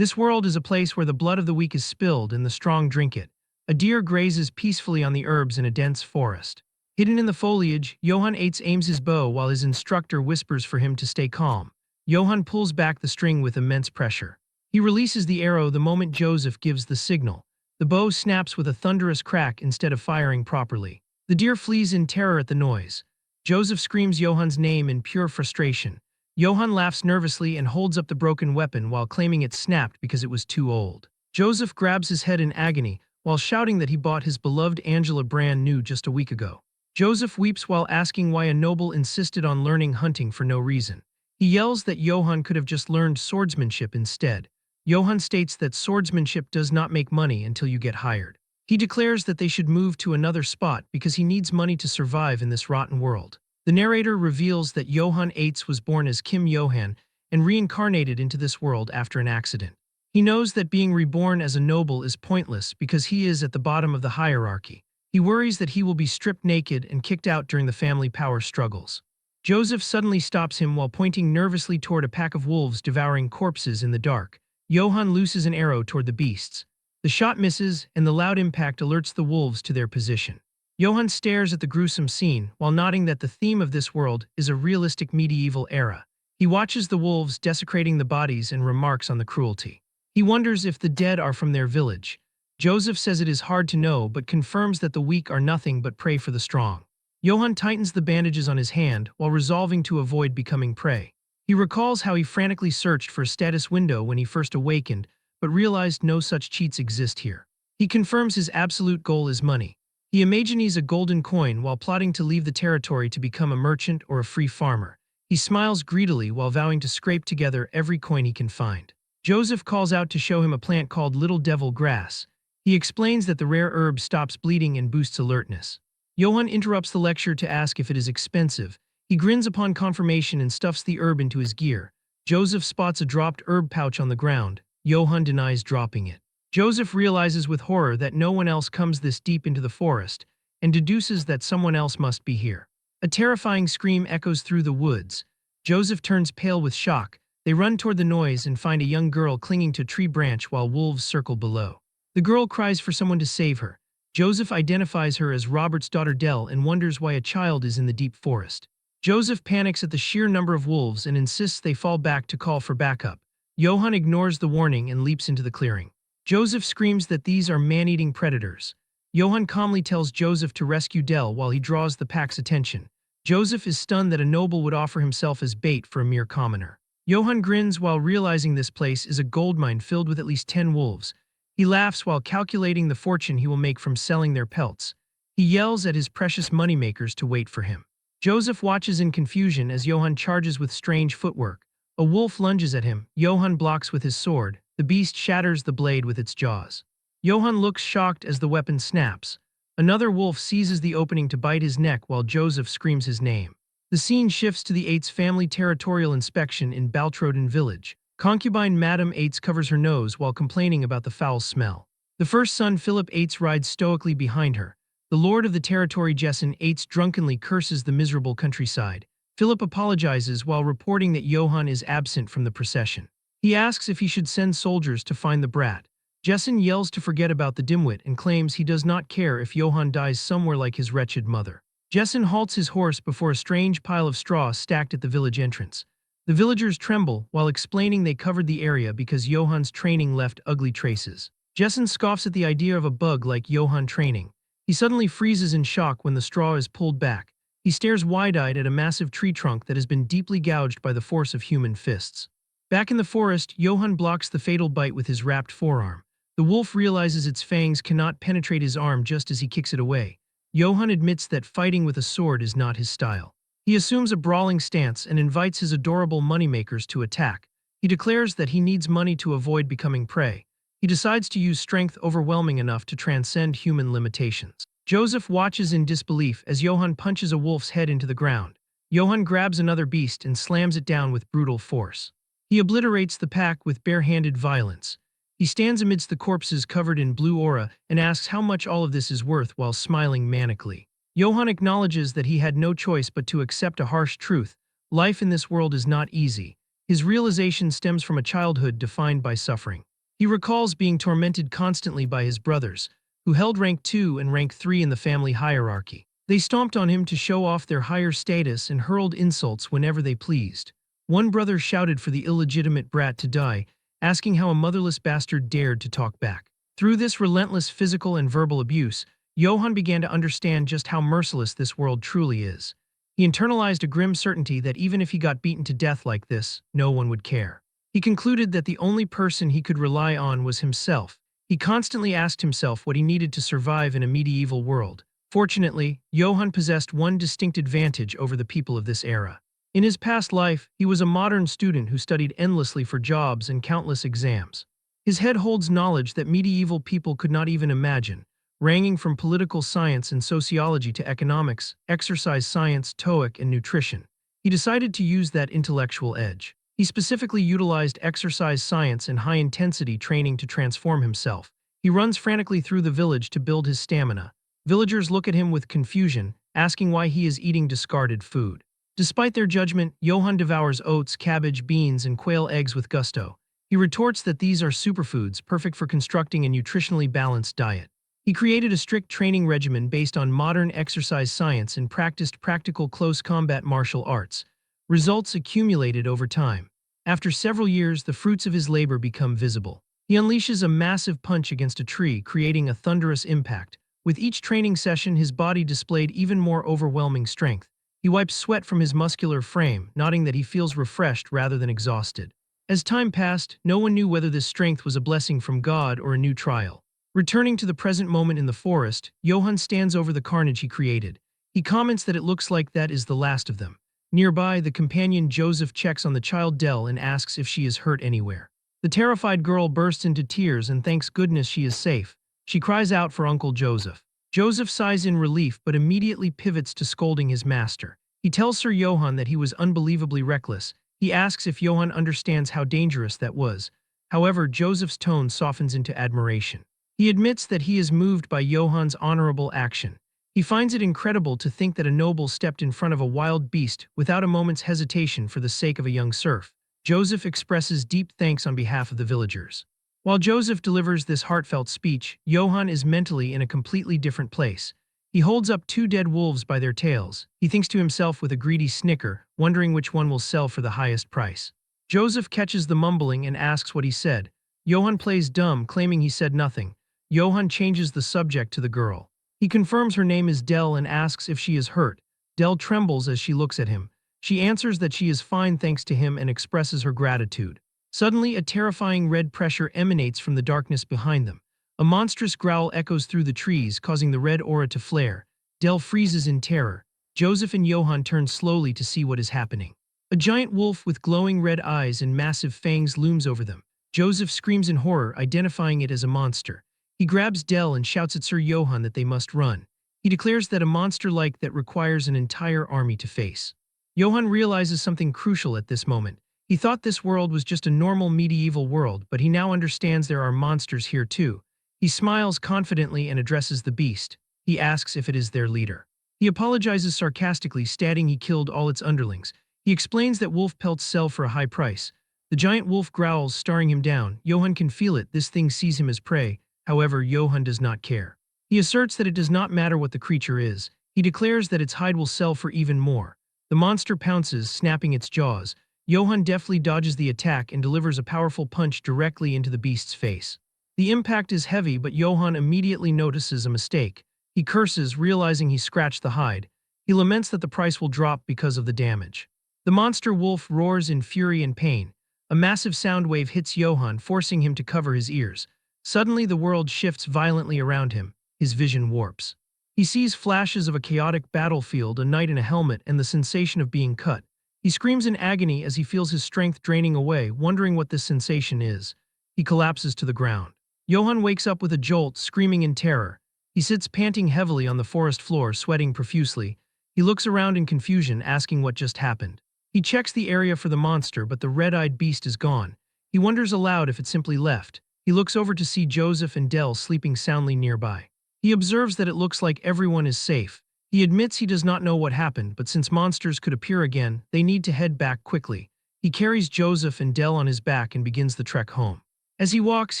This world is a place where the blood of the weak is spilled and the strong drink it. A deer grazes peacefully on the herbs in a dense forest. Hidden in the foliage, Johann aims his bow while his instructor whispers for him to stay calm. Johann pulls back the string with immense pressure. He releases the arrow the moment Joseph gives the signal. The bow snaps with a thunderous crack instead of firing properly. The deer flees in terror at the noise. Joseph screams Johann's name in pure frustration. Johann laughs nervously and holds up the broken weapon while claiming it snapped because it was too old. Joseph grabs his head in agony while shouting that he bought his beloved Angela brand new just a week ago. Joseph weeps while asking why a noble insisted on learning hunting for no reason. He yells that Johann could have just learned swordsmanship instead. Johann states that swordsmanship does not make money until you get hired. He declares that they should move to another spot because he needs money to survive in this rotten world. The narrator reveals that Johann was born as Kim Johann and reincarnated into this world after an accident. He knows that being reborn as a noble is pointless because he is at the bottom of the hierarchy. He worries that he will be stripped naked and kicked out during the family power struggles. Joseph suddenly stops him while pointing nervously toward a pack of wolves devouring corpses in the dark. Johann looses an arrow toward the beasts. The shot misses, and the loud impact alerts the wolves to their position. Johann stares at the gruesome scene while nodding that the theme of this world is a realistic medieval era. He watches the wolves desecrating the bodies and remarks on the cruelty. He wonders if the dead are from their village. Joseph says it is hard to know but confirms that the weak are nothing but prey for the strong. Johann tightens the bandages on his hand while resolving to avoid becoming prey. He recalls how he frantically searched for a status window when he first awakened, but realized no such cheats exist here. He confirms his absolute goal is money. He imagines a golden coin while plotting to leave the territory to become a merchant or a free farmer. He smiles greedily while vowing to scrape together every coin he can find. Joseph calls out to show him a plant called Little Devil Grass. He explains that the rare herb stops bleeding and boosts alertness. Johann interrupts the lecture to ask if it is expensive. He grins upon confirmation and stuffs the herb into his gear. Joseph spots a dropped herb pouch on the ground. Johann denies dropping it. Joseph realizes with horror that no one else comes this deep into the forest, and deduces that someone else must be here. A terrifying scream echoes through the woods. Joseph turns pale with shock. They run toward the noise and find a young girl clinging to a tree branch while wolves circle below. The girl cries for someone to save her. Joseph identifies her as Robert's daughter Dell and wonders why a child is in the deep forest. Joseph panics at the sheer number of wolves and insists they fall back to call for backup. Johann ignores the warning and leaps into the clearing. Joseph screams that these are man-eating predators. Johann calmly tells Joseph to rescue Dell while he draws the pack's attention. Joseph is stunned that a noble would offer himself as bait for a mere commoner. Johann grins while realizing this place is a goldmine filled with at least 10 wolves. He laughs while calculating the fortune he will make from selling their pelts. He yells at his precious moneymakers to wait for him. Joseph watches in confusion as Johann charges with strange footwork. A wolf lunges at him. Johann blocks with his sword. The beast shatters the blade with its jaws. Johann looks shocked as the weapon snaps. Another wolf seizes the opening to bite his neck while Joseph screams his name. The scene shifts to the Eights' family territorial inspection in Baltroden village. Concubine Madame Eights covers her nose while complaining about the foul smell. The first son Philip Eights rides stoically behind her. The lord of the territory Jessen Eights drunkenly curses the miserable countryside. Philip apologizes while reporting that Johann is absent from the procession. He asks if he should send soldiers to find the brat. Jessen yells to forget about the dimwit and claims he does not care if Johann dies somewhere like his wretched mother. Jessen halts his horse before a strange pile of straw stacked at the village entrance. The villagers tremble while explaining they covered the area because Johann's training left ugly traces. Jessen scoffs at the idea of a bug like Johann training. He suddenly freezes in shock when the straw is pulled back. He stares wide-eyed at a massive tree trunk that has been deeply gouged by the force of human fists. Back in the forest, Johann blocks the fatal bite with his wrapped forearm. The wolf realizes its fangs cannot penetrate his arm just as he kicks it away. Johann admits that fighting with a sword is not his style. He assumes a brawling stance and invites his adorable moneymakers to attack. He declares that he needs money to avoid becoming prey. He decides to use strength overwhelming enough to transcend human limitations. Joseph watches in disbelief as Johann punches a wolf's head into the ground. Johann grabs another beast and slams it down with brutal force. He obliterates the pack with bare-handed violence. He stands amidst the corpses covered in blue aura and asks how much all of this is worth while smiling manically. Johann acknowledges that he had no choice but to accept a harsh truth. Life in this world is not easy. His realization stems from a childhood defined by suffering. He recalls being tormented constantly by his brothers, who held rank 2 and rank 3 in the family hierarchy. They stomped on him to show off their higher status and hurled insults whenever they pleased. One brother shouted for the illegitimate brat to die, asking how a motherless bastard dared to talk back. Through this relentless physical and verbal abuse, Johann began to understand just how merciless this world truly is. He internalized a grim certainty that even if he got beaten to death like this, no one would care. He concluded that the only person he could rely on was himself. He constantly asked himself what he needed to survive in a medieval world. Fortunately, Johann possessed one distinct advantage over the people of this era. In his past life, he was a modern student who studied endlessly for jobs and countless exams. His head holds knowledge that medieval people could not even imagine, ranging from political science and sociology to economics, exercise science, TOEIC, and nutrition. He decided to use that intellectual edge. He specifically utilized exercise science and high-intensity training to transform himself. He runs frantically through the village to build his stamina. Villagers look at him with confusion, asking why he is eating discarded food. Despite their judgment, Johann devours oats, cabbage, beans, and quail eggs with gusto. He retorts that these are superfoods, perfect for constructing a nutritionally balanced diet. He created a strict training regimen based on modern exercise science and practiced practical close combat martial arts. Results accumulated over time. After several years, the fruits of his labor become visible. He unleashes a massive punch against a tree, creating a thunderous impact. With each training session, his body displayed even more overwhelming strength. He wipes sweat from his muscular frame, noting that he feels refreshed rather than exhausted. As time passed, no one knew whether this strength was a blessing from God or a new trial. Returning to the present moment in the forest, Johann stands over the carnage he created. He comments that it looks like that is the last of them. Nearby, the companion Joseph checks on the child Dell and asks if she is hurt anywhere. The terrified girl bursts into tears and thanks goodness she is safe. She cries out for Uncle Joseph. Joseph sighs in relief but immediately pivots to scolding his master. He tells Sir Johann that he was unbelievably reckless. He asks if Johann understands how dangerous that was. However, Joseph's tone softens into admiration. He admits that he is moved by Johann's honorable action. He finds it incredible to think that a noble stepped in front of a wild beast without a moment's hesitation for the sake of a young serf. Joseph expresses deep thanks on behalf of the villagers. While Joseph delivers this heartfelt speech, Johann is mentally in a completely different place. He holds up 2 dead wolves by their tails. He thinks to himself with a greedy snicker, wondering which one will sell for the highest price. Joseph catches the mumbling and asks what he said. Johann plays dumb, claiming he said nothing. Johann changes the subject to the girl. He confirms her name is Dell and asks if she is hurt. Dell trembles as she looks at him. She answers that she is fine thanks to him and expresses her gratitude. Suddenly, a terrifying red pressure emanates from the darkness behind them. A monstrous growl echoes through the trees, causing the red aura to flare. Dell freezes in terror. Joseph and Johann turn slowly to see what is happening. A giant wolf with glowing red eyes and massive fangs looms over them. Joseph screams in horror, identifying it as a monster. He grabs Dell and shouts at Sir Johann that they must run. He declares that a monster like that requires an entire army to face. Johann realizes something crucial at this moment. He thought this world was just a normal medieval world, but he now understands there are monsters here too. He smiles confidently and addresses the beast. He asks if it is their leader. He apologizes sarcastically, stating he killed all its underlings. He explains that wolf pelts sell for a high price. The giant wolf growls, staring him down. Johann can feel it. This thing sees him as prey. However, Johann does not care. He asserts that it does not matter what the creature is. He declares that its hide will sell for even more. The monster pounces, snapping its jaws. Johann deftly dodges the attack and delivers a powerful punch directly into the beast's face. The impact is heavy, but Johann immediately notices a mistake. He curses, realizing he scratched the hide. He laments that the price will drop because of the damage. The monster wolf roars in fury and pain. A massive sound wave hits Johann, forcing him to cover his ears. Suddenly, the world shifts violently around him. His vision warps. He sees flashes of a chaotic battlefield, a knight in a helmet, and the sensation of being cut. He screams in agony as he feels his strength draining away, wondering what this sensation is. He collapses to the ground. Johann wakes up with a jolt, screaming in terror. He sits panting heavily on the forest floor, sweating profusely. He looks around in confusion, asking what just happened. He checks the area for the monster, but the red-eyed beast is gone. He wonders aloud if it simply left. He looks over to see Joseph and Dell sleeping soundly nearby. He observes that it looks like everyone is safe. He admits he does not know what happened, but since monsters could appear again, they need to head back quickly. He carries Joseph and Dell on his back and begins the trek home. As he walks,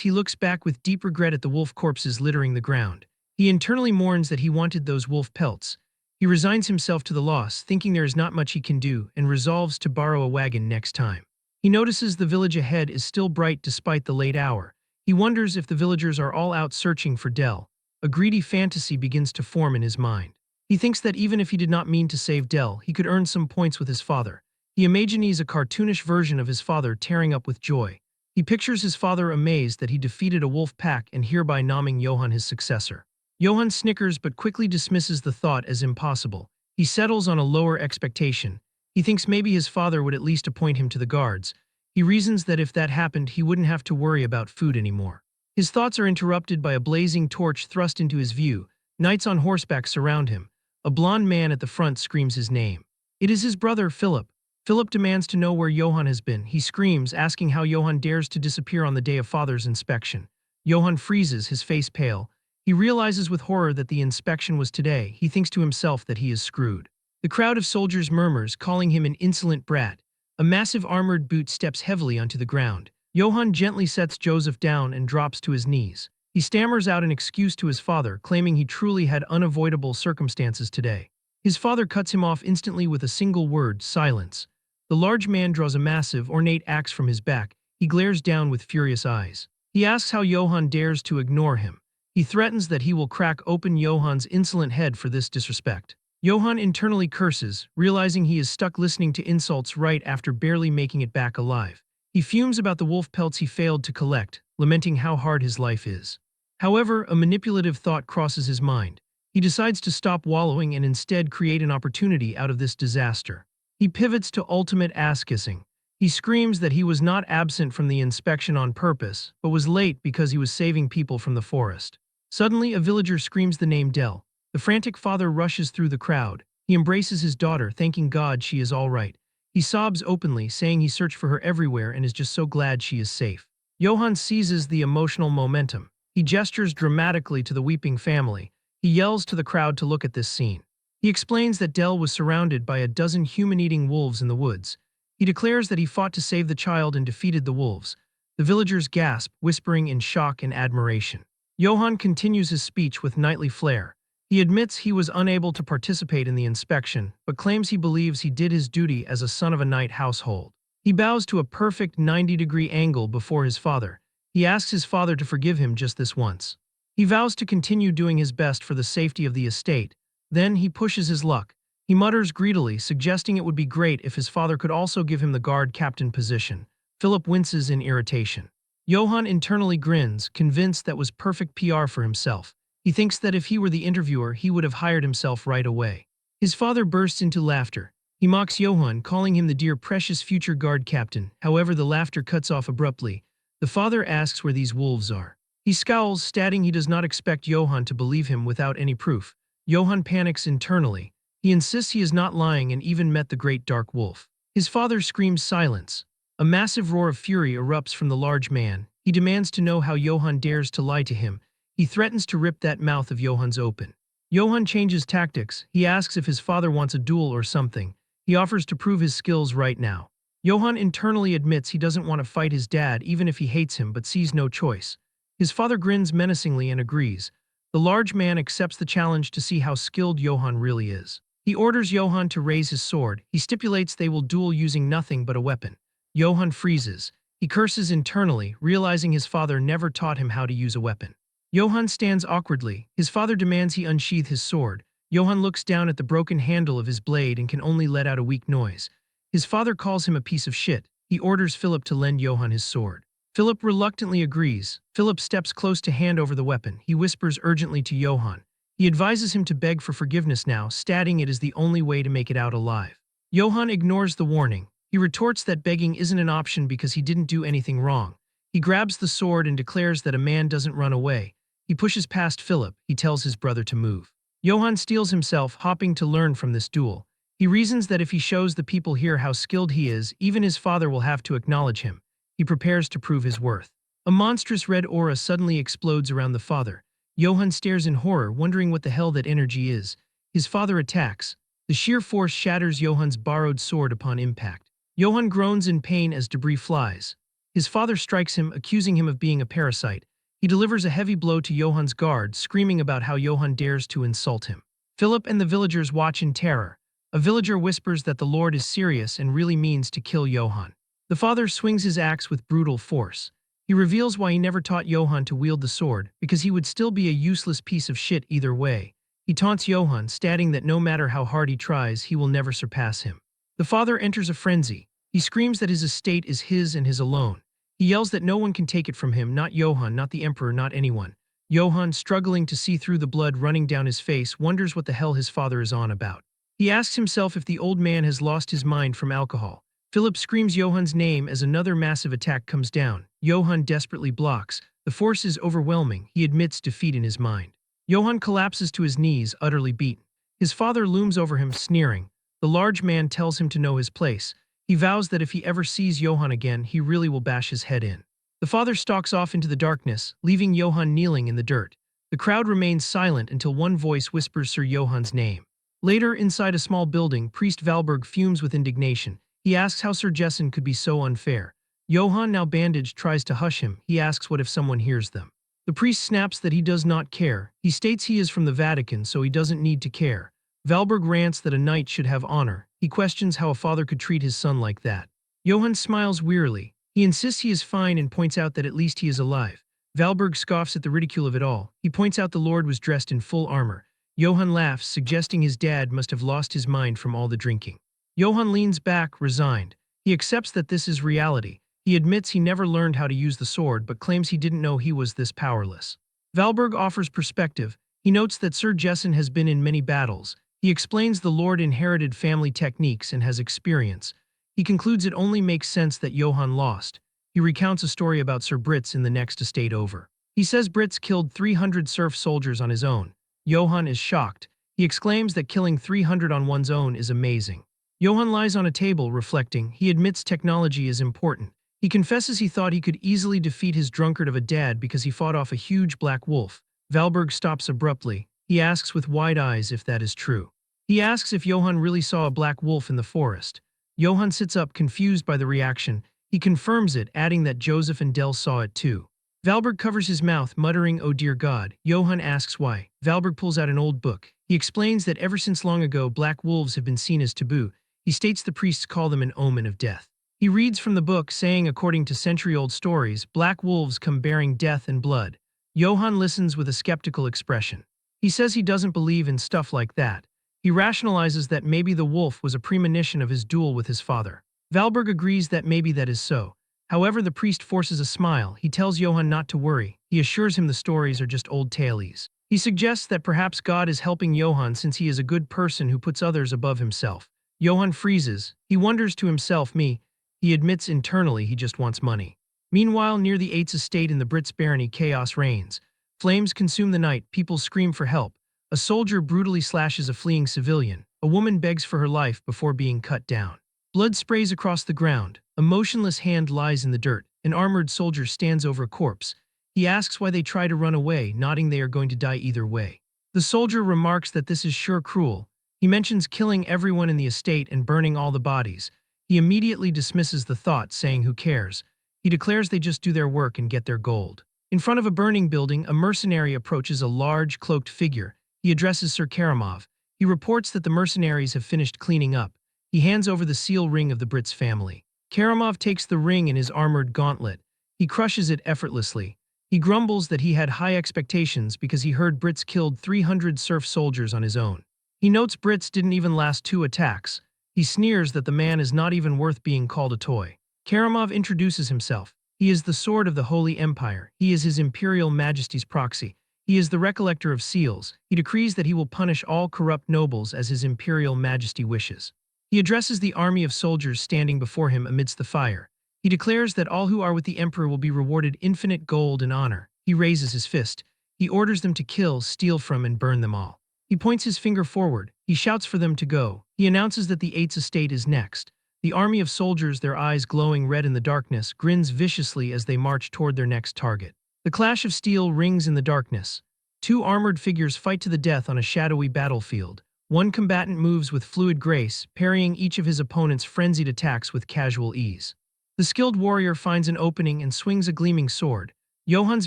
he looks back with deep regret at the wolf corpses littering the ground. He internally mourns that he wanted those wolf pelts. He resigns himself to the loss, thinking there is not much he can do, and resolves to borrow a wagon next time. He notices the village ahead is still bright despite the late hour. He wonders if the villagers are all out searching for Dell. A greedy fantasy begins to form in his mind. He thinks that even if he did not mean to save Dell, he could earn some points with his father. He imagines a cartoonish version of his father tearing up with joy. He pictures his father amazed that he defeated a wolf pack and hereby naming Johann his successor. Johann snickers but quickly dismisses the thought as impossible. He settles on a lower expectation. He thinks maybe his father would at least appoint him to the guards. He reasons that if that happened, he wouldn't have to worry about food anymore. His thoughts are interrupted by a blazing torch thrust into his view. Knights on horseback surround him. A blond man at the front screams his name. It is his brother, Philip. Philip demands to know where Johann has been. He screams, asking how Johann dares to disappear on the day of father's inspection. Johann freezes, his face pale. He realizes with horror that the inspection was today. He thinks to himself that he is screwed. The crowd of soldiers murmurs, calling him an insolent brat. A massive armored boot steps heavily onto the ground. Johann gently sets Joseph down and drops to his knees. He stammers out an excuse to his father, claiming he truly had unavoidable circumstances today. His father cuts him off instantly with a single word, silence. The large man draws a massive, ornate axe from his back. He glares down with furious eyes. He asks how Johann dares to ignore him. He threatens that he will crack open Johann's insolent head for this disrespect. Johann internally curses, realizing he is stuck listening to insults right after barely making it back alive. He fumes about the wolf pelts he failed to collect, lamenting how hard his life is. However, a manipulative thought crosses his mind. He decides to stop wallowing and instead create an opportunity out of this disaster. He pivots to ultimate ass-kissing. He screams that he was not absent from the inspection on purpose, but was late because he was saving people from the forest. Suddenly, a villager screams the name Dell. The frantic father rushes through the crowd. He embraces his daughter, thanking God she is all right. He sobs openly, saying he searched for her everywhere and is just so glad she is safe. Johann seizes the emotional momentum. He gestures dramatically to the weeping family. He yells to the crowd to look at this scene. He explains that Dell was surrounded by a dozen human-eating wolves in the woods. He declares that he fought to save the child and defeated the wolves. The villagers gasp, whispering in shock and admiration. Johann continues his speech with knightly flair. He admits he was unable to participate in the inspection, but claims he believes he did his duty as a son of a knight household. He bows to a perfect 90-degree angle before his father. He asks his father to forgive him just this once. He vows to continue doing his best for the safety of the estate. Then he pushes his luck. He mutters greedily, suggesting it would be great if his father could also give him the guard captain position. Philip winces in irritation. Johann internally grins, convinced that was perfect PR for himself. He thinks that if he were the interviewer, he would have hired himself right away. His father bursts into laughter. He mocks Johann, calling him the dear precious future guard captain. However, the laughter cuts off abruptly. The father asks where these wolves are. He scowls, stating he does not expect Johann to believe him without any proof. Johann panics internally. He insists he is not lying and even met the great dark wolf. His father screams silence. A massive roar of fury erupts from the large man. He demands to know how Johann dares to lie to him. He threatens to rip that mouth of Johann's open. Johann changes tactics. He asks if his father wants a duel or something. He offers to prove his skills right now. Johann internally admits he doesn't want to fight his dad even if he hates him, but sees no choice. His father grins menacingly and agrees. The large man accepts the challenge to see how skilled Johann really is. He orders Johann to raise his sword. He stipulates they will duel using nothing but a weapon. Johann freezes. He curses internally, realizing his father never taught him how to use a weapon. Johann stands awkwardly. His father demands he unsheath his sword. Johann looks down at the broken handle of his blade and can only let out a weak noise. His father calls him a piece of shit. He orders Philip to lend Johann his sword. Philip reluctantly agrees. Philip steps close to hand over the weapon. He whispers urgently to Johann. He advises him to beg for forgiveness now, stating it is the only way to make it out alive. Johann ignores the warning. He retorts that begging isn't an option because he didn't do anything wrong. He grabs the sword and declares that a man doesn't run away. He pushes past Philip. He tells his brother to move. Johann steels himself, hopping to learn from this duel. He reasons that if he shows the people here how skilled he is, even his father will have to acknowledge him. He prepares to prove his worth. A monstrous red aura suddenly explodes around the father. Johann stares in horror, wondering what the hell that energy is. His father attacks. The sheer force shatters Johann's borrowed sword upon impact. Johann groans in pain as debris flies. His father strikes him, accusing him of being a parasite. He delivers a heavy blow to Johan's guard, screaming about how Johan dares to insult him. Philip and the villagers watch in terror. A villager whispers that the Lord is serious and really means to kill Johan. The father swings his axe with brutal force. He reveals why he never taught Johan to wield the sword, because he would still be a useless piece of shit either way. He taunts Johan, stating that no matter how hard he tries, he will never surpass him. The father enters a frenzy. He screams that his estate is his and his alone. He yells that no one can take it from him, not Johan, not the emperor, not anyone. Johan, struggling to see through the blood running down his face, wonders what the hell his father is on about. He asks himself if the old man has lost his mind from alcohol. Philip screams Johan's name as another massive attack comes down. Johan desperately blocks. The force is overwhelming. He admits defeat in his mind. Johan collapses to his knees, utterly beaten. His father looms over him, sneering. The large man tells him to know his place. He vows that if he ever sees Johan again, he really will bash his head in. The father stalks off into the darkness, leaving Johan kneeling in the dirt. The crowd remains silent until one voice whispers Sir Johan's name. Later, inside a small building, Priest Valberg fumes with indignation. He asks how Sir Jessen could be so unfair. Johan, now bandaged, tries to hush him. He asks what if someone hears them. The priest snaps that he does not care. He states he is from the Vatican, so he doesn't need to care. Valberg rants that a knight should have honor. He questions how a father could treat his son like that. Johan smiles wearily. He insists he is fine and points out that at least he is alive. Valberg scoffs at the ridicule of it all. He points out the Lord was dressed in full armor. Johan laughs, suggesting his dad must have lost his mind from all the drinking. Johan leans back, resigned. He accepts that this is reality. He admits he never learned how to use the sword, but claims he didn't know he was this powerless. Valberg offers perspective. He notes that Sir Jessen has been in many battles. He explains the Lord inherited family techniques and has experience. He concludes it only makes sense that Johan lost. He recounts a story about Sir Brits in the next estate over. He says Brits killed 300 serf soldiers on his own. Johan is shocked. He exclaims that killing 300 on one's own is amazing. Johan lies on a table, reflecting. He admits technology is important. He confesses he thought he could easily defeat his drunkard of a dad because he fought off a huge black wolf. Valberg stops abruptly. He asks with wide eyes if that is true. He asks if Johan really saw a black wolf in the forest. Johan sits up, confused by the reaction. He confirms it, adding that Joseph and Del saw it too. Valberg covers his mouth, muttering, "Oh dear God." Johan asks why. Valberg pulls out an old book. He explains that ever since long ago, black wolves have been seen as taboo. He states the priests call them an omen of death. He reads from the book, saying according to century-old stories, black wolves come bearing death and blood. Johan listens with a skeptical expression. He says he doesn't believe in stuff like that. He rationalizes that maybe the wolf was a premonition of his duel with his father. Valberg agrees that maybe that is so. However, the priest forces a smile. He tells Johan not to worry. He assures him the stories are just old tales. He suggests that perhaps God is helping Johan since he is a good person who puts others above himself. Johan freezes. He wonders to himself, me. He admits internally he just wants money. Meanwhile, near the Eights estate in the Brits barony, chaos reigns. Flames consume the night. People scream for help. A soldier brutally slashes a fleeing civilian. A woman begs for her life before being cut down. Blood sprays across the ground. A motionless hand lies in the dirt. An armored soldier stands over a corpse. He asks why they try to run away, nodding they are going to die either way. The soldier remarks that this is sure cruel. He mentions killing everyone in the estate and burning all the bodies. He immediately dismisses the thought, saying who cares. He declares they just do their work and get their gold. In front of a burning building, a mercenary approaches a large, cloaked figure. He addresses Sir Karamov. He reports that the mercenaries have finished cleaning up. He hands over the seal ring of the Brits family. Karamov takes the ring in his armored gauntlet. He crushes it effortlessly. He grumbles that he had high expectations because he heard Brits killed 300 serf soldiers on his own. He notes Brits didn't even last 2 attacks. He sneers that the man is not even worth being called a toy. Karamov introduces himself. He is the sword of the Holy Empire. He is His Imperial Majesty's proxy. He is the recollector of seals. He decrees that he will punish all corrupt nobles as His Imperial Majesty wishes. He addresses the army of soldiers standing before him amidst the fire. He declares that all who are with the Emperor will be rewarded infinite gold and honor. He raises his fist. He orders them to kill, steal from, and burn them all. He points his finger forward. He shouts for them to go. He announces that the Eights estate is next. The army of soldiers, their eyes glowing red in the darkness, grins viciously as they march toward their next target. The clash of steel rings in the darkness. 2 armored figures fight to the death on a shadowy battlefield. One combatant moves with fluid grace, parrying each of his opponent's frenzied attacks with casual ease. The skilled warrior finds an opening and swings a gleaming sword. Johan's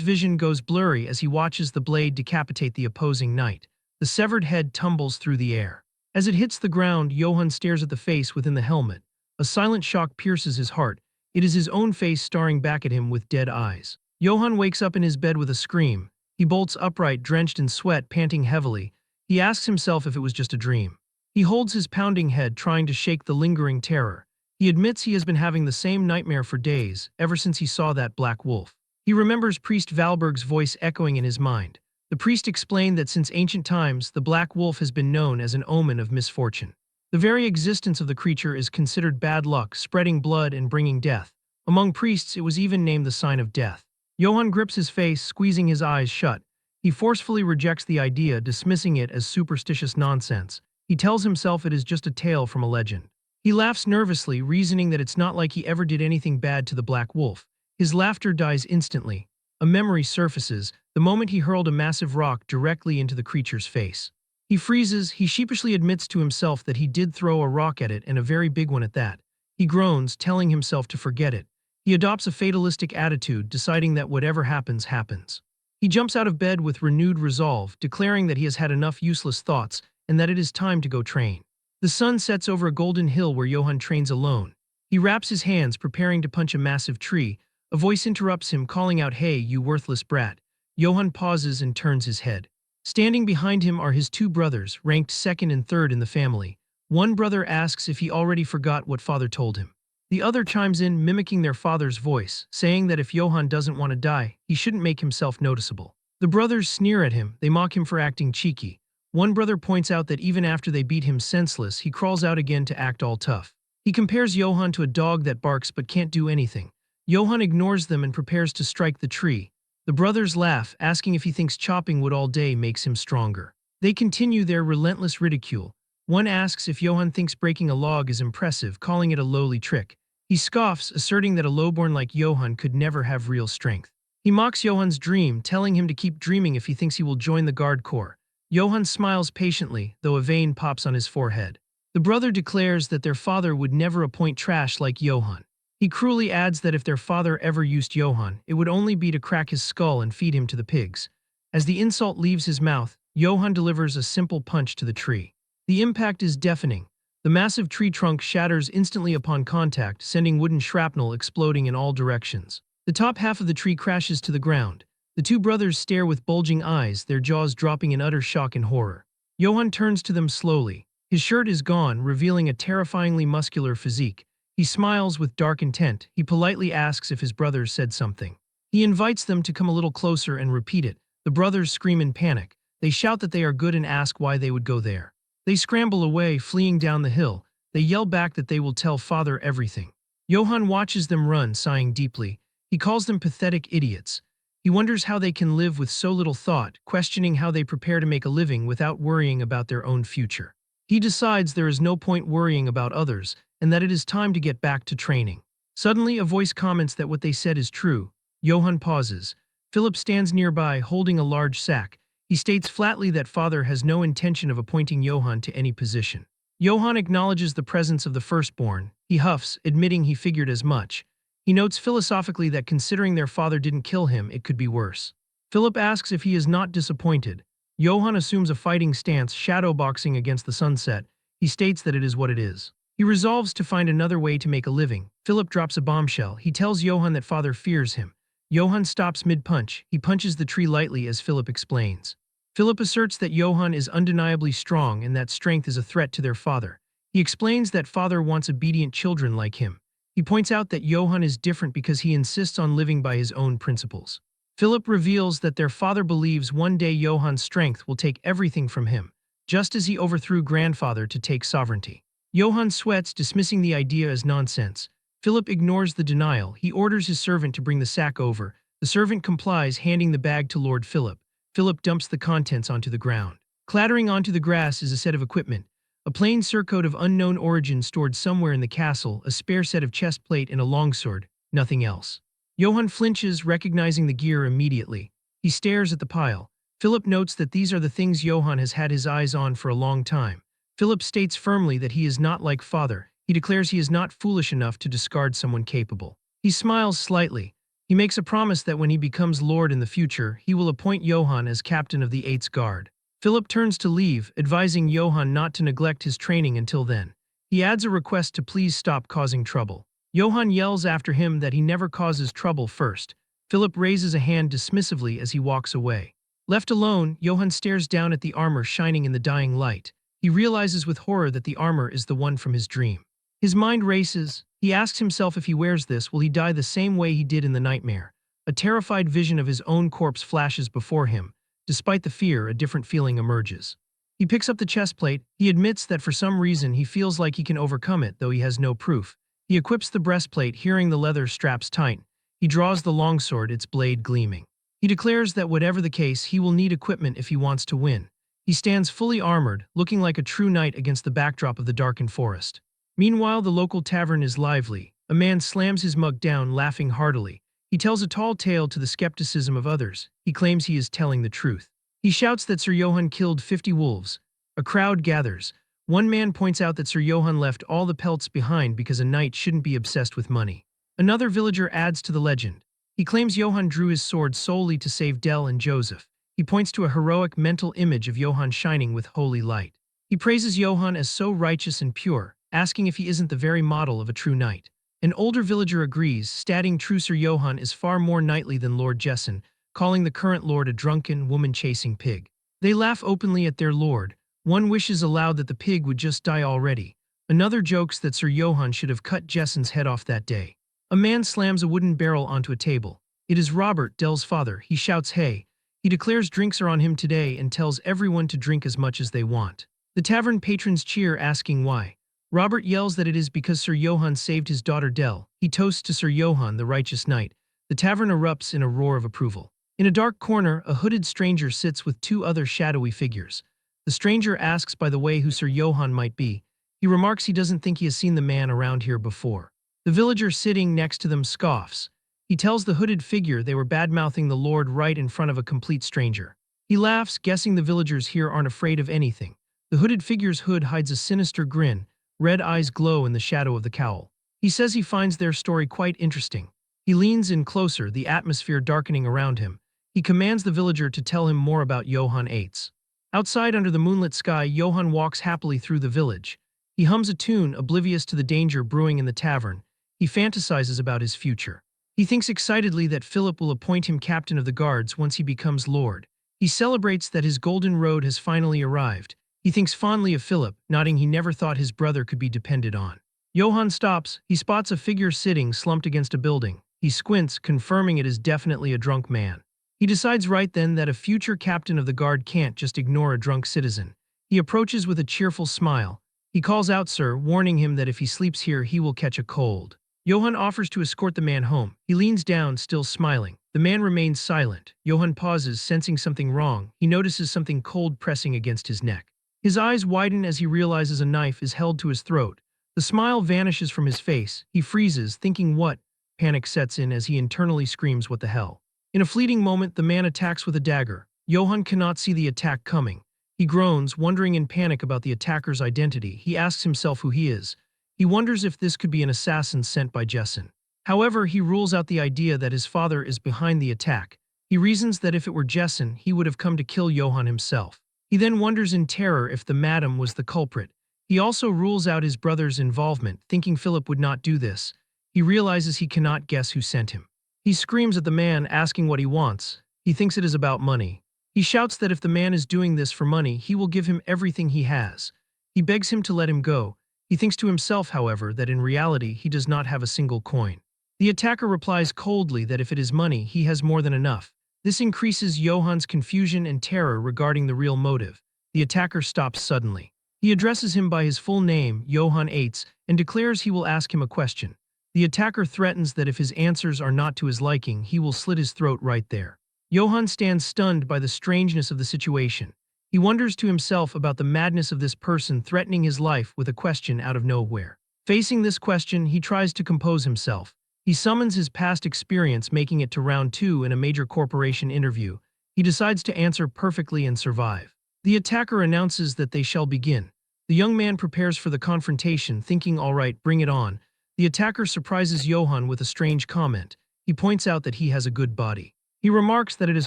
vision goes blurry as he watches the blade decapitate the opposing knight. The severed head tumbles through the air. As it hits the ground, Johan stares at the face within the helmet. A silent shock pierces his heart. It is his own face staring back at him with dead eyes. Johan wakes up in his bed with a scream. He bolts upright, drenched in sweat, panting heavily. He asks himself if it was just a dream. He holds his pounding head, trying to shake the lingering terror. He admits he has been having the same nightmare for days, ever since he saw that black wolf. He remembers Priest Valberg's voice echoing in his mind. The priest explained that since ancient times, the black wolf has been known as an omen of misfortune. The very existence of the creature is considered bad luck, spreading blood and bringing death. Among priests, it was even named the sign of death. Johan grips his face, squeezing his eyes shut. He forcefully rejects the idea, dismissing it as superstitious nonsense. He tells himself it is just a tale from a legend. He laughs nervously, reasoning that it's not like he ever did anything bad to the black wolf. His laughter dies instantly. A memory surfaces, the moment he hurled a massive rock directly into the creature's face. He freezes. He sheepishly admits to himself that he did throw a rock at it, and a very big one at that. He groans, telling himself to forget it. He adopts a fatalistic attitude, deciding that whatever happens, happens. He jumps out of bed with renewed resolve, declaring that he has had enough useless thoughts and that it is time to go train. The sun sets over a golden hill where Johan trains alone. He wraps his hands, preparing to punch a massive tree. A voice interrupts him, calling out, "Hey, you worthless brat." Johan pauses and turns his head. Standing behind him are his two brothers, ranked second and third in the family. One brother asks if he already forgot what father told him. The other chimes in, mimicking their father's voice, saying that if Johan doesn't want to die, he shouldn't make himself noticeable. The brothers sneer at him. They mock him for acting cheeky. One brother points out that even after they beat him senseless, he crawls out again to act all tough. He compares Johan to a dog that barks but can't do anything. Johan ignores them and prepares to strike the tree. The brothers laugh, asking if he thinks chopping wood all day makes him stronger. They continue their relentless ridicule. One asks if Johan thinks breaking a log is impressive, calling it a lowly trick. He scoffs, asserting that a lowborn like Johan could never have real strength. He mocks Johan's dream, telling him to keep dreaming if he thinks he will join the Guard Corps. Johan smiles patiently, though a vein pops on his forehead. The brother declares that their father would never appoint trash like Johan. He cruelly adds that if their father ever used Johan, it would only be to crack his skull and feed him to the pigs. As the insult leaves his mouth, Johan delivers a simple punch to the tree. The impact is deafening. The massive tree trunk shatters instantly upon contact, sending wooden shrapnel exploding in all directions. The top half of the tree crashes to the ground. The two brothers stare with bulging eyes, their jaws dropping in utter shock and horror. Johan turns to them slowly. His shirt is gone, revealing a terrifyingly muscular physique. He smiles with dark intent. He politely asks if his brothers said something. He invites them to come a little closer and repeat it. The brothers scream in panic. They shout that they are good and ask why they would go there. They scramble away, fleeing down the hill. They yell back that they will tell father everything. Johan watches them run, sighing deeply. He calls them pathetic idiots. He wonders how they can live with so little thought, questioning how they prepare to make a living without worrying about their own future. He decides there is no point worrying about others, and that it is time to get back to training. Suddenly, a voice comments that what they said is true. Johan pauses. Philip stands nearby, holding a large sack. He states flatly that father has no intention of appointing Johan to any position. Johan acknowledges the presence of the firstborn. He huffs, admitting he figured as much. He notes philosophically that considering their father didn't kill him, it could be worse. Philip asks if he is not disappointed. Johan assumes a fighting stance, shadowboxing against the sunset. He states that it is what it is. He resolves to find another way to make a living. Philip drops a bombshell. He tells Johan that father fears him. Johan stops mid-punch. He punches the tree lightly as Philip explains. Philip asserts that Johan is undeniably strong and that strength is a threat to their father. He explains that father wants obedient children like him. He points out that Johan is different because he insists on living by his own principles. Philip reveals that their father believes one day Johan's strength will take everything from him, just as he overthrew grandfather to take sovereignty. Johan sweats, dismissing the idea as nonsense. Philip ignores the denial. He orders his servant to bring the sack over. The servant complies, handing the bag to Lord Philip. Philip dumps the contents onto the ground. Clattering onto the grass is a set of equipment. A plain surcoat of unknown origin stored somewhere in the castle, a spare set of chest plate and a longsword, nothing else. Johan flinches, recognizing the gear immediately. He stares at the pile. Philip notes that these are the things Johan has had his eyes on for a long time. Philip states firmly that he is not like father. He declares he is not foolish enough to discard someone capable. He smiles slightly. He makes a promise that when he becomes lord in the future, he will appoint Johann as captain of the Eighth Guard. Philip turns to leave, advising Johann not to neglect his training until then. He adds a request to please stop causing trouble. Johann yells after him that he never causes trouble first. Philip raises a hand dismissively as he walks away. Left alone, Johann stares down at the armor shining in the dying light. He realizes with horror that the armor is the one from his dream. His mind races. He asks himself if he wears this, will he die the same way he did in the nightmare? A terrified vision of his own corpse flashes before him. Despite the fear, a different feeling emerges. He picks up the chest plate. He admits that for some reason he feels like he can overcome it, though he has no proof. He equips the breastplate, hearing the leather straps tight. He draws the longsword, its blade gleaming. He declares that whatever the case, he will need equipment if he wants to win. He stands fully armored, looking like a true knight against the backdrop of the darkened forest. Meanwhile, the local tavern is lively. A man slams his mug down, laughing heartily. He tells a tall tale to the skepticism of others. He claims he is telling the truth. He shouts that Sir Johann killed 50 wolves. A crowd gathers. One man points out that Sir Johann left all the pelts behind because a knight shouldn't be obsessed with money. Another villager adds to the legend. He claims Johann drew his sword solely to save Del and Joseph. He points to a heroic mental image of Johann shining with holy light. He praises Johann as so righteous and pure, asking if he isn't the very model of a true knight. An older villager agrees, stating true Sir Johann is far more knightly than Lord Jessen, calling the current lord a drunken, woman-chasing pig. They laugh openly at their lord. One wishes aloud that the pig would just die already. Another jokes that Sir Johann should have cut Jessen's head off that day. A man slams a wooden barrel onto a table. It is Robert, Del's father. He shouts, "Hey!" He declares drinks are on him today and tells everyone to drink as much as they want. The tavern patrons cheer, asking why. Robert yells that it is because Sir Johann saved his daughter Del. He toasts to Sir Johann, the righteous knight. The tavern erupts in a roar of approval. In a dark corner, a hooded stranger sits with two other shadowy figures. The stranger asks, by the way, who Sir Johann might be. He remarks he doesn't think he has seen the man around here before. The villager sitting next to them scoffs. He tells the hooded figure they were bad-mouthing the Lord right in front of a complete stranger. He laughs, guessing the villagers here aren't afraid of anything. The hooded figure's hood hides a sinister grin. Red eyes glow in the shadow of the cowl. He says he finds their story quite interesting. He leans in closer, the atmosphere darkening around him. He commands the villager to tell him more about Johann Eitz. Outside under the moonlit sky, Johann walks happily through the village. He hums a tune, oblivious to the danger brewing in the tavern. He fantasizes about his future. He thinks excitedly that Philip will appoint him captain of the guards once he becomes lord. He celebrates that his golden road has finally arrived. He thinks fondly of Philip, nodding he never thought his brother could be depended on. Johann stops. He spots a figure sitting slumped against a building. He squints, confirming it is definitely a drunk man. He decides right then that a future captain of the guard can't just ignore a drunk citizen. He approaches with a cheerful smile. He calls out Sir, warning him that if he sleeps here he will catch a cold. Johann offers to escort the man home. He leans down, still smiling. The man remains silent. Johann pauses, sensing something wrong. He notices something cold pressing against his neck. His eyes widen as he realizes a knife is held to his throat. The smile vanishes from his face. He freezes, thinking what? Panic sets in as he internally screams, "What the hell?" In a fleeting moment, the man attacks with a dagger. Johann cannot see the attack coming. He groans, wondering in panic about the attacker's identity. He asks himself who he is. He wonders if this could be an assassin sent by Jessen. However, he rules out the idea that his father is behind the attack. He reasons that if it were Jessen, he would have come to kill Johann himself. He then wonders in terror if the madam was the culprit. He also rules out his brother's involvement, thinking Philip would not do this. He realizes he cannot guess who sent him. He screams at the man, asking what he wants. He thinks it is about money. He shouts that if the man is doing this for money, he will give him everything he has. He begs him to let him go. He thinks to himself, however, that in reality he does not have a single coin. The attacker replies coldly that if it is money, he has more than enough. This increases Johann's confusion and terror regarding the real motive. The attacker stops suddenly. He addresses him by his full name, Johann Eitz, and declares he will ask him a question. The attacker threatens that if his answers are not to his liking, he will slit his throat right there. Johann stands stunned by the strangeness of the situation. He wonders to himself about the madness of this person threatening his life with a question out of nowhere. Facing this question, he tries to compose himself. He summons his past experience making it to round 2 in a major corporation interview. He decides to answer perfectly and survive. The attacker announces that they shall begin. The young man prepares for the confrontation, thinking, all right, bring it on. The attacker surprises Johann with a strange comment. He points out that he has a good body. He remarks that it is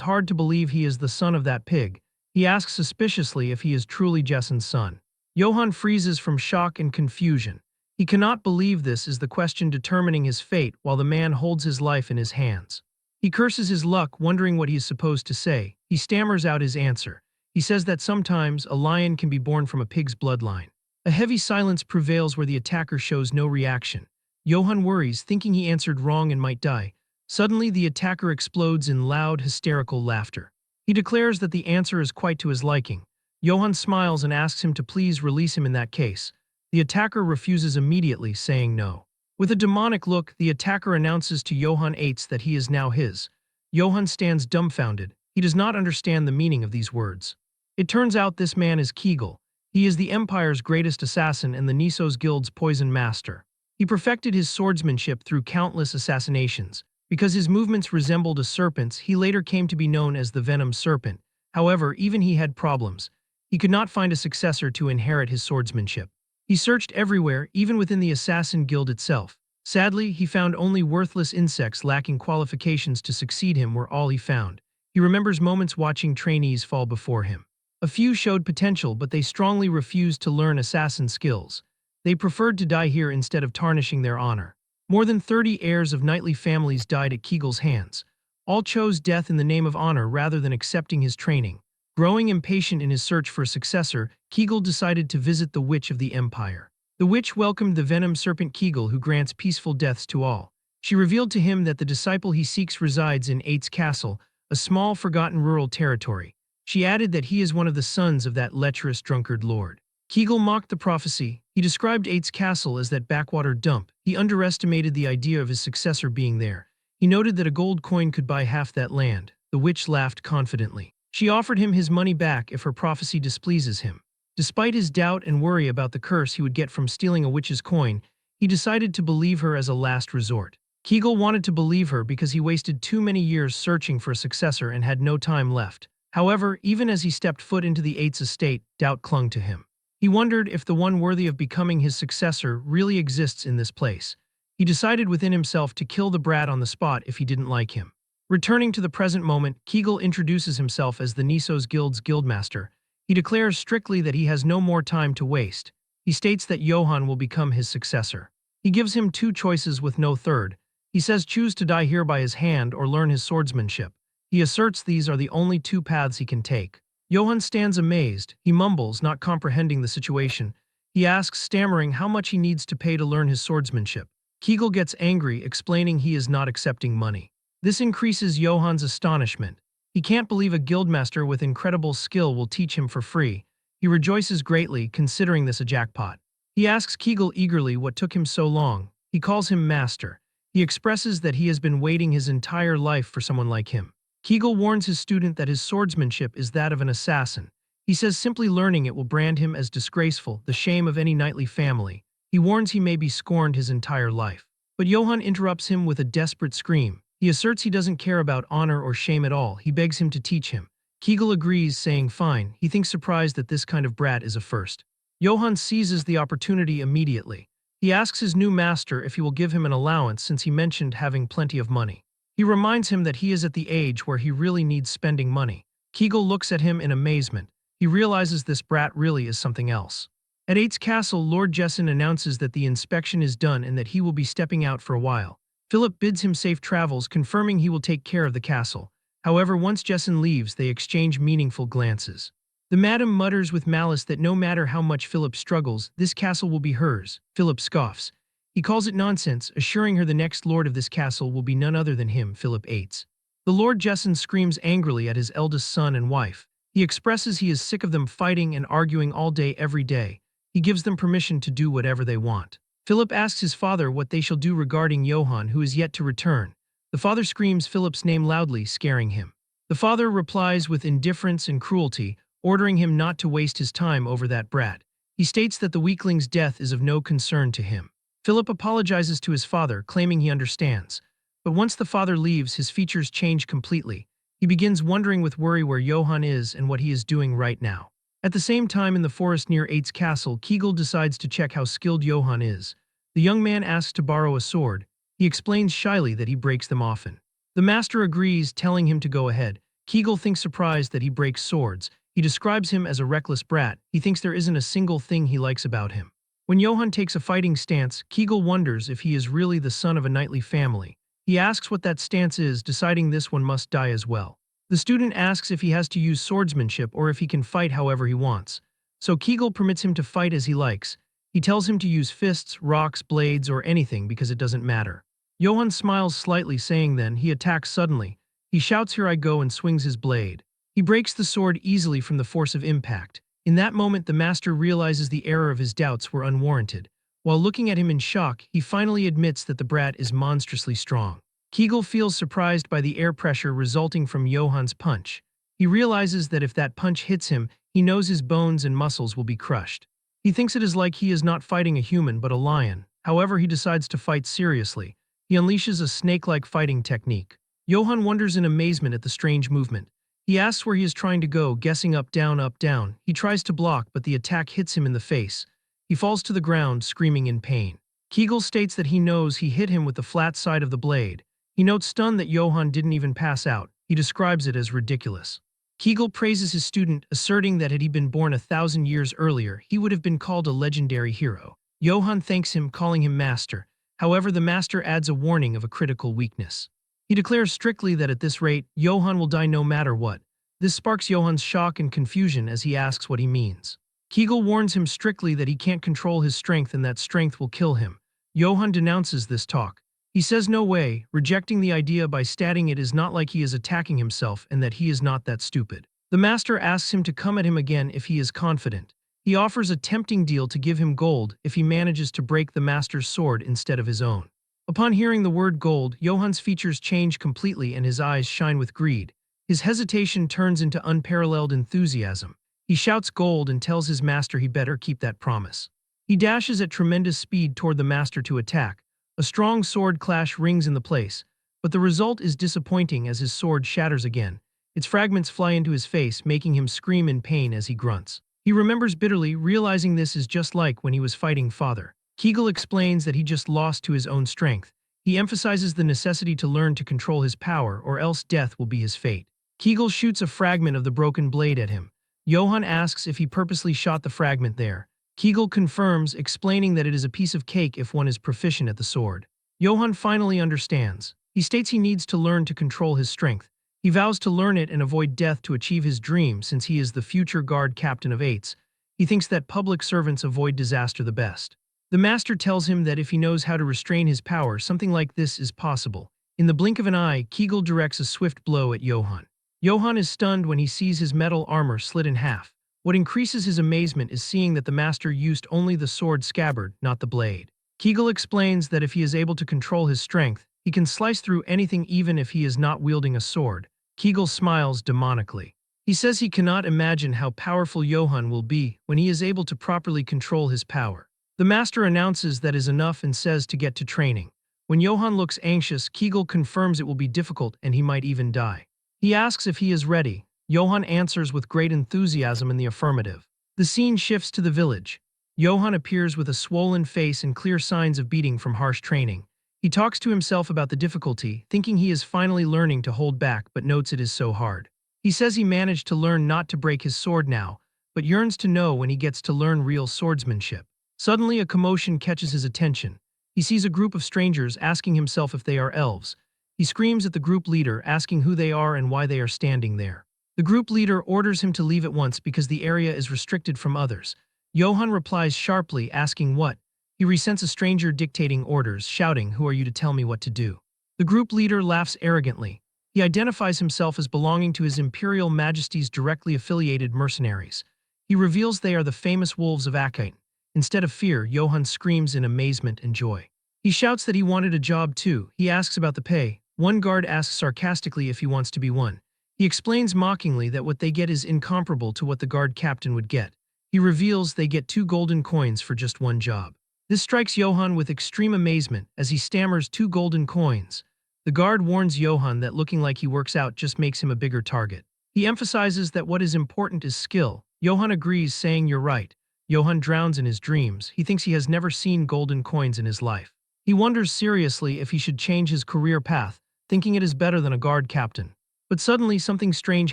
hard to believe he is the son of that pig. He asks suspiciously if he is truly Jessen's son. Johann freezes from shock and confusion. He cannot believe this is the question determining his fate while the man holds his life in his hands. He curses his luck, wondering what he is supposed to say. He stammers out his answer. He says that sometimes a lion can be born from a pig's bloodline. A heavy silence prevails where the attacker shows no reaction. Johann worries, thinking he answered wrong and might die. Suddenly, the attacker explodes in loud, hysterical laughter. He declares that the answer is quite to his liking. Johann smiles and asks him to please release him in that case. The attacker refuses immediately, saying no. With a demonic look, the attacker announces to Johann Eitz that he is now his. Johann stands dumbfounded. He does not understand the meaning of these words. It turns out this man is Kegel. He is the Empire's greatest assassin and the Nisos Guild's poison master. He perfected his swordsmanship through countless assassinations. Because his movements resembled a serpent's, he later came to be known as the Venom Serpent. However, even he had problems. He could not find a successor to inherit his swordsmanship. He searched everywhere, even within the Assassin Guild itself. Sadly, he found only worthless insects lacking qualifications to succeed him were all he found. He remembers moments watching trainees fall before him. A few showed potential, but they strongly refused to learn assassin skills. They preferred to die here instead of tarnishing their honor. More than 30 heirs of knightly families died at Kegel's hands. All chose death in the name of honor rather than accepting his training. Growing impatient in his search for a successor, Kegel decided to visit the Witch of the Empire. The witch welcomed the venom serpent Kegel, who grants peaceful deaths to all. She revealed to him that the disciple he seeks resides in Eitz Castle, a small, forgotten rural territory. She added that he is one of the sons of that lecherous drunkard lord. Kegel mocked the prophecy. He described Eitz Castle as that backwater dump. He underestimated the idea of his successor being there. He noted that a gold coin could buy half that land. The witch laughed confidently. She offered him his money back if her prophecy displeases him. Despite his doubt and worry about the curse he would get from stealing a witch's coin, he decided to believe her as a last resort. Kegel wanted to believe her because he wasted too many years searching for a successor and had no time left. However, even as he stepped foot into the Eitz estate, doubt clung to him. He wondered if the one worthy of becoming his successor really exists in this place. He decided within himself to kill the brat on the spot if he didn't like him. Returning to the present moment, Kegel introduces himself as the Nisos Guild's guildmaster. He declares strictly that he has no more time to waste. He states that Johann will become his successor. He gives him two choices with no third. He says choose to die here by his hand or learn his swordsmanship. He asserts these are the only two paths he can take. Johann stands amazed. He mumbles, not comprehending the situation. He asks, stammering, how much he needs to pay to learn his swordsmanship. Kegel gets angry, explaining he is not accepting money. This increases Johann's astonishment. He can't believe a guildmaster with incredible skill will teach him for free. He rejoices greatly, considering this a jackpot. He asks Kegel eagerly what took him so long. He calls him master. He expresses that he has been waiting his entire life for someone like him. Kegel warns his student that his swordsmanship is that of an assassin. He says simply learning it will brand him as disgraceful, the shame of any knightly family. He warns he may be scorned his entire life. But Johann interrupts him with a desperate scream. He asserts he doesn't care about honor or shame at all. He begs him to teach him. Kegel agrees, saying fine. He thinks surprised that this kind of brat is a first. Johann seizes the opportunity immediately. He asks his new master if he will give him an allowance since he mentioned having plenty of money. He reminds him that he is at the age where he really needs spending money. Kegel looks at him in amazement. He realizes this brat really is something else. At Eitz Castle, Lord Jessen announces that the inspection is done and that he will be stepping out for a while. Philip bids him safe travels, confirming he will take care of the castle. However, once Jessen leaves, they exchange meaningful glances. The madam mutters with malice that no matter how much Philip struggles, this castle will be hers. Philip scoffs. He calls it nonsense, assuring her the next lord of this castle will be none other than him, Philip Eitz. The Lord Jessen screams angrily at his eldest son and wife. He expresses he is sick of them fighting and arguing all day every day. He gives them permission to do whatever they want. Philip asks his father what they shall do regarding Johann, who is yet to return. The father screams Philip's name loudly, scaring him. The father replies with indifference and cruelty, ordering him not to waste his time over that brat. He states that the weakling's death is of no concern to him. Philip apologizes to his father, claiming he understands. But once the father leaves, his features change completely. He begins wondering with worry where Johann is and what he is doing right now. At the same time in the forest near Eitz Castle, Kegel decides to check how skilled Johann is. The young man asks to borrow a sword. He explains shyly that he breaks them often. The master agrees, telling him to go ahead. Kegel thinks surprised that he breaks swords. He describes him as a reckless brat. He thinks there isn't a single thing he likes about him. When Johann takes a fighting stance, Kegel wonders if he is really the son of a knightly family. He asks what that stance is, deciding this one must die as well. The student asks if he has to use swordsmanship or if he can fight however he wants. So Kegel permits him to fight as he likes. He tells him to use fists, rocks, blades, or anything because it doesn't matter. Johann smiles slightly, saying then he attacks suddenly. He shouts, "Here I go," and swings his blade. He breaks the sword easily from the force of impact. In that moment, the master realizes the error of his doubts were unwarranted. While looking at him in shock, he finally admits that the brat is monstrously strong. Kegel feels surprised by the air pressure resulting from Johann's punch. He realizes that if that punch hits him, he knows his bones and muscles will be crushed. He thinks it is like he is not fighting a human but a lion. However, he decides to fight seriously. He unleashes a snake-like fighting technique. Johann wonders in amazement at the strange movement. He asks where he is trying to go, guessing up, down, up, down. He tries to block, but the attack hits him in the face. He falls to the ground, screaming in pain. Kegel states that he knows he hit him with the flat side of the blade. He notes stunned that Johann didn't even pass out. He describes it as ridiculous. Kegel praises his student, asserting that had he been born 1,000 years earlier, he would have been called a legendary hero. Johann thanks him, calling him master. However, the master adds a warning of a critical weakness. He declares strictly that at this rate, Johann will die no matter what. This sparks Johann's shock and confusion as he asks what he means. Kegel warns him strictly that he can't control his strength and that strength will kill him. Johann denounces this talk. He says no way, rejecting the idea by stating it is not like he is attacking himself and that he is not that stupid. The master asks him to come at him again if he is confident. He offers a tempting deal to give him gold if he manages to break the master's sword instead of his own. Upon hearing the word gold, Johann's features change completely and his eyes shine with greed. His hesitation turns into unparalleled enthusiasm. He shouts gold and tells his master he better keep that promise. He dashes at tremendous speed toward the master to attack. A strong sword clash rings in the place, but the result is disappointing as his sword shatters again. Its fragments fly into his face, making him scream in pain as he grunts. He remembers bitterly, realizing this is just like when he was fighting father. Kegel explains that he just lost to his own strength. He emphasizes the necessity to learn to control his power, or else death will be his fate. Kegel shoots a fragment of the broken blade at him. Johann asks if he purposely shot the fragment there. Kegel confirms, explaining that it is a piece of cake if one is proficient at the sword. Johann finally understands. He states he needs to learn to control his strength. He vows to learn it and avoid death to achieve his dream since he is the future guard captain of eights. He thinks that public servants avoid disaster the best. The master tells him that if he knows how to restrain his power, something like this is possible. In the blink of an eye, Kegel directs a swift blow at Johann. Johann is stunned when he sees his metal armor slit in half. What increases his amazement is seeing that the master used only the sword scabbard, not the blade. Kegel explains that if he is able to control his strength, he can slice through anything even if he is not wielding a sword. Kegel smiles demonically. He says he cannot imagine how powerful Johann will be when he is able to properly control his power. The master announces that is enough and says to get to training. When Johann looks anxious, Kegel confirms it will be difficult and he might even die. He asks if he is ready. Johann answers with great enthusiasm in the affirmative. The scene shifts to the village. Johann appears with a swollen face and clear signs of beating from harsh training. He talks to himself about the difficulty, thinking he is finally learning to hold back but notes it is so hard. He says he managed to learn not to break his sword now, but yearns to know when he gets to learn real swordsmanship. Suddenly a commotion catches his attention. He sees a group of strangers, asking himself if they are elves. He screams at the group leader, asking who they are and why they are standing there. The group leader orders him to leave at once because the area is restricted from others. Johann replies sharply, asking what. He resents a stranger dictating orders, shouting, "Who are you to tell me what to do?" The group leader laughs arrogantly. He identifies himself as belonging to His Imperial Majesty's directly affiliated mercenaries. He reveals they are the famous wolves of Akite. Instead of fear, Johann screams in amazement and joy. He shouts that he wanted a job too. He asks about the pay. One guard asks sarcastically if he wants to be one. He explains mockingly that what they get is incomparable to what the guard captain would get. He reveals they get 2 golden coins for just one job. This strikes Johann with extreme amazement as he stammers 2 golden coins. The guard warns Johann that looking like he works out just makes him a bigger target. He emphasizes that what is important is skill. Johann agrees, saying, "You're right. Johann drowns in his dreams. He thinks he has never seen golden coins in his life. He wonders seriously if he should change his career path, thinking it is better than a guard captain. But suddenly something strange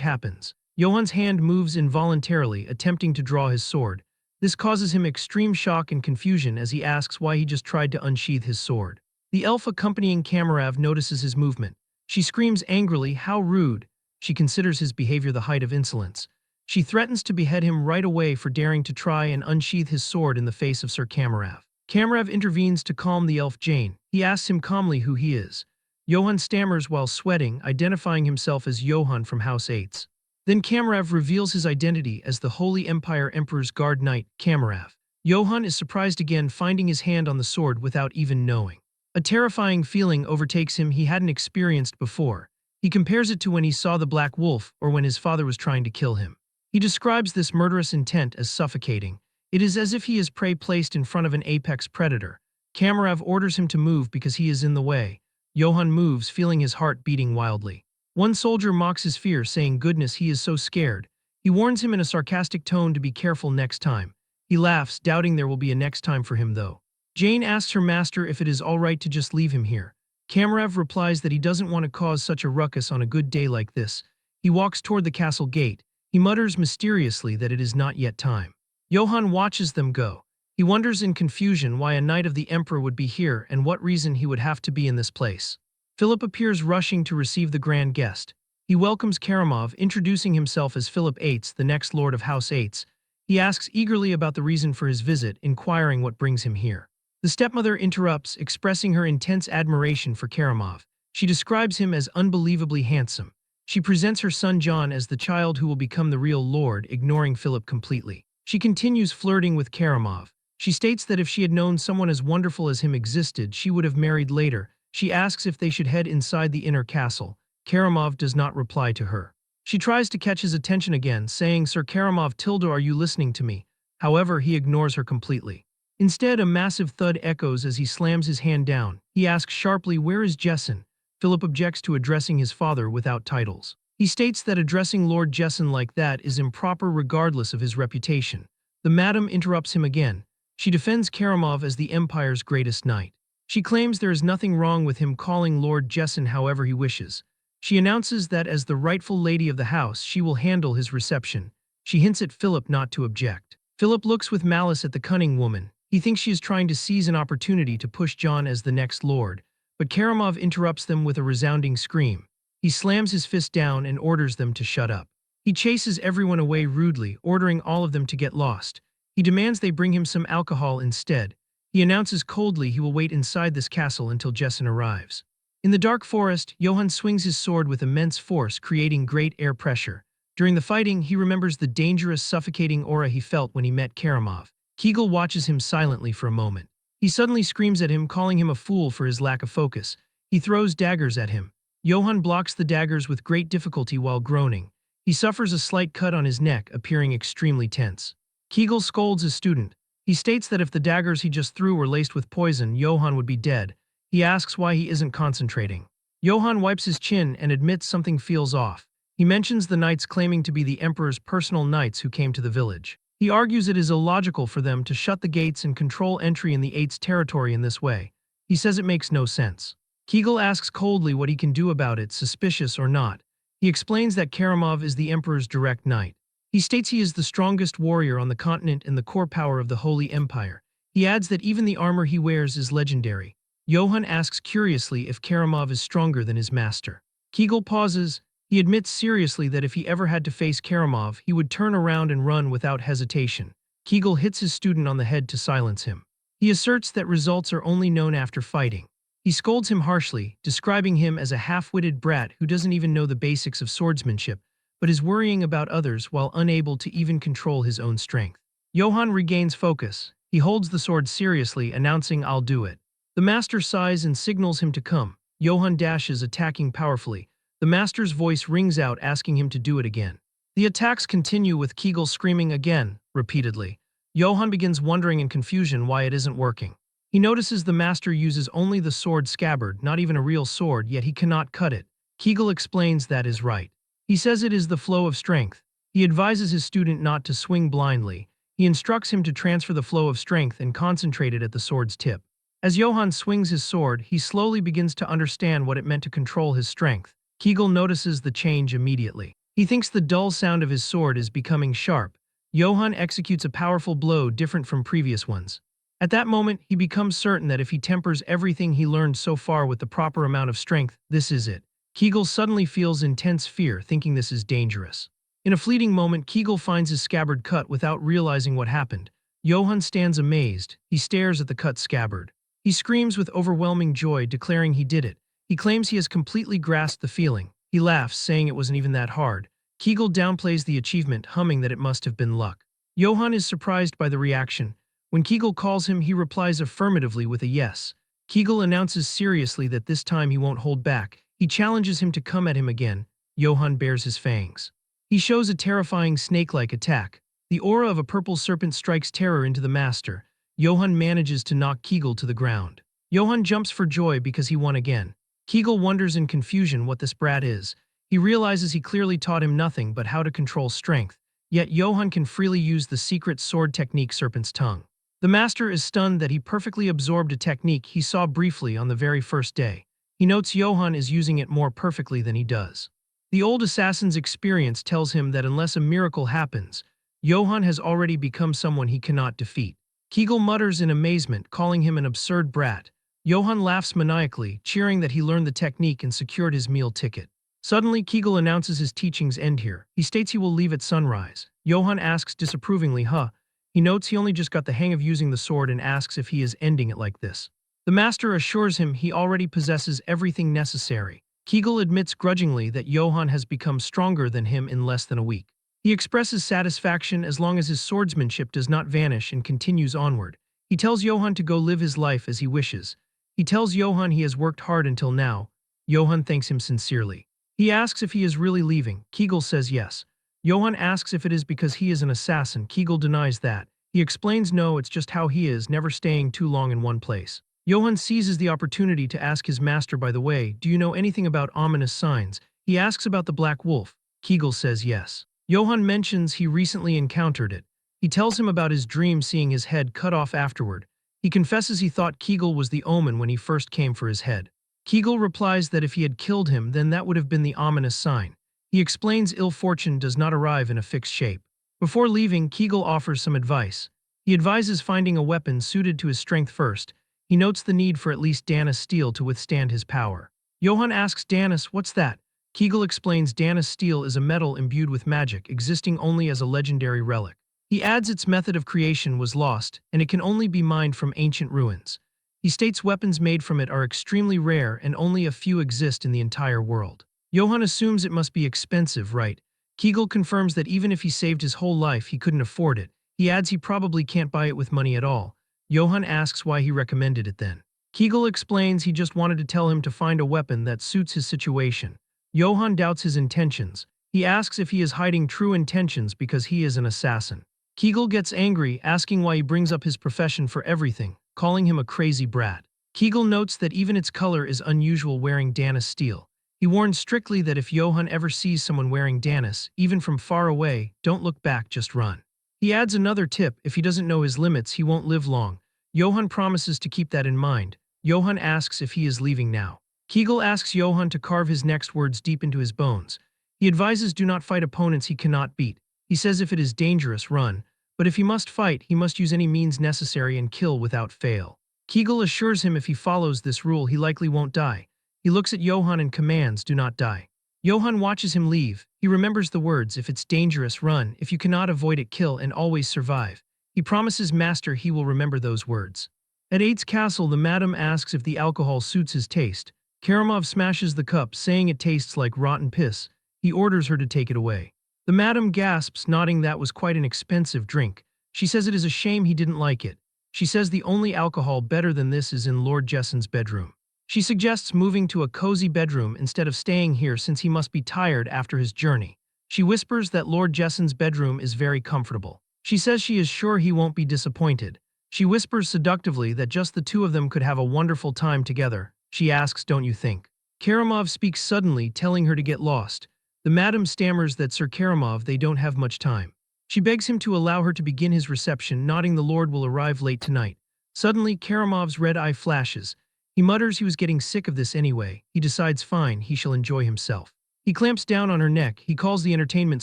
happens. Johann's hand moves involuntarily, attempting to draw his sword. This causes him extreme shock and confusion as he asks why he just tried to unsheath his sword. The elf accompanying Kamarav notices his movement. She screams angrily, "How rude!" She considers his behavior the height of insolence. She threatens to behead him right away for daring to try and unsheath his sword in the face of Sir Kamarav. Kamarav intervenes to calm the elf Jane. He asks him calmly who he is. Johann stammers while sweating, identifying himself as Johann from House 8. Then Kamarav reveals his identity as the Holy Empire Emperor's Guard Knight, Kamarav. Johann is surprised again, finding his hand on the sword without even knowing. A terrifying feeling overtakes him he hadn't experienced before. He compares it to when he saw the Black Wolf or when his father was trying to kill him. He describes this murderous intent as suffocating. It is as if he is prey placed in front of an apex predator. Kamarav orders him to move because he is in the way. Johann moves, feeling his heart beating wildly. One soldier mocks his fear, saying, "Goodness, he is so scared." He warns him in a sarcastic tone to be careful next time. He laughs, doubting there will be a next time for him though. Jane asks her master if it is all right to just leave him here. Kamarav replies that he doesn't want to cause such a ruckus on a good day like this. He walks toward the castle gate. He mutters mysteriously that it is not yet time. Johann watches them go. He wonders in confusion why a knight of the emperor would be here and what reason he would have to be in this place. Philip appears rushing to receive the grand guest. He welcomes Karamov, introducing himself as Philip VIII, the next lord of House 8. He asks eagerly about the reason for his visit, inquiring what brings him here. The stepmother interrupts, expressing her intense admiration for Karamov. She describes him as unbelievably handsome. She presents her son John as the child who will become the real lord, ignoring Philip completely. She continues flirting with Karamov. She states that if she had known someone as wonderful as him existed, she would have married later. She asks if they should head inside the inner castle. Karamov does not reply to her. She tries to catch his attention again, saying, "Sir Karamov Tilda, are you listening to me?" However, he ignores her completely. Instead, a massive thud echoes as he slams his hand down. He asks sharply, "Where is Jessen?" Philip objects to addressing his father without titles. He states that addressing Lord Jessen like that is improper regardless of his reputation. The madam interrupts him again. She defends Karamov as the Empire's greatest knight. She claims there is nothing wrong with him calling Lord Jessen however he wishes. She announces that as the rightful lady of the house, she will handle his reception. She hints at Philip not to object. Philip looks with malice at the cunning woman. He thinks she is trying to seize an opportunity to push John as the next lord, but Karamov interrupts them with a resounding scream. He slams his fist down and orders them to shut up. He chases everyone away rudely, ordering all of them to get lost. He demands they bring him some alcohol instead. He announces coldly he will wait inside this castle until Jessen arrives. In the dark forest, Johann swings his sword with immense force, creating great air pressure. During the fighting, he remembers the dangerous, suffocating aura he felt when he met Karamov. Kegel watches him silently for a moment. He suddenly screams at him, calling him a fool for his lack of focus. He throws daggers at him. Johann blocks the daggers with great difficulty while groaning. He suffers a slight cut on his neck, appearing extremely tense. Kegel scolds his student. He states that if the daggers he just threw were laced with poison, Johann would be dead. He asks why he isn't concentrating. Johann wipes his chin and admits something feels off. He mentions the knights claiming to be the emperor's personal knights who came to the village. He argues it is illogical for them to shut the gates and control entry in the Eight's territory in this way. He says it makes no sense. Kegel asks coldly what he can do about it, suspicious or not. He explains that Karamov is the emperor's direct knight. He states he is the strongest warrior on the continent and the core power of the Holy Empire. He adds that even the armor he wears is legendary. Johann asks curiously if Karamov is stronger than his master. Kegel pauses. He admits seriously that if he ever had to face Karamov, he would turn around and run without hesitation. Kegel hits his student on the head to silence him. He asserts that results are only known after fighting. He scolds him harshly, describing him as a half-witted brat who doesn't even know the basics of swordsmanship, but is worrying about others while unable to even control his own strength. Johann regains focus. He holds the sword seriously, announcing, "I'll do it." The master sighs and signals him to come. Johann dashes, attacking powerfully. The master's voice rings out, asking him to do it again. The attacks continue with Kegel screaming again, repeatedly. Johann begins wondering in confusion why it isn't working. He notices the master uses only the sword scabbard, not even a real sword, yet he cannot cut it. Kegel explains that is right. He says it is the flow of strength. He advises his student not to swing blindly. He instructs him to transfer the flow of strength and concentrate it at the sword's tip. As Johann swings his sword, he slowly begins to understand what it meant to control his strength. Kegel notices the change immediately. He thinks the dull sound of his sword is becoming sharp. Johann executes a powerful blow different from previous ones. At that moment, he becomes certain that if he tempers everything he learned so far with the proper amount of strength, this is it. Kegel suddenly feels intense fear, thinking this is dangerous. In a fleeting moment, Kegel finds his scabbard cut without realizing what happened. Johann stands amazed. He stares at the cut scabbard. He screams with overwhelming joy, declaring he did it. He claims he has completely grasped the feeling. He laughs, saying it wasn't even that hard. Kegel downplays the achievement, humming that it must have been luck. Johann is surprised by the reaction. When Kegel calls him, he replies affirmatively with a yes. Kegel announces seriously that this time he won't hold back. He challenges him to come at him again. Johann bares his fangs. He shows a terrifying snake-like attack. The aura of a purple serpent strikes terror into the master. Johann manages to knock Kegel to the ground. Johann jumps for joy because he won again. Kegel wonders in confusion what this brat is. He realizes he clearly taught him nothing but how to control strength, yet Johann can freely use the secret sword technique Serpent's Tongue. The master is stunned that he perfectly absorbed a technique he saw briefly on the very first day. He notes Johann is using it more perfectly than he does. The old assassin's experience tells him that unless a miracle happens, Johann has already become someone he cannot defeat. Kegel mutters in amazement, calling him an absurd brat. Johann laughs maniacally, cheering that he learned the technique and secured his meal ticket. Suddenly, Kegel announces his teachings end here. He states he will leave at sunrise. Johann asks disapprovingly, huh? He notes he only just got the hang of using the sword and asks if he is ending it like this. The master assures him he already possesses everything necessary. Kegel admits grudgingly that Johann has become stronger than him in less than a week. He expresses satisfaction as long as his swordsmanship does not vanish and continues onward. He tells Johann to go live his life as he wishes. He tells Johann he has worked hard until now. Johann thanks him sincerely. He asks if he is really leaving. Kegel says yes. Johann asks if it is because he is an assassin. Kegel denies that. He explains no, it's just how he is, never staying too long in one place. Johann seizes the opportunity to ask his master, by the way, do you know anything about ominous signs? He asks about the black wolf. Kegel says yes. Johann mentions he recently encountered it. He tells him about his dream seeing his head cut off afterward. He confesses he thought Kegel was the omen when he first came for his head. Kegel replies that if he had killed him, then that would have been the ominous sign. He explains ill fortune does not arrive in a fixed shape. Before leaving, Kegel offers some advice. He advises finding a weapon suited to his strength first. He notes the need for at least Dana's steel to withstand his power. Johann asks Danis, what's that? Kegel explains Dana's steel is a metal imbued with magic, existing only as a legendary relic. He adds its method of creation was lost, and it can only be mined from ancient ruins. He states weapons made from it are extremely rare and only a few exist in the entire world. Johann assumes it must be expensive, right? Kegel confirms that even if he saved his whole life, he couldn't afford it. He adds he probably can't buy it with money at all. Johann asks why he recommended it then. Kegel explains he just wanted to tell him to find a weapon that suits his situation. Johann doubts his intentions. He asks if he is hiding true intentions because he is an assassin. Kegel gets angry, asking why he brings up his profession for everything, calling him a crazy brat. Kegel notes that even its color is unusual wearing Danis steel. He warns strictly that if Johann ever sees someone wearing Danis, even from far away, don't look back, just run. He adds another tip, if he doesn't know his limits, he won't live long. Johann promises to keep that in mind. Johann asks if he is leaving now. Kegel asks Johann to carve his next words deep into his bones. He advises do not fight opponents he cannot beat. He says if it is dangerous, run. But if he must fight, he must use any means necessary and kill without fail. Kegel assures him if he follows this rule, he likely won't die. He looks at Johann and commands, do not die. Johann watches him leave. He remembers the words, if it's dangerous, run. If you cannot avoid it, kill, and always survive. He promises Master he will remember those words. At Eight's castle, the madam asks if the alcohol suits his taste. Karamov smashes the cup, saying it tastes like rotten piss. He orders her to take it away. The madam gasps, nodding that was quite an expensive drink. She says it is a shame he didn't like it. She says the only alcohol better than this is in Lord Jesson's bedroom. She suggests moving to a cozy bedroom instead of staying here since he must be tired after his journey. She whispers that Lord Jesson's bedroom is very comfortable. She says she is sure he won't be disappointed. She whispers seductively that just the two of them could have a wonderful time together. She asks, don't you think? Karamov speaks suddenly, telling her to get lost. The madam stammers that Sir Karamov, they don't have much time. She begs him to allow her to begin his reception, nodding the Lord will arrive late tonight. Suddenly, Karamov's red eye flashes. He mutters he was getting sick of this anyway. He decides fine, he shall enjoy himself. He clamps down on her neck. He calls the entertainment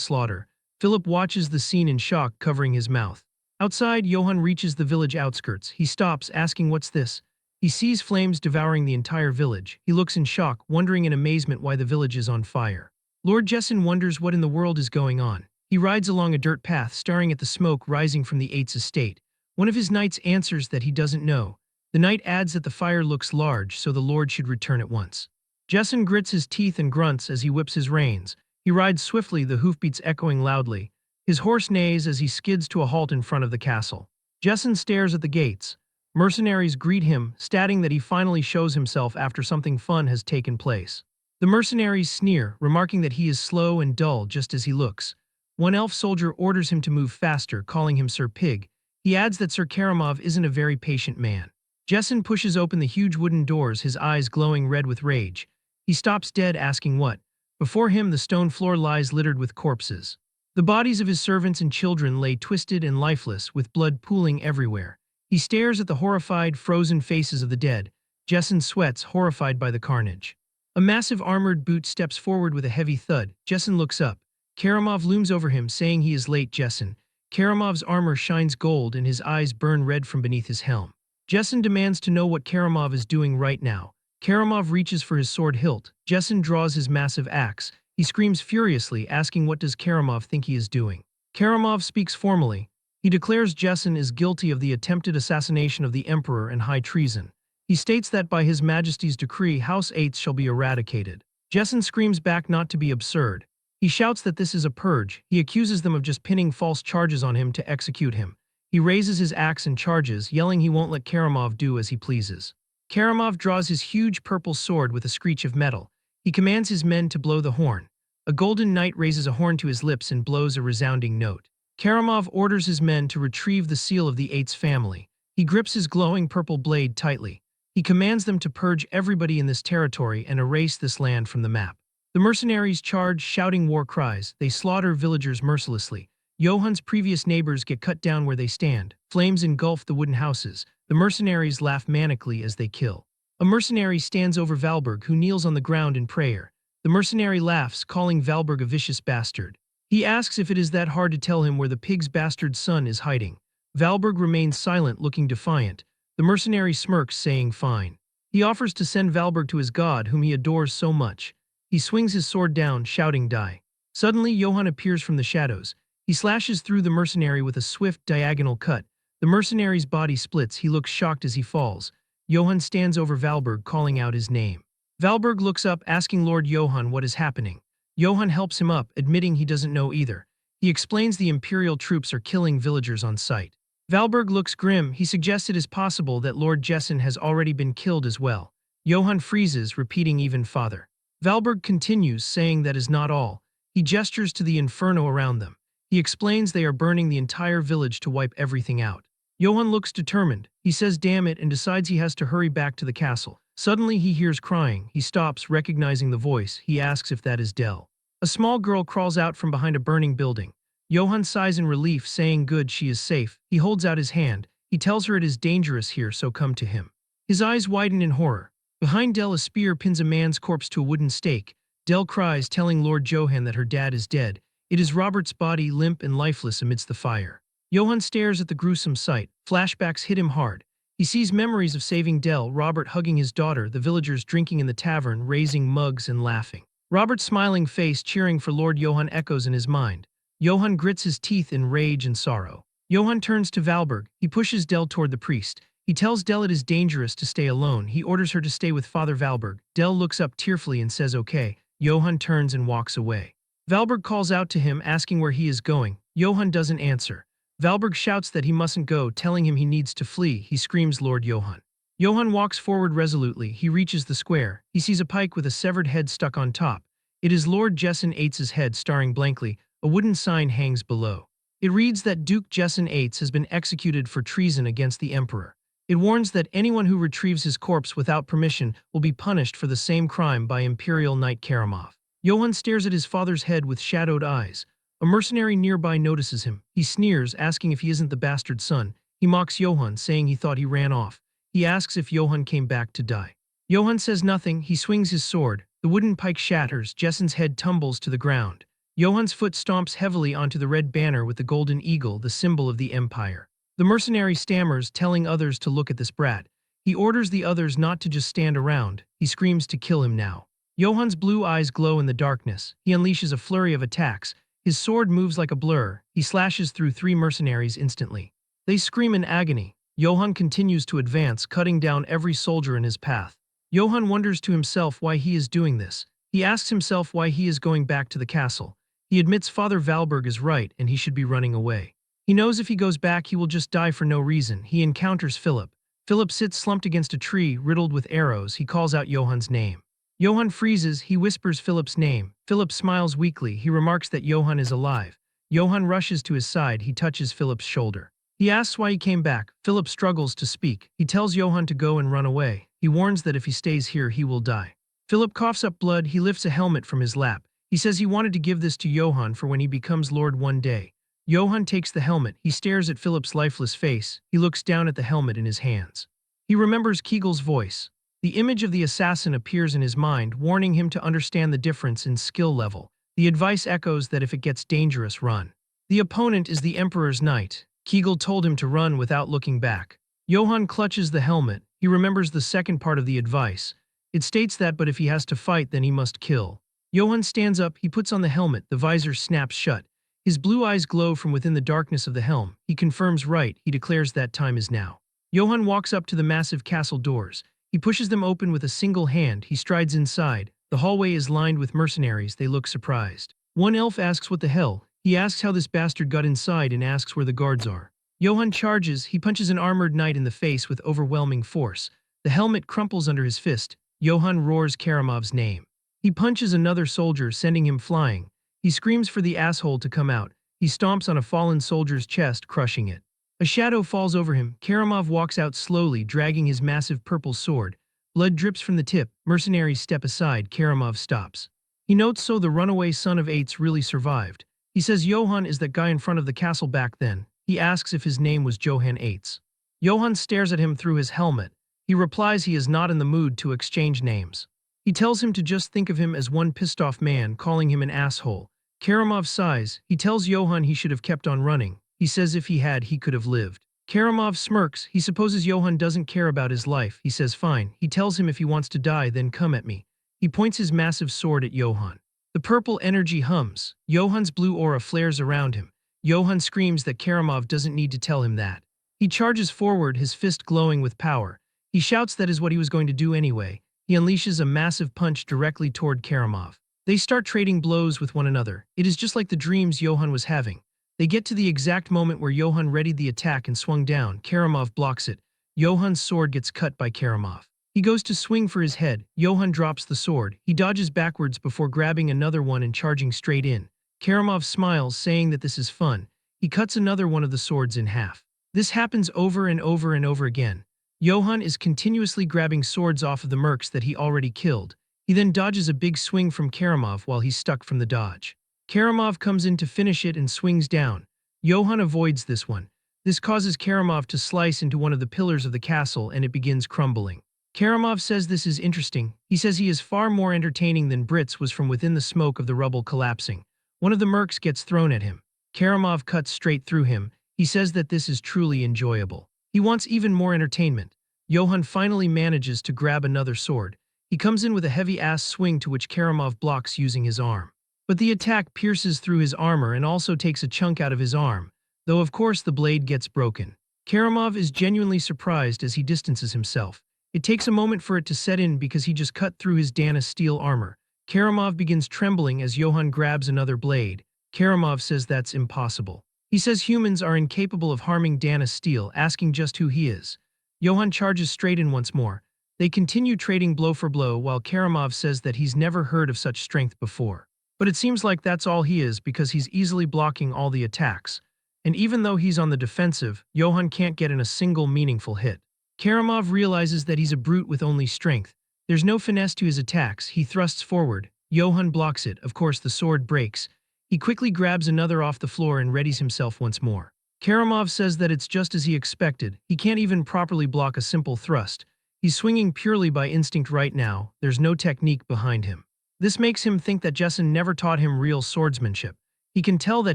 slaughter. Philip watches the scene in shock, covering his mouth. Outside, Johann reaches the village outskirts. He stops, asking what's this? He sees flames devouring the entire village. He looks in shock, wondering in amazement why the village is on fire. Lord Jessen wonders what in the world is going on. He rides along a dirt path, staring at the smoke rising from the Eight's estate. One of his knights answers that he doesn't know. The knight adds that the fire looks large, so the Lord should return at once. Jessen grits his teeth and grunts as he whips his reins. He rides swiftly, the hoofbeats echoing loudly. His horse neighs as he skids to a halt in front of the castle. Jessen stares at the gates. Mercenaries greet him, stating that he finally shows himself after something fun has taken place. The mercenaries sneer, remarking that he is slow and dull just as he looks. One elf soldier orders him to move faster, calling him Sir Pig. He adds that Sir Karamov isn't a very patient man. Jessen pushes open the huge wooden doors, his eyes glowing red with rage. He stops dead, asking what. Before him, the stone floor lies littered with corpses. The bodies of his servants and children lay twisted and lifeless, with blood pooling everywhere. He stares at the horrified, frozen faces of the dead. Jessen sweats, horrified by the carnage. A massive armored boot steps forward with a heavy thud. Jessen looks up. Karamov looms over him, saying he is late. Jessen. Karamov's armor shines gold and his eyes burn red from beneath his helm. Jessen demands to know what Karamov is doing right now. Karamov reaches for his sword hilt. Jessen draws his massive axe. He screams furiously, asking what does Karamov think he is doing. Karamov speaks formally. He declares Jessen is guilty of the attempted assassination of the emperor and high treason. He states that by His Majesty's decree, House Eights shall be eradicated. Jessen screams back not to be absurd. He shouts that this is a purge. He accuses them of just pinning false charges on him to execute him. He raises his axe and charges, yelling he won't let Karamov do as he pleases. Karamov draws his huge purple sword with a screech of metal. He commands his men to blow the horn. A golden knight raises a horn to his lips and blows a resounding note. Karamov orders his men to retrieve the seal of the Eight's family. He grips his glowing purple blade tightly. He commands them to purge everybody in this territory and erase this land from the map. The mercenaries charge, shouting war cries. They slaughter villagers mercilessly. Johann's previous neighbors get cut down where they stand. Flames engulf the wooden houses. The mercenaries laugh manically as they kill. A mercenary stands over Valberg, who kneels on the ground in prayer. The mercenary laughs, calling Valberg a vicious bastard. He asks if it is that hard to tell him where the pig's bastard son is hiding. Valberg remains silent, looking defiant. The mercenary smirks, saying fine. He offers to send Valberg to his god, whom he adores so much. He swings his sword down, shouting die. Suddenly, Johann appears from the shadows. He slashes through the mercenary with a swift, diagonal cut. The mercenary's body splits. He looks shocked as he falls. Johann stands over Valberg, calling out his name. Valberg looks up, asking Lord Johann what is happening. Johann helps him up, admitting he doesn't know either. He explains the imperial troops are killing villagers on sight. Valberg looks grim. He suggests it is possible that Lord Jessen has already been killed as well. Johann freezes, repeating even father. Valberg continues, saying that is not all. He gestures to the inferno around them. He explains they are burning the entire village to wipe everything out. Johann looks determined. He says damn it and decides he has to hurry back to the castle. Suddenly he hears crying. He stops, recognizing the voice. He asks if that is Dell. A small girl crawls out from behind a burning building. Johann sighs in relief, saying good, she is safe. He holds out his hand. He tells her it is dangerous here, so come to him. His eyes widen in horror. Behind Dell, a spear pins a man's corpse to a wooden stake. Dell cries, telling Lord Johann that her dad is dead. It is Robert's body, limp and lifeless amidst the fire. Johann stares at the gruesome sight. Flashbacks hit him hard. He sees memories of saving Dell, Robert hugging his daughter, the villagers drinking in the tavern, raising mugs and laughing. Robert's smiling face cheering for Lord Johann echoes in his mind. Johann grits his teeth in rage and sorrow. Johann turns to Valberg. He pushes Dell toward the priest. He tells Dell it is dangerous to stay alone. He orders her to stay with Father Valberg. Dell looks up tearfully and says okay. Johann turns and walks away. Valberg calls out to him, asking where he is going. Johann doesn't answer. Valberg shouts that he mustn't go, telling him he needs to flee. He screams Lord Johann. Johann walks forward resolutely. He reaches the square. He sees a pike with a severed head stuck on top. It is Lord Jessen Eights' head staring blankly. A wooden sign hangs below. It reads that Duke Jessen Eights has been executed for treason against the emperor. It warns that anyone who retrieves his corpse without permission will be punished for the same crime by Imperial Knight Karamov. Johann stares at his father's head with shadowed eyes. A mercenary nearby notices him. He sneers, asking if he isn't the bastard son. He mocks Johann, saying he thought he ran off. He asks if Johann came back to die. Johann says nothing. He swings his sword. The wooden pike shatters. Jessen's head tumbles to the ground. Johann's foot stomps heavily onto the red banner with the golden eagle, the symbol of the empire. The mercenary stammers, telling others to look at this brat. He orders the others not to just stand around. He screams to kill him now. Johann's blue eyes glow in the darkness. He unleashes a flurry of attacks. His sword moves like a blur. He slashes through 3 mercenaries instantly. They scream in agony. Johann continues to advance, cutting down every soldier in his path. Johann wonders to himself why he is doing this. He asks himself why he is going back to the castle. He admits Father Valberg is right and he should be running away. He knows if he goes back he will just die for no reason. He encounters Philip. Philip sits slumped against a tree, riddled with arrows. He calls out Johann's name. Johann freezes. He whispers Philip's name. Philip smiles weakly. He remarks that Johann is alive. Johann rushes to his side. He touches Philip's shoulder. He asks why he came back. Philip struggles to speak. He tells Johann to go and run away. He warns that if he stays here he will die. Philip coughs up blood. He lifts a helmet from his lap. He says he wanted to give this to Johann for when he becomes Lord one day. Johann takes the helmet. He stares at Philip's lifeless face. He looks down at the helmet in his hands. He remembers Kegel's voice. The image of the assassin appears in his mind, warning him to understand the difference in skill level. The advice echoes that if it gets dangerous, run. The opponent is the Emperor's knight. Kegel told him to run without looking back. Johann clutches the helmet. He remembers the second part of the advice. It states that but if he has to fight then he must kill. Johann stands up. He puts on the helmet. The visor snaps shut. His blue eyes glow from within the darkness of the helm. He confirms right. He declares that time is now. Johann walks up to the massive castle doors. He pushes them open with a single hand. He strides inside. The hallway is lined with mercenaries. They look surprised. One elf asks what the hell. He asks how this bastard got inside and asks where the guards are. Johann charges. He punches an armored knight in the face with overwhelming force. The helmet crumples under his fist. Johann roars Karamov's name. He punches another soldier, sending him flying. He screams for the asshole to come out. He stomps on a fallen soldier's chest, crushing it. A shadow falls over him. Karamov walks out slowly, dragging his massive purple sword. Blood drips from the tip. Mercenaries step aside. Karamov stops. He notes so the runaway son of Eights really survived. He says Johann is that guy in front of the castle back then. He asks if his name was Johann Eights. Johann stares at him through his helmet. He replies he is not in the mood to exchange names. He tells him to just think of him as one pissed-off man, calling him an asshole. Karamov sighs. He tells Johann he should have kept on running. He says if he had, he could have lived. Karamov smirks. He supposes Johann doesn't care about his life. He says fine. He tells him if he wants to die, then come at me. He points his massive sword at Johann. The purple energy hums. Johann's blue aura flares around him. Johann screams that Karamov doesn't need to tell him that. He charges forward, his fist glowing with power. He shouts that is what he was going to do anyway. He unleashes a massive punch directly toward Karamov. They start trading blows with one another. It is just like the dreams Johann was having. They get to the exact moment where Johann readied the attack and swung down. Karamov blocks it. Johann's sword gets cut by Karamov. He goes to swing for his head. Johann drops the sword. He dodges backwards before grabbing another one and charging straight in. Karamov smiles, saying that this is fun. He cuts another one of the swords in half. This happens over and over and over again. Johann is continuously grabbing swords off of the mercs that he already killed. He then dodges a big swing from Karamov while he's stuck from the dodge. Karamov comes in to finish it and swings down. Johann avoids this one. This causes Karamov to slice into one of the pillars of the castle and it begins crumbling. Karamov says this is interesting. He says he is far more entertaining than Brits was from within the smoke of the rubble collapsing. One of the mercs gets thrown at him. Karamov cuts straight through him. He says that this is truly enjoyable. He wants even more entertainment. Johann finally manages to grab another sword. He comes in with a heavy-ass swing to which Karamov blocks using his arm. But the attack pierces through his armor and also takes a chunk out of his arm, though of course the blade gets broken. Karamov is genuinely surprised as he distances himself. It takes a moment for it to set in because he just cut through his Dana steel armor. Karamov begins trembling as Johann grabs another blade. Karamov says that's impossible. He says humans are incapable of harming Dana steel, asking just who he is. Johann charges straight in once more. They continue trading blow for blow while Karamov says that he's never heard of such strength before. But it seems like that's all he is because he's easily blocking all the attacks. And even though he's on the defensive, Johann can't get in a single meaningful hit. Karamov realizes that he's a brute with only strength. There's no finesse to his attacks. He thrusts forward. Johann blocks it. Of course, the sword breaks. He quickly grabs another off the floor and readies himself once more. Karamov says that it's just as he expected. He can't even properly block a simple thrust. He's swinging purely by instinct right now. There's no technique behind him. This makes him think that Jessen never taught him real swordsmanship. He can tell that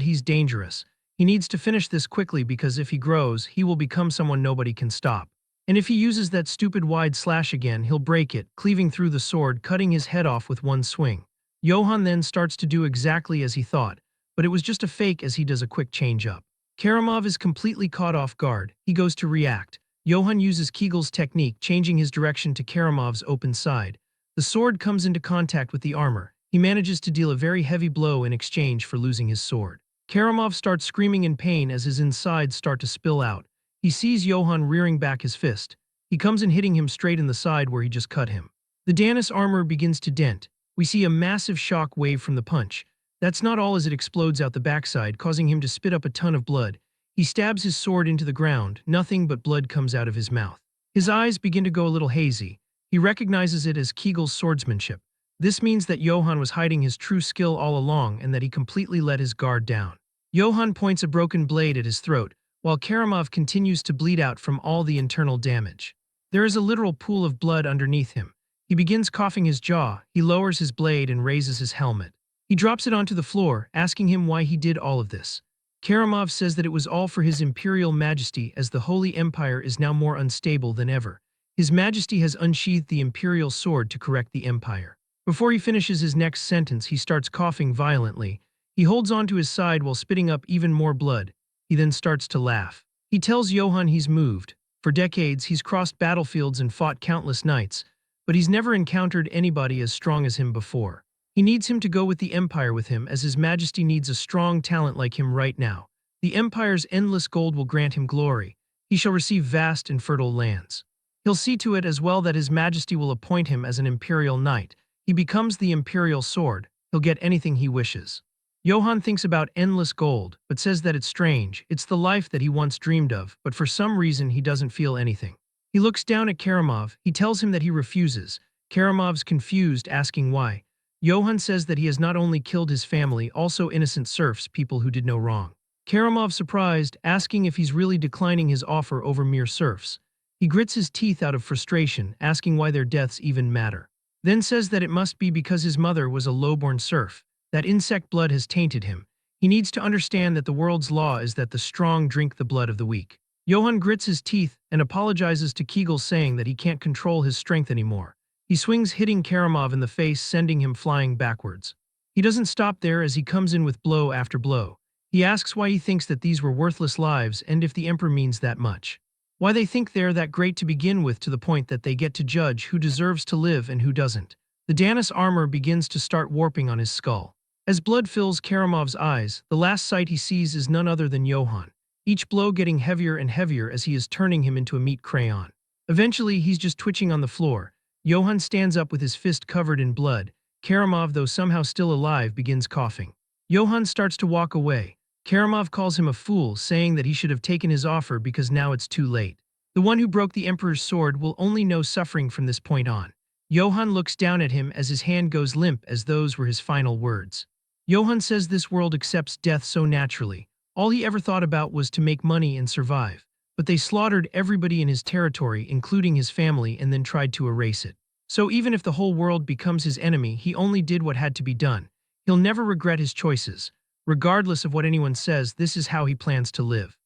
he's dangerous. He needs to finish this quickly because if he grows, he will become someone nobody can stop. And if he uses that stupid wide slash again, he'll break it, cleaving through the sword, cutting his head off with one swing. Johann then starts to do exactly as he thought, but it was just a fake as he does a quick change-up. Karamov is completely caught off guard. He goes to react. Johann uses Kegel's technique, changing his direction to Karamov's open side. The sword comes into contact with the armor. He manages to deal a very heavy blow in exchange for losing his sword. Karamov starts screaming in pain as his insides start to spill out. He sees Johann rearing back his fist. He comes in hitting him straight in the side where he just cut him. The Danis armor begins to dent. We see a massive shock wave from the punch. That's not all as it explodes out the backside, causing him to spit up a ton of blood. He stabs his sword into the ground. Nothing but blood comes out of his mouth. His eyes begin to go a little hazy. He recognizes it as Kegel's swordsmanship. This means that Johann was hiding his true skill all along and that he completely let his guard down. Johann points a broken blade at his throat, while Karamov continues to bleed out from all the internal damage. There is a literal pool of blood underneath him. He begins coughing his jaw. He lowers his blade and raises his helmet. He drops it onto the floor, asking him why he did all of this. Karamov says that it was all for his imperial majesty, as the Holy Empire is now more unstable than ever. His majesty has unsheathed the imperial sword to correct the empire. Before he finishes his next sentence, he starts coughing violently. He holds onto his side while spitting up even more blood. He then starts to laugh. He tells Johann he's moved. For decades, he's crossed battlefields and fought countless knights, but he's never encountered anybody as strong as him before. He needs him to go with the Empire with him, as his majesty needs a strong talent like him right now. The Empire's endless gold will grant him glory. He shall receive vast and fertile lands. He'll see to it as well that his majesty will appoint him as an imperial knight. He becomes the imperial sword. He'll get anything he wishes. Johann thinks about endless gold, but says that it's strange. It's the life that he once dreamed of, but for some reason he doesn't feel anything. He looks down at Karamov. He tells him that he refuses. Karamov's confused, asking why. Johann says that he has not only killed his family, also innocent serfs, people who did no wrong. Karamov surprised, asking if he's really declining his offer over mere serfs. He grits his teeth out of frustration, asking why their deaths even matter. Then says that it must be because his mother was a low-born serf. That insect blood has tainted him. He needs to understand that the world's law is that the strong drink the blood of the weak. Johann grits his teeth and apologizes to Kegel, saying that he can't control his strength anymore. He swings, hitting Karamov in the face, sending him flying backwards. He doesn't stop there as he comes in with blow after blow. He asks why he thinks that these were worthless lives and if the Emperor means that much. Why they think they're that great to begin with, to the point that they get to judge who deserves to live and who doesn't. The Danis armor begins to start warping on his skull. As blood fills Karamov's eyes, the last sight he sees is none other than Johann. Each blow getting heavier and heavier as he is turning him into a meat crayon. Eventually, he's just twitching on the floor. Johann stands up with his fist covered in blood. Karamov, though somehow still alive, begins coughing. Johann starts to walk away. Karamov calls him a fool, saying that he should have taken his offer because now it's too late. The one who broke the Emperor's sword will only know suffering from this point on. Johann looks down at him as his hand goes limp, as those were his final words. Johann says this world accepts death so naturally. All he ever thought about was to make money and survive. But they slaughtered everybody in his territory, including his family, and then tried to erase it. So even if the whole world becomes his enemy, he only did what had to be done. He'll never regret his choices. Regardless of what anyone says, this is how he plans to live.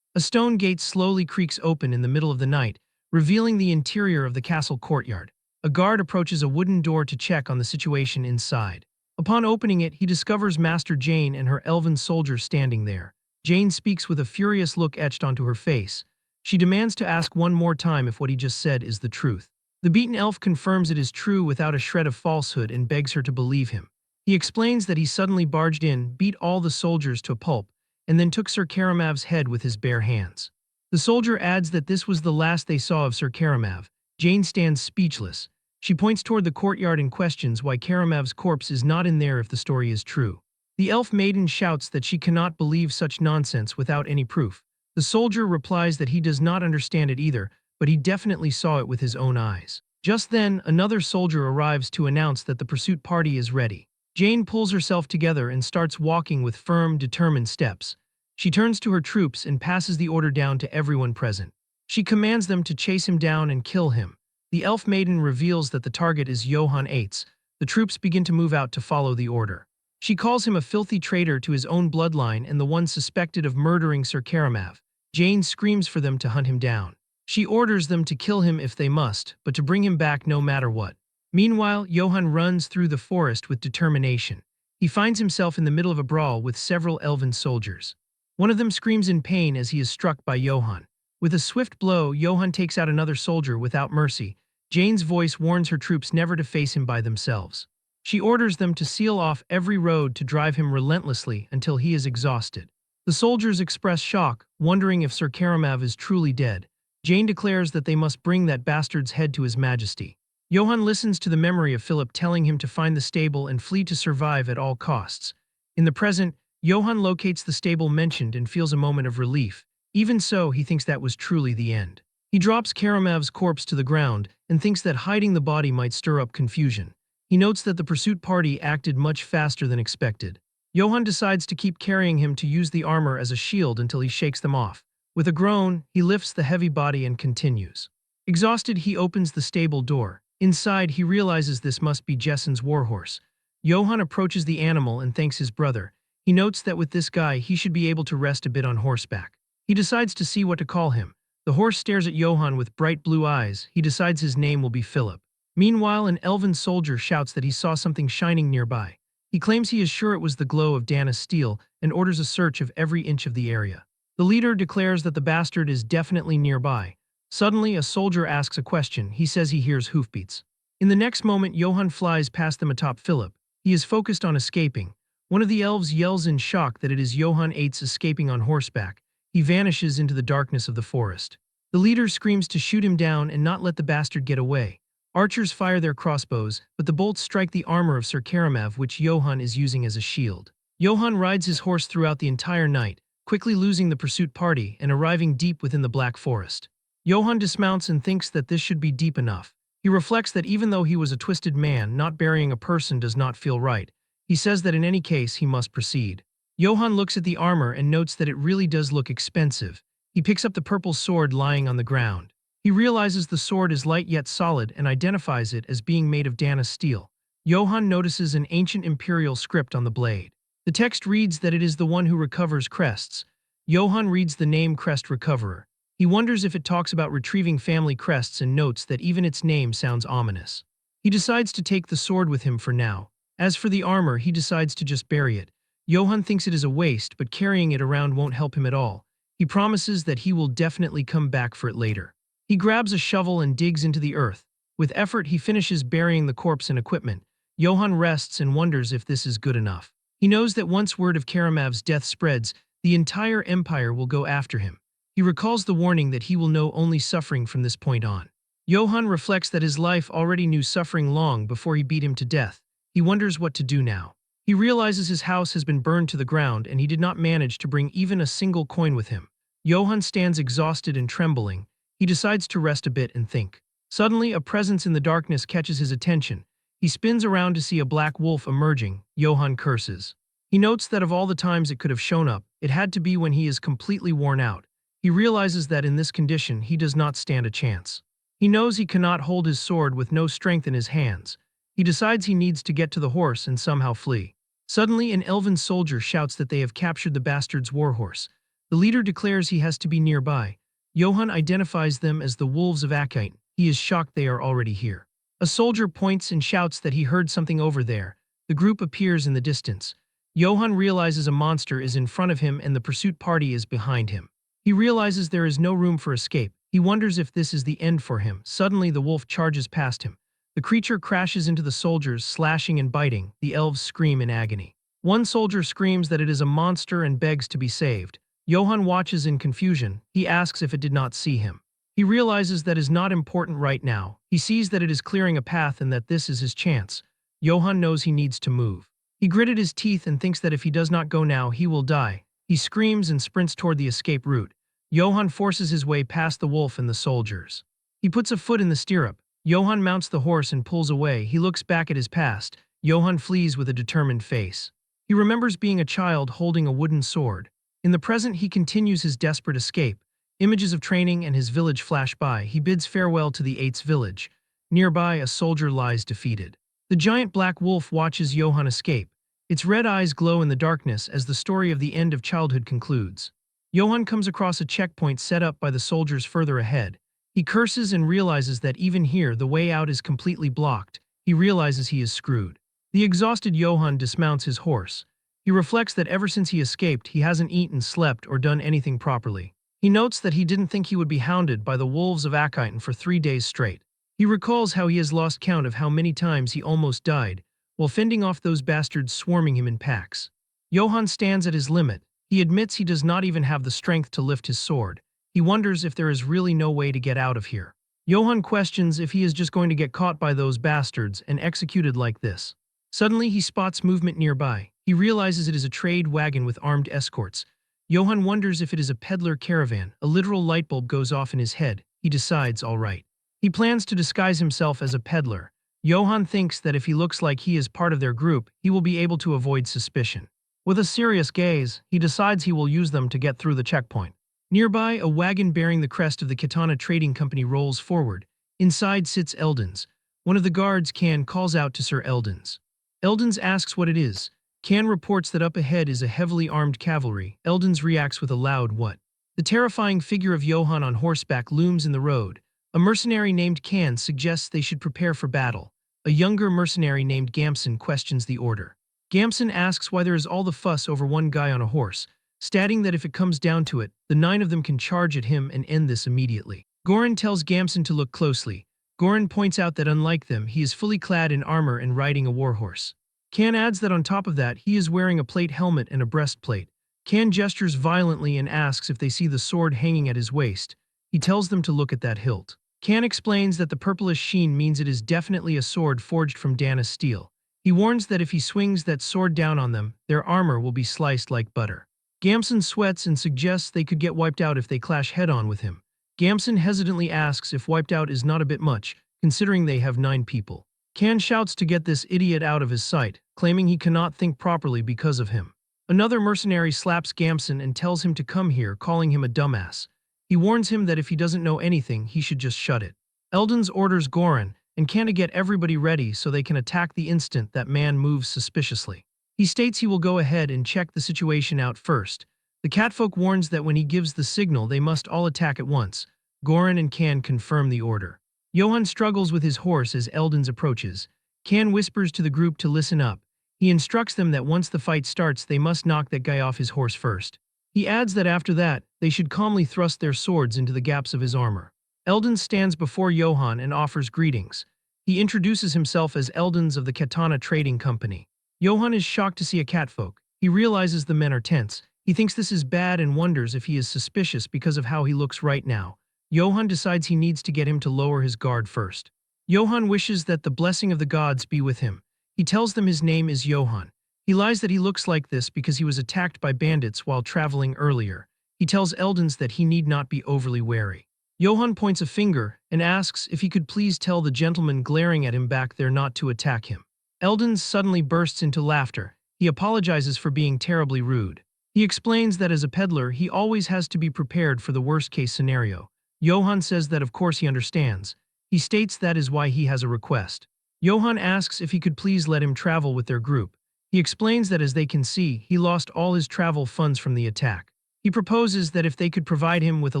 A stone gate slowly creaks open in the middle of the night, revealing the interior of the castle courtyard. A guard approaches a wooden door to check on the situation inside. Upon opening it, he discovers Master Jane and her elven soldier standing there. Jane speaks with a furious look etched onto her face. She demands to ask one more time if what he just said is the truth. The beaten elf confirms it is true without a shred of falsehood and begs her to believe him. He explains that he suddenly barged in, beat all the soldiers to a pulp, and then took Sir Karamov's head with his bare hands. The soldier adds that this was the last they saw of Sir Karamov. Jane stands speechless. She points toward the courtyard and questions why Karamov's corpse is not in there if the story is true. The elf maiden shouts that she cannot believe such nonsense without any proof. The soldier replies that he does not understand it either, but he definitely saw it with his own eyes. Just then, another soldier arrives to announce that the pursuit party is ready. Jane pulls herself together and starts walking with firm, determined steps. She turns to her troops and passes the order down to everyone present. She commands them to chase him down and kill him. The elf maiden reveals that the target is Johann Eitz. The troops begin to move out to follow the order. She calls him a filthy traitor to his own bloodline and the one suspected of murdering Sir Karamav. Jane screams for them to hunt him down. She orders them to kill him if they must, but to bring him back no matter what. Meanwhile, Johann runs through the forest with determination. He finds himself in the middle of a brawl with several elven soldiers. One of them screams in pain as he is struck by Johann. With a swift blow, Johann takes out another soldier without mercy. Jane's voice warns her troops never to face him by themselves. She orders them to seal off every road to drive him relentlessly until he is exhausted. The soldiers express shock, wondering if Sir Karamav is truly dead. Jane declares that they must bring that bastard's head to his majesty. Johann listens to the memory of Philip telling him to find the stable and flee to survive at all costs. In the present, Johann locates the stable mentioned and feels a moment of relief. Even so, he thinks that was truly the end. He drops Karamav's corpse to the ground and thinks that hiding the body might stir up confusion. He notes that the pursuit party acted much faster than expected. Johann decides to keep carrying him to use the armor as a shield until he shakes them off. With a groan, he lifts the heavy body and continues. Exhausted, he opens the stable door. Inside, he realizes this must be Jessen's warhorse. Johann approaches the animal and thanks his brother. He notes that with this guy, he should be able to rest a bit on horseback. He decides to see what to call him. The horse stares at Johann with bright blue eyes. He decides his name will be Philip. Meanwhile, an elven soldier shouts that he saw something shining nearby. He claims he is sure it was the glow of Dana's steel and orders a search of every inch of the area. The leader declares that the bastard is definitely nearby. Suddenly, a soldier asks a question. He says he hears hoofbeats. In the next moment, Johann flies past them atop Philip. He is focused on escaping. One of the elves yells in shock that it is Johann Eitz escaping on horseback. He vanishes into the darkness of the forest. The leader screams to shoot him down and not let the bastard get away. Archers fire their crossbows, but the bolts strike the armor of Sir Karamav, which Johann is using as a shield. Johann rides his horse throughout the entire night, quickly losing the pursuit party and arriving deep within the Black Forest. Johann dismounts and thinks that this should be deep enough. He reflects that even though he was a twisted man, not burying a person does not feel right. He says that in any case he must proceed. Johann looks at the armor and notes that it really does look expensive. He picks up the purple sword lying on the ground. He realizes the sword is light yet solid and identifies it as being made of Dana's steel. Johann notices an ancient imperial script on the blade. The text reads that it is the one who recovers crests. Johann reads the name Crest Recoverer. He wonders if it talks about retrieving family crests and notes that even its name sounds ominous. He decides to take the sword with him for now. As for the armor, he decides to just bury it. Johann thinks it is a waste, but carrying it around won't help him at all. He promises that he will definitely come back for it later. He grabs a shovel and digs into the earth. With effort, he finishes burying the corpse and equipment. Johann rests and wonders if this is good enough. He knows that once word of Karamav's death spreads, the entire empire will go after him. He recalls the warning that he will know only suffering from this point on. Johann reflects that his life already knew suffering long before he beat him to death. He wonders what to do now. He realizes his house has been burned to the ground and he did not manage to bring even a single coin with him. Johann stands exhausted and trembling. He decides to rest a bit and think. Suddenly, a presence in the darkness catches his attention. He spins around to see a black wolf emerging. Johann curses. He notes that of all the times it could have shown up, it had to be when he is completely worn out. He realizes that in this condition he does not stand a chance. He knows he cannot hold his sword with no strength in his hands. He decides he needs to get to the horse and somehow flee. Suddenly, an elven soldier shouts that they have captured the bastard's warhorse. The leader declares he has to be nearby. Johann identifies them as the wolves of Akite. He is shocked they are already here. A soldier points and shouts that he heard something over there. The group appears in the distance. Johann realizes a monster is in front of him and the pursuit party is behind him. He realizes there is no room for escape. He wonders if this is the end for him. Suddenly, the wolf charges past him. The creature crashes into the soldiers, slashing and biting. The elves scream in agony. One soldier screams that it is a monster and begs to be saved. Johann watches in confusion. He asks if it did not see him. He realizes that is not important right now. He sees that it is clearing a path and that this is his chance. Johann knows he needs to move. He gritted his teeth and thinks that if he does not go now, he will die. He screams and sprints toward the escape route. Johann forces his way past the wolf and the soldiers. He puts a foot in the stirrup. Johann mounts the horse and pulls away. He looks back at his past. Johann flees with a determined face. He remembers being a child holding a wooden sword. In the present, he continues his desperate escape. Images of training and his village flash by. He bids farewell to the Eight's village. Nearby, a soldier lies defeated. The giant black wolf watches Johann escape. Its red eyes glow in the darkness as the story of the end of childhood concludes. Johann comes across a checkpoint set up by the soldiers further ahead. He curses and realizes that even here the way out is completely blocked. He realizes he is screwed. The exhausted Johann dismounts his horse. He reflects that ever since he escaped, he hasn't eaten, slept, or done anything properly. He notes that he didn't think he would be hounded by the wolves of Akiten for 3 days straight. He recalls how he has lost count of how many times he almost died, while fending off those bastards swarming him in packs. Johann stands at his limit. He admits he does not even have the strength to lift his sword. He wonders if there is really no way to get out of here. Johann questions if he is just going to get caught by those bastards and executed like this. Suddenly, he spots movement nearby. He realizes it is a trade wagon with armed escorts. Johann wonders if it is a peddler caravan. A literal light bulb goes off in his head. He decides, all right. He plans to disguise himself as a peddler. Johann thinks that if he looks like he is part of their group, he will be able to avoid suspicion. With a serious gaze, he decides he will use them to get through the checkpoint. Nearby, a wagon bearing the crest of the Katana Trading Company rolls forward. Inside sits Eldens. One of the guards, Kan, calls out to Sir Eldens. Eldens asks what it is. Kan reports that up ahead is a heavily armed cavalry. Eldens reacts with a loud what. The terrifying figure of Johann on horseback looms in the road. A mercenary named Kan suggests they should prepare for battle. A younger mercenary named Gamson questions the order. Gamson asks why there is all the fuss over one guy on a horse, stating that if it comes down to it, the 9 of them can charge at him and end this immediately. Goran tells Gamson to look closely. Goran points out that unlike them, he is fully clad in armor and riding a warhorse. Kan adds that on top of that, he is wearing a plate helmet and a breastplate. Kan gestures violently and asks if they see the sword hanging at his waist. He tells them to look at that hilt. Kan explains that the purplish sheen means it is definitely a sword forged from Dana's steel. He warns that if he swings that sword down on them, their armor will be sliced like butter. Gamson sweats and suggests they could get wiped out if they clash head-on with him. Gamson hesitantly asks if wiped out is not a bit much, considering they have 9 people. Kan shouts to get this idiot out of his sight, claiming he cannot think properly because of him. Another mercenary slaps Gamson and tells him to come here, calling him a dumbass. He warns him that if he doesn't know anything, he should just shut it. Eldens orders Goran and Kan to get everybody ready so they can attack the instant that man moves suspiciously. He states he will go ahead and check the situation out first. The catfolk warns that when he gives the signal, they must all attack at once. Goran and Kan confirm the order. Johann struggles with his horse as Eldens approaches. Kan whispers to the group to listen up. He instructs them that once the fight starts, they must knock that guy off his horse first. He adds that after that, they should calmly thrust their swords into the gaps of his armor. Eldens stands before Johann and offers greetings. He introduces himself as Eldens of the Katana Trading Company. Johann is shocked to see a catfolk. He realizes the men are tense. He thinks this is bad and wonders if he is suspicious because of how he looks right now. Johann decides he needs to get him to lower his guard first. Johann wishes that the blessing of the gods be with him. He tells them his name is Johann. He lies that he looks like this because he was attacked by bandits while traveling earlier. He tells Eldens that he need not be overly wary. Johann points a finger and asks if he could please tell the gentleman glaring at him back there not to attack him. Eldens suddenly bursts into laughter. He apologizes for being terribly rude. He explains that as a peddler, he always has to be prepared for the worst-case scenario. Johann says that of course he understands. He states that is why he has a request. Johann asks if he could please let him travel with their group. He explains that as they can see, he lost all his travel funds from the attack. He proposes that if they could provide him with a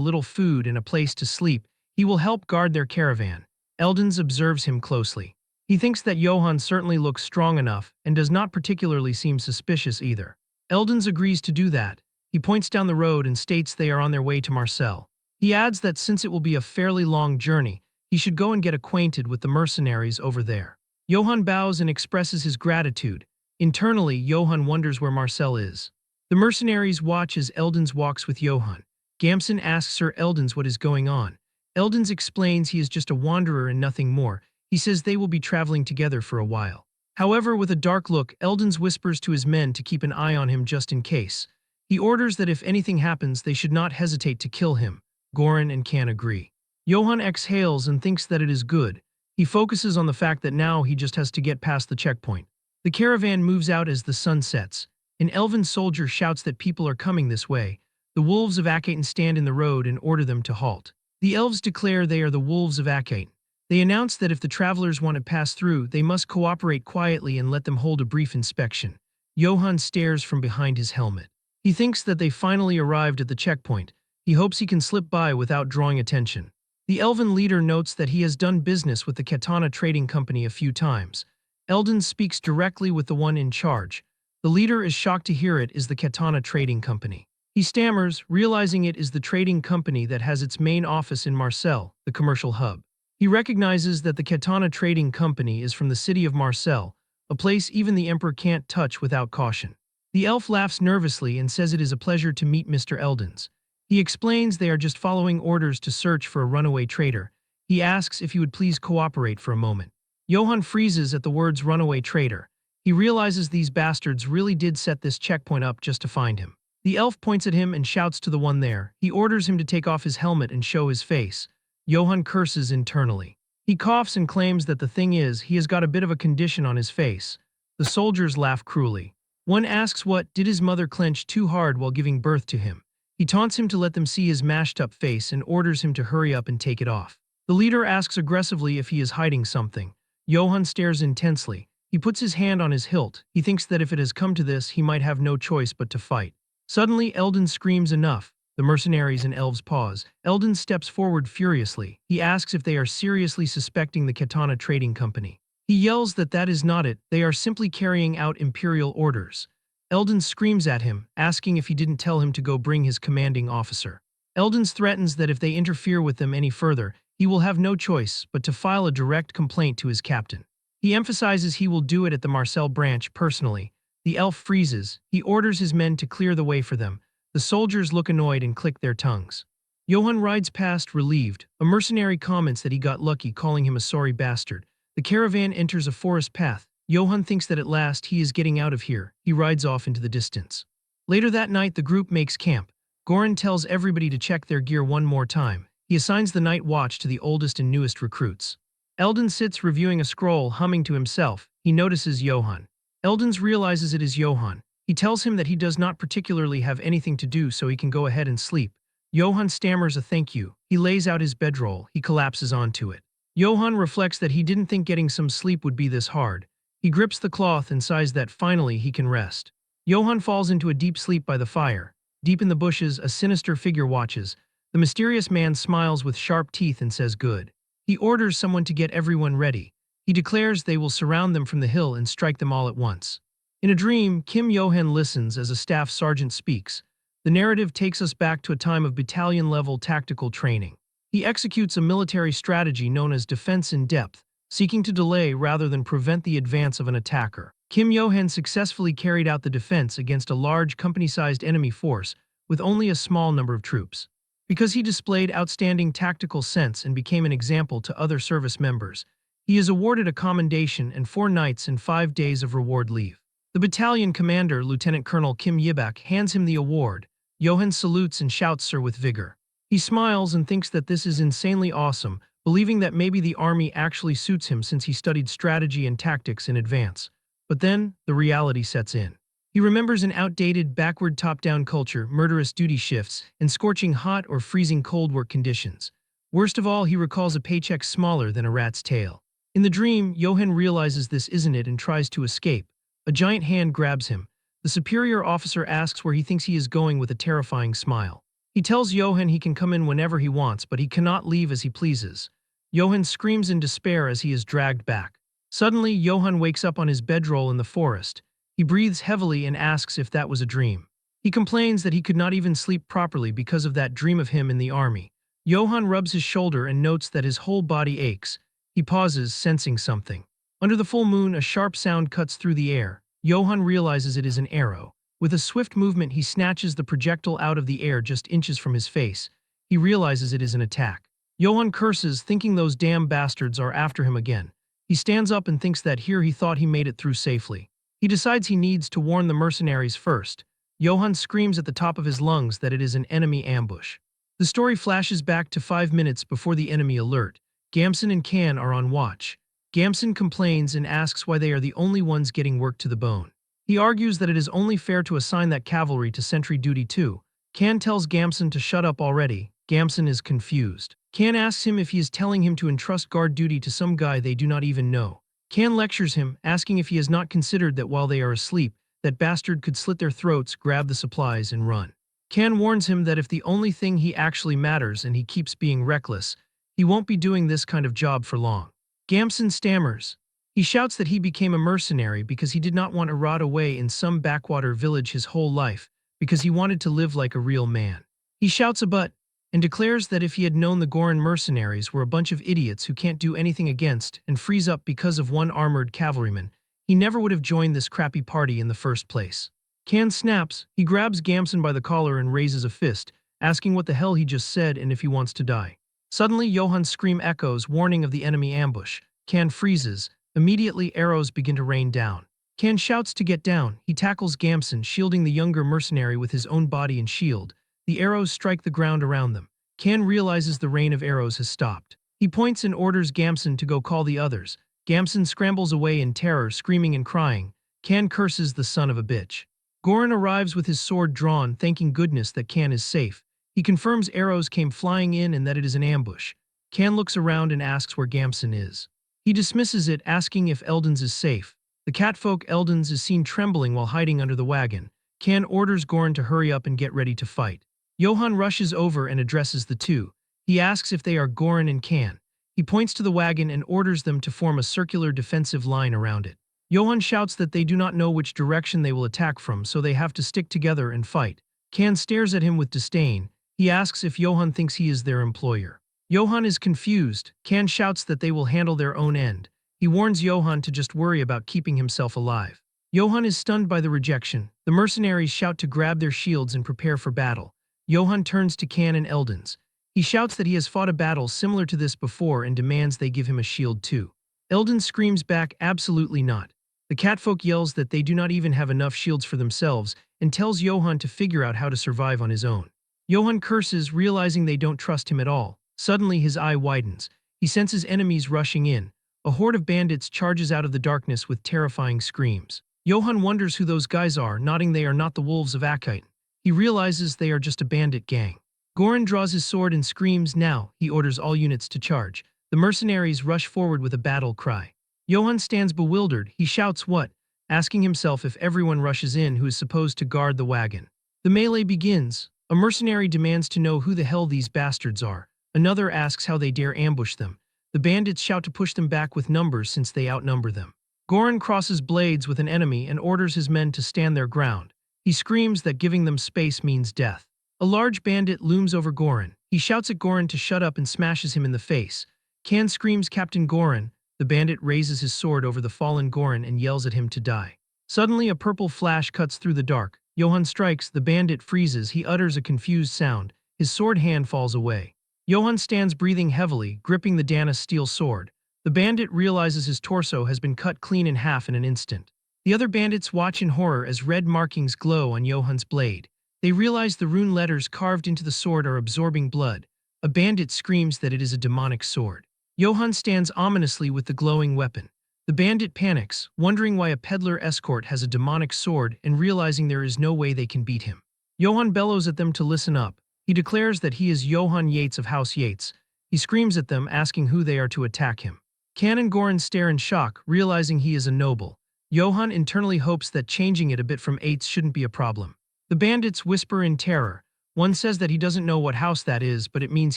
little food and a place to sleep, he will help guard their caravan. Eldens observes him closely. He thinks that Johann certainly looks strong enough and does not particularly seem suspicious either. Eldens agrees to do that. He points down the road and states they are on their way to Marseille. He adds that since it will be a fairly long journey, he should go and get acquainted with the mercenaries over there. Johann bows and expresses his gratitude. Internally, Johann wonders where Marseille is. The mercenaries watch as Eldens walks with Johann. Gamson asks Sir Eldens what is going on. Eldens explains he is just a wanderer and nothing more. He says they will be traveling together for a while. However, with a dark look, Eldens whispers to his men to keep an eye on him just in case. He orders that if anything happens, they should not hesitate to kill him. Goran and Kan agree. Johann exhales and thinks that it is good. He focuses on the fact that now he just has to get past the checkpoint. The caravan moves out as the sun sets. An elven soldier shouts that people are coming this way. The wolves of Achaton stand in the road and order them to halt. The elves declare they are the wolves of Achaton. They announce that if the travelers want to pass through, they must cooperate quietly and let them hold a brief inspection. Johann stares from behind his helmet. He thinks that they finally arrived at the checkpoint. He hopes he can slip by without drawing attention. The elven leader notes that he has done business with the Katana Trading Company a few times. Eldon speaks directly with the one in charge. The leader is shocked to hear it is the Katana Trading Company. He stammers, realizing it is the trading company that has its main office in Marseille, the commercial hub. He recognizes that the Katana Trading Company is from the city of Marseille, a place even the Emperor can't touch without caution. The elf laughs nervously and says it is a pleasure to meet Mr. Eldons. He explains they are just following orders to search for a runaway trader. He asks if he would please cooperate for a moment. Johann freezes at the words runaway trader. He realizes these bastards really did set this checkpoint up just to find him. The elf points at him and shouts to the one there. He orders him to take off his helmet and show his face. Johann curses internally. He coughs and claims that the thing is, he has got a bit of a condition on his face. The soldiers laugh cruelly. One asks what did his mother clench too hard while giving birth to him. He taunts him to let them see his mashed-up face and orders him to hurry up and take it off. The leader asks aggressively if he is hiding something. Johann stares intensely. He puts his hand on his hilt. He thinks that if it has come to this, he might have no choice but to fight. Suddenly, Eldon screams enough. The mercenaries and elves pause. Eldon steps forward furiously. He asks if they are seriously suspecting the Katana Trading Company. He yells that that is not it, they are simply carrying out imperial orders. Eldon screams at him, asking if he didn't tell him to go bring his commanding officer. Eldon threatens that if they interfere with them any further, he will have no choice but to file a direct complaint to his captain. He emphasizes he will do it at the Marseille branch personally. The elf freezes. He orders his men to clear the way for them. The soldiers look annoyed and click their tongues. Johann rides past, relieved. A mercenary comments that he got lucky, calling him a sorry bastard. The caravan enters a forest path. Johann thinks that at last he is getting out of here. He rides off into the distance. Later that night, the group makes camp. Goran tells everybody to check their gear one more time. He assigns the night watch to the oldest and newest recruits. Eldon sits reviewing a scroll, humming to himself. He notices Johann. Eldon realizes it is Johann. He tells him that he does not particularly have anything to do, so he can go ahead and sleep. Johann stammers a thank you. He lays out his bedroll. He collapses onto it. Johann reflects that he didn't think getting some sleep would be this hard. He grips the cloth and sighs that finally he can rest. Johann falls into a deep sleep by the fire. Deep in the bushes, a sinister figure watches. The mysterious man smiles with sharp teeth and says good. He orders someone to get everyone ready. He declares they will surround them from the hill and strike them all at once. In a dream, Kim Johan listens as a staff sergeant speaks. The narrative takes us back to a time of battalion-level tactical training. He executes a military strategy known as defense in depth, seeking to delay rather than prevent the advance of an attacker. Kim Johan successfully carried out the defense against a large company-sized enemy force with only a small number of troops. Because he displayed outstanding tactical sense and became an example to other service members, he is awarded a commendation and 4 nights and 5 days of reward leave. The battalion commander, Lieutenant Colonel Kim Yibak, hands him the award. Johan salutes and shouts "Sir" with vigor. He smiles and thinks that this is insanely awesome, believing that maybe the army actually suits him since he studied strategy and tactics in advance. But then, the reality sets in. He remembers an outdated, backward top-down culture, murderous duty shifts, and scorching hot or freezing cold work conditions. Worst of all, he recalls a paycheck smaller than a rat's tail. In the dream, Johan realizes this isn't it and tries to escape. A giant hand grabs him. The superior officer asks where he thinks he is going with a terrifying smile. He tells Johan he can come in whenever he wants, but he cannot leave as he pleases. Johan screams in despair as he is dragged back. Suddenly, Johan wakes up on his bedroll in the forest. He breathes heavily and asks if that was a dream. He complains that he could not even sleep properly because of that dream of him in the army. Johan rubs his shoulder and notes that his whole body aches. He pauses, sensing something. Under the full moon, a sharp sound cuts through the air. Johan realizes it is an arrow. With a swift movement, he snatches the projectile out of the air just inches from his face. He realizes it is an attack. Johan curses, thinking those damn bastards are after him again. He stands up and thinks that here he thought he made it through safely. He decides he needs to warn the mercenaries first. Johan screams at the top of his lungs that it is an enemy ambush. The story flashes back to 5 minutes before the enemy alert. Gamson and Can are on watch. Gamson complains and asks why they are the only ones getting worked to the bone. He argues that it is only fair to assign that cavalry to sentry duty too. Kan tells Gamson to shut up already. Gamson is confused. Kan asks him if he is telling him to entrust guard duty to some guy they do not even know. Kan lectures him, asking if he has not considered that while they are asleep, that bastard could slit their throats, grab the supplies, and run. Kan warns him that if the only thing he actually matters and he keeps being reckless, he won't be doing this kind of job for long. Gamson stammers. He shouts that he became a mercenary because he did not want to rot away in some backwater village his whole life, because he wanted to live like a real man. He shouts a but, and declares that if he had known the Goran mercenaries were a bunch of idiots who can't do anything against and freeze up because of one armored cavalryman, he never would have joined this crappy party in the first place. Kan snaps, he grabs Gamson by the collar and raises a fist, asking what the hell he just said and if he wants to die. Suddenly, Johan's scream echoes, warning of the enemy ambush. Kan freezes. Immediately, arrows begin to rain down. Kan shouts to get down. He tackles Gamson, shielding the younger mercenary with his own body and shield. The arrows strike the ground around them. Kan realizes the rain of arrows has stopped. He points and orders Gamson to go call the others. Gamson scrambles away in terror, screaming and crying. Kan curses the son of a bitch. Goran arrives with his sword drawn, thanking goodness that Kan is safe. He confirms arrows came flying in and that it is an ambush. Kan looks around and asks where Gamson is. He dismisses it, asking if Eldons is safe. The catfolk Eldons is seen trembling while hiding under the wagon. Kan orders Goran to hurry up and get ready to fight. Johan rushes over and addresses the two. He asks if they are Goran and Kan. He points to the wagon and orders them to form a circular defensive line around it. Johan shouts that they do not know which direction they will attack from, so they have to stick together and fight. Kan stares at him with disdain. He asks if Johan thinks he is their employer. Johan is confused. Kan shouts that they will handle their own end. He warns Johan to just worry about keeping himself alive. Johan is stunned by the rejection. The mercenaries shout to grab their shields and prepare for battle. Johan turns to Kan and Eldons. He shouts that he has fought a battle similar to this before and demands they give him a shield too. Eldon screams back, absolutely not. The catfolk yells that they do not even have enough shields for themselves and tells Johan to figure out how to survive on his own. Johan curses, realizing they don't trust him at all. Suddenly his eye widens. He senses enemies rushing in. A horde of bandits charges out of the darkness with terrifying screams. Johan wonders who those guys are, nodding they are not the wolves of Akite. He realizes they are just a bandit gang. Goran draws his sword and screams, now. He orders all units to charge. The mercenaries rush forward with a battle cry. Johan stands bewildered. He shouts what? Asking himself if everyone rushes in who is supposed to guard the wagon. The melee begins. A mercenary demands to know who the hell these bastards are. Another asks how they dare ambush them. The bandits shout to push them back with numbers since they outnumber them. Goran crosses blades with an enemy and orders his men to stand their ground. He screams that giving them space means death. A large bandit looms over Goran. He shouts at Goran to shut up and smashes him in the face. Kan screams Captain Goran. The bandit raises his sword over the fallen Goran and yells at him to die. Suddenly a purple flash cuts through the dark. Johan strikes, the bandit freezes, he utters a confused sound. His sword hand falls away. Johan stands breathing heavily, gripping the Dana's steel sword. The bandit realizes his torso has been cut clean in half in an instant. The other bandits watch in horror as red markings glow on Johan's blade. They realize the rune letters carved into the sword are absorbing blood. A bandit screams that it is a demonic sword. Johan stands ominously with the glowing weapon. The bandit panics, wondering why a peddler escort has a demonic sword and realizing there is no way they can beat him. Johan bellows at them to listen up. He declares that he is Johan Yates of House Yates. He screams at them, asking who they are to attack him. Kan and Goran stare in shock, realizing he is a noble. Johan internally hopes that changing it a bit from Yates shouldn't be a problem. The bandits whisper in terror. One says that he doesn't know what house that is, but it means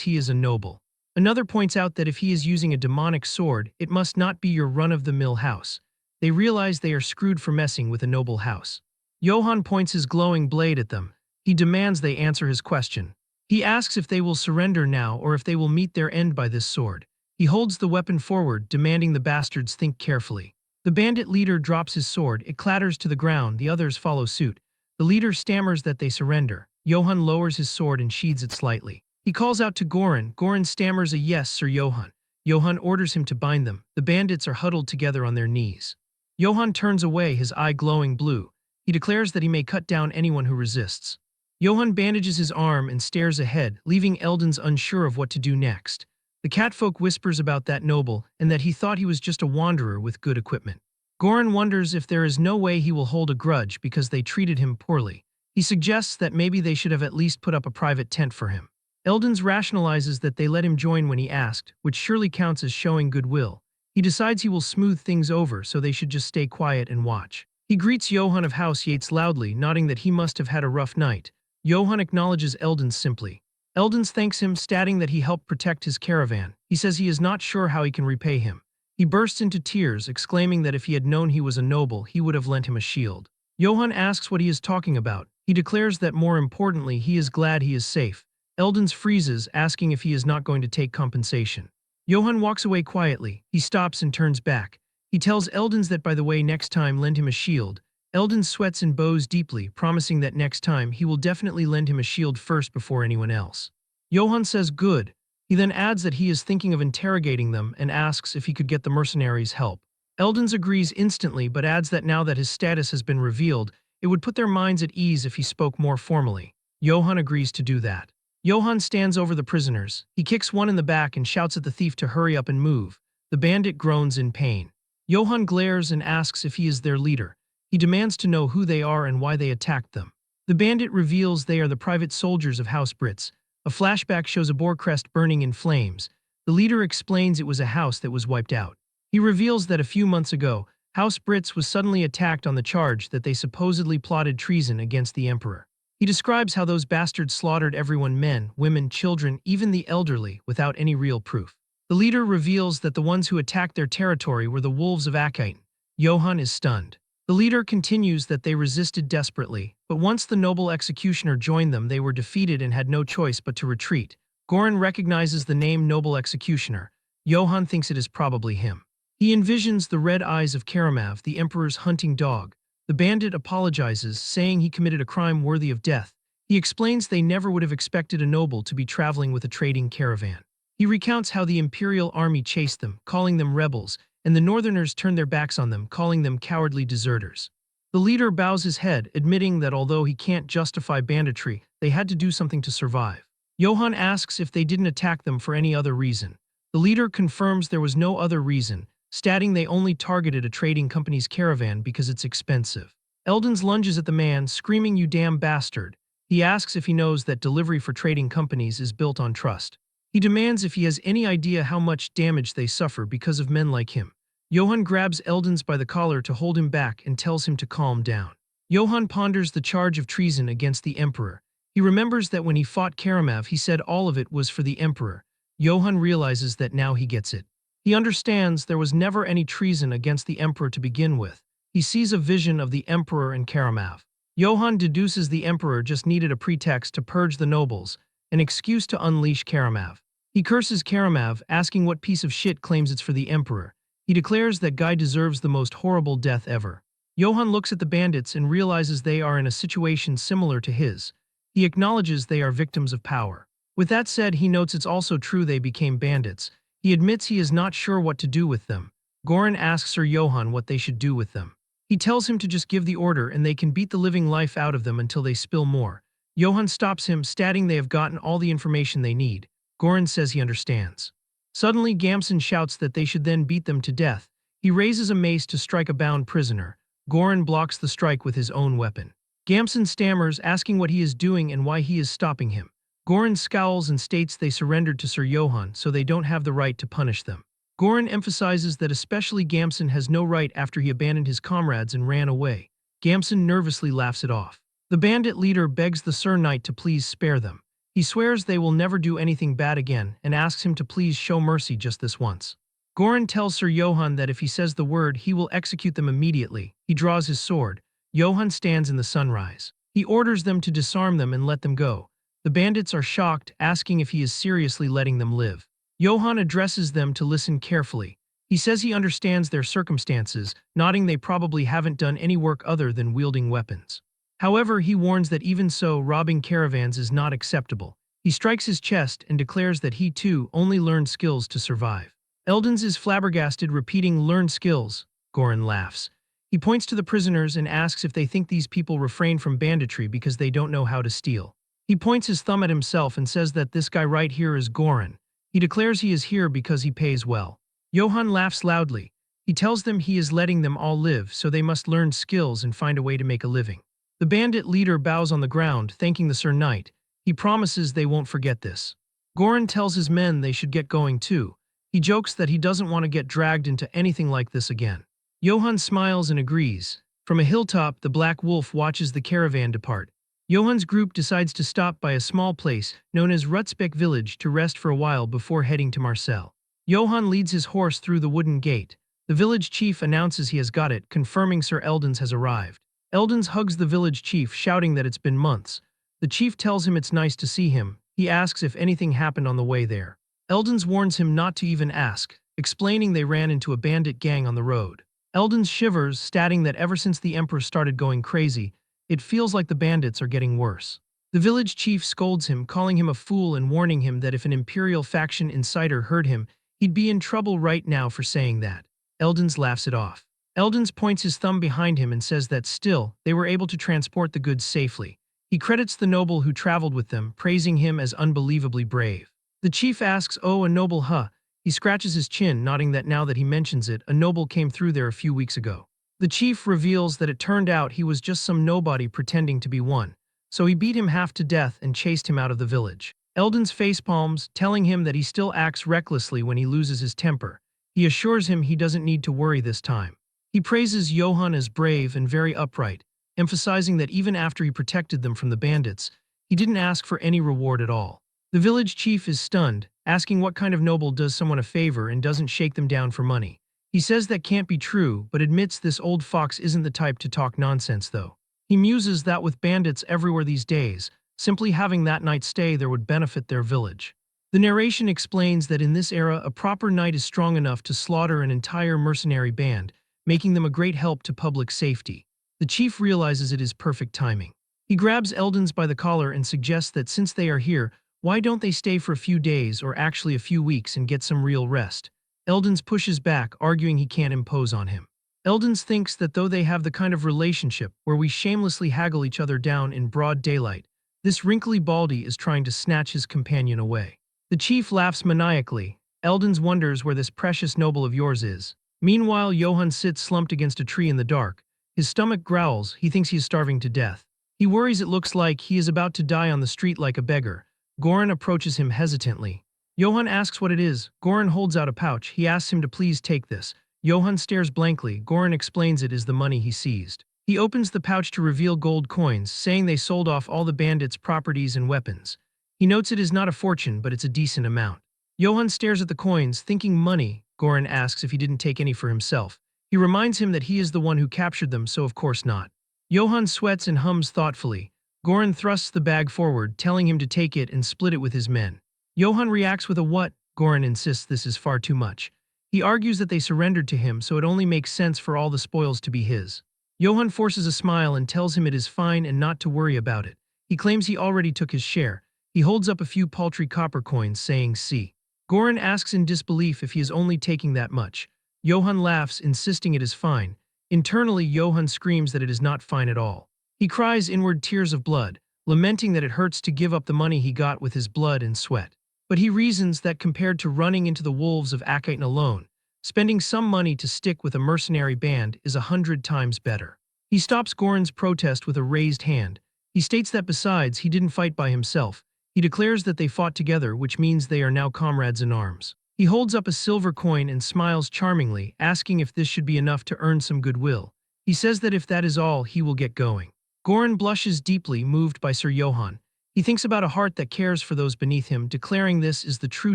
he is a noble. Another points out that if he is using a demonic sword, it must not be your run-of-the-mill house. They realize they are screwed for messing with a noble house. Johan points his glowing blade at them. He demands they answer his question. He asks if they will surrender now or if they will meet their end by this sword. He holds the weapon forward, demanding the bastards think carefully. The bandit leader drops his sword, it clatters to the ground, the others follow suit. The leader stammers that they surrender. Johan lowers his sword and sheathes it slightly. He calls out to Goran. Goran stammers a yes, Sir Johan. Johan orders him to bind them. The bandits are huddled together on their knees. Johan turns away, his eye glowing blue. He declares that he may cut down anyone who resists. Johan bandages his arm and stares ahead, leaving Eldons unsure of what to do next. The catfolk whispers about that noble and that he thought he was just a wanderer with good equipment. Goran wonders if there is no way he will hold a grudge because they treated him poorly. He suggests that maybe they should have at least put up a private tent for him. Eldons rationalizes that they let him join when he asked, which surely counts as showing goodwill. He decides he will smooth things over so they should just stay quiet and watch. He greets Johann of House Yates loudly, nodding that he must have had a rough night. Johann acknowledges Eldons simply. Eldons thanks him, stating that he helped protect his caravan. He says he is not sure how he can repay him. He bursts into tears, exclaiming that if he had known he was a noble, he would have lent him a shield. Johann asks what he is talking about. He declares that more importantly, he is glad he is safe. Eldons freezes, asking if he is not going to take compensation. Johann walks away quietly. He stops and turns back. He tells Eldons that by the way, next time lend him a shield. Eldons sweats and bows deeply, promising that next time he will definitely lend him a shield first before anyone else. Johann says good. He then adds that he is thinking of interrogating them and asks if he could get the mercenaries' help. Eldons agrees instantly but adds that now that his status has been revealed, it would put their minds at ease if he spoke more formally. Johann agrees to do that. Johann stands over the prisoners. He kicks one in the back and shouts at the thief to hurry up and move. The bandit groans in pain. Johann glares and asks if he is their leader. He demands to know who they are and why they attacked them. The bandit reveals they are the private soldiers of House Brits. A flashback shows a boar crest burning in flames. The leader explains it was a house that was wiped out. He reveals that a few months ago, House Brits was suddenly attacked on the charge that they supposedly plotted treason against the emperor. He describes how those bastards slaughtered everyone, men, women, children, even the elderly, without any real proof. The leader reveals that the ones who attacked their territory were the wolves of Achaean. Johann is stunned. The leader continues that they resisted desperately, but once the noble executioner joined them they were defeated and had no choice but to retreat. Goran recognizes the name Noble Executioner. Johann thinks it is probably him. He envisions the red eyes of Karamav, the emperor's hunting dog. The bandit apologizes, saying he committed a crime worthy of death. He explains they never would have expected a noble to be traveling with a trading caravan. He recounts how the imperial army chased them, calling them rebels, and the northerners turned their backs on them, calling them cowardly deserters. The leader bows his head, admitting that although he can't justify banditry, they had to do something to survive. Johann asks if they didn't attack them for any other reason. The leader confirms there was no other reason, stating they only targeted a trading company's caravan because it's expensive. Eldons lunges at the man, screaming, "You damn bastard." He asks if he knows that delivery for trading companies is built on trust. He demands if he has any idea how much damage they suffer because of men like him. Johann grabs Eldons by the collar to hold him back and tells him to calm down. Johann ponders the charge of treason against the emperor. He remembers that when he fought Karamav, he said all of it was for the emperor. Johann realizes that now he gets it. He understands there was never any treason against the emperor to begin with. He sees a vision of the emperor and Karamav. Johann deduces the emperor just needed a pretext to purge the nobles, an excuse to unleash Karamav. He curses Karamav, asking what piece of shit claims it's for the emperor. He declares that guy deserves the most horrible death ever. Johann looks at the bandits and realizes they are in a situation similar to his. He acknowledges they are victims of power. With that said, he notes it's also true they became bandits. He admits he is not sure what to do with them. Goran asks Sir Johann what they should do with them. He tells him to just give the order and they can beat the living life out of them until they spill more. Johann stops him, stating they have gotten all the information they need. Goran says he understands. Suddenly, Gamson shouts that they should then beat them to death. He raises a mace to strike a bound prisoner. Goran blocks the strike with his own weapon. Gamson stammers, asking what he is doing and why he is stopping him. Goran scowls and states they surrendered to Sir Johann, so they don't have the right to punish them. Goran emphasizes that especially Gamson has no right after he abandoned his comrades and ran away. Gamson nervously laughs it off. The bandit leader begs the Sir Knight to please spare them. He swears they will never do anything bad again and asks him to please show mercy just this once. Goran tells Sir Johann that if he says the word, he will execute them immediately. He draws his sword. Johann stands in the sunrise. He orders them to disarm them and let them go. The bandits are shocked, asking if he is seriously letting them live. Johann addresses them to listen carefully. He says he understands their circumstances, nodding they probably haven't done any work other than wielding weapons. However, he warns that even so, robbing caravans is not acceptable. He strikes his chest and declares that he too only learned skills to survive. Eldons is flabbergasted, repeating "learn skills." Goran laughs. He points to the prisoners and asks if they think these people refrain from banditry because they don't know how to steal. He points his thumb at himself and says that this guy right here is Goran. He declares he is here because he pays well. Johann laughs loudly. He tells them he is letting them all live, so they must learn skills and find a way to make a living. The bandit leader bows on the ground, thanking the Sir Knight. He promises they won't forget this. Goran tells his men they should get going too. He jokes that he doesn't want to get dragged into anything like this again. Johann smiles and agrees. From a hilltop, the Black Wolf watches the caravan depart. Johann's group decides to stop by a small place known as Rutsbeck village to rest for a while before heading to Marcel. Johann leads his horse through the wooden gate. The village chief announces he has got it, confirming Sir Eldons has arrived. Eldons hugs the village chief, shouting that it's been months. The chief tells him it's nice to see him. He asks if anything happened on the way there. Eldons warns him not to even ask, explaining they ran into a bandit gang on the road. Eldons shivers, stating that ever since the Emperor started going crazy, it feels like the bandits are getting worse. The village chief scolds him, calling him a fool and warning him that if an Imperial faction insider heard him, he'd be in trouble right now for saying that. Eldons laughs it off. Eldons points his thumb behind him and says that still, they were able to transport the goods safely. He credits the noble who traveled with them, praising him as unbelievably brave. The chief asks, "Oh, a noble, huh?" He scratches his chin, nodding that now that he mentions it, a noble came through there a few weeks ago. The chief reveals that it turned out he was just some nobody pretending to be one, so he beat him half to death and chased him out of the village. Eldons facepalms, telling him that he still acts recklessly when he loses his temper. He assures him he doesn't need to worry this time. He praises Johann as brave and very upright, emphasizing that even after he protected them from the bandits, he didn't ask for any reward at all. The village chief is stunned, asking what kind of noble does someone a favor and doesn't shake them down for money. He says that can't be true, but admits this old fox isn't the type to talk nonsense though. He muses that with bandits everywhere these days, simply having that night stay there would benefit their village. The narration explains that in this era a proper knight is strong enough to slaughter an entire mercenary band, making them a great help to public safety. The chief realizes it is perfect timing. He grabs Eldons by the collar and suggests that since they are here, why don't they stay for a few days or actually a few weeks and get some real rest? Eldons pushes back, arguing he can't impose on him. Eldons thinks that though they have the kind of relationship where we shamelessly haggle each other down in broad daylight, this wrinkly baldy is trying to snatch his companion away. The chief laughs maniacally. Eldons wonders where this precious noble of yours is. Meanwhile, Johann sits slumped against a tree in the dark. His stomach growls, he thinks he is starving to death. He worries it looks like he is about to die on the street like a beggar. Goran approaches him hesitantly. Johann asks what it is. Goran holds out a pouch. He asks him to please take this. Johann stares blankly. Goran explains it is the money he seized. He opens the pouch to reveal gold coins, saying they sold off all the bandits' properties and weapons. He notes it is not a fortune, but it's a decent amount. Johann stares at the coins, thinking money. Goran asks if he didn't take any for himself. He reminds him that he is the one who captured them, so of course not. Johann sweats and hums thoughtfully. Goran thrusts the bag forward, telling him to take it and split it with his men. Johann reacts with a what? Goran insists this is far too much. He argues that they surrendered to him, so it only makes sense for all the spoils to be his. Johann forces a smile and tells him it is fine and not to worry about it. He claims he already took his share. He holds up a few paltry copper coins, saying, "See." Goran asks in disbelief if he is only taking that much. Johann laughs, insisting it is fine. Internally, Johann screams that it is not fine at all. He cries inward tears of blood, lamenting that it hurts to give up the money he got with his blood and sweat. But he reasons that compared to running into the wolves of Anicap alone, spending some money to stick with a mercenary band is 100 times better. He stops Goran's protest with a raised hand. He states that besides, he didn't fight by himself. He declares that they fought together, which means they are now comrades in arms. He holds up a silver coin and smiles charmingly, asking if this should be enough to earn some goodwill. He says that if that is all, he will get going. Goran blushes deeply, moved by Sir Johann. He thinks about a heart that cares for those beneath him, declaring this is the true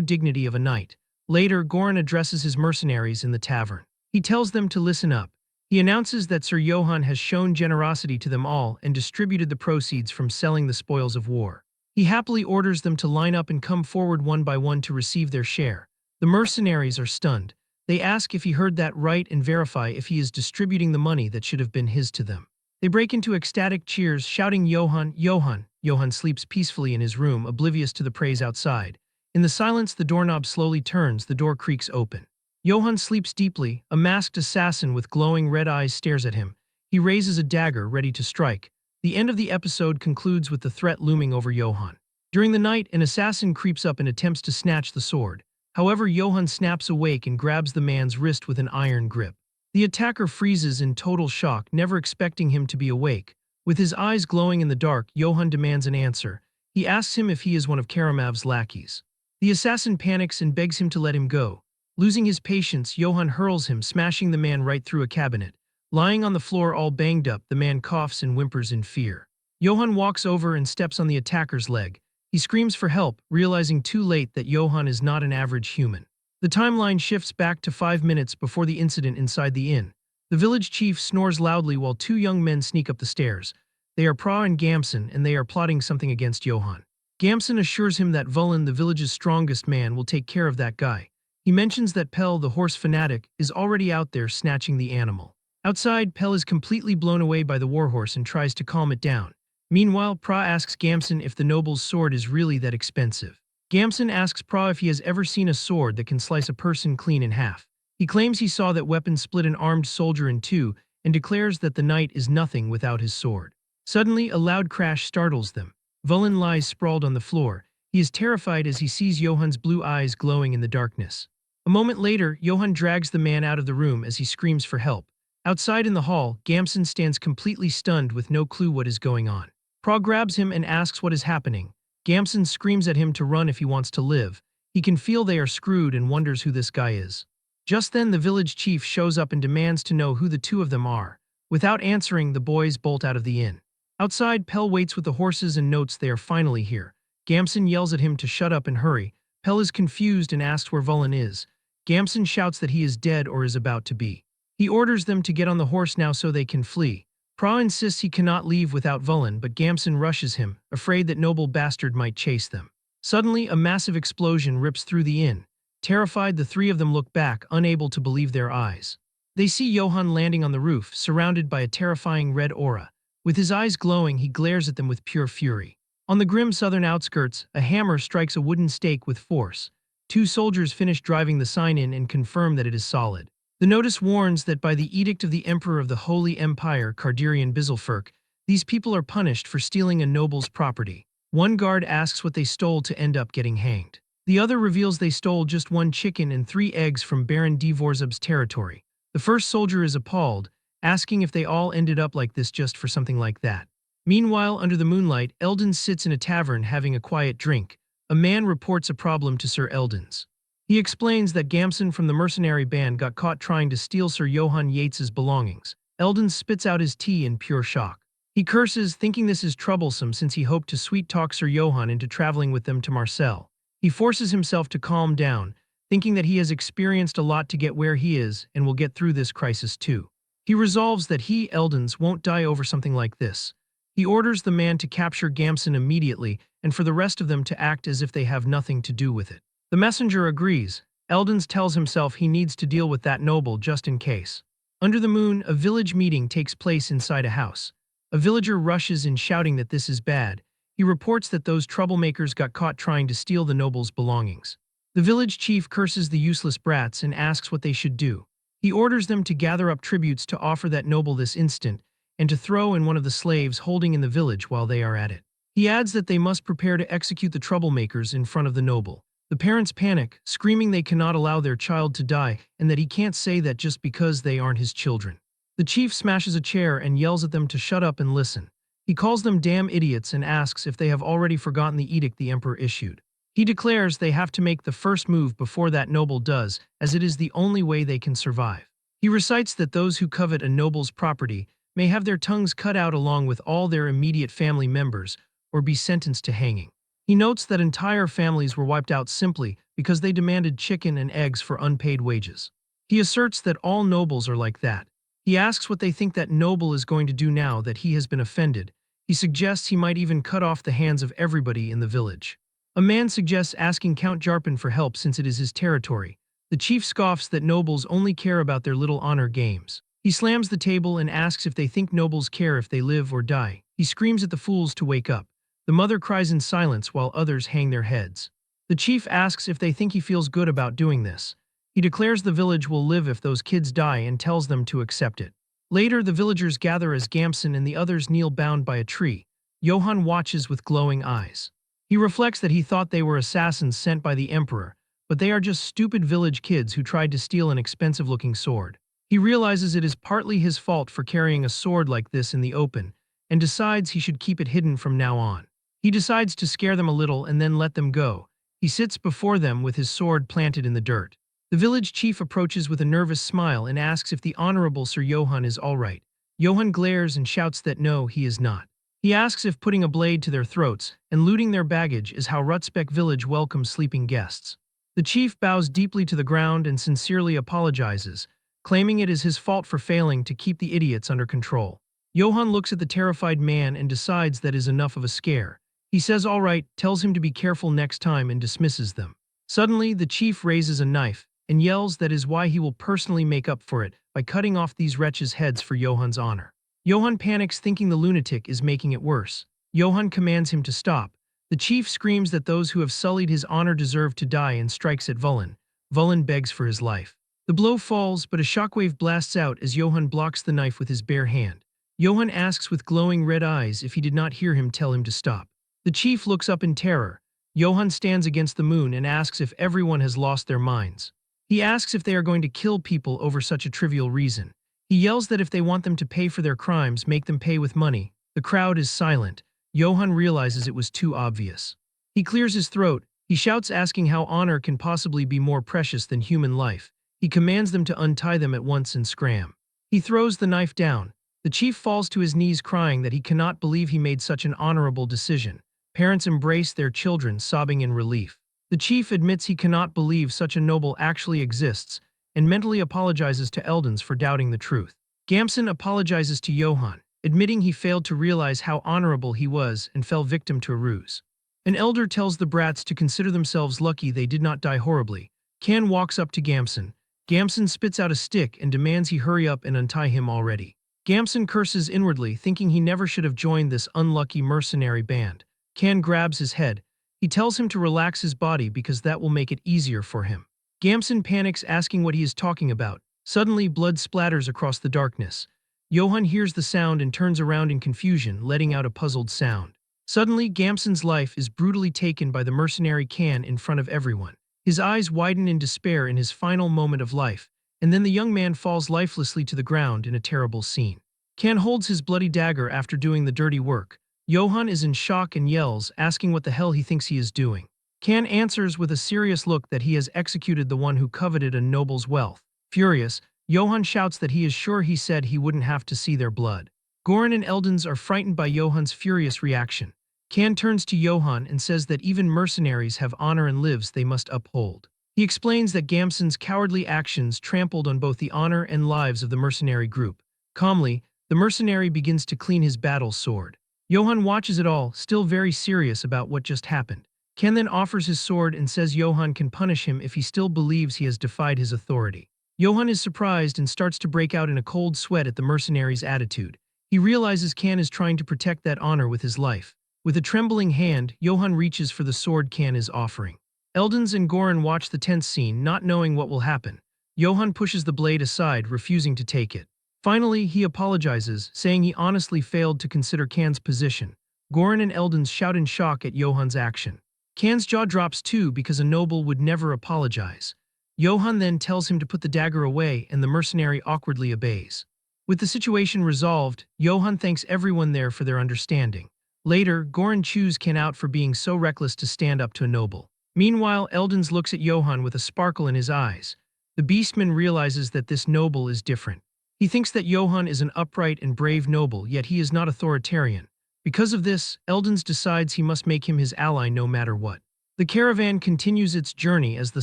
dignity of a knight. Later, Goran addresses his mercenaries in the tavern. He tells them to listen up. He announces that Sir Johann has shown generosity to them all and distributed the proceeds from selling the spoils of war. He happily orders them to line up and come forward one by one to receive their share. The mercenaries are stunned. They ask if he heard that right and verify if he is distributing the money that should have been his to them. They break into ecstatic cheers, shouting Johann, Johann. Johann sleeps peacefully in his room, oblivious to the praise outside. In the silence, the doorknob slowly turns, the door creaks open. Johann sleeps deeply. A masked assassin with glowing red eyes stares at him. He raises a dagger, ready to strike. The end of the episode concludes with the threat looming over Johann. During the night, an assassin creeps up and attempts to snatch the sword. However, Johann snaps awake and grabs the man's wrist with an iron grip. The attacker freezes in total shock, never expecting him to be awake. With his eyes glowing in the dark, Johann demands an answer. He asks him if he is one of Karamav's lackeys. The assassin panics and begs him to let him go. Losing his patience, Johann hurls him, smashing the man right through a cabinet. Lying on the floor all banged up, the man coughs and whimpers in fear. Johann walks over and steps on the attacker's leg. He screams for help, realizing too late that Johann is not an average human. The timeline shifts back to 5 minutes before the incident inside the inn. The village chief snores loudly while two young men sneak up the stairs. They are Pra and Gamson, and they are plotting something against Johann. Gamson assures him that Vulin, the village's strongest man, will take care of that guy. He mentions that Pell, the horse fanatic, is already out there snatching the animal. Outside, Pell is completely blown away by the warhorse and tries to calm it down. Meanwhile, Pra asks Gamson if the noble's sword is really that expensive. Gamson asks Pra if he has ever seen a sword that can slice a person clean in half. He claims he saw that weapon split an armed soldier in two and declares that the knight is nothing without his sword. Suddenly, a loud crash startles them. Vulin lies sprawled on the floor. He is terrified as he sees Johann's blue eyes glowing in the darkness. A moment later, Johann drags the man out of the room as he screams for help. Outside in the hall, Gamson stands completely stunned with no clue what is going on. Pra grabs him and asks what is happening. Gamson screams at him to run if he wants to live. He can feel they are screwed and wonders who this guy is. Just then the village chief shows up and demands to know who the two of them are. Without answering, the boys bolt out of the inn. Outside, Pell waits with the horses and notes they are finally here. Gamson yells at him to shut up and hurry. Pell is confused and asks where Vulin is. Gamson shouts that he is dead or is about to be. He orders them to get on the horse now so they can flee. Pra insists he cannot leave without Vulin, but Gamson rushes him, afraid that noble bastard might chase them. Suddenly, a massive explosion rips through the inn. Terrified, the three of them look back, unable to believe their eyes. They see Johann landing on the roof, surrounded by a terrifying red aura. With his eyes glowing, he glares at them with pure fury. On the grim southern outskirts, a hammer strikes a wooden stake with force. Two soldiers finish driving the sign in and confirm that it is solid. The notice warns that by the edict of the Emperor of the Holy Empire, Cardirian Bizelferk, these people are punished for stealing a noble's property. One guard asks what they stole to end up getting hanged. The other reveals they stole just one chicken and 3 eggs from Baron Dvorzub's territory. The first soldier is appalled, asking if they all ended up like this just for something like that. Meanwhile, under the moonlight, Eldon sits in a tavern having a quiet drink. A man reports a problem to Sir Eldon's. He explains that Gamson from the mercenary band got caught trying to steal Sir Johann Yates's belongings. Eldon spits out his tea in pure shock. He curses, thinking this is troublesome since he hoped to sweet-talk Sir Johann into traveling with them to Marseille. He forces himself to calm down, thinking that he has experienced a lot to get where he is and will get through this crisis too. He resolves that he, Eldons, won't die over something like this. He orders the man to capture Gamson immediately and for the rest of them to act as if they have nothing to do with it. The messenger agrees. Eldons tells himself he needs to deal with that noble just in case. Under the moon, a village meeting takes place inside a house. A villager rushes in shouting that this is bad. He reports that those troublemakers got caught trying to steal the noble's belongings. The village chief curses the useless brats and asks what they should do. He orders them to gather up tributes to offer that noble this instant and to throw in one of the slaves holding in the village while they are at it. He adds that they must prepare to execute the troublemakers in front of the noble. The parents panic, screaming they cannot allow their child to die and that he can't say that just because they aren't his children. The chief smashes a chair and yells at them to shut up and listen. He calls them damn idiots and asks if they have already forgotten the edict the emperor issued. He declares they have to make the first move before that noble does, as it is the only way they can survive. He recites that those who covet a noble's property may have their tongues cut out along with all their immediate family members or be sentenced to hanging. He notes that entire families were wiped out simply because they demanded chicken and eggs for unpaid wages. He asserts that all nobles are like that. He asks what they think that noble is going to do now that he has been offended. He suggests he might even cut off the hands of everybody in the village. A man suggests asking Count Jarpin for help since it is his territory. The chief scoffs that nobles only care about their little honor games. He slams the table and asks if they think nobles care if they live or die. He screams at the fools to wake up. The mother cries in silence while others hang their heads. The chief asks if they think he feels good about doing this. He declares the village will live if those kids die and tells them to accept it. Later, the villagers gather as Gamson and the others kneel bound by a tree. Johann watches with glowing eyes. He reflects that he thought they were assassins sent by the emperor, but they are just stupid village kids who tried to steal an expensive-looking sword. He realizes it is partly his fault for carrying a sword like this in the open, and decides he should keep it hidden from now on. He decides to scare them a little and then let them go. He sits before them with his sword planted in the dirt. The village chief approaches with a nervous smile and asks if the Honorable Sir Johann is all right. Johann glares and shouts that no, he is not. He asks if putting a blade to their throats and looting their baggage is how Rutsbeck village welcomes sleeping guests. The chief bows deeply to the ground and sincerely apologizes, claiming it is his fault for failing to keep the idiots under control. Johann looks at the terrified man and decides that is enough of a scare. He says all right, tells him to be careful next time and dismisses them. Suddenly, the chief raises a knife and yells that is why he will personally make up for it by cutting off these wretches' heads for Johann's honor. Johann panics, thinking the lunatic is making it worse. Johann commands him to stop. The chief screams that those who have sullied his honor deserve to die and strikes at Vulin. Vulin begs for his life. The blow falls, but a shockwave blasts out as Johann blocks the knife with his bare hand. Johann asks with glowing red eyes if he did not hear him tell him to stop. The chief looks up in terror. Johann stands against the moon and asks if everyone has lost their minds. He asks if they are going to kill people over such a trivial reason. He yells that if they want them to pay for their crimes, make them pay with money. The crowd is silent. Johann realizes it was too obvious. He clears his throat. He shouts, asking how honor can possibly be more precious than human life. He commands them to untie them at once and scram. He throws the knife down. The chief falls to his knees, crying that he cannot believe he made such an honorable decision. Parents embrace their children, sobbing in relief. The chief admits he cannot believe such a noble actually exists, and mentally apologizes to Eldons for doubting the truth. Gamson apologizes to Johann, admitting he failed to realize how honorable he was and fell victim to a ruse. An elder tells the brats to consider themselves lucky they did not die horribly. Can walks up to Gamson. Gamson spits out a stick and demands he hurry up and untie him already. Gamson curses inwardly, thinking he never should have joined this unlucky mercenary band. Can grabs his head. He tells him to relax his body because that will make it easier for him. Gamson panics, asking what he is talking about. Suddenly, blood splatters across the darkness. Johann hears the sound and turns around in confusion, letting out a puzzled sound. Suddenly, Gamson's life is brutally taken by the mercenary Can in front of everyone. His eyes widen in despair in his final moment of life, and then the young man falls lifelessly to the ground in a terrible scene. Can holds his bloody dagger after doing the dirty work. Johann is in shock and yells, asking what the hell he thinks he is doing. Can answers with a serious look that he has executed the one who coveted a noble's wealth. Furious, Johann shouts that he is sure he said he wouldn't have to see their blood. Goran and Eldons are frightened by Johann's furious reaction. Can turns to Johann and says that even mercenaries have honor and lives they must uphold. He explains that Gamson's cowardly actions trampled on both the honor and lives of the mercenary group. Calmly, the mercenary begins to clean his battle sword. Johann watches it all, still very serious about what just happened. Ken then offers his sword and says Johann can punish him if he still believes he has defied his authority. Johann is surprised and starts to break out in a cold sweat at the mercenary's attitude. He realizes Can is trying to protect that honor with his life. With a trembling hand, Johann reaches for the sword Can is offering. Eldons and Goran watch the tense scene, not knowing what will happen. Johann pushes the blade aside, refusing to take it. Finally, he apologizes, saying he honestly failed to consider Can's position. Goran and Eldons shout in shock at Johann's action. Can's jaw drops too because a noble would never apologize. Johann then tells him to put the dagger away and the mercenary awkwardly obeys. With the situation resolved, Johann thanks everyone there for their understanding. Later, Goran chews Can out for being so reckless to stand up to a noble. Meanwhile, Eldons looks at Johann with a sparkle in his eyes. The beastman realizes that this noble is different. He thinks that Johann is an upright and brave noble, yet he is not authoritarian. Because of this, Eldons decides he must make him his ally no matter what. The caravan continues its journey as the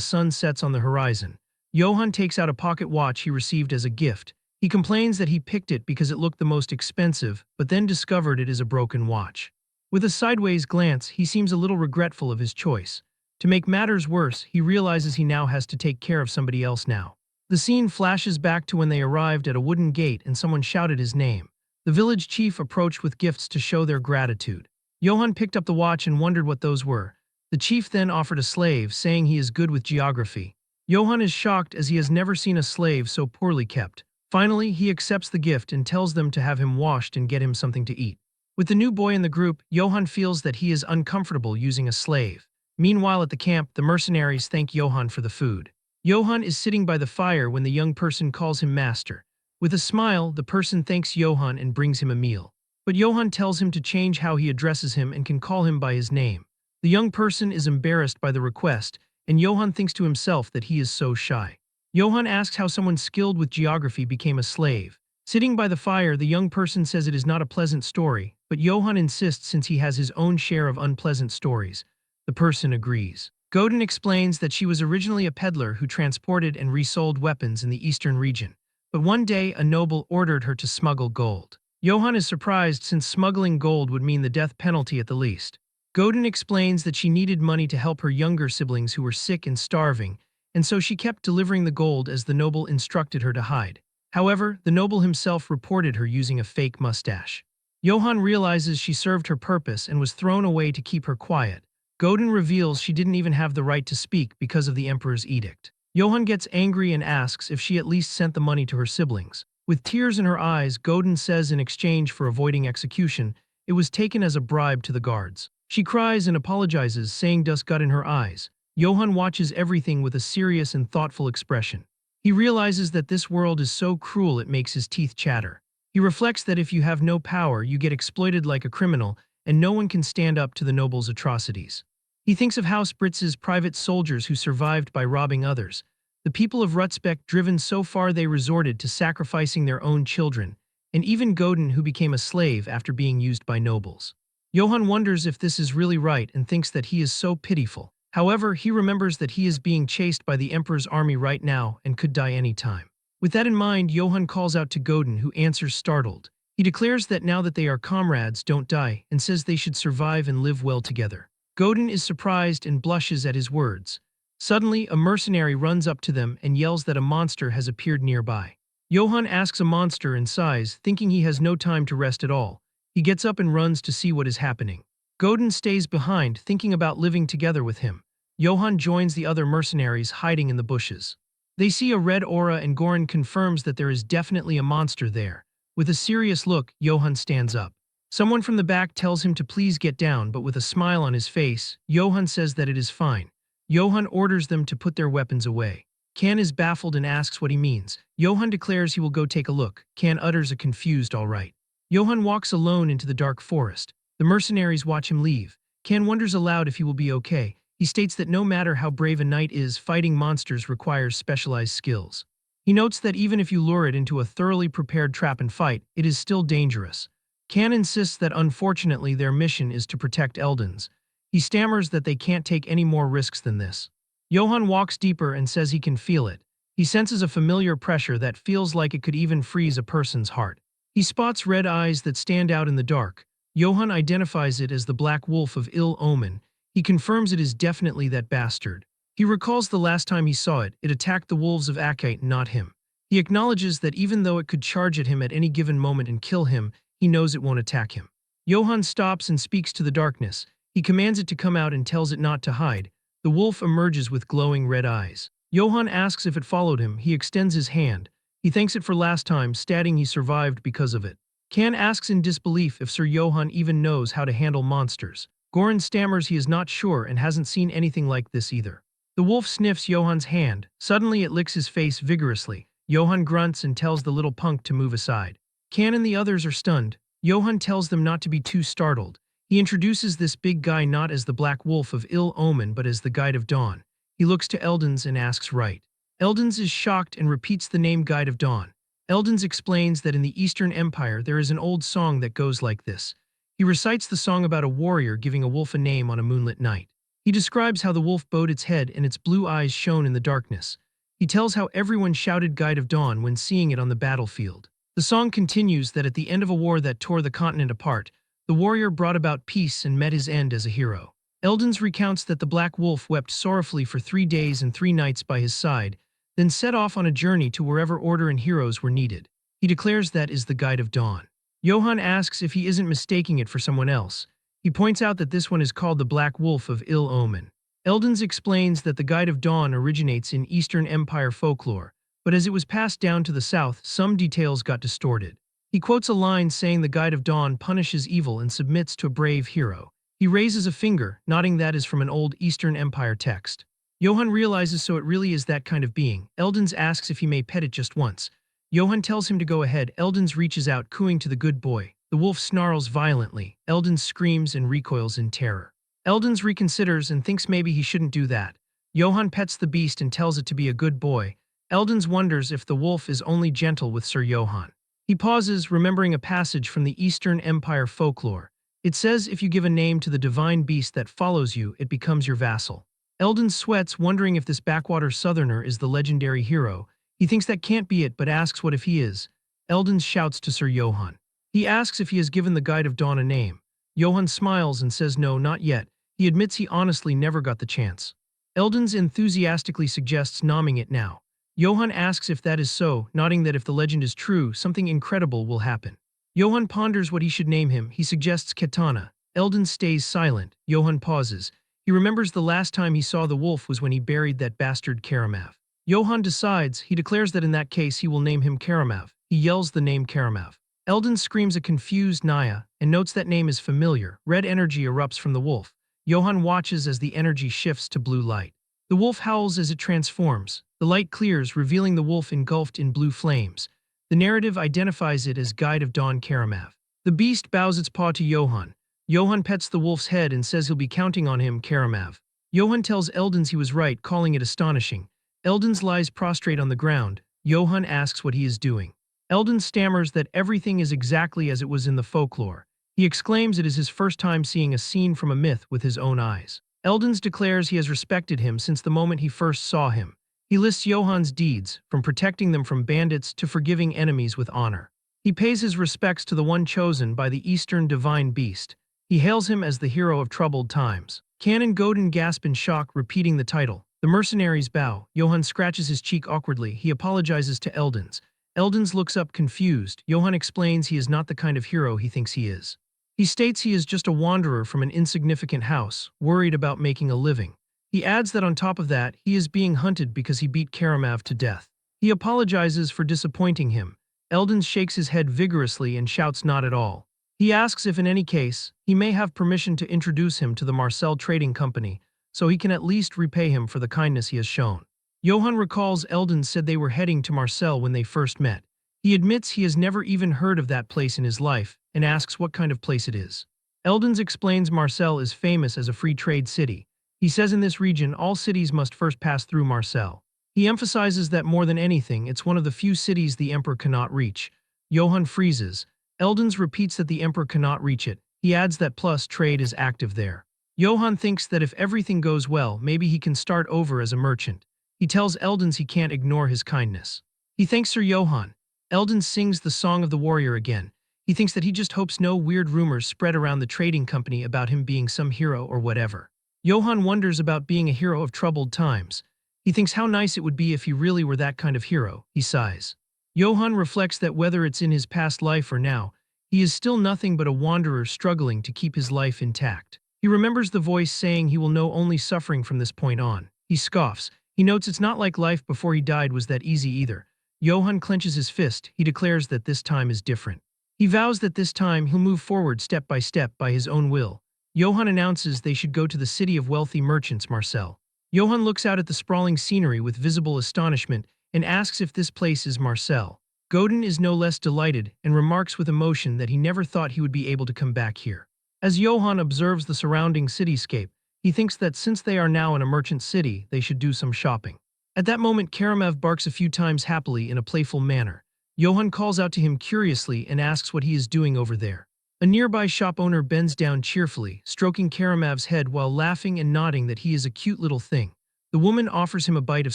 sun sets on the horizon. Johann takes out a pocket watch he received as a gift. He complains that he picked it because it looked the most expensive, but then discovered it is a broken watch. With a sideways glance, he seems a little regretful of his choice. To make matters worse, he realizes he now has to take care of somebody else now. The scene flashes back to when they arrived at a wooden gate and someone shouted his name. The village chief approached with gifts to show their gratitude. Johann picked up the watch and wondered what those were. The chief then offered a slave, saying he is good with geography. Johann is shocked as he has never seen a slave so poorly kept. Finally, he accepts the gift and tells them to have him washed and get him something to eat. With the new boy in the group, Johann feels that he is uncomfortable using a slave. Meanwhile at the camp, the mercenaries thank Johann for the food. Johann is sitting by the fire when the young person calls him master. With a smile, the person thanks Johann and brings him a meal. But Johann tells him to change how he addresses him and can call him by his name. The young person is embarrassed by the request, and Johann thinks to himself that he is so shy. Johann asks how someone skilled with geography became a slave. Sitting by the fire, the young person says it is not a pleasant story, but Johann insists since he has his own share of unpleasant stories. The person agrees. Godin explains that she was originally a peddler who transported and resold weapons in the eastern region. But one day, a noble ordered her to smuggle gold. Johann is surprised since smuggling gold would mean the death penalty at the least. Godin explains that she needed money to help her younger siblings who were sick and starving, and so she kept delivering the gold as the noble instructed her to hide. However, the noble himself reported her using a fake mustache. Johann realizes she served her purpose and was thrown away to keep her quiet. Godin reveals she didn't even have the right to speak because of the emperor's edict. Johann gets angry and asks if she at least sent the money to her siblings. With tears in her eyes, Godin says in exchange for avoiding execution, it was taken as a bribe to the guards. She cries and apologizes, saying dust got in her eyes. Johann watches everything with a serious and thoughtful expression. He realizes that this world is so cruel it makes his teeth chatter. He reflects that if you have no power, you get exploited like a criminal, and no one can stand up to the noble's atrocities. He thinks of House Britz's private soldiers who survived by robbing others, the people of Rutzbeck driven so far they resorted to sacrificing their own children, and even Godin who became a slave after being used by nobles. Johann wonders if this is really right and thinks that he is so pitiful. However, he remembers that he is being chased by the Emperor's army right now and could die any time. With that in mind, Johann calls out to Godin, who answers startled. He declares that now that they are comrades, don't die, and says they should survive and live well together. Godin is surprised and blushes at his words. Suddenly, a mercenary runs up to them and yells that a monster has appeared nearby. Johann asks a monster in size, thinking he has no time to rest at all. He gets up and runs to see what is happening. Godin stays behind, thinking about living together with him. Johann joins the other mercenaries hiding in the bushes. They see a red aura and Goran confirms that there is definitely a monster there. With a serious look, Johann stands up. Someone from the back tells him to please get down, but with a smile on his face, Johann says that it is fine. Johann orders them to put their weapons away. Kan is baffled and asks what he means. Johann declares he will go take a look. Kan utters a confused all right. Johann walks alone into the dark forest. The mercenaries watch him leave. Kan wonders aloud if he will be okay. He states that no matter how brave a knight is, fighting monsters requires specialized skills. He notes that even if you lure it into a thoroughly prepared trap and fight, it is still dangerous. Kan insists that unfortunately their mission is to protect Eldons. He stammers that they can't take any more risks than this. Johann walks deeper and says he can feel it. He senses a familiar pressure that feels like it could even freeze a person's heart. He spots red eyes that stand out in the dark. Johann identifies it as the black wolf of ill omen. He confirms it is definitely that bastard. He recalls the last time he saw it, it attacked the wolves of Akite, not him. He acknowledges that even though it could charge at him at any given moment and kill him, he knows it won't attack him. Johann stops and speaks to the darkness. He commands it to come out and tells it not to hide. The wolf emerges with glowing red eyes. Johann asks if it followed him. He extends his hand. He thanks it for last time, stating he survived because of it. Kan asks in disbelief if Sir Johann even knows how to handle monsters. Goran stammers he is not sure and hasn't seen anything like this either. The wolf sniffs Johann's hand. Suddenly it licks his face vigorously. Johann grunts and tells the little punk to move aside. Kan and the others are stunned. Johann tells them not to be too startled. He introduces this big guy not as the Black Wolf of ill omen but as the Guide of Dawn. He looks to Eldons and asks right. Eldons is shocked and repeats the name Guide of Dawn. Eldons explains that in the Eastern Empire there is an old song that goes like this. He recites the song about a warrior giving a wolf a name on a moonlit night. He describes how the wolf bowed its head and its blue eyes shone in the darkness. He tells how everyone shouted Guide of Dawn when seeing it on the battlefield. The song continues that at the end of a war that tore the continent apart, the warrior brought about peace and met his end as a hero. Eldons recounts that the Black Wolf wept sorrowfully for 3 days and 3 nights by his side, then set off on a journey to wherever order and heroes were needed. He declares that is the Guide of Dawn. Johann asks if he isn't mistaking it for someone else. He points out that this one is called the Black Wolf of ill omen. Eldons explains that the Guide of Dawn originates in Eastern Empire folklore, but as it was passed down to the south, some details got distorted. He quotes a line saying the Guide of Dawn punishes evil and submits to a brave hero. He raises a finger, nodding that is from an old Eastern Empire text. Johann realizes so it really is that kind of being. Eldens asks if he may pet it just once. Johann tells him to go ahead. Eldens reaches out, cooing to the good boy. The wolf snarls violently. Eldens screams and recoils in terror. Eldens reconsiders and thinks maybe he shouldn't do that. Johann pets the beast and tells it to be a good boy. Eldens wonders if the wolf is only gentle with Sir Johann. He pauses, remembering a passage from the Eastern Empire folklore. It says if you give a name to the divine beast that follows you, it becomes your vassal. Eldens sweats, wondering if this backwater southerner is the legendary hero. He thinks that can't be it, but asks what if he is. Eldens shouts to Sir Johann. He asks if he has given the Guide of Dawn a name. Johann smiles and says no, not yet. He admits he honestly never got the chance. Eldens enthusiastically suggests naming it now. Johann asks if that is so, nodding that if the legend is true, something incredible will happen. Johann ponders what he should name him. He suggests Katana. Eldens stays silent. Johann pauses. He remembers the last time he saw the wolf was when he buried that bastard Karamav. Johann decides. He declares that in that case he will name him Karamav. He yells the name Karamav. Eldens screams a confused Naya and notes that name is familiar. Red energy erupts from the wolf. Johann watches as the energy shifts to blue light. The wolf howls as it transforms. The light clears, revealing the wolf engulfed in blue flames. The narrative identifies it as Guide of Dawn Karamav. The beast bows its paw to Johann. Johann pets the wolf's head and says he'll be counting on him, Karamav. Johann tells Eldens he was right, calling it astonishing. Eldens lies prostrate on the ground. Johann asks what he is doing. Eldens stammers that everything is exactly as it was in the folklore. He exclaims it is his first time seeing a scene from a myth with his own eyes. Eldens declares he has respected him since the moment he first saw him. He lists Johann's deeds, from protecting them from bandits to forgiving enemies with honor. He pays his respects to the one chosen by the Eastern divine beast. He hails him as the hero of troubled times. Canon Godin gasps in shock, repeating the title. The mercenaries bow. Johann scratches his cheek awkwardly. He apologizes to Eldens. Eldens looks up confused. Johann explains he is not the kind of hero he thinks he is. He states he is just a wanderer from an insignificant house, worried about making a living. He adds that on top of that, he is being hunted because he beat Karamav to death. He apologizes for disappointing him. Eldens shakes his head vigorously and shouts not at all. He asks if in any case, he may have permission to introduce him to the Marcel Trading Company, so he can at least repay him for the kindness he has shown. Johann recalls Eldens said they were heading to Marcel when they first met. He admits he has never even heard of that place in his life, and asks what kind of place it is. Eldens explains Marcel is famous as a free trade city. He says in this region all cities must first pass through Marcel. He emphasizes that more than anything, it's one of the few cities the Emperor cannot reach. Johann freezes. Eldens repeats that the Emperor cannot reach it. He adds that plus trade is active there. Johann thinks that if everything goes well, maybe he can start over as a merchant. He tells Eldens he can't ignore his kindness. He thanks Sir Johann. Eldens sings the Song of the Warrior again. He thinks that he just hopes no weird rumors spread around the trading company about him being some hero or whatever. Johann wonders about being a hero of troubled times. He thinks how nice it would be if he really were that kind of hero. He sighs. Johann reflects that whether it's in his past life or now, he is still nothing but a wanderer struggling to keep his life intact. He remembers the voice saying he will know only suffering from this point on. He scoffs. He notes it's not like life before he died was that easy either. Johann clenches his fist. He declares that this time is different. He vows that this time he'll move forward step by his own will. Johann announces they should go to the city of wealthy merchants, Marcel. Johann looks out at the sprawling scenery with visible astonishment and asks if this place is Marcel. Godin is no less delighted and remarks with emotion that he never thought he would be able to come back here. As Johann observes the surrounding cityscape, he thinks that since they are now in a merchant city, they should do some shopping. At that moment, Karamav barks a few times happily in a playful manner. Johann calls out to him curiously and asks what he is doing over there. A nearby shop owner bends down cheerfully, stroking Karamav's head while laughing and nodding that he is a cute little thing. The woman offers him a bite of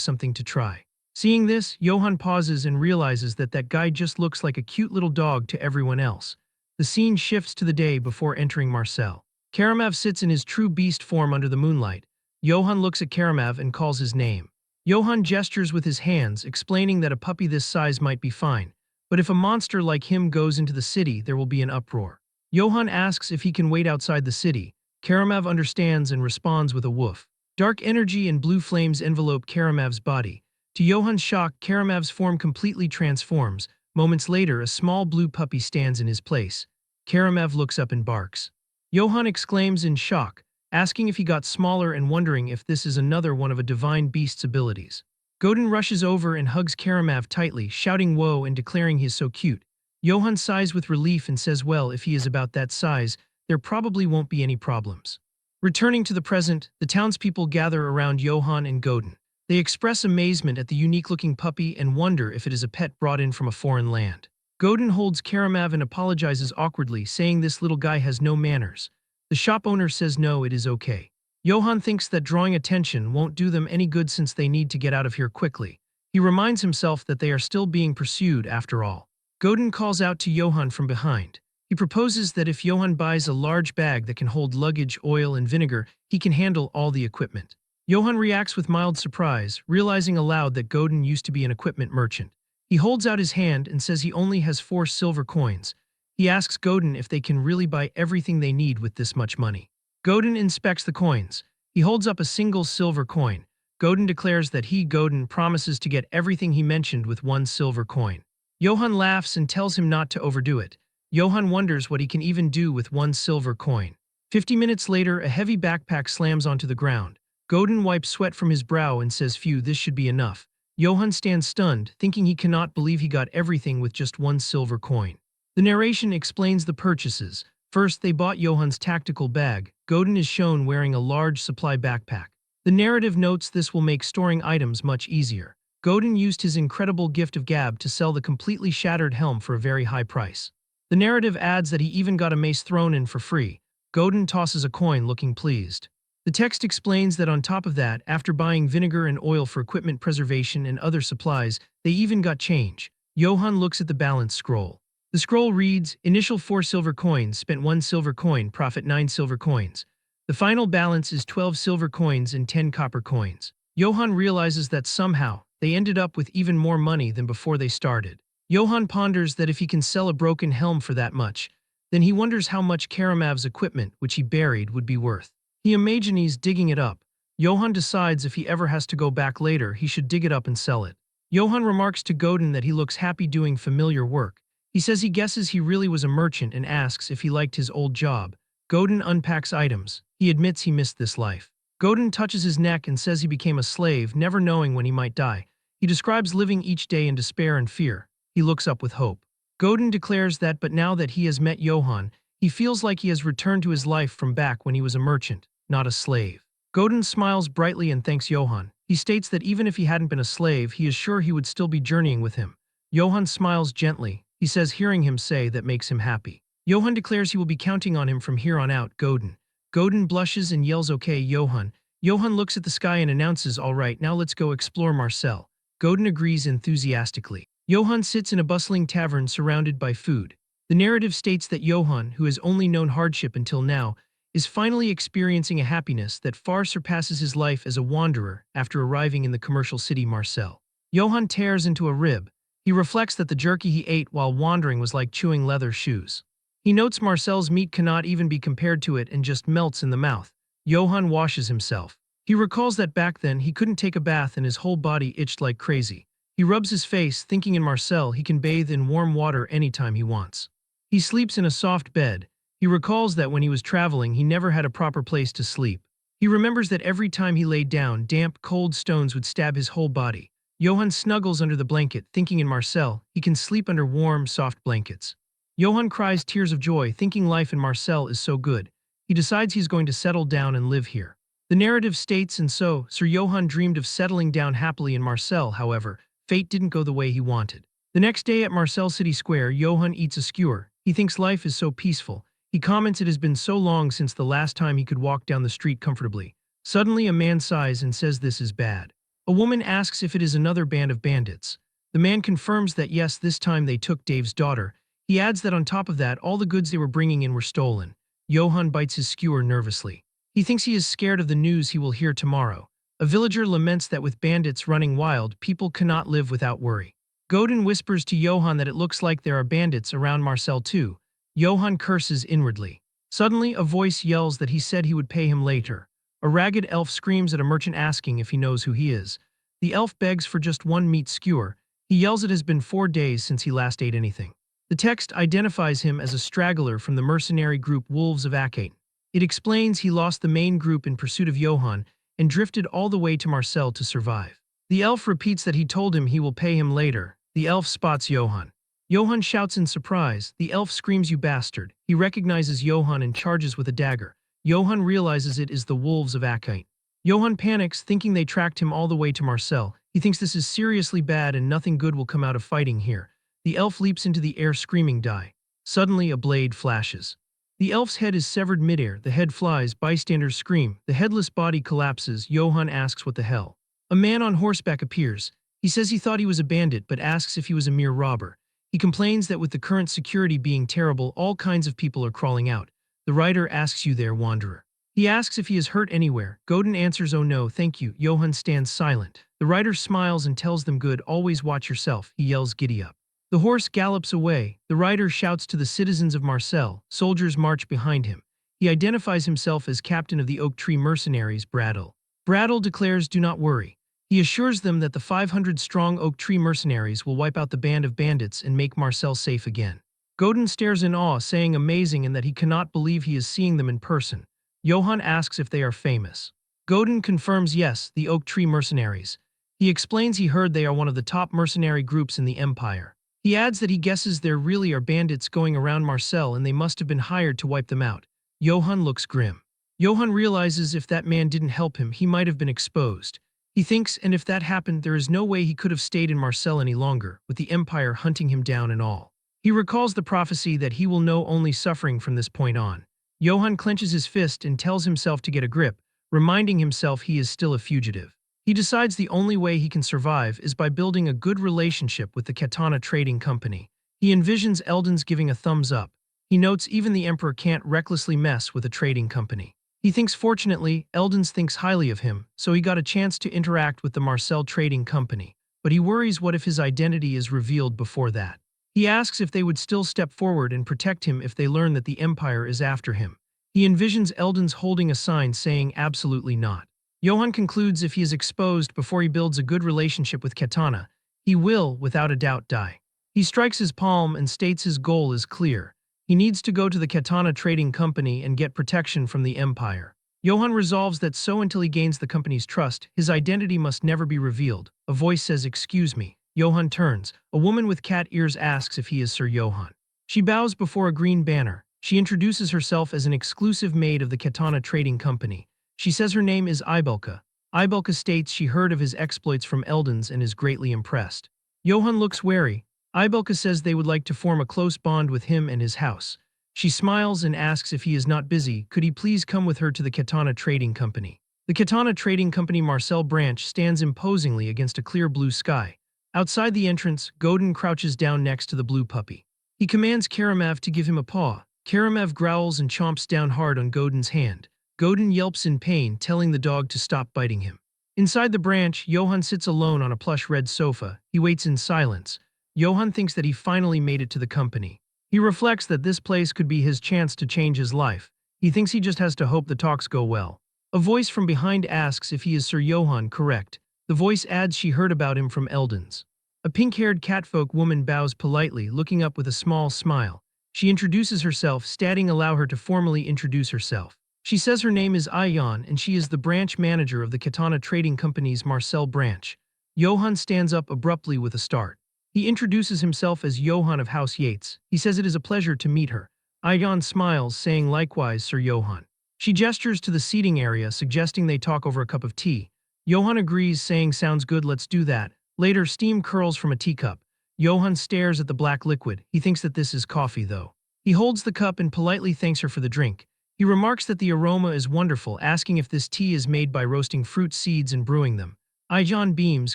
something to try. Seeing this, Johann pauses and realizes that that guy just looks like a cute little dog to everyone else. The scene shifts to the day before entering Marcel. Karamav sits in his true beast form under the moonlight. Johann looks at Karamav and calls his name. Johann gestures with his hands, explaining that a puppy this size might be fine, but if a monster like him goes into the city, there will be an uproar. Johann asks if he can wait outside the city. Karamav understands and responds with a woof. Dark energy and blue flames envelope Karamav's body. To Johann's shock, Karamav's form completely transforms. Moments later, a small blue puppy stands in his place. Karamev looks up and barks. Johann exclaims in shock, asking if he got smaller and wondering if this is another one of a divine beast's abilities. Godin rushes over and hugs Karamev tightly, shouting whoa and declaring he is so cute. Johann sighs with relief and says, well, if he is about that size, there probably won't be any problems. Returning to the present, the townspeople gather around Johann and Godin. They express amazement at the unique-looking puppy and wonder if it is a pet brought in from a foreign land. Godin holds Karamev and apologizes awkwardly, saying this little guy has no manners. The shop owner says no, it is okay. Johann thinks that drawing attention won't do them any good since they need to get out of here quickly. He reminds himself that they are still being pursued after all. Godin calls out to Johann from behind. He proposes that if Johann buys a large bag that can hold luggage, oil, and vinegar, he can handle all the equipment. Johann reacts with mild surprise, realizing aloud that Godin used to be an equipment merchant. He holds out his hand and says he only has 4 silver coins. He asks Godin if they can really buy everything they need with this much money. Godin inspects the coins. He holds up a single silver coin. Godin declares that Godin promises to get everything he mentioned with 1 silver coin. Johann laughs and tells him not to overdo it. Johann wonders what he can even do with 1 silver coin. 50 minutes later, a heavy backpack slams onto the ground. Godin wipes sweat from his brow and says, phew, this should be enough. Johann stands stunned, thinking he cannot believe he got everything with just 1 silver coin. The narration explains the purchases. First, they bought Johann's tactical bag. Godin is shown wearing a large supply backpack. The narrative notes this will make storing items much easier. Godin used his incredible gift of gab to sell the completely shattered helm for a very high price. The narrative adds that he even got a mace thrown in for free. Godin tosses a coin, looking pleased. The text explains that on top of that, after buying vinegar and oil for equipment preservation and other supplies, they even got change. Johann looks at the balance scroll. The scroll reads, initial 4 silver coins, spent 1 silver coin, profit 9 silver coins. The final balance is 12 silver coins and 10 copper coins. Johann realizes that somehow, they ended up with even more money than before they started. Johann ponders that if he can sell a broken helm for that much, then he wonders how much Karamev's equipment, which he buried, would be worth. He imagines digging it up. Johann decides if he ever has to go back later, he should dig it up and sell it. Johann remarks to Godin that he looks happy doing familiar work. He says he guesses he really was a merchant and asks if he liked his old job. Godin unpacks items. He admits he missed this life. Godin touches his neck and says he became a slave, never knowing when he might die. He describes living each day in despair and fear. He looks up with hope. Godin declares that but now that he has met Johann, he feels like he has returned to his life from back when he was a merchant, not a slave. Godin smiles brightly and thanks Johann. He states that even if he hadn't been a slave, he is sure he would still be journeying with him. Johann smiles gently. He says hearing him say that makes him happy. Johann declares he will be counting on him from here on out, Godin. Godin blushes and yells okay, Johann. Johann looks at the sky and announces, all right, now let's go explore Marcel. Godin agrees enthusiastically. Johann sits in a bustling tavern surrounded by food. The narrative states that Johann, who has only known hardship until now, is finally experiencing a happiness that far surpasses his life as a wanderer after arriving in the commercial city Marcel. Johann tears into a rib. He reflects that the jerky he ate while wandering was like chewing leather shoes. He notes Marcel's meat cannot even be compared to it and just melts in the mouth. Johann washes himself. He recalls that back then he couldn't take a bath and his whole body itched like crazy. He rubs his face, thinking in Marcel he can bathe in warm water anytime he wants. He sleeps in a soft bed. He recalls that when he was traveling, he never had a proper place to sleep. He remembers that every time he laid down, damp, cold stones would stab his whole body. Johann snuggles under the blanket, thinking in Marcel he can sleep under warm, soft blankets. Johann cries tears of joy, thinking life in Marcel is so good. He decides he's going to settle down and live here. The narrative states, and so, Sir Johann dreamed of settling down happily in Marcel. However, fate didn't go the way he wanted. The next day at Marcel City Square, Johann eats a skewer. He thinks life is so peaceful. He comments it has been so long since the last time he could walk down the street comfortably. Suddenly, a man sighs and says this is bad. A woman asks if it is another band of bandits. The man confirms that yes, this time they took Dave's daughter. He adds that on top of that, all the goods they were bringing in were stolen. Johann bites his skewer nervously. He thinks he is scared of the news he will hear tomorrow. A villager laments that with bandits running wild, people cannot live without worry. Godin whispers to Johann that it looks like there are bandits around Marcel too. Johann curses inwardly. Suddenly, a voice yells that he said he would pay him later. A ragged elf screams at a merchant asking if he knows who he is. The elf begs for just one meat skewer. He yells it has been 4 days since he last ate anything. The text identifies him as a straggler from the mercenary group Wolves of Akate. It explains he lost the main group in pursuit of Johann and drifted all the way to Marcel to survive. The elf repeats that he told him he will pay him later. The elf spots Johann. Johann shouts in surprise. The elf screams, "You bastard." He recognizes Johann and charges with a dagger. Johann realizes it is the Wolves of Akate. Johann panics, thinking they tracked him all the way to Marcel. He thinks this is seriously bad and nothing good will come out of fighting here. The elf leaps into the air screaming, "Die." Suddenly, a blade flashes. The elf's head is severed midair. The head flies. Bystanders scream. The headless body collapses. Johann asks what the hell. A man on horseback appears. He says he thought he was a bandit but asks if he was a mere robber. He complains that with the current security being terrible, all kinds of people are crawling out. The writer asks, "You there, wanderer?" He asks if he is hurt anywhere. Godin answers, "Oh no, thank you." Johann stands silent. The writer smiles and tells them, "Good, always watch yourself." He yells, "Giddy up." The horse gallops away. The writer shouts to the citizens of Marcel. Soldiers march behind him. He identifies himself as captain of the Oak Tree Mercenaries, Brattle. Brattle declares, "Do not worry." He assures them that the 500-strong Oak Tree Mercenaries will wipe out the band of bandits and make Marcel safe again. Godin stares in awe, saying amazing and that he cannot believe he is seeing them in person. Johann asks if they are famous. Godin confirms yes, the Oak Tree Mercenaries. He explains he heard they are one of the top mercenary groups in the Empire. He adds that he guesses there really are bandits going around Marcel and they must have been hired to wipe them out. Johann looks grim. Johann realizes if that man didn't help him, he might have been exposed. He thinks, and if that happened, there is no way he could have stayed in Marcel any longer, with the Empire hunting him down and all. He recalls the prophecy that he will know only suffering from this point on. Johann clenches his fist and tells himself to get a grip, reminding himself he is still a fugitive. He decides the only way he can survive is by building a good relationship with the Katana Trading Company. He envisions Eldon's giving a thumbs up. He notes even the Emperor can't recklessly mess with a trading company. He thinks fortunately, Eldon's thinks highly of him, so he got a chance to interact with the Marcel Trading Company. But he worries what if his identity is revealed before that. He asks if they would still step forward and protect him if they learn that the Empire is after him. He envisions Eldon's holding a sign saying absolutely not. Johann concludes if he is exposed before he builds a good relationship with Katana, he will, without a doubt, die. He strikes his palm and states his goal is clear. He needs to go to the Katana Trading Company and get protection from the Empire. Johann resolves that so until he gains the company's trust, his identity must never be revealed. A voice says, "Excuse me." Johann turns. A woman with cat ears asks if he is Sir Johann. She bows before a green banner. She introduces herself as an exclusive maid of the Katana Trading Company. She says her name is Ibelka. Ibelka states she heard of his exploits from Eldon's and is greatly impressed. Johann looks wary. Ibelka says they would like to form a close bond with him and his house. She smiles and asks if he is not busy, could he please come with her to the Katana Trading Company. The Katana Trading Company Marcel branch stands imposingly against a clear blue sky. Outside the entrance, Godin crouches down next to the blue puppy. He commands Karamev to give him a paw. Karamev growls and chomps down hard on Godin's hand. Godin yelps in pain, telling the dog to stop biting him. Inside the branch, Johann sits alone on a plush red sofa. He waits in silence. Johann thinks that he finally made it to the company. He reflects that this place could be his chance to change his life. He thinks he just has to hope the talks go well. A voice from behind asks if he is Sir Johann, correct. The voice adds she heard about him from Eldon's. A pink-haired catfolk woman bows politely, looking up with a small smile. She introduces herself, stating allow her to formally introduce herself. She says her name is Ayan and she is the branch manager of the Katana Trading Company's Marcel branch. Johann stands up abruptly with a start. He introduces himself as Johann of House Yates. He says it is a pleasure to meet her. Ayan smiles, saying likewise, Sir Johann. She gestures to the seating area, suggesting they talk over a cup of tea. Johann agrees, saying sounds good, let's do that. Later, steam curls from a teacup. Johann stares at the black liquid. He thinks that this is coffee, though. He holds the cup and politely thanks her for the drink. He remarks that the aroma is wonderful, asking if this tea is made by roasting fruit seeds and brewing them. Ayan beams,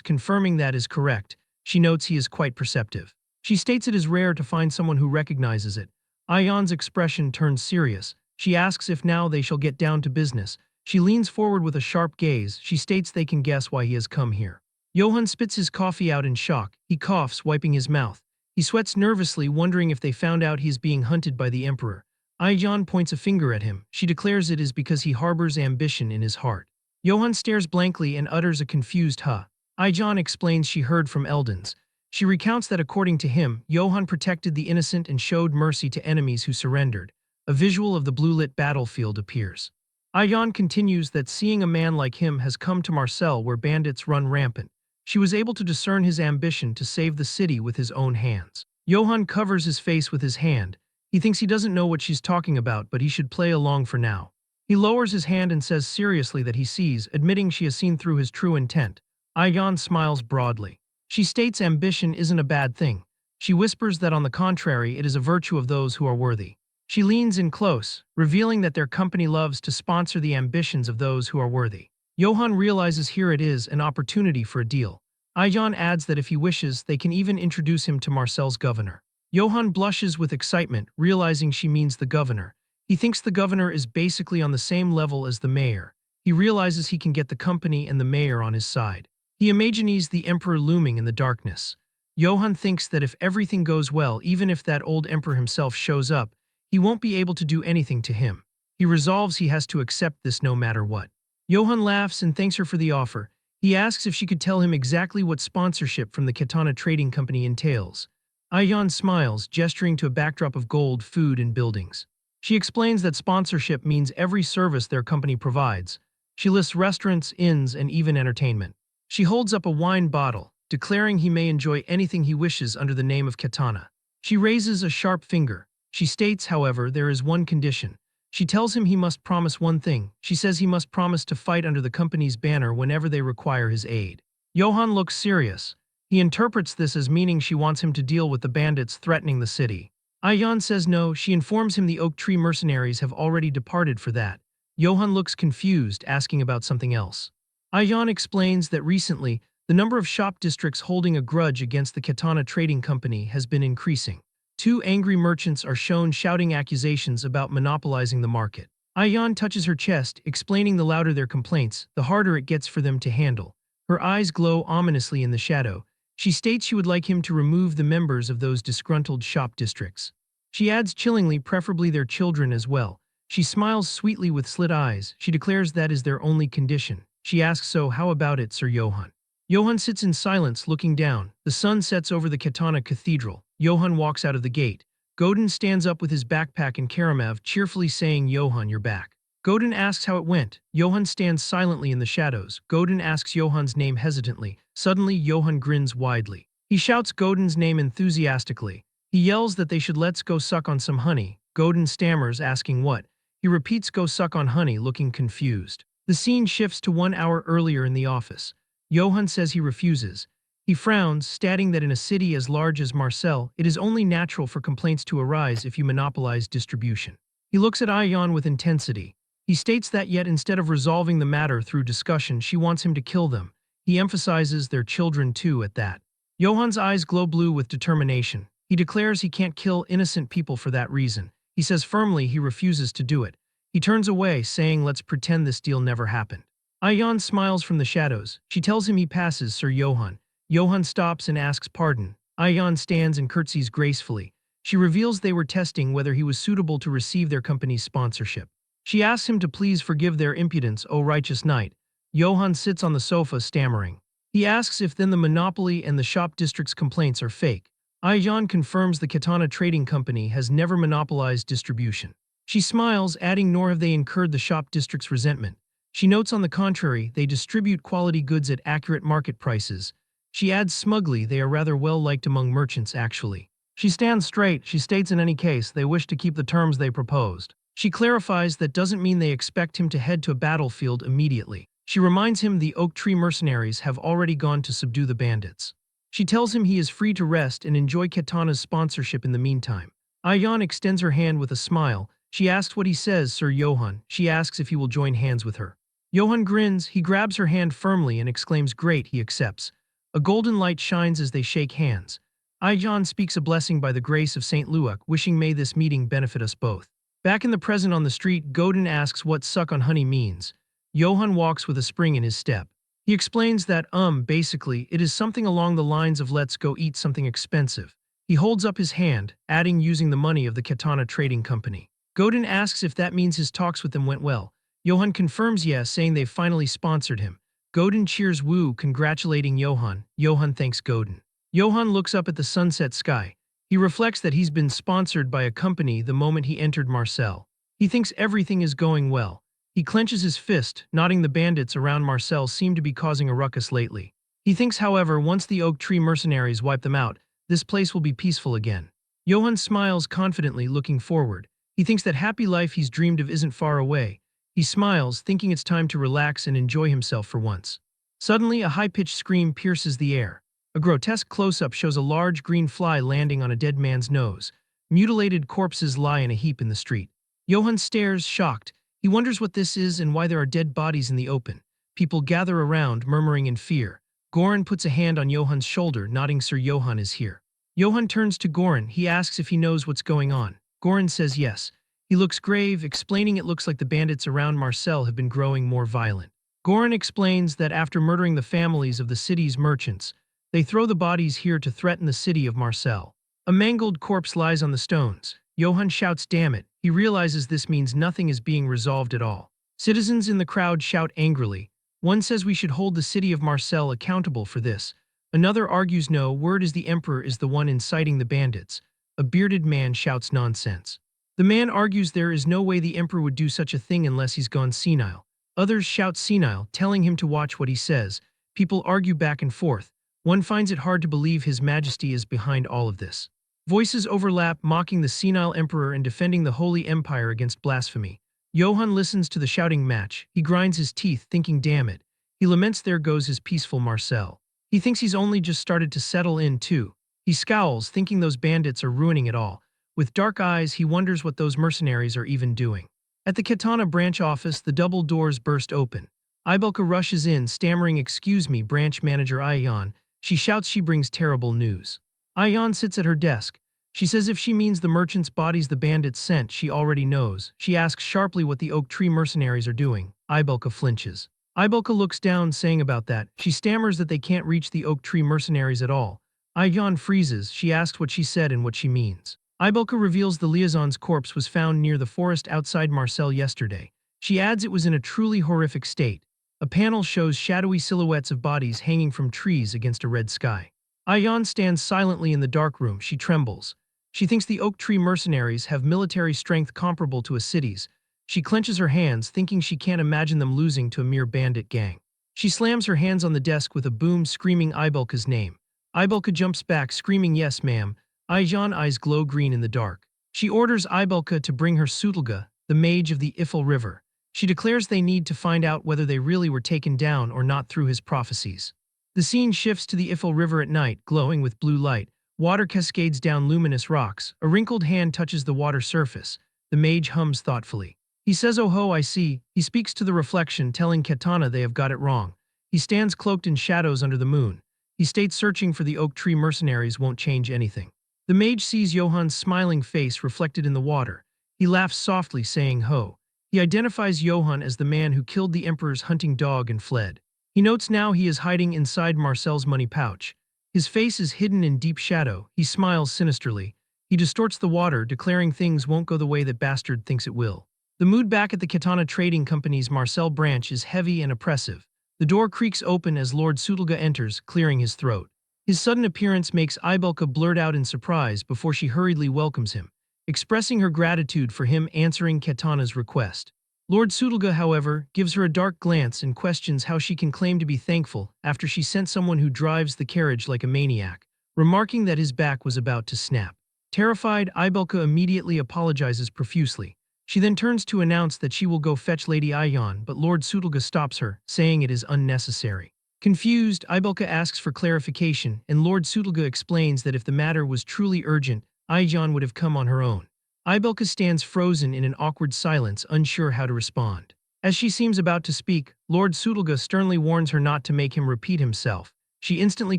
confirming that is correct. She notes he is quite perceptive. She states it is rare to find someone who recognizes it. Ayan's expression turns serious. She asks if now they shall get down to business. She leans forward with a sharp gaze. She states they can guess why he has come here. Johann spits his coffee out in shock. He coughs, wiping his mouth. He sweats nervously, wondering if they found out he is being hunted by the Emperor. Ayan points a finger at him. She declares it is because he harbors ambition in his heart. Johann stares blankly and utters a confused huh. Ayan explains she heard from Eldon's. She recounts that according to him, Johann protected the innocent and showed mercy to enemies who surrendered. A visual of the blue-lit battlefield appears. Ayan continues that seeing a man like him has come to Marseille where bandits run rampant. She was able to discern his ambition to save the city with his own hands. Johann covers his face with his hand. He thinks he doesn't know what she's talking about, but he should play along for now. He lowers his hand and says seriously that he sees, admitting she has seen through his true intent. Ayan smiles broadly. She states ambition isn't a bad thing. She whispers that on the contrary, it is a virtue of those who are worthy. She leans in close, revealing that their company loves to sponsor the ambitions of those who are worthy. Johann realizes here it is an opportunity for a deal. Ayan adds that if he wishes, they can even introduce him to Marcel's governor. Johann blushes with excitement, realizing she means the governor. He thinks the governor is basically on the same level as the mayor. He realizes he can get the company and the mayor on his side. He imagines the emperor looming in the darkness. Johann thinks that if everything goes well, even if that old emperor himself shows up, he won't be able to do anything to him. He resolves he has to accept this no matter what. Johann laughs and thanks her for the offer. He asks if she could tell him exactly what sponsorship from the Katana Trading Company entails. Ayan smiles, gesturing to a backdrop of gold, food, and buildings. She explains that sponsorship means every service their company provides. She lists restaurants, inns, and even entertainment. She holds up a wine bottle, declaring he may enjoy anything he wishes under the name of Katana. She raises a sharp finger. She states, however, there is one condition. She tells him he must promise one thing. She says he must promise to fight under the company's banner whenever they require his aid. Johann looks serious. He interprets this as meaning she wants him to deal with the bandits threatening the city. Ayan says no. She informs him the oak tree mercenaries have already departed for that. Johann looks confused, asking about something else. Ayan explains that recently, the number of shop districts holding a grudge against the Katana Trading Company has been increasing. Two angry merchants are shown shouting accusations about monopolizing the market. Ayan touches her chest, explaining the louder their complaints, the harder it gets for them to handle. Her eyes glow ominously in the shadow. She states she would like him to remove the members of those disgruntled shop districts. She adds chillingly, preferably their children as well. She smiles sweetly with slit eyes. She declares that is their only condition. She asks, so how about it, Sir Johann? Johann sits in silence, looking down. The sun sets over the Katana Cathedral. Johann walks out of the gate. Godin stands up with his backpack and Karamov, cheerfully saying, Johann, you're back. Godin asks how it went. Johann stands silently in the shadows. Godin asks Johann's name hesitantly. Suddenly, Johann grins widely. He shouts Godin's name enthusiastically. He yells that they should let's go suck on some honey. Godin stammers, asking what. He repeats go suck on honey, looking confused. The scene shifts to 1 hour earlier in the office. Johann says he refuses. He frowns, stating that in a city as large as Marseille, it is only natural for complaints to arise if you monopolize distribution. He looks at Ayan with intensity. He states that yet instead of resolving the matter through discussion, she wants him to kill them. He emphasizes their children too at that. Johann's eyes glow blue with determination. He declares he can't kill innocent people for that reason. He says firmly he refuses to do it. He turns away, saying let's pretend this deal never happened. Ayan smiles from the shadows. She tells him he passes Sir Johann. Johann stops and asks pardon. Ayan stands and curtsies gracefully. She reveals they were testing whether he was suitable to receive their company's sponsorship. She asks him to please forgive their impudence, O righteous knight. Johann sits on the sofa stammering. He asks if then the monopoly and the shop district's complaints are fake. Ayan confirms the Katana Trading Company has never monopolized distribution. She smiles, adding nor have they incurred the shop district's resentment. She notes on the contrary, they distribute quality goods at accurate market prices. She adds smugly they are rather well liked among merchants actually. She stands straight. She states in any case they wish to keep the terms they proposed. She clarifies that doesn't mean they expect him to head to a battlefield immediately. She reminds him the oak tree mercenaries have already gone to subdue the bandits. She tells him he is free to rest and enjoy Katana's sponsorship in the meantime. Ayan extends her hand with a smile. She asks what he says, Sir Johann. She asks if he will join hands with her. Johann grins. He grabs her hand firmly and exclaims great. He accepts. A golden light shines as they shake hands. Ayan speaks a blessing by the grace of Saint Luak, wishing may this meeting benefit us both. Back in the present on the street, Godin asks what suck on honey means. Johann walks with a spring in his step. He explains that, basically, it is something along the lines of let's go eat something expensive. He holds up his hand, adding using the money of the Katana Trading Company. Godin asks if that means his talks with them went well. Johann confirms yes, saying they've finally sponsored him. Godin cheers woo, congratulating Johann. Johann thanks Godin. Johann looks up at the sunset sky. He reflects that he's been sponsored by a company the moment he entered Marcel. He thinks everything is going well. He clenches his fist, nodding the bandits around Marcel seem to be causing a ruckus lately. He thinks, however, once the oak tree mercenaries wipe them out, this place will be peaceful again. Johann smiles confidently, looking forward. He thinks that happy life he's dreamed of isn't far away. He smiles, thinking it's time to relax and enjoy himself for once. Suddenly, a high-pitched scream pierces the air. A grotesque close-up shows a large green fly landing on a dead man's nose. Mutilated corpses lie in a heap in the street. Johann stares, shocked. He wonders what this is and why there are dead bodies in the open. People gather around, murmuring in fear. Goran puts a hand on Johann's shoulder, nodding Sir Johann is here. Johann turns to Goran. He asks if he knows what's going on. Goran says yes. He looks grave, explaining it looks like the bandits around Marcel have been growing more violent. Goran explains that after murdering the families of the city's merchants, they throw the bodies here to threaten the city of Marcel. A mangled corpse lies on the stones. Johann shouts, "Damn it." He realizes this means nothing is being resolved at all. Citizens in the crowd shout angrily. One says we should hold the city of Marcel accountable for this. Another argues no, word is the emperor is the one inciting the bandits. A bearded man shouts nonsense. The man argues there is no way the emperor would do such a thing unless he's gone senile. Others shout senile, telling him to watch what he says. People argue back and forth. One finds it hard to believe His Majesty is behind all of this. Voices overlap, mocking the senile emperor and defending the Holy Empire against blasphemy. Johann listens to the shouting match. He grinds his teeth, thinking, damn it. He laments there goes his peaceful Marcel. He thinks he's only just started to settle in, too. He scowls, thinking those bandits are ruining it all. With dark eyes, he wonders what those mercenaries are even doing. At the Katana branch office, the double doors burst open. Ibelka rushes in, stammering, "Excuse me, branch manager Ayan." She shouts she brings terrible news. Ayan sits at her desk. She says if she means the merchants' bodies the bandits sent, she already knows. She asks sharply what the oak tree mercenaries are doing. Ibelka flinches. Ibelka looks down, saying about that. She stammers that they can't reach the oak tree mercenaries at all. Ayan freezes. She asks what she said and what she means. Ibelka reveals the liaison's corpse was found near the forest outside Marcel yesterday. She adds it was in a truly horrific state. A panel shows shadowy silhouettes of bodies hanging from trees against a red sky. Ayan stands silently in the dark room. She trembles. She thinks the oak tree mercenaries have military strength comparable to a city's. She clenches her hands, thinking she can't imagine them losing to a mere bandit gang. She slams her hands on the desk with a boom, screaming Ibelka's name. Ibelka jumps back, screaming, "Yes, ma'am." Ayan's eyes glow green in the dark. She orders Ibelka to bring her Sutulga, the mage of the Ifil River. She declares they need to find out whether they really were taken down or not through his prophecies. The scene shifts to the Ifil River at night, glowing with blue light. Water cascades down luminous rocks. A wrinkled hand touches the water surface. The mage hums thoughtfully. He says, "Oh ho, I see." He speaks to the reflection, telling Katana they have got it wrong. He stands cloaked in shadows under the moon. He states searching for the oak tree mercenaries won't change anything. The mage sees Johann's smiling face reflected in the water. He laughs softly, saying, "Ho." He identifies Johann as the man who killed the emperor's hunting dog and fled. He notes now he is hiding inside Marcel's money pouch. His face is hidden in deep shadow. He smiles sinisterly. He distorts the water, declaring things won't go the way that bastard thinks it will. The mood back at the Katana Trading Company's Marcel branch is heavy and oppressive. The door creaks open as Lord Sutulga enters, clearing his throat. His sudden appearance makes Ibelka blurt out in surprise before she hurriedly welcomes him, expressing her gratitude for him answering Katana's request. Lord Sutulga, however, gives her a dark glance and questions how she can claim to be thankful after she sent someone who drives the carriage like a maniac, remarking that his back was about to snap. Terrified, Ibelka immediately apologizes profusely. She then turns to announce that she will go fetch Lady Ayan, but Lord Sutulga stops her, saying it is unnecessary. Confused, Ibelka asks for clarification, and Lord Sutulga explains that if the matter was truly urgent, Ayan would have come on her own. Ibelka stands frozen in an awkward silence, unsure how to respond. As she seems about to speak, Lord Sutulga sternly warns her not to make him repeat himself. She instantly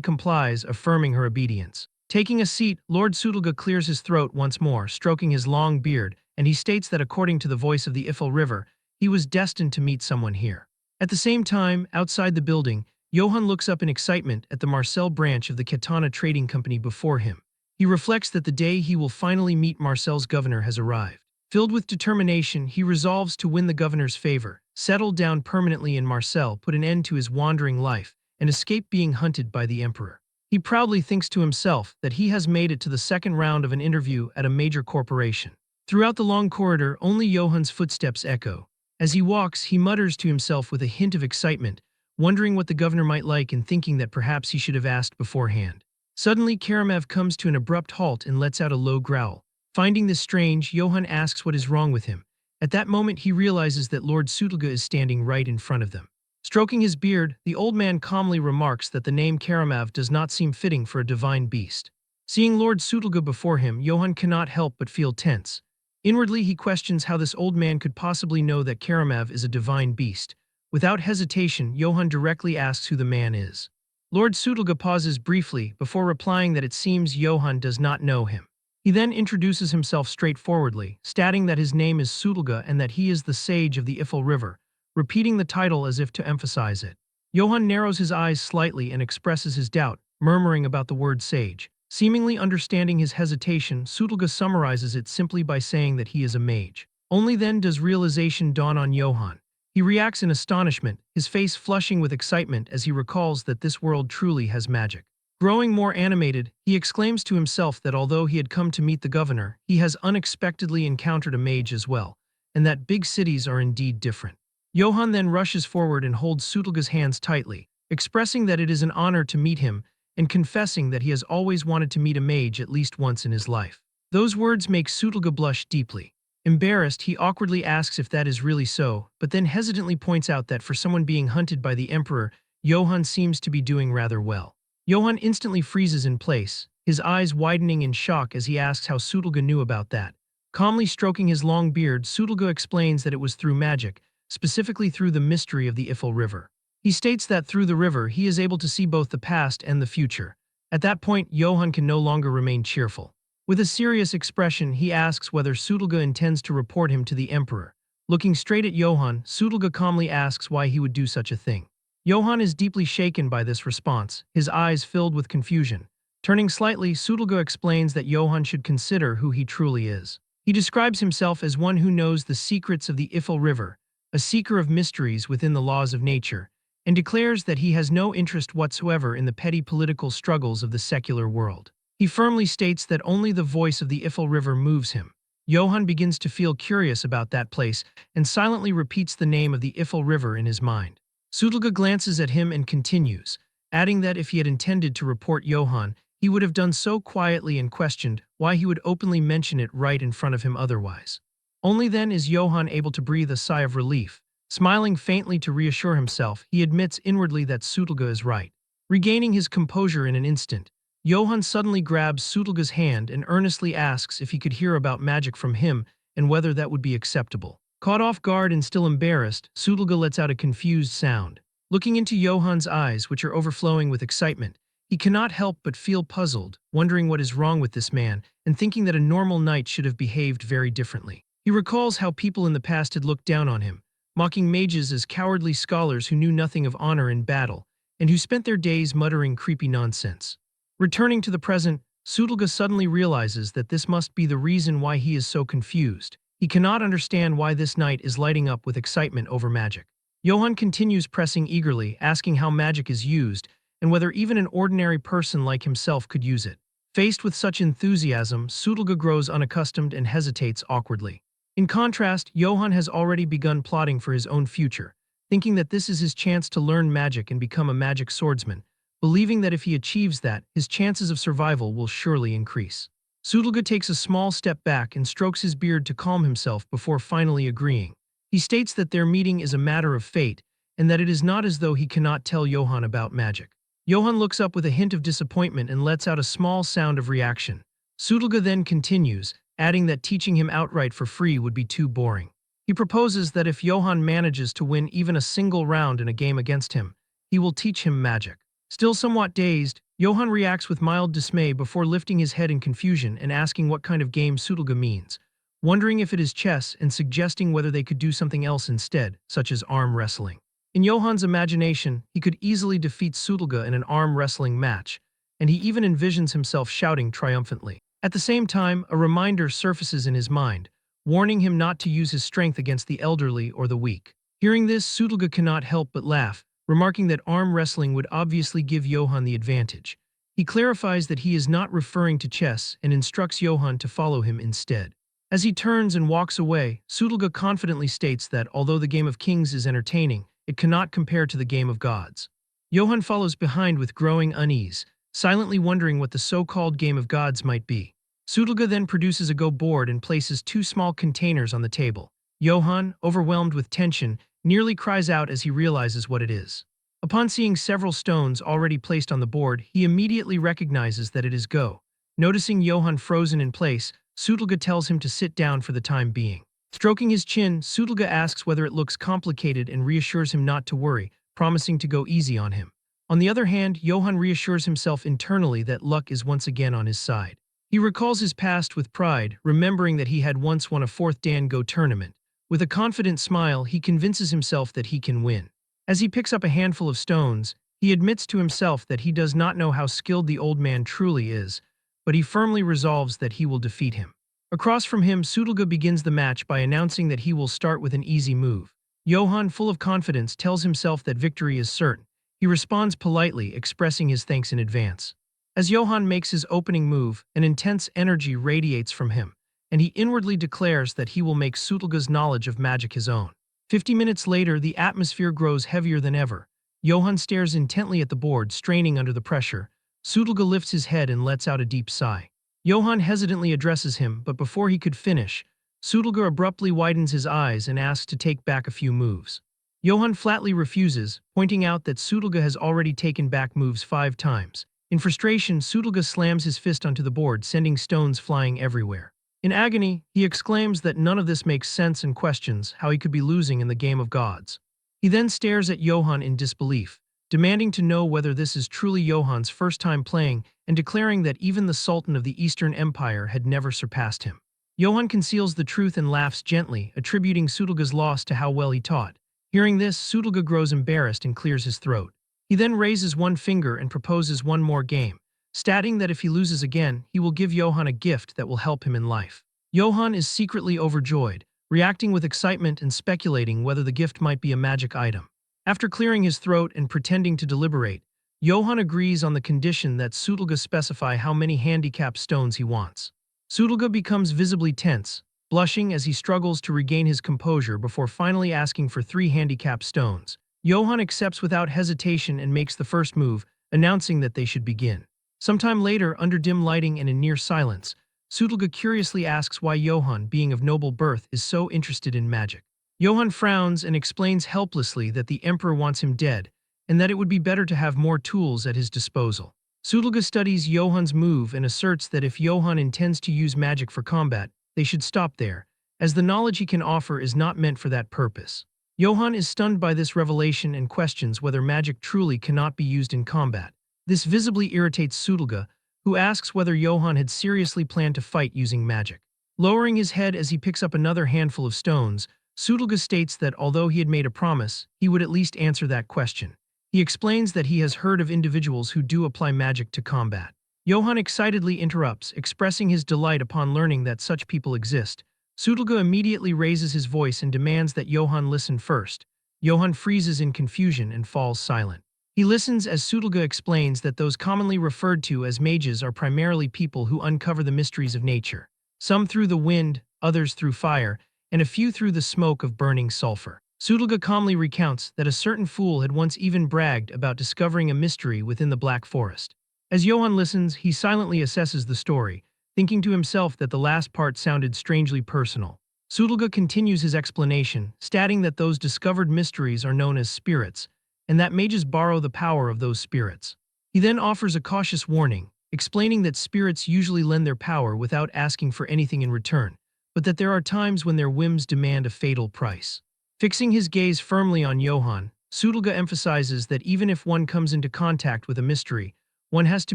complies, affirming her obedience. Taking a seat, Lord Sutulga clears his throat once more, stroking his long beard, and he states that according to the voice of the Ifil River, he was destined to meet someone here. At the same time, outside the building, Johann looks up in excitement at the Marcel branch of the Katana Trading Company before him. He reflects that the day he will finally meet Marcel's governor has arrived. Filled with determination, he resolves to win the governor's favor, settle down permanently in Marcel, put an end to his wandering life, and escape being hunted by the emperor. He proudly thinks to himself that he has made it to the second round of an interview at a major corporation. Throughout the long corridor, only Johan's footsteps echo. As he walks, he mutters to himself with a hint of excitement, wondering what the governor might like and thinking that perhaps he should have asked beforehand. Suddenly, Karamev comes to an abrupt halt and lets out a low growl. Finding this strange, Johann asks what is wrong with him. At that moment, he realizes that Lord Sutulga is standing right in front of them. Stroking his beard, the old man calmly remarks that the name Karamev does not seem fitting for a divine beast. Seeing Lord Sutulga before him, Johann cannot help but feel tense. Inwardly, he questions how this old man could possibly know that Karamev is a divine beast. Without hesitation, Johann directly asks who the man is. Lord Sutulga pauses briefly before replying that it seems Johann does not know him. He then introduces himself straightforwardly, stating that his name is Sutulga and that he is the sage of the Ifel River, repeating the title as if to emphasize it. Johann narrows his eyes slightly and expresses his doubt, murmuring about the word sage. Seemingly understanding his hesitation, Sutulga summarizes it simply by saying that he is a mage. Only then does realization dawn on Johann. He reacts in astonishment, his face flushing with excitement as he recalls that this world truly has magic. Growing more animated, he exclaims to himself that although he had come to meet the governor, he has unexpectedly encountered a mage as well, and that big cities are indeed different. Johann then rushes forward and holds Sutulga's hands tightly, expressing that it is an honor to meet him and confessing that he has always wanted to meet a mage at least once in his life. Those words make Sutulga blush deeply. Embarrassed, he awkwardly asks if that is really so, but then hesitantly points out that for someone being hunted by the emperor, Johann seems to be doing rather well. Johann instantly freezes in place, his eyes widening in shock as he asks how Sutulga knew about that. Calmly stroking his long beard, Sutulga explains that it was through magic, specifically through the mystery of the Ifel River. He states that through the river he is able to see both the past and the future. At that point, Johann can no longer remain cheerful. With a serious expression, he asks whether Sutulga intends to report him to the emperor. Looking straight at Johann, Sutulga calmly asks why he would do such a thing. Johann is deeply shaken by this response, his eyes filled with confusion. Turning slightly, Sutulga explains that Johann should consider who he truly is. He describes himself as one who knows the secrets of the Ifel River, a seeker of mysteries within the laws of nature, and declares that he has no interest whatsoever in the petty political struggles of the secular world. He firmly states that only the voice of the Ifel River moves him. Johann begins to feel curious about that place and silently repeats the name of the Ifel River in his mind. Sutulga glances at him and continues, adding that if he had intended to report Johann, he would have done so quietly and questioned why he would openly mention it right in front of him otherwise. Only then is Johann able to breathe a sigh of relief. Smiling faintly to reassure himself, he admits inwardly that Sutulga is right. Regaining his composure in an instant, Johann suddenly grabs Sutulga's hand and earnestly asks if he could hear about magic from him and whether that would be acceptable. Caught off guard and still embarrassed, Sutulga lets out a confused sound. Looking into Johann's eyes, which are overflowing with excitement, he cannot help but feel puzzled, wondering what is wrong with this man and thinking that a normal knight should have behaved very differently. He recalls how people in the past had looked down on him, mocking mages as cowardly scholars who knew nothing of honor in battle and who spent their days muttering creepy nonsense. Returning to the present, Sutulga suddenly realizes that this must be the reason why he is so confused. He cannot understand why this knight is lighting up with excitement over magic. Johann continues pressing eagerly, asking how magic is used and whether even an ordinary person like himself could use it. Faced with such enthusiasm, Sutulga grows unaccustomed and hesitates awkwardly. In contrast, Johann has already begun plotting for his own future, thinking that this is his chance to learn magic and become a magic swordsman, believing that if he achieves that, his chances of survival will surely increase. Sutulga takes a small step back and strokes his beard to calm himself before finally agreeing. He states that their meeting is a matter of fate and that it is not as though he cannot tell Johann about magic. Johann looks up with a hint of disappointment and lets out a small sound of reaction. Sutulga then continues, adding that teaching him outright for free would be too boring. He proposes that if Johann manages to win even a single round in a game against him, he will teach him magic. Still somewhat dazed, Johann reacts with mild dismay before lifting his head in confusion and asking what kind of game Sutulga means, wondering if it is chess and suggesting whether they could do something else instead, such as arm wrestling. In Johann's imagination, he could easily defeat Sutulga in an arm wrestling match, and he even envisions himself shouting triumphantly. At the same time, a reminder surfaces in his mind, warning him not to use his strength against the elderly or the weak. Hearing this, Sutulga cannot help but laugh, remarking that arm wrestling would obviously give Johann the advantage. He clarifies that he is not referring to chess and instructs Johann to follow him instead. As he turns and walks away, Sudolga confidently states that although the game of kings is entertaining, it cannot compare to the game of gods. Johann follows behind with growing unease, silently wondering what the so-called game of gods might be. Sudolga then produces a Go board and places two small containers on the table. Johann, overwhelmed with tension, nearly cries out as he realizes what it is. Upon seeing several stones already placed on the board, he immediately recognizes that it is Go. Noticing Johann frozen in place, Sudolga tells him to sit down for the time being. Stroking his chin, Sudolga asks whether it looks complicated and reassures him not to worry, promising to go easy on him. On the other hand, Johann reassures himself internally that luck is once again on his side. He recalls his past with pride, remembering that he had once won a 4th Dan Go tournament. With a confident smile, he convinces himself that he can win. As he picks up a handful of stones, he admits to himself that he does not know how skilled the old man truly is, but he firmly resolves that he will defeat him. Across from him, Sudolga begins the match by announcing that he will start with an easy move. Johann, full of confidence, tells himself that victory is certain. He responds politely, expressing his thanks in advance. As Johann makes his opening move, an intense energy radiates from him, and he inwardly declares that he will make Sudolga's knowledge of magic his own. 50 minutes later, the atmosphere grows heavier than ever. Johann stares intently at the board, straining under the pressure. Sudolga lifts his head and lets out a deep sigh. Johann hesitantly addresses him, but before he could finish, Sudolga abruptly widens his eyes and asks to take back a few moves. Johann flatly refuses, pointing out that Sudolga has already taken back moves 5 times. In frustration, Sudolga slams his fist onto the board, sending stones flying everywhere. In agony, he exclaims that none of this makes sense and questions how he could be losing in the game of gods. He then stares at Johann in disbelief, demanding to know whether this is truly Johann's first time playing and declaring that even the Sultan of the Eastern Empire had never surpassed him. Johann conceals the truth and laughs gently, attributing Sudolga's loss to how well he taught. Hearing this, Sudolga grows embarrassed and clears his throat. He then raises one finger and proposes one more game, stating that if he loses again, he will give Johann a gift that will help him in life. Johann is secretly overjoyed, reacting with excitement and speculating whether the gift might be a magic item. After clearing his throat and pretending to deliberate, Johann agrees on the condition that Sudolga specify how many handicap stones he wants. Sudolga becomes visibly tense, blushing as he struggles to regain his composure before finally asking for 3 handicap stones. Johann accepts without hesitation and makes the first move, announcing that they should begin. Sometime later, under dim lighting and in near silence, Sudolga curiously asks why Johann, being of noble birth, is so interested in magic. Johann frowns and explains helplessly that the emperor wants him dead, and that it would be better to have more tools at his disposal. Sudolga studies Johann's move and asserts that if Johann intends to use magic for combat, they should stop there, as the knowledge he can offer is not meant for that purpose. Johann is stunned by this revelation and questions whether magic truly cannot be used in combat. This visibly irritates Sudolga, who asks whether Johann had seriously planned to fight using magic. Lowering his head as he picks up another handful of stones, Sudolga states that although he had made a promise, he would at least answer that question. He explains that he has heard of individuals who do apply magic to combat. Johann excitedly interrupts, expressing his delight upon learning that such people exist. Sudolga immediately raises his voice and demands that Johann listen first. Johann freezes in confusion and falls silent. He listens as Sudolga explains that those commonly referred to as mages are primarily people who uncover the mysteries of nature. Some through the wind, others through fire, and a few through the smoke of burning sulfur. Sudolga calmly recounts that a certain fool had once even bragged about discovering a mystery within the Black Forest. As Johann listens, he silently assesses the story, thinking to himself that the last part sounded strangely personal. Sudolga continues his explanation, stating that those discovered mysteries are known as spirits, and that mages borrow the power of those spirits. He then offers a cautious warning, explaining that spirits usually lend their power without asking for anything in return, but that there are times when their whims demand a fatal price. Fixing his gaze firmly on Johann, Sudolga emphasizes that even if one comes into contact with a mystery, one has to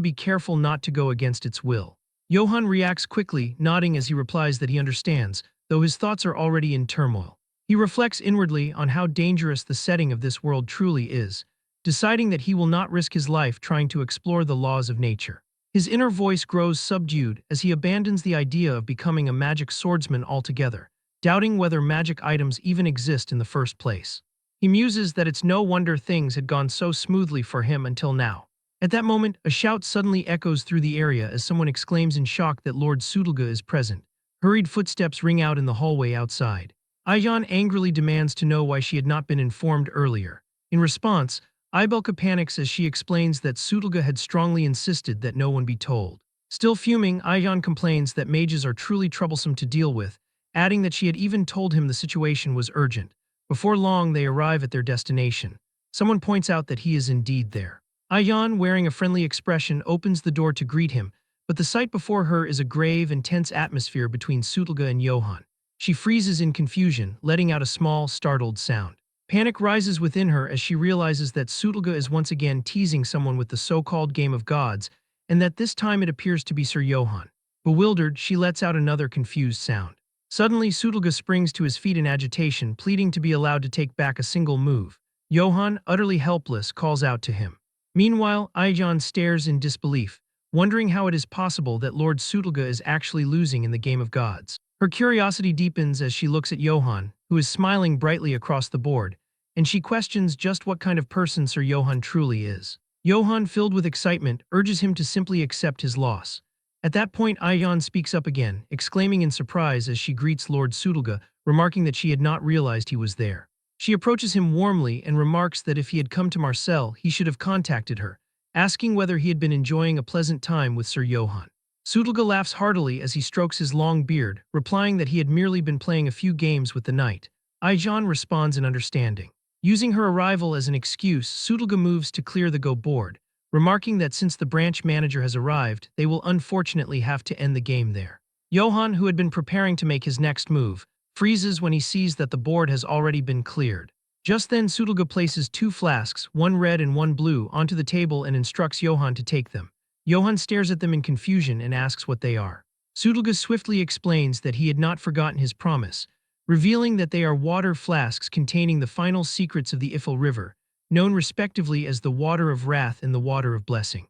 be careful not to go against its will. Johann reacts quickly, nodding as he replies that he understands, though his thoughts are already in turmoil. He reflects inwardly on how dangerous the setting of this world truly is, deciding that he will not risk his life trying to explore the laws of nature. His inner voice grows subdued as he abandons the idea of becoming a magic swordsman altogether, doubting whether magic items even exist in the first place. He muses that it's no wonder things had gone so smoothly for him until now. At that moment, a shout suddenly echoes through the area as someone exclaims in shock that Lord Sudolga is present. Hurried footsteps ring out in the hallway outside. Aijan angrily demands to know why she had not been informed earlier. In response, Ibelka panics as she explains that Sudolga had strongly insisted that no one be told. Still fuming, Aijan complains that mages are truly troublesome to deal with, adding that she had even told him the situation was urgent. Before long, they arrive at their destination. Someone points out that he is indeed there. Aijan, wearing a friendly expression, opens the door to greet him, but the sight before her is a grave and tense atmosphere between Sudolga and Johann. She freezes in confusion, letting out a small, startled sound. Panic rises within her as she realizes that Sudolga is once again teasing someone with the so-called game of gods, and that this time it appears to be Sir Johann. Bewildered, she lets out another confused sound. Suddenly, Sudolga springs to his feet in agitation, pleading to be allowed to take back a single move. Johann, utterly helpless, calls out to him. Meanwhile, Aijan stares in disbelief, wondering how it is possible that Lord Sudolga is actually losing in the game of gods. Her curiosity deepens as she looks at Johann, who is smiling brightly across the board, and she questions just what kind of person Sir Johann truly is. Johann, filled with excitement, urges him to simply accept his loss. At that point, Aijan speaks up again, exclaiming in surprise as she greets Lord Sudolga, remarking that she had not realized he was there. She approaches him warmly and remarks that if he had come to Marcel, he should have contacted her, asking whether he had been enjoying a pleasant time with Sir Johann. Sudolga laughs heartily as he strokes his long beard, replying that he had merely been playing a few games with the knight. Aijan responds in understanding. Using her arrival as an excuse, Sudolga moves to clear the go board, remarking that since the branch manager has arrived, they will unfortunately have to end the game there. Johann, who had been preparing to make his next move, freezes when he sees that the board has already been cleared. Just then, Sudolga places two flasks, one red and one blue, onto the table and instructs Johann to take them. Johann stares at them in confusion and asks what they are. Sudolga swiftly explains that he had not forgotten his promise, revealing that they are water flasks containing the final secrets of the Ifil River, known respectively as the Water of Wrath and the Water of Blessing.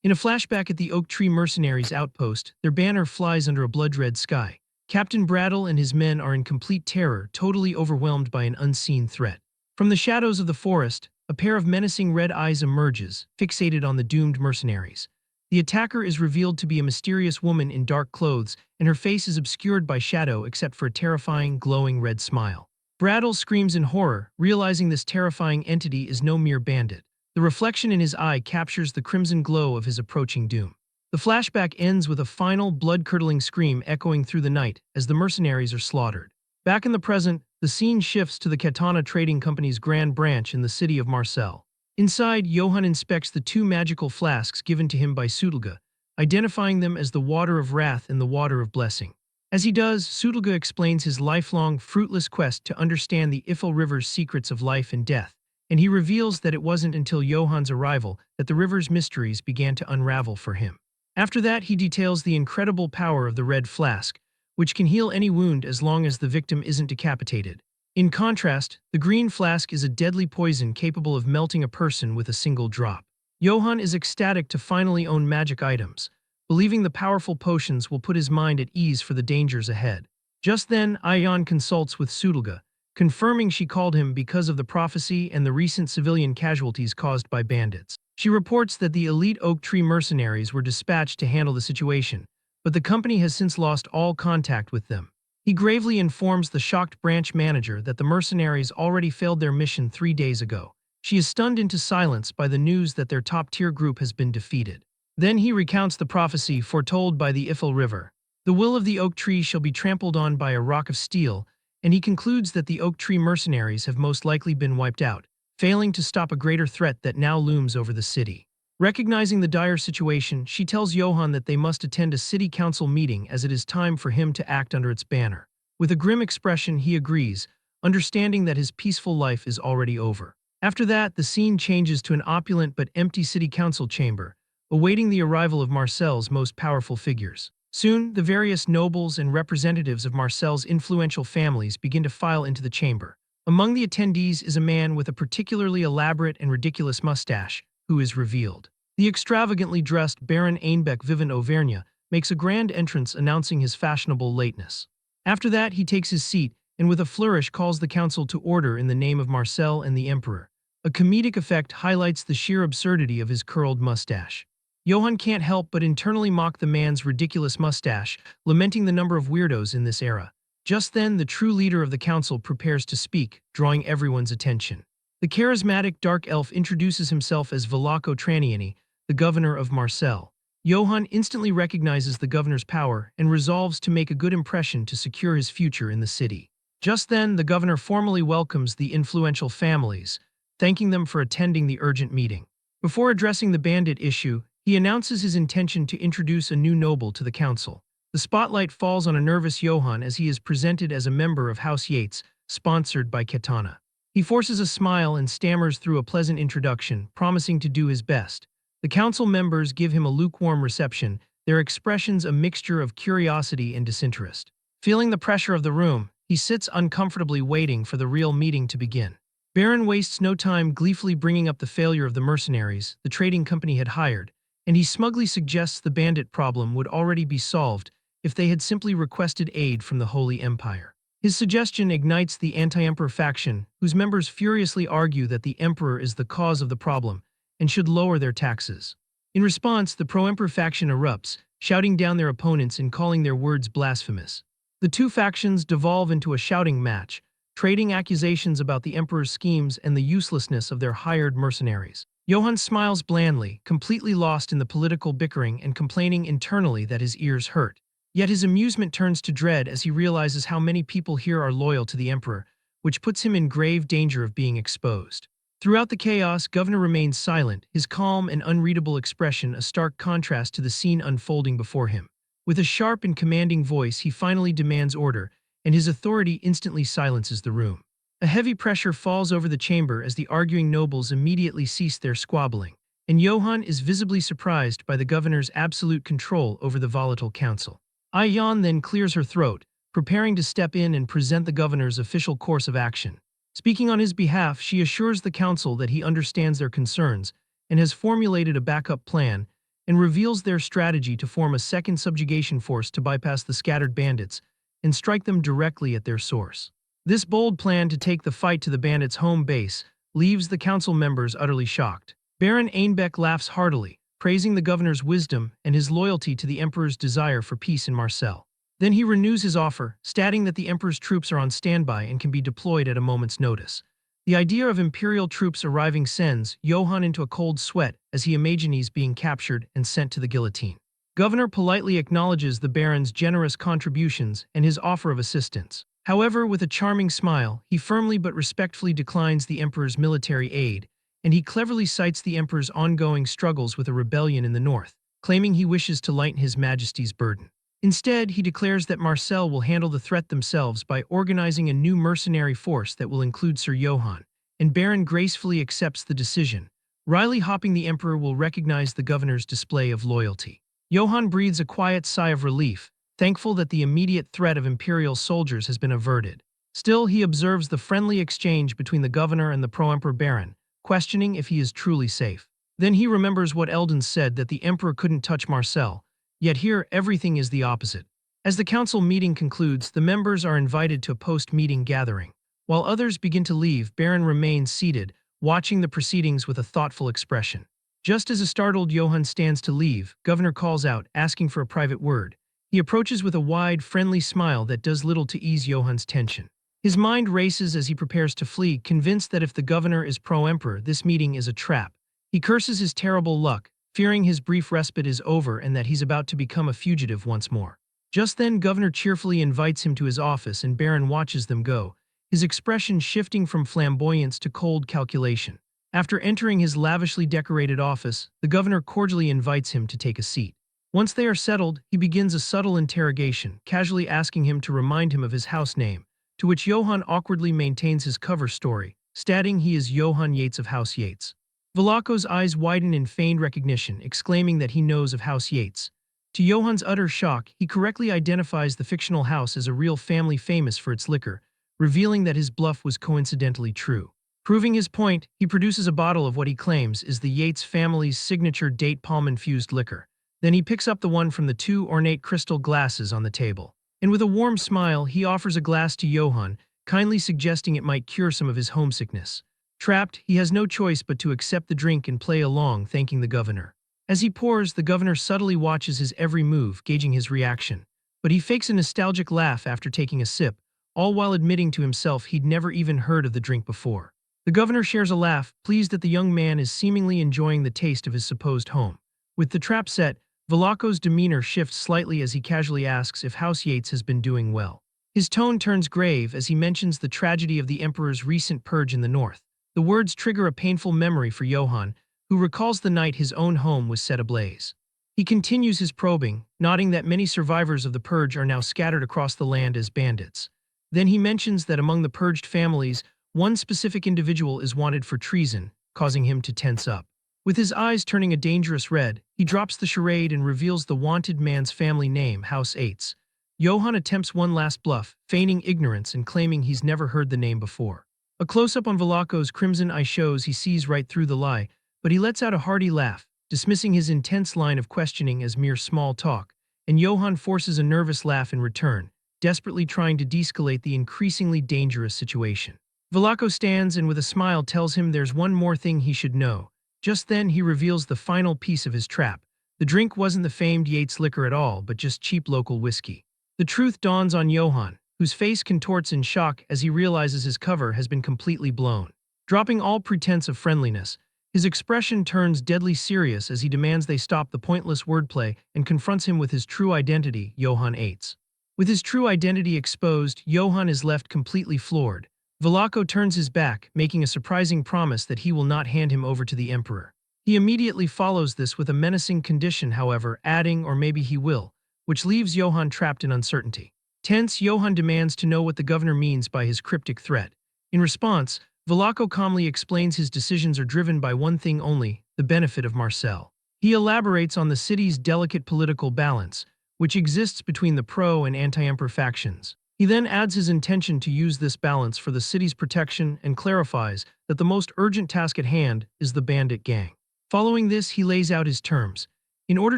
In a flashback at the Oak Tree Mercenaries outpost, their banner flies under a blood-red sky. Captain Brattle and his men are in complete terror, totally overwhelmed by an unseen threat. From the shadows of the forest, a pair of menacing red eyes emerges, fixated on the doomed mercenaries. The attacker is revealed to be a mysterious woman in dark clothes, and her face is obscured by shadow except for a terrifying, glowing red smile. Brattle screams in horror, realizing this terrifying entity is no mere bandit. The reflection in his eye captures the crimson glow of his approaching doom. The flashback ends with a final, blood-curdling scream echoing through the night as the mercenaries are slaughtered. Back in the present, the scene shifts to the Katana Trading Company's Grand Branch in the city of Marcel. Inside, Johann inspects the two magical flasks given to him by Sudolga, identifying them as the Water of Wrath and the Water of Blessing. As he does, Sudolga explains his lifelong, fruitless quest to understand the Ifil River's secrets of life and death, and he reveals that it wasn't until Johann's arrival that the river's mysteries began to unravel for him. After that, he details the incredible power of the red flask, which can heal any wound as long as the victim isn't decapitated. In contrast, the green flask is a deadly poison capable of melting a person with a single drop. Johann is ecstatic to finally own magic items, believing the powerful potions will put his mind at ease for the dangers ahead. Just then, Aijan consults with Sudolga, confirming she called him because of the prophecy and the recent civilian casualties caused by bandits. She reports that the elite Oak Tree mercenaries were dispatched to handle the situation, but the company has since lost all contact with them. He gravely informs the shocked branch manager that the mercenaries already failed their mission 3 days ago. She is stunned into silence by the news that their top-tier group has been defeated. Then he recounts the prophecy foretold by the Ifil River. The will of the oak tree shall be trampled on by a rock of steel, and he concludes that the Oak Tree mercenaries have most likely been wiped out, failing to stop a greater threat that now looms over the city. Recognizing the dire situation, she tells Johann that they must attend a city council meeting as it is time for him to act under its banner. With a grim expression, he agrees, understanding that his peaceful life is already over. After that, the scene changes to an opulent but empty city council chamber, awaiting the arrival of Marcel's most powerful figures. Soon, the various nobles and representatives of Marcel's influential families begin to file into the chamber. Among the attendees is a man with a particularly elaborate and ridiculous mustache, who is revealed. The extravagantly dressed Baron Einbeck Vivant Auvergne makes a grand entrance announcing his fashionable lateness. After that, he takes his seat and with a flourish calls the council to order in the name of Marcel and the Emperor. A comedic effect highlights the sheer absurdity of his curled mustache. Johann can't help but internally mock the man's ridiculous mustache, lamenting the number of weirdos in this era. Just then, the true leader of the council prepares to speak, drawing everyone's attention. The charismatic dark elf introduces himself as Velako Traniani, the governor of Marseille. Johann instantly recognizes the governor's power and resolves to make a good impression to secure his future in the city. Just then, the governor formally welcomes the influential families, thanking them for attending the urgent meeting. Before addressing the bandit issue, he announces his intention to introduce a new noble to the council. The spotlight falls on a nervous Johann as he is presented as a member of House Yates, sponsored by Katana. He forces a smile and stammers through a pleasant introduction, promising to do his best. The council members give him a lukewarm reception, their expressions a mixture of curiosity and disinterest. Feeling the pressure of the room, he sits uncomfortably waiting for the real meeting to begin. Baron wastes no time gleefully bringing up the failure of the mercenaries the trading company had hired, and he smugly suggests the bandit problem would already be solved if they had simply requested aid from the Holy Empire. His suggestion ignites the anti-emperor faction, whose members furiously argue that the emperor is the cause of the problem and should lower their taxes. In response, the pro-emperor faction erupts, shouting down their opponents and calling their words blasphemous. The two factions devolve into a shouting match, trading accusations about the emperor's schemes and the uselessness of their hired mercenaries. Johann smiles blandly, completely lost in the political bickering and complaining internally that his ears hurt. Yet his amusement turns to dread as he realizes how many people here are loyal to the emperor, which puts him in grave danger of being exposed. Throughout the chaos, Governor remains silent, his calm and unreadable expression a stark contrast to the scene unfolding before him. With a sharp and commanding voice, he finally demands order, and his authority instantly silences the room. A heavy pressure falls over the chamber as the arguing nobles immediately cease their squabbling, and Johann is visibly surprised by the governor's absolute control over the volatile council. Ayan then clears her throat, preparing to step in and present the governor's official course of action. Speaking on his behalf, she assures the council that he understands their concerns and has formulated a backup plan, and reveals their strategy to form a second subjugation force to bypass the scattered bandits and strike them directly at their source. This bold plan to take the fight to the bandits' home base leaves the council members utterly shocked. Baron Einbeck laughs heartily, praising the governor's wisdom and his loyalty to the emperor's desire for peace in Marseille. Then he renews his offer, stating that the emperor's troops are on standby and can be deployed at a moment's notice. The idea of imperial troops arriving sends Johann into a cold sweat as he imagines being captured and sent to the guillotine. Governor politely acknowledges the baron's generous contributions and his offer of assistance. However, with a charming smile, he firmly but respectfully declines the emperor's military aid, and he cleverly cites the emperor's ongoing struggles with a rebellion in the north, claiming he wishes to lighten his majesty's burden. Instead, he declares that Marseille will handle the threat themselves by organizing a new mercenary force that will include Sir Johann, and Baron gracefully accepts the decision. Wryly hopping the emperor will recognize the governor's display of loyalty. Johann breathes a quiet sigh of relief, thankful that the immediate threat of imperial soldiers has been averted. Still, he observes the friendly exchange between the governor and the pro-emperor baron, questioning if he is truly safe. Then he remembers what Eldon said that the emperor couldn't touch Marseille, yet here everything is the opposite. As the council meeting concludes, the members are invited to a post-meeting gathering. While others begin to leave, Baron remains seated, watching the proceedings with a thoughtful expression. Just as a startled Johann stands to leave, Governor calls out, asking for a private word. He approaches with a wide, friendly smile that does little to ease Johann's tension. His mind races as he prepares to flee, convinced that if the governor is pro-emperor, this meeting is a trap. He curses his terrible luck, fearing his brief respite is over and that he's about to become a fugitive once more. Just then, Governor cheerfully invites him to his office and Baron watches them go, his expression shifting from flamboyance to cold calculation. After entering his lavishly decorated office, the governor cordially invites him to take a seat. Once they are settled, he begins a subtle interrogation, casually asking him to remind him of his house name, to which Johann awkwardly maintains his cover story, stating he is Johann Yates of House Yates. Velako's eyes widen in feigned recognition, exclaiming that he knows of House Yates. To Johann's utter shock, he correctly identifies the fictional house as a real family famous for its liquor, revealing that his bluff was coincidentally true. Proving his point, he produces a bottle of what he claims is the Yates family's signature date palm-infused liquor. Then he picks up the one from the two ornate crystal glasses on the table. And with a warm smile, he offers a glass to Johann, kindly suggesting it might cure some of his homesickness. Trapped, he has no choice but to accept the drink and play along, thanking the governor. As he pours, the governor subtly watches his every move, gauging his reaction. But he fakes a nostalgic laugh after taking a sip, all while admitting to himself he'd never even heard of the drink before. The governor shares a laugh, pleased that the young man is seemingly enjoying the taste of his supposed home. With the trap set, Velaco's demeanor shifts slightly as he casually asks if House Yates has been doing well. His tone turns grave as he mentions the tragedy of the Emperor's recent purge in the north. The words trigger a painful memory for Johann, who recalls the night his own home was set ablaze. He continues his probing, noting that many survivors of the purge are now scattered across the land as bandits. Then he mentions that among the purged families, one specific individual is wanted for treason, causing him to tense up. With his eyes turning a dangerous red, he drops the charade and reveals the wanted man's family name, House Yates. Johann attempts one last bluff, feigning ignorance and claiming he's never heard the name before. A close-up on Velaco's crimson eye shows he sees right through the lie, but he lets out a hearty laugh, dismissing his intense line of questioning as mere small talk, and Johann forces a nervous laugh in return, desperately trying to de-escalate the increasingly dangerous situation. Velaco stands and with a smile tells him there's one more thing he should know. Just then he reveals the final piece of his trap. The drink wasn't the famed Yates liquor at all, but just cheap local whiskey. The truth dawns on Johann, whose face contorts in shock as he realizes his cover has been completely blown. Dropping all pretense of friendliness, his expression turns deadly serious as he demands they stop the pointless wordplay and confronts him with his true identity, Johann Yates. With his true identity exposed, Johann is left completely floored. Velaco turns his back, making a surprising promise that he will not hand him over to the Emperor. He immediately follows this with a menacing condition, however, adding, or maybe he will, which leaves Johann trapped in uncertainty. Tense, Johann demands to know what the governor means by his cryptic threat. In response, Velaco calmly explains his decisions are driven by one thing only, the benefit of Marcel. He elaborates on the city's delicate political balance, which exists between the pro- and anti-emperor factions. He then adds his intention to use this balance for the city's protection and clarifies that the most urgent task at hand is the bandit gang. Following this, he lays out his terms. In order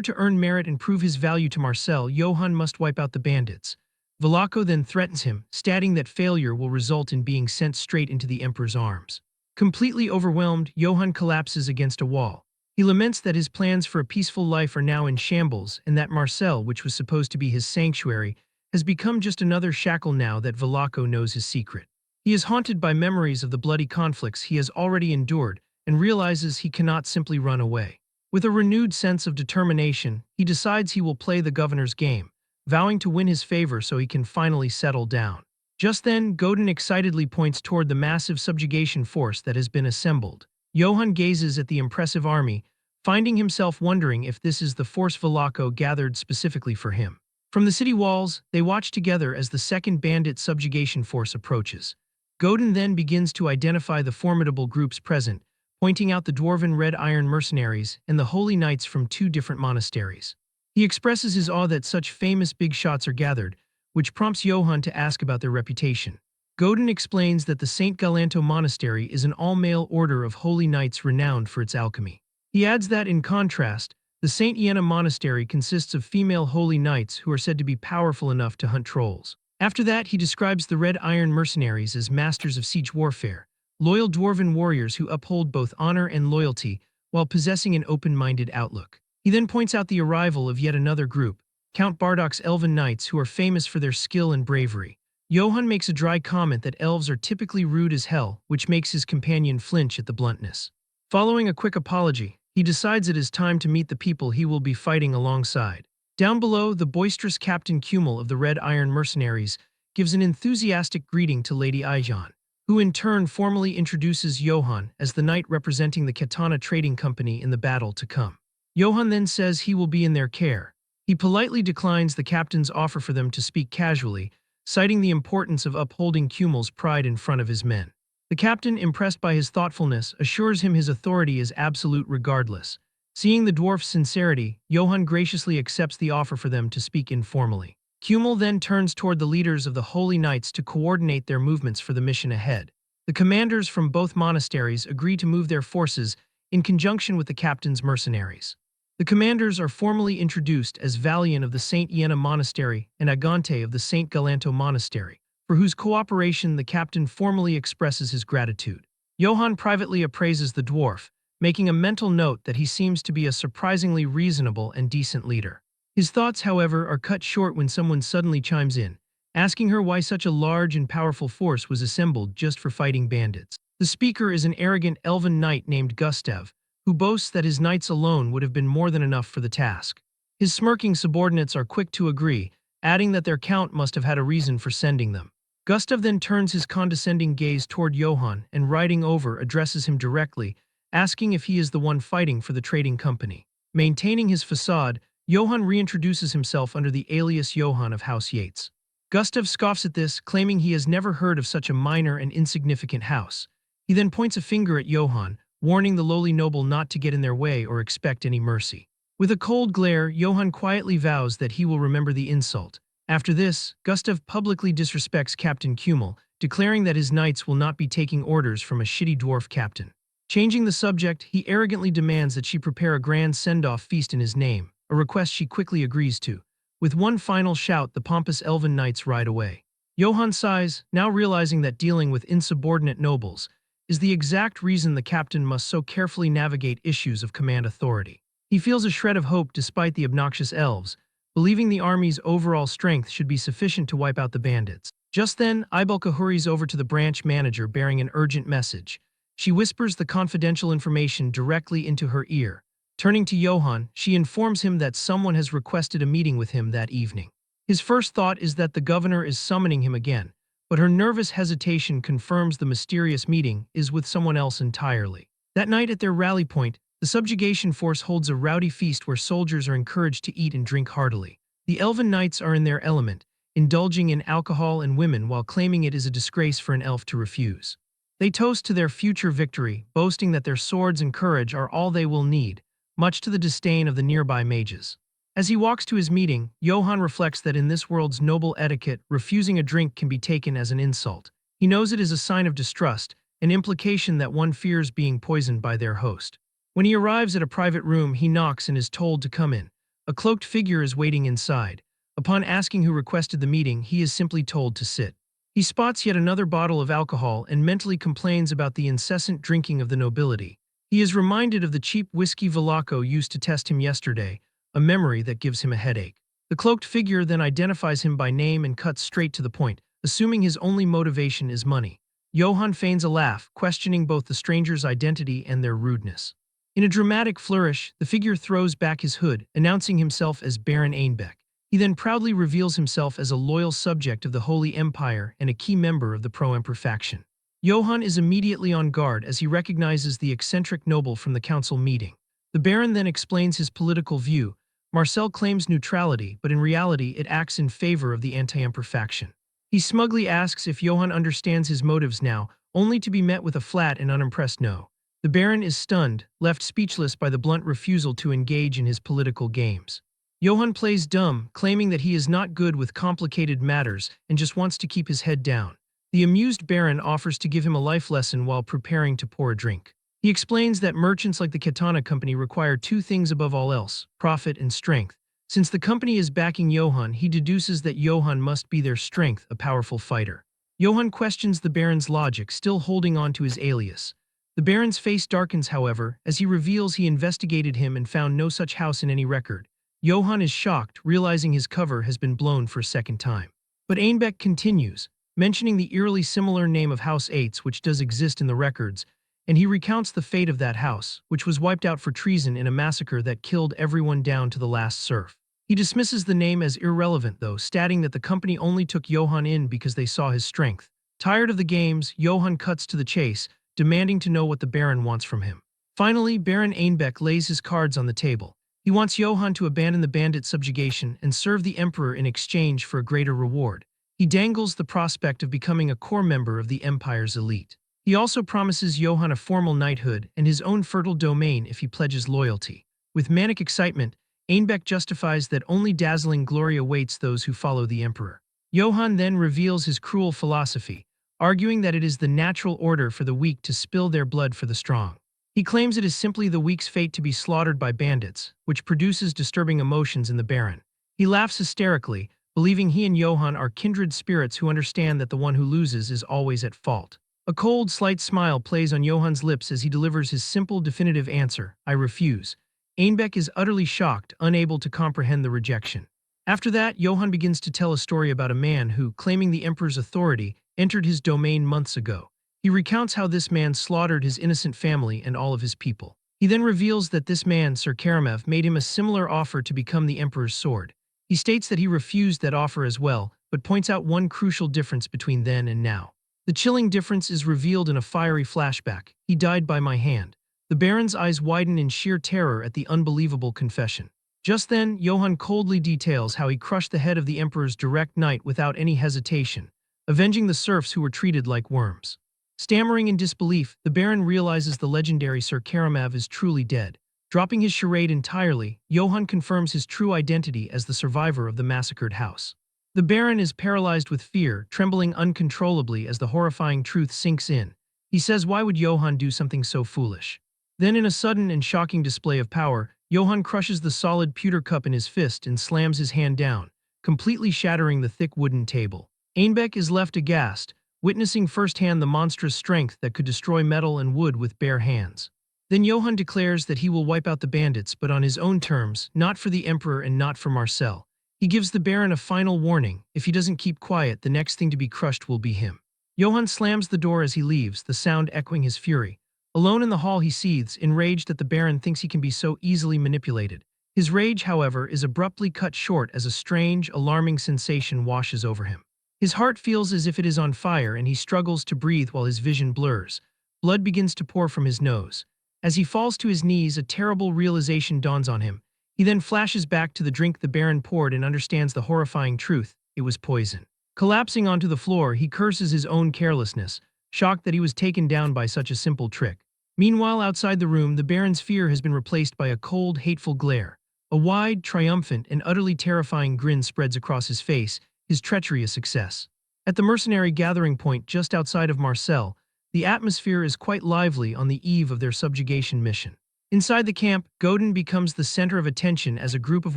to earn merit and prove his value to Marcel, Johann must wipe out the bandits. Velaco then threatens him, stating that failure will result in being sent straight into the Emperor's arms. Completely overwhelmed, Johann collapses against a wall. He laments that his plans for a peaceful life are now in shambles and that Marcel, which was supposed to be his sanctuary, has become just another shackle now that Velaco knows his secret. He is haunted by memories of the bloody conflicts he has already endured and realizes he cannot simply run away. With a renewed sense of determination, he decides he will play the governor's game, vowing to win his favor so he can finally settle down. Just then, Godin excitedly points toward the massive subjugation force that has been assembled. Johann gazes at the impressive army, finding himself wondering if this is the force Velaco gathered specifically for him. From the city walls, they watch together as the second bandit subjugation force approaches. Godin then begins to identify the formidable groups present, pointing out the dwarven red iron mercenaries and the holy knights from two different monasteries. He expresses his awe that such famous big shots are gathered, which prompts Johann to ask about their reputation. Godin explains that the St. Galanto Monastery is an all-male order of holy knights renowned for its alchemy. He adds that, in contrast, the St. Iena Monastery consists of female holy knights who are said to be powerful enough to hunt trolls. After that, he describes the Red Iron Mercenaries as masters of siege warfare, loyal dwarven warriors who uphold both honor and loyalty while possessing an open-minded outlook. He then points out the arrival of yet another group, Count Bardoc's Elven Knights, who are famous for their skill and bravery. Johann makes a dry comment that elves are typically rude as hell, which makes his companion flinch at the bluntness. Following a quick apology, he decides it is time to meet the people he will be fighting alongside. Down below, the boisterous Captain Kumel of the Red Iron Mercenaries gives an enthusiastic greeting to Lady Aijan, who in turn formally introduces Johann as the knight representing the Katana Trading Company in the battle to come. Johann then says he will be in their care. He politely declines the captain's offer for them to speak casually, citing the importance of upholding Kumel's pride in front of his men. The captain, impressed by his thoughtfulness, assures him his authority is absolute regardless. Seeing the dwarf's sincerity, Johann graciously accepts the offer for them to speak informally. Kumel then turns toward the leaders of the Holy Knights to coordinate their movements for the mission ahead. The commanders from both monasteries agree to move their forces in conjunction with the captain's mercenaries. The commanders are formally introduced as Valian of the St. Iena Monastery and Agante of the St. Galanto Monastery, for whose cooperation the captain formally expresses his gratitude. Johann privately appraises the dwarf, making a mental note that he seems to be a surprisingly reasonable and decent leader. His thoughts, however, are cut short when someone suddenly chimes in, asking her why such a large and powerful force was assembled just for fighting bandits. The speaker is an arrogant elven knight named Gustav, who boasts that his knights alone would have been more than enough for the task. His smirking subordinates are quick to agree, adding that their count must have had a reason for sending them. Gustav then turns his condescending gaze toward Johann and, riding over, addresses him directly, asking if he is the one fighting for the trading company. Maintaining his facade, Johann reintroduces himself under the alias Johann of House Yates. Gustav scoffs at this, claiming he has never heard of such a minor and insignificant house. He then points a finger at Johann, warning the lowly noble not to get in their way or expect any mercy. With a cold glare, Johann quietly vows that he will remember the insult. After this, Gustav publicly disrespects Captain Kummel, declaring that his knights will not be taking orders from a shitty dwarf captain. Changing the subject, he arrogantly demands that she prepare a grand send-off feast in his name, a request she quickly agrees to. With one final shout, the pompous elven knights ride away. Johann sighs, now realizing that dealing with insubordinate nobles is the exact reason the captain must so carefully navigate issues of command authority. He feels a shred of hope despite the obnoxious elves, believing the army's overall strength should be sufficient to wipe out the bandits. Just then, Ibelka hurries over to the branch manager bearing an urgent message. She whispers the confidential information directly into her ear. Turning to Johann, she informs him that someone has requested a meeting with him that evening. His first thought is that the governor is summoning him again, but her nervous hesitation confirms the mysterious meeting is with someone else entirely. That night at their rally point, the subjugation force holds a rowdy feast where soldiers are encouraged to eat and drink heartily. The elven knights are in their element, indulging in alcohol and women while claiming it is a disgrace for an elf to refuse. They toast to their future victory, boasting that their swords and courage are all they will need, much to the disdain of the nearby mages. As he walks to his meeting, Johann reflects that in this world's noble etiquette, refusing a drink can be taken as an insult. He knows it is a sign of distrust, an implication that one fears being poisoned by their host. When he arrives at a private room, he knocks and is told to come in. A cloaked figure is waiting inside. Upon asking who requested the meeting, he is simply told to sit. He spots yet another bottle of alcohol and mentally complains about the incessant drinking of the nobility. He is reminded of the cheap whiskey Velaco used to test him yesterday, a memory that gives him a headache. The cloaked figure then identifies him by name and cuts straight to the point, assuming his only motivation is money. Johann feigns a laugh, questioning both the stranger's identity and their rudeness. In a dramatic flourish, the figure throws back his hood, announcing himself as Baron Einbeck. He then proudly reveals himself as a loyal subject of the Holy Empire and a key member of the pro-emperor faction. Johann is immediately on guard as he recognizes the eccentric noble from the council meeting. The Baron then explains his political view. Marcel claims neutrality, but in reality it acts in favor of the anti-emperor faction. He smugly asks if Johann understands his motives now, only to be met with a flat and unimpressed no. The Baron is stunned, left speechless by the blunt refusal to engage in his political games. Johann plays dumb, claiming that he is not good with complicated matters and just wants to keep his head down. The amused Baron offers to give him a life lesson while preparing to pour a drink. He explains that merchants like the Katana Company require two things above all else: profit and strength. Since the company is backing Johann, he deduces that Johann must be their strength, a powerful fighter. Johann questions the Baron's logic, still holding on to his alias. The Baron's face darkens, however, as he reveals he investigated him and found no such house in any record. Johann is shocked, realizing his cover has been blown for a second time. But Einbeck continues, mentioning the eerily similar name of House Eights, which does exist in the records, and he recounts the fate of that house, which was wiped out for treason in a massacre that killed everyone down to the last serf. He dismisses the name as irrelevant, though, stating that the company only took Johann in because they saw his strength. Tired of the games, Johann cuts to the chase, demanding to know what the Baron wants from him. Finally, Baron Einbeck lays his cards on the table. He wants Johann to abandon the bandit subjugation and serve the Emperor in exchange for a greater reward. He dangles the prospect of becoming a core member of the Empire's elite. He also promises Johann a formal knighthood and his own fertile domain if he pledges loyalty. With manic excitement, Einbeck justifies that only dazzling glory awaits those who follow the Emperor. Johann then reveals his cruel philosophy, arguing that it is the natural order for the weak to spill their blood for the strong. He claims it is simply the weak's fate to be slaughtered by bandits, which produces disturbing emotions in the Baron. He laughs hysterically, believing he and Johann are kindred spirits who understand that the one who loses is always at fault. A cold, slight smile plays on Johann's lips as he delivers his simple, definitive answer, I refuse. Einbeck is utterly shocked, unable to comprehend the rejection. After that, Johann begins to tell a story about a man who, claiming the emperor's authority, entered his domain months ago. He recounts how this man slaughtered his innocent family and all of his people. He then reveals that this man, Sir Karamev, made him a similar offer to become the emperor's sword. He states that he refused that offer as well, but points out one crucial difference between then and now. The chilling difference is revealed in a fiery flashback. He died by my hand. The Baron's eyes widen in sheer terror at the unbelievable confession. Just then, Johann coldly details how he crushed the head of the Emperor's direct knight without any hesitation, avenging the serfs who were treated like worms. Stammering in disbelief, the Baron realizes the legendary Sir Karamev is truly dead. Dropping his charade entirely, Johann confirms his true identity as the survivor of the massacred house. The Baron is paralyzed with fear, trembling uncontrollably as the horrifying truth sinks in. He says, why would Johann do something so foolish? Then in a sudden and shocking display of power, Johann crushes the solid pewter cup in his fist and slams his hand down, completely shattering the thick wooden table. Einbeck is left aghast, witnessing firsthand the monstrous strength that could destroy metal and wood with bare hands. Then Johann declares that he will wipe out the bandits, but on his own terms, not for the Emperor and not for Marcel. He gives the Baron a final warning: if he doesn't keep quiet, the next thing to be crushed will be him. Johann slams the door as he leaves, the sound echoing his fury. Alone in the hall, he seethes, enraged that the Baron thinks he can be so easily manipulated. His rage, however, is abruptly cut short as a strange, alarming sensation washes over him. His heart feels as if it is on fire, and he struggles to breathe while his vision blurs. Blood begins to pour from his nose. As he falls to his knees, a terrible realization dawns on him. He then flashes back to the drink the Baron poured and understands the horrifying truth: it was poison. Collapsing onto the floor, he curses his own carelessness, shocked that he was taken down by such a simple trick. Meanwhile, outside the room, the Baron's fear has been replaced by a cold, hateful glare. A wide, triumphant, and utterly terrifying grin spreads across his face, his treachery a success. At the mercenary gathering point just outside of Marseille, the atmosphere is quite lively on the eve of their subjugation mission. Inside the camp, Godin becomes the center of attention as a group of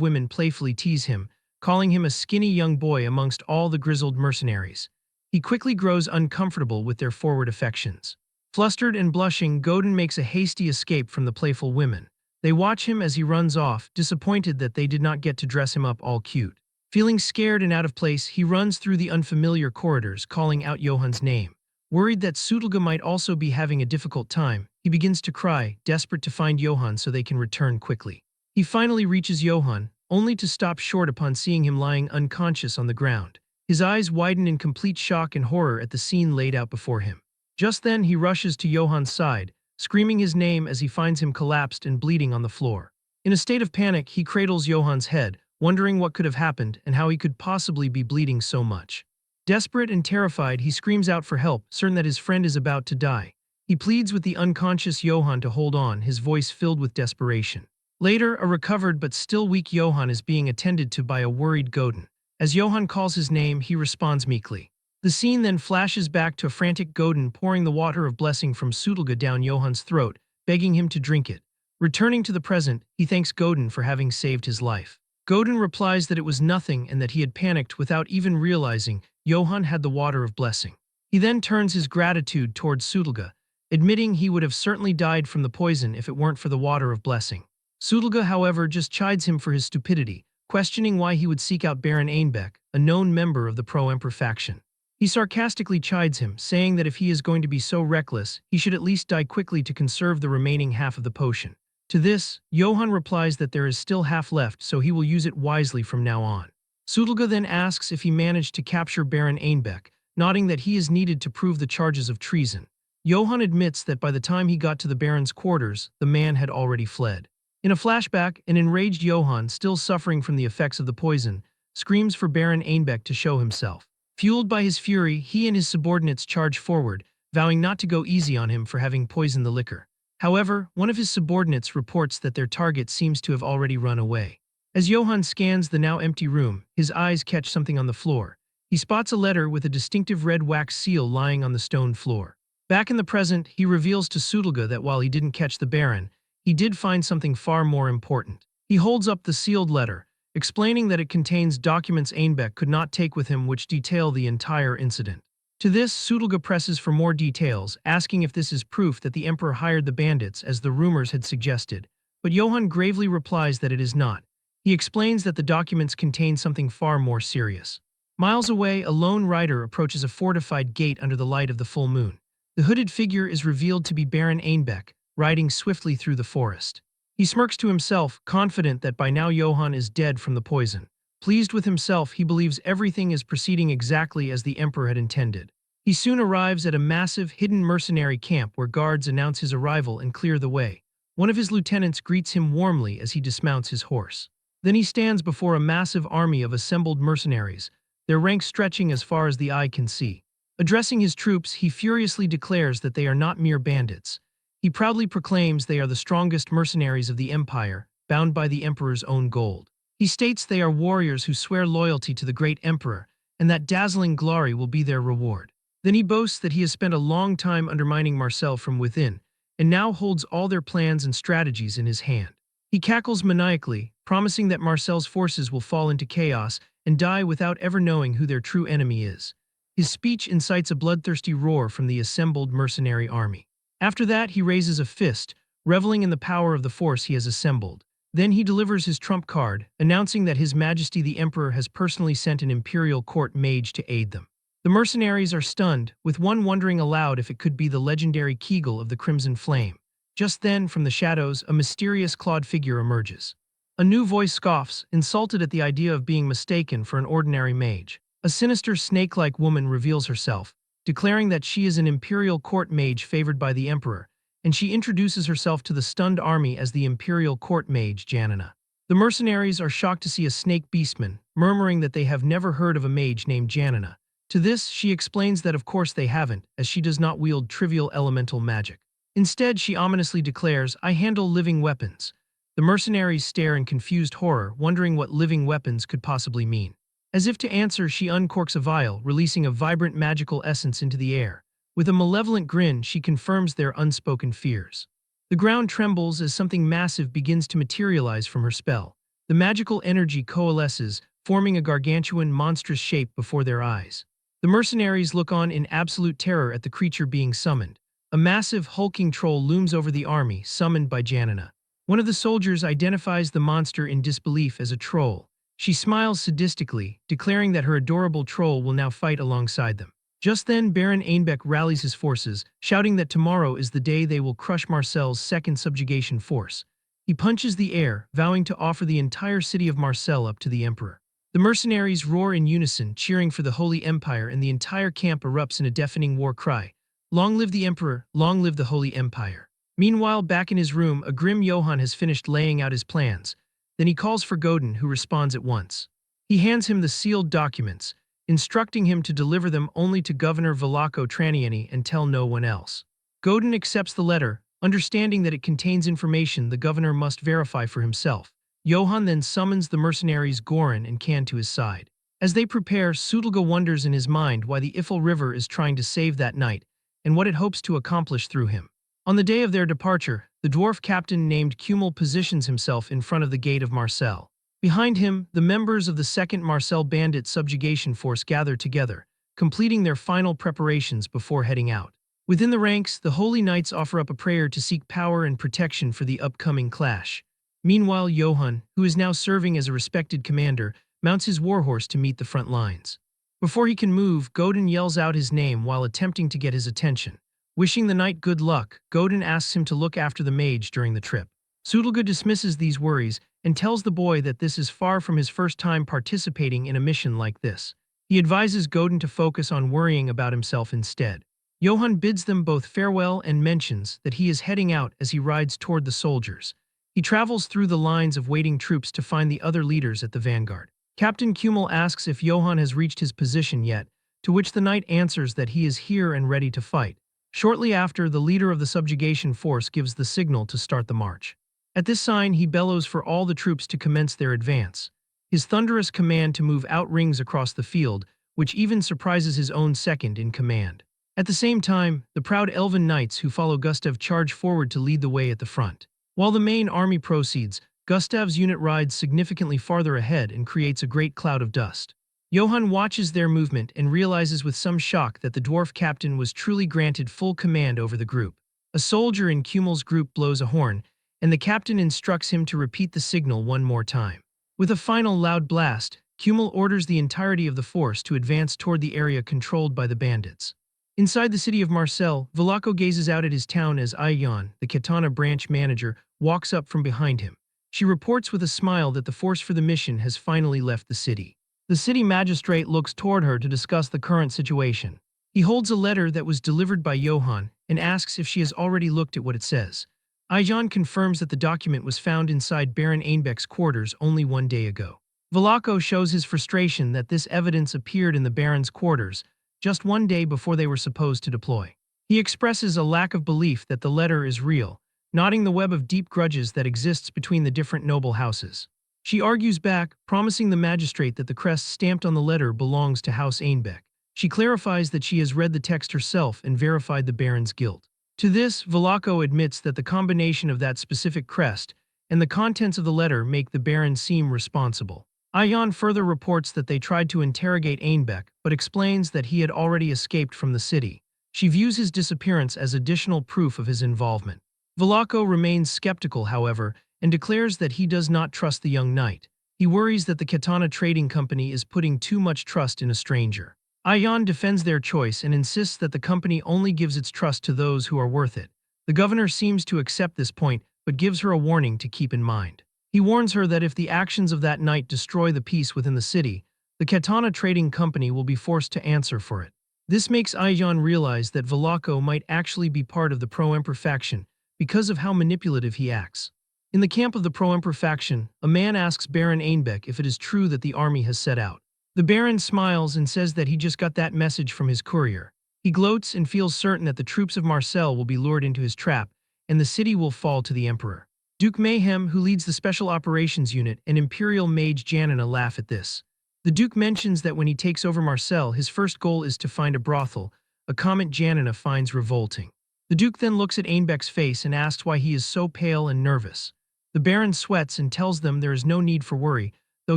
women playfully tease him, calling him a skinny young boy amongst all the grizzled mercenaries. He quickly grows uncomfortable with their forward affections. Flustered and blushing, Godin makes a hasty escape from the playful women. They watch him as he runs off, disappointed that they did not get to dress him up all cute. Feeling scared and out of place, he runs through the unfamiliar corridors, calling out Johann's name. Worried that Sutulga might also be having a difficult time, he begins to cry, desperate to find Johann so they can return quickly. He finally reaches Johann, only to stop short upon seeing him lying unconscious on the ground. His eyes widen in complete shock and horror at the scene laid out before him. Just then, he rushes to Johann's side, screaming his name as he finds him collapsed and bleeding on the floor. In a state of panic, he cradles Johann's head, wondering what could have happened and how he could possibly be bleeding so much. Desperate and terrified, he screams out for help, certain that his friend is about to die. He pleads with the unconscious Johann to hold on, his voice filled with desperation. Later, a recovered but still weak Johann is being attended to by a worried Godin. As Johann calls his name, he responds meekly. The scene then flashes back to a frantic Godin pouring the water of blessing from Sutulga down Johann's throat, begging him to drink it. Returning to the present, he thanks Godin for having saved his life. Godin replies that it was nothing and that he had panicked without even realizing Johann had the water of blessing. He then turns his gratitude towards Sutulga, admitting he would have certainly died from the poison if it weren't for the water of blessing. Sutulga, however, just chides him for his stupidity, questioning why he would seek out Baron Einbeck, a known member of the pro-emperor faction. He sarcastically chides him, saying that if he is going to be so reckless, he should at least die quickly to conserve the remaining half of the potion. To this, Johann replies that there is still half left, so he will use it wisely from now on. Sutulga then asks if he managed to capture Baron Einbeck, nodding that he is needed to prove the charges of treason. Johann admits that by the time he got to the Baron's quarters, the man had already fled. In a flashback, an enraged Johann, still suffering from the effects of the poison, screams for Baron Einbeck to show himself. Fueled by his fury, he and his subordinates charge forward, vowing not to go easy on him for having poisoned the liquor. However, one of his subordinates reports that their target seems to have already run away. As Johann scans the now empty room, his eyes catch something on the floor. He spots a letter with a distinctive red wax seal lying on the stone floor. Back in the present, he reveals to Sutulga that while he didn't catch the Baron, he did find something far more important. He holds up the sealed letter, explaining that it contains documents Einbeck could not take with him which detail the entire incident. To this, Sudolga presses for more details, asking if this is proof that the emperor hired the bandits as the rumors had suggested. But Johann gravely replies that it is not. He explains that the documents contain something far more serious. Miles away, a lone rider approaches a fortified gate under the light of the full moon. The hooded figure is revealed to be Baron Einbeck, riding swiftly through the forest. He smirks to himself, confident that by now Johann is dead from the poison. Pleased with himself, he believes everything is proceeding exactly as the emperor had intended. He soon arrives at a massive, hidden mercenary camp where guards announce his arrival and clear the way. One of his lieutenants greets him warmly as he dismounts his horse. Then he stands before a massive army of assembled mercenaries, their ranks stretching as far as the eye can see. Addressing his troops, he furiously declares that they are not mere bandits. He proudly proclaims they are the strongest mercenaries of the empire, bound by the emperor's own gold. He states they are warriors who swear loyalty to the great emperor, and that dazzling glory will be their reward. Then he boasts that he has spent a long time undermining Marcel from within, and now holds all their plans and strategies in his hand. He cackles maniacally, promising that Marcel's forces will fall into chaos and die without ever knowing who their true enemy is. His speech incites a bloodthirsty roar from the assembled mercenary army. After that, he raises a fist, reveling in the power of the force he has assembled. Then he delivers his trump card, announcing that His Majesty the Emperor has personally sent an imperial court mage to aid them. The mercenaries are stunned, with one wondering aloud if it could be the legendary Kegel of the Crimson Flame. Just then, from the shadows, a mysterious clawed figure emerges. A new voice scoffs, insulted at the idea of being mistaken for an ordinary mage. A sinister snake-like woman reveals herself, declaring that she is an imperial court mage favored by the emperor, and she introduces herself to the stunned army as the imperial court mage Janina. The mercenaries are shocked to see a snake beastman, murmuring that they have never heard of a mage named Janina. To this, she explains that of course they haven't, as she does not wield trivial elemental magic. Instead, she ominously declares, "I handle living weapons." The mercenaries stare in confused horror, wondering what living weapons could possibly mean. As if to answer, she uncorks a vial, releasing a vibrant magical essence into the air. With a malevolent grin, she confirms their unspoken fears. The ground trembles as something massive begins to materialize from her spell. The magical energy coalesces, forming a gargantuan, monstrous shape before their eyes. The mercenaries look on in absolute terror at the creature being summoned. A massive, hulking troll looms over the army, summoned by Janina. One of the soldiers identifies the monster in disbelief as a troll. She smiles sadistically, declaring that her adorable troll will now fight alongside them. Just then, Baron Einbeck rallies his forces, shouting that tomorrow is the day they will crush Marcel's second subjugation force. He punches the air, vowing to offer the entire city of Marcel up to the emperor. The mercenaries roar in unison, cheering for the Holy Empire, and the entire camp erupts in a deafening war cry. Long live the emperor, long live the Holy Empire. Meanwhile, back in his room, a grim Johann has finished laying out his plans. Then he calls for Godin, who responds at once. He hands him the sealed documents, instructing him to deliver them only to Governor Velako Traniani and tell no one else. Godin accepts the letter, understanding that it contains information the governor must verify for himself. Johann then summons the mercenaries Goran and Kan to his side. As they prepare, Sudolga wonders in his mind why the Ifel River is trying to save that knight, and what it hopes to accomplish through him. On the day of their departure, the dwarf captain named Kumel positions himself in front of the gate of Marcel. Behind him, the members of the 2nd Marcel Bandit Subjugation Force gather together, completing their final preparations before heading out. Within the ranks, the Holy Knights offer up a prayer to seek power and protection for the upcoming clash. Meanwhile, Johann, who is now serving as a respected commander, mounts his warhorse to meet the front lines. Before he can move, Godin yells out his name while attempting to get his attention. Wishing the knight good luck, Godin asks him to look after the mage during the trip. Sudolga dismisses these worries and tells the boy that this is far from his first time participating in a mission like this. He advises Godin to focus on worrying about himself instead. Johann bids them both farewell and mentions that he is heading out as he rides toward the soldiers. He travels through the lines of waiting troops to find the other leaders at the vanguard. Captain Kumel asks if Johann has reached his position yet, to which the knight answers that he is here and ready to fight. Shortly after, the leader of the subjugation force gives the signal to start the march. At this sign, he bellows for all the troops to commence their advance. His thunderous command to move outrings across the field, which even surprises his own second in command. At the same time, the proud elven knights who follow Gustav charge forward to lead the way at the front. While the main army proceeds, Gustav's unit rides significantly farther ahead and creates a great cloud of dust. Johann watches their movement and realizes with some shock that the dwarf captain was truly granted full command over the group. A soldier in Kummel's group blows a horn, and the captain instructs him to repeat the signal one more time. With a final loud blast, Kummel orders the entirety of the force to advance toward the area controlled by the bandits. Inside the city of Marseille, Velaco gazes out at his town as Ayan, the Katana branch manager, walks up from behind him. She reports with a smile that the force for the mission has finally left the city. The city magistrate looks toward her to discuss the current situation. He holds a letter that was delivered by Johann and asks if she has already looked at what it says. Ayan confirms that the document was found inside Baron Einbeck's quarters only 1 day ago. Velaco shows his frustration that this evidence appeared in the Baron's quarters just 1 day before they were supposed to deploy. He expresses a lack of belief that the letter is real, knotting the web of deep grudges that exists between the different noble houses. She argues back, promising the magistrate that the crest stamped on the letter belongs to House Einbeck. She clarifies that she has read the text herself and verified the Baron's guilt. To this, Velaco admits that the combination of that specific crest and the contents of the letter make the Baron seem responsible. Ayan further reports that they tried to interrogate Einbeck, but explains that he had already escaped from the city. She views his disappearance as additional proof of his involvement. Velaco remains skeptical, however, and declares that he does not trust the young knight. He worries that the Katana Trading Company is putting too much trust in a stranger. Ayan defends their choice and insists that the company only gives its trust to those who are worth it. The governor seems to accept this point, but gives her a warning to keep in mind. He warns her that if the actions of that night destroy the peace within the city, the Katana Trading Company will be forced to answer for it. This makes Ayan realize that Velaco might actually be part of the pro-emperor faction because of how manipulative he acts. In the camp of the pro-emperor faction, a man asks Baron Einbeck if it is true that the army has set out. The Baron smiles and says that he just got that message from his courier. He gloats and feels certain that the troops of Marseille will be lured into his trap, and the city will fall to the emperor. Duke Mayhem, who leads the Special Operations Unit, and Imperial Mage Janina laugh at this. The Duke mentions that when he takes over Marseille, his first goal is to find a brothel, a comment Janina finds revolting. The Duke then looks at Einbeck's face and asks why he is so pale and nervous. The Baron sweats and tells them there is no need for worry, though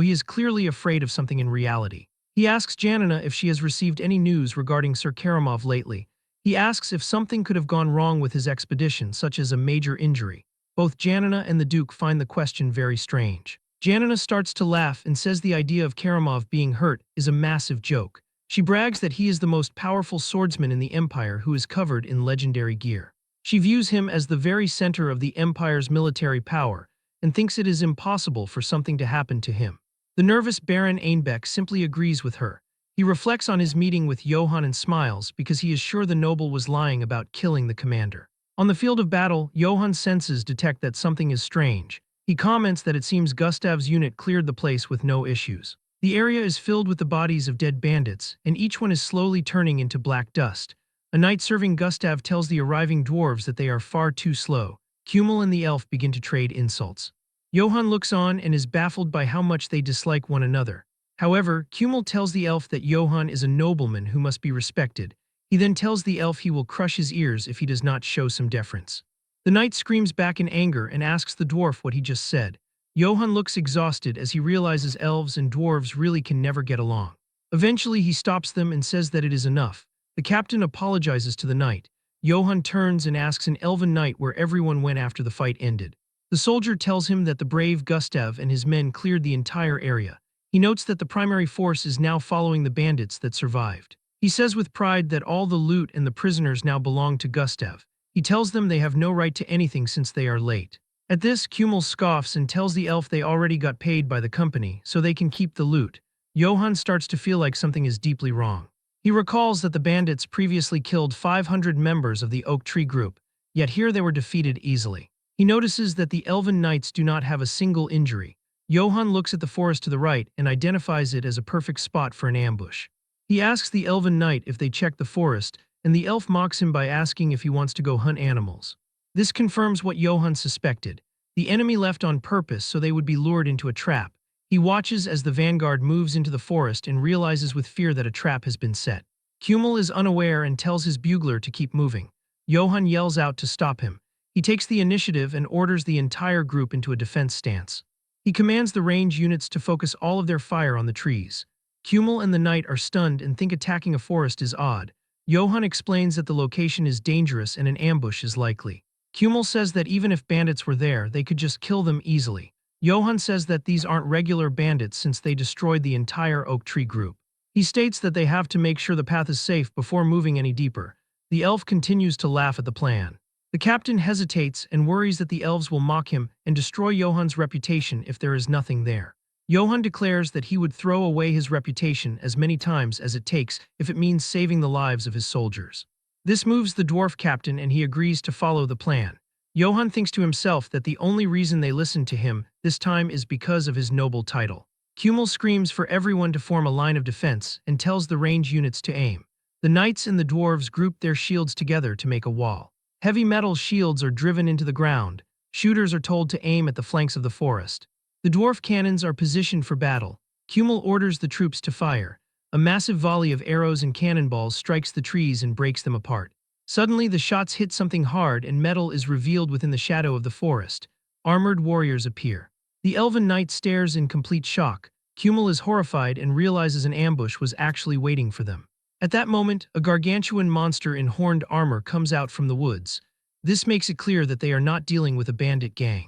he is clearly afraid of something in reality. He asks Janina if she has received any news regarding Sir Karamov lately. He asks if something could have gone wrong with his expedition, such as a major injury. Both Janina and the Duke find the question very strange. Janina starts to laugh and says the idea of Karamov being hurt is a massive joke. She brags that he is the most powerful swordsman in the Empire who is covered in legendary gear. She views him as the very center of the Empire's military power and thinks it is impossible for something to happen to him. The nervous Baron Einbeck simply agrees with her. He reflects on his meeting with Johann and smiles because he is sure the noble was lying about killing the commander. On the field of battle, Johann's senses detect that something is strange. He comments that it seems Gustav's unit cleared the place with no issues. The area is filled with the bodies of dead bandits, and each one is slowly turning into black dust. A knight serving Gustav tells the arriving dwarves that they are far too slow. Kummel and the elf begin to trade insults. Johann looks on and is baffled by how much they dislike one another. However, Kummel tells the elf that Johann is a nobleman who must be respected. He then tells the elf he will crush his ears if he does not show some deference. The knight screams back in anger and asks the dwarf what he just said. Johann looks exhausted as he realizes elves and dwarves really can never get along. Eventually he stops them and says that it is enough. The captain apologizes to the knight. Johann turns and asks an elven knight where everyone went after the fight ended. The soldier tells him that the brave Gustav and his men cleared the entire area. He notes that the primary force is now following the bandits that survived. He says with pride that all the loot and the prisoners now belong to Gustav. He tells them they have no right to anything since they are late. At this, Kummel scoffs and tells the elf they already got paid by the company, so they can keep the loot. Johann starts to feel like something is deeply wrong. He recalls that the bandits previously killed 500 members of the Oak Tree group, yet here they were defeated easily. He notices that the elven knights do not have a single injury. Johann looks at the forest to the right and identifies it as a perfect spot for an ambush. He asks the elven knight if they check the forest, and the elf mocks him by asking if he wants to go hunt animals. This confirms what Johann suspected. The enemy left on purpose so they would be lured into a trap. He watches as the vanguard moves into the forest and realizes with fear that a trap has been set. Kummel is unaware and tells his bugler to keep moving. Johann yells out to stop him. He takes the initiative and orders the entire group into a defense stance. He commands the range units to focus all of their fire on the trees. Kummel and the knight are stunned and think attacking a forest is odd. Johann explains that the location is dangerous and an ambush is likely. Kummel says that even if bandits were there, they could just kill them easily. Johann says that these aren't regular bandits since they destroyed the entire oak tree group. He states that they have to make sure the path is safe before moving any deeper. The elf continues to laugh at the plan. The captain hesitates and worries that the elves will mock him and destroy Johann's reputation if there is nothing there. Johann declares that he would throw away his reputation as many times as it takes if it means saving the lives of his soldiers. This moves the dwarf captain and he agrees to follow the plan. Johann thinks to himself that the only reason they listened to him this time is because of his noble title. Kummel screams for everyone to form a line of defense and tells the range units to aim. The knights and the dwarves group their shields together to make a wall. Heavy metal shields are driven into the ground. Shooters are told to aim at the flanks of the forest. The dwarf cannons are positioned for battle. Kummel orders the troops to fire. A massive volley of arrows and cannonballs strikes the trees and breaks them apart. Suddenly, the shots hit something hard and metal is revealed within the shadow of the forest. Armored warriors appear. The elven knight stares in complete shock. Kummel is horrified and realizes an ambush was actually waiting for them. At that moment, a gargantuan monster in horned armor comes out from the woods. This makes it clear that they are not dealing with a bandit gang.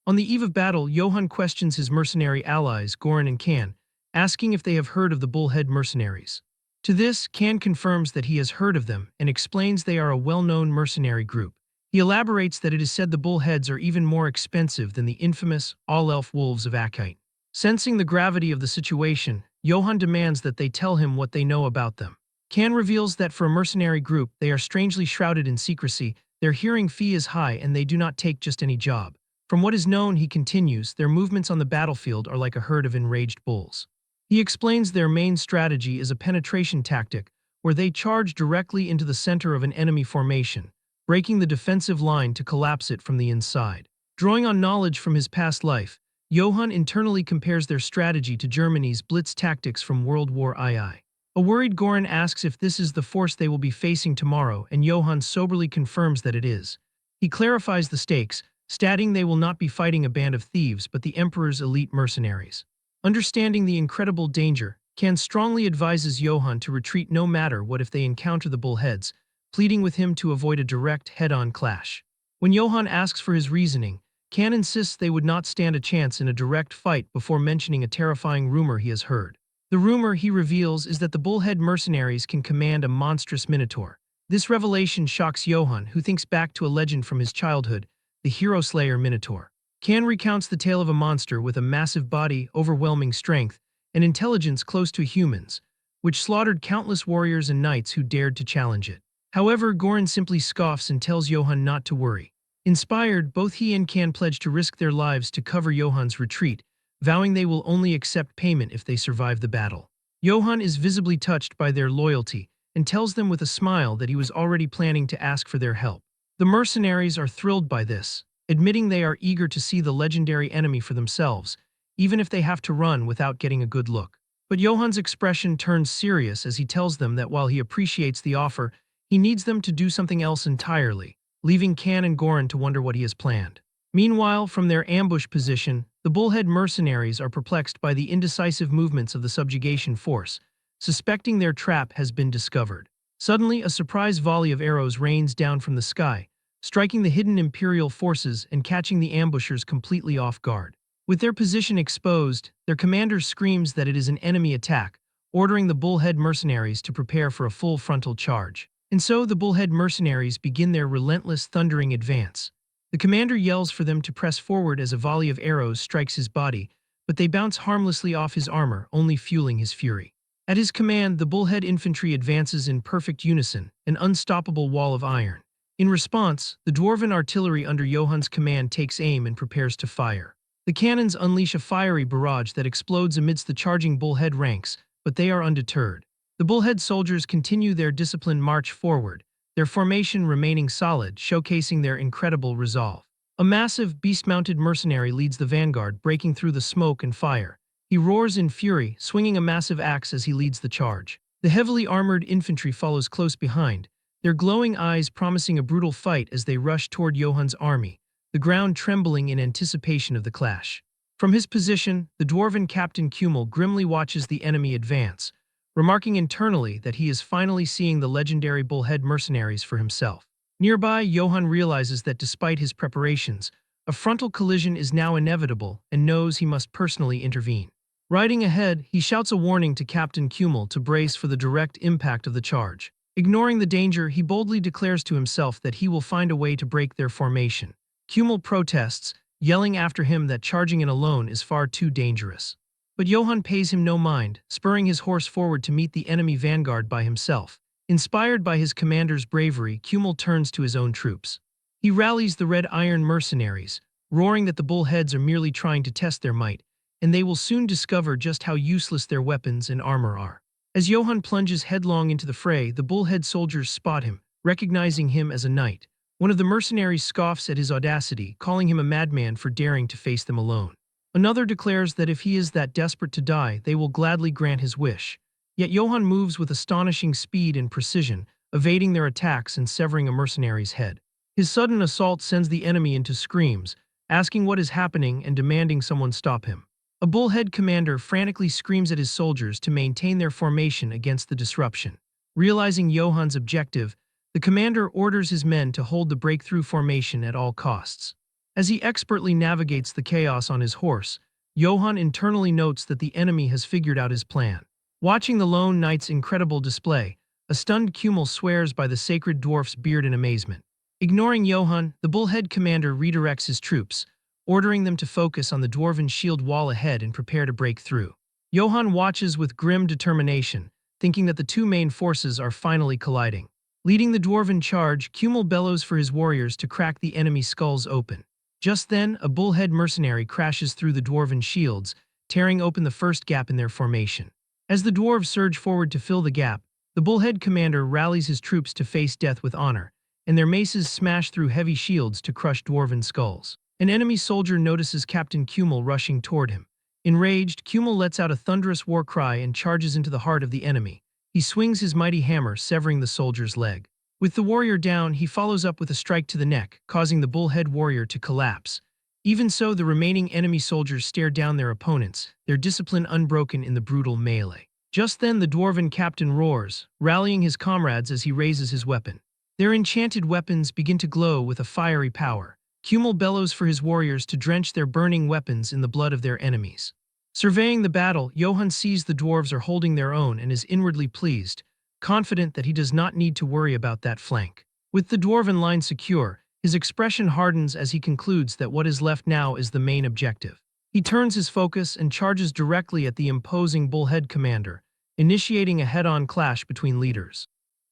On the eve of battle, Johann questions his mercenary allies, Goran and Kan, asking if they have heard of the Bullhead mercenaries. To this, Kan confirms that he has heard of them and explains they are a well-known mercenary group. He elaborates that it is said the Bullheads are even more expensive than the infamous all-elf wolves of Akite. Sensing the gravity of the situation, Johann demands that they tell him what they know about them. Kan reveals that for a mercenary group, they are strangely shrouded in secrecy, their hearing fee is high and they do not take just any job. From what is known, he continues, their movements on the battlefield are like a herd of enraged bulls. He explains their main strategy is a penetration tactic, where they charge directly into the center of an enemy formation, breaking the defensive line to collapse it from the inside. Drawing on knowledge from his past life, Johann internally compares their strategy to Germany's Blitz tactics from World War II. A worried Goran asks if this is the force they will be facing tomorrow, and Johann soberly confirms that it is. He clarifies the stakes, stating they will not be fighting a band of thieves but the Emperor's elite mercenaries. Understanding the incredible danger, Kan strongly advises Johann to retreat no matter what if they encounter the bullheads, pleading with him to avoid a direct head-on clash. When Johann asks for his reasoning, Kan insists they would not stand a chance in a direct fight before mentioning a terrifying rumor he has heard. The rumor, he reveals, is that the bullhead mercenaries can command a monstrous minotaur. This revelation shocks Johann, who thinks back to a legend from his childhood, the hero slayer Minotaur. Kan recounts the tale of a monster with a massive body, overwhelming strength, and intelligence close to humans, which slaughtered countless warriors and knights who dared to challenge it. However, Goran simply scoffs and tells Johann not to worry. Inspired, both he and Kan pledge to risk their lives to cover Johann's retreat, vowing they will only accept payment if they survive the battle. Johann is visibly touched by their loyalty and tells them with a smile that he was already planning to ask for their help. The mercenaries are thrilled by this, admitting they are eager to see the legendary enemy for themselves, even if they have to run without getting a good look. But Johann's expression turns serious as he tells them that while he appreciates the offer, he needs them to do something else entirely, leaving Kan and Goran to wonder what he has planned. Meanwhile, from their ambush position, the Bullhead mercenaries are perplexed by the indecisive movements of the subjugation force, suspecting their trap has been discovered. Suddenly, a surprise volley of arrows rains down from the sky, striking the hidden Imperial forces and catching the ambushers completely off guard. With their position exposed, their commander screams that it is an enemy attack, ordering the Bullhead mercenaries to prepare for a full frontal charge. And so the Bullhead mercenaries begin their relentless, thundering advance. The commander yells for them to press forward as a volley of arrows strikes his body, but they bounce harmlessly off his armor, only fueling his fury. At his command, the Bullhead infantry advances in perfect unison, an unstoppable wall of iron. In response, the dwarven artillery under Johann's command takes aim and prepares to fire. The cannons unleash a fiery barrage that explodes amidst the charging Bullhead ranks, but they are undeterred. The Bullhead soldiers continue their disciplined march forward, their formation remaining solid, showcasing their incredible resolve. A massive, beast-mounted mercenary leads the vanguard, breaking through the smoke and fire. He roars in fury, swinging a massive axe as he leads the charge. The heavily armored infantry follows close behind, their glowing eyes promising a brutal fight as they rush toward Johann's army, the ground trembling in anticipation of the clash. From his position, the dwarven Captain Cumul grimly watches the enemy advance, remarking internally that he is finally seeing the legendary bullhead mercenaries for himself. Nearby, Johann realizes that despite his preparations, a frontal collision is now inevitable and knows he must personally intervene. Riding ahead, he shouts a warning to Captain Cumul to brace for the direct impact of the charge. Ignoring the danger, he boldly declares to himself that he will find a way to break their formation. Cumul protests, yelling after him that charging in alone is far too dangerous. But Johann pays him no mind, spurring his horse forward to meet the enemy vanguard by himself. Inspired by his commander's bravery, Cumul turns to his own troops. He rallies the Red Iron mercenaries, roaring that the bullheads are merely trying to test their might, and they will soon discover just how useless their weapons and armor are. As Johann plunges headlong into the fray, the bullhead soldiers spot him, recognizing him as a knight. One of the mercenaries scoffs at his audacity, calling him a madman for daring to face them alone. Another declares that if he is that desperate to die, they will gladly grant his wish. Yet Johann moves with astonishing speed and precision, evading their attacks and severing a mercenary's head. His sudden assault sends the enemy into screams, asking what is happening and demanding someone stop him. A bullhead commander frantically screams at his soldiers to maintain their formation against the disruption. Realizing Johann's objective, the commander orders his men to hold the breakthrough formation at all costs. As he expertly navigates the chaos on his horse, Johann internally notes that the enemy has figured out his plan. Watching the lone knight's incredible display, a stunned Cumul swears by the sacred dwarf's beard in amazement. Ignoring Johann, the bullhead commander redirects his troops, ordering them to focus on the dwarven shield wall ahead and prepare to break through. Johann watches with grim determination, thinking that the two main forces are finally colliding. Leading the dwarven charge, Cumul bellows for his warriors to crack the enemy skulls open. Just then, a bullhead mercenary crashes through the dwarven shields, tearing open the first gap in their formation. As the dwarves surge forward to fill the gap, the bullhead commander rallies his troops to face death with honor, and their maces smash through heavy shields to crush dwarven skulls. An enemy soldier notices Captain Cumul rushing toward him. Enraged, Cumul lets out a thunderous war cry and charges into the heart of the enemy. He swings his mighty hammer, severing the soldier's leg. With the warrior down, he follows up with a strike to the neck, causing the bullhead warrior to collapse. Even so, the remaining enemy soldiers stare down their opponents, their discipline unbroken in the brutal melee. Just then, the dwarven captain roars, rallying his comrades as he raises his weapon. Their enchanted weapons begin to glow with a fiery power. Cumul bellows for his warriors to drench their burning weapons in the blood of their enemies. Surveying the battle, Johann sees the dwarves are holding their own and is inwardly pleased, confident that he does not need to worry about that flank. With the dwarven line secure, his expression hardens as he concludes that what is left now is the main objective. He turns his focus and charges directly at the imposing bullhead commander, initiating a head-on clash between leaders.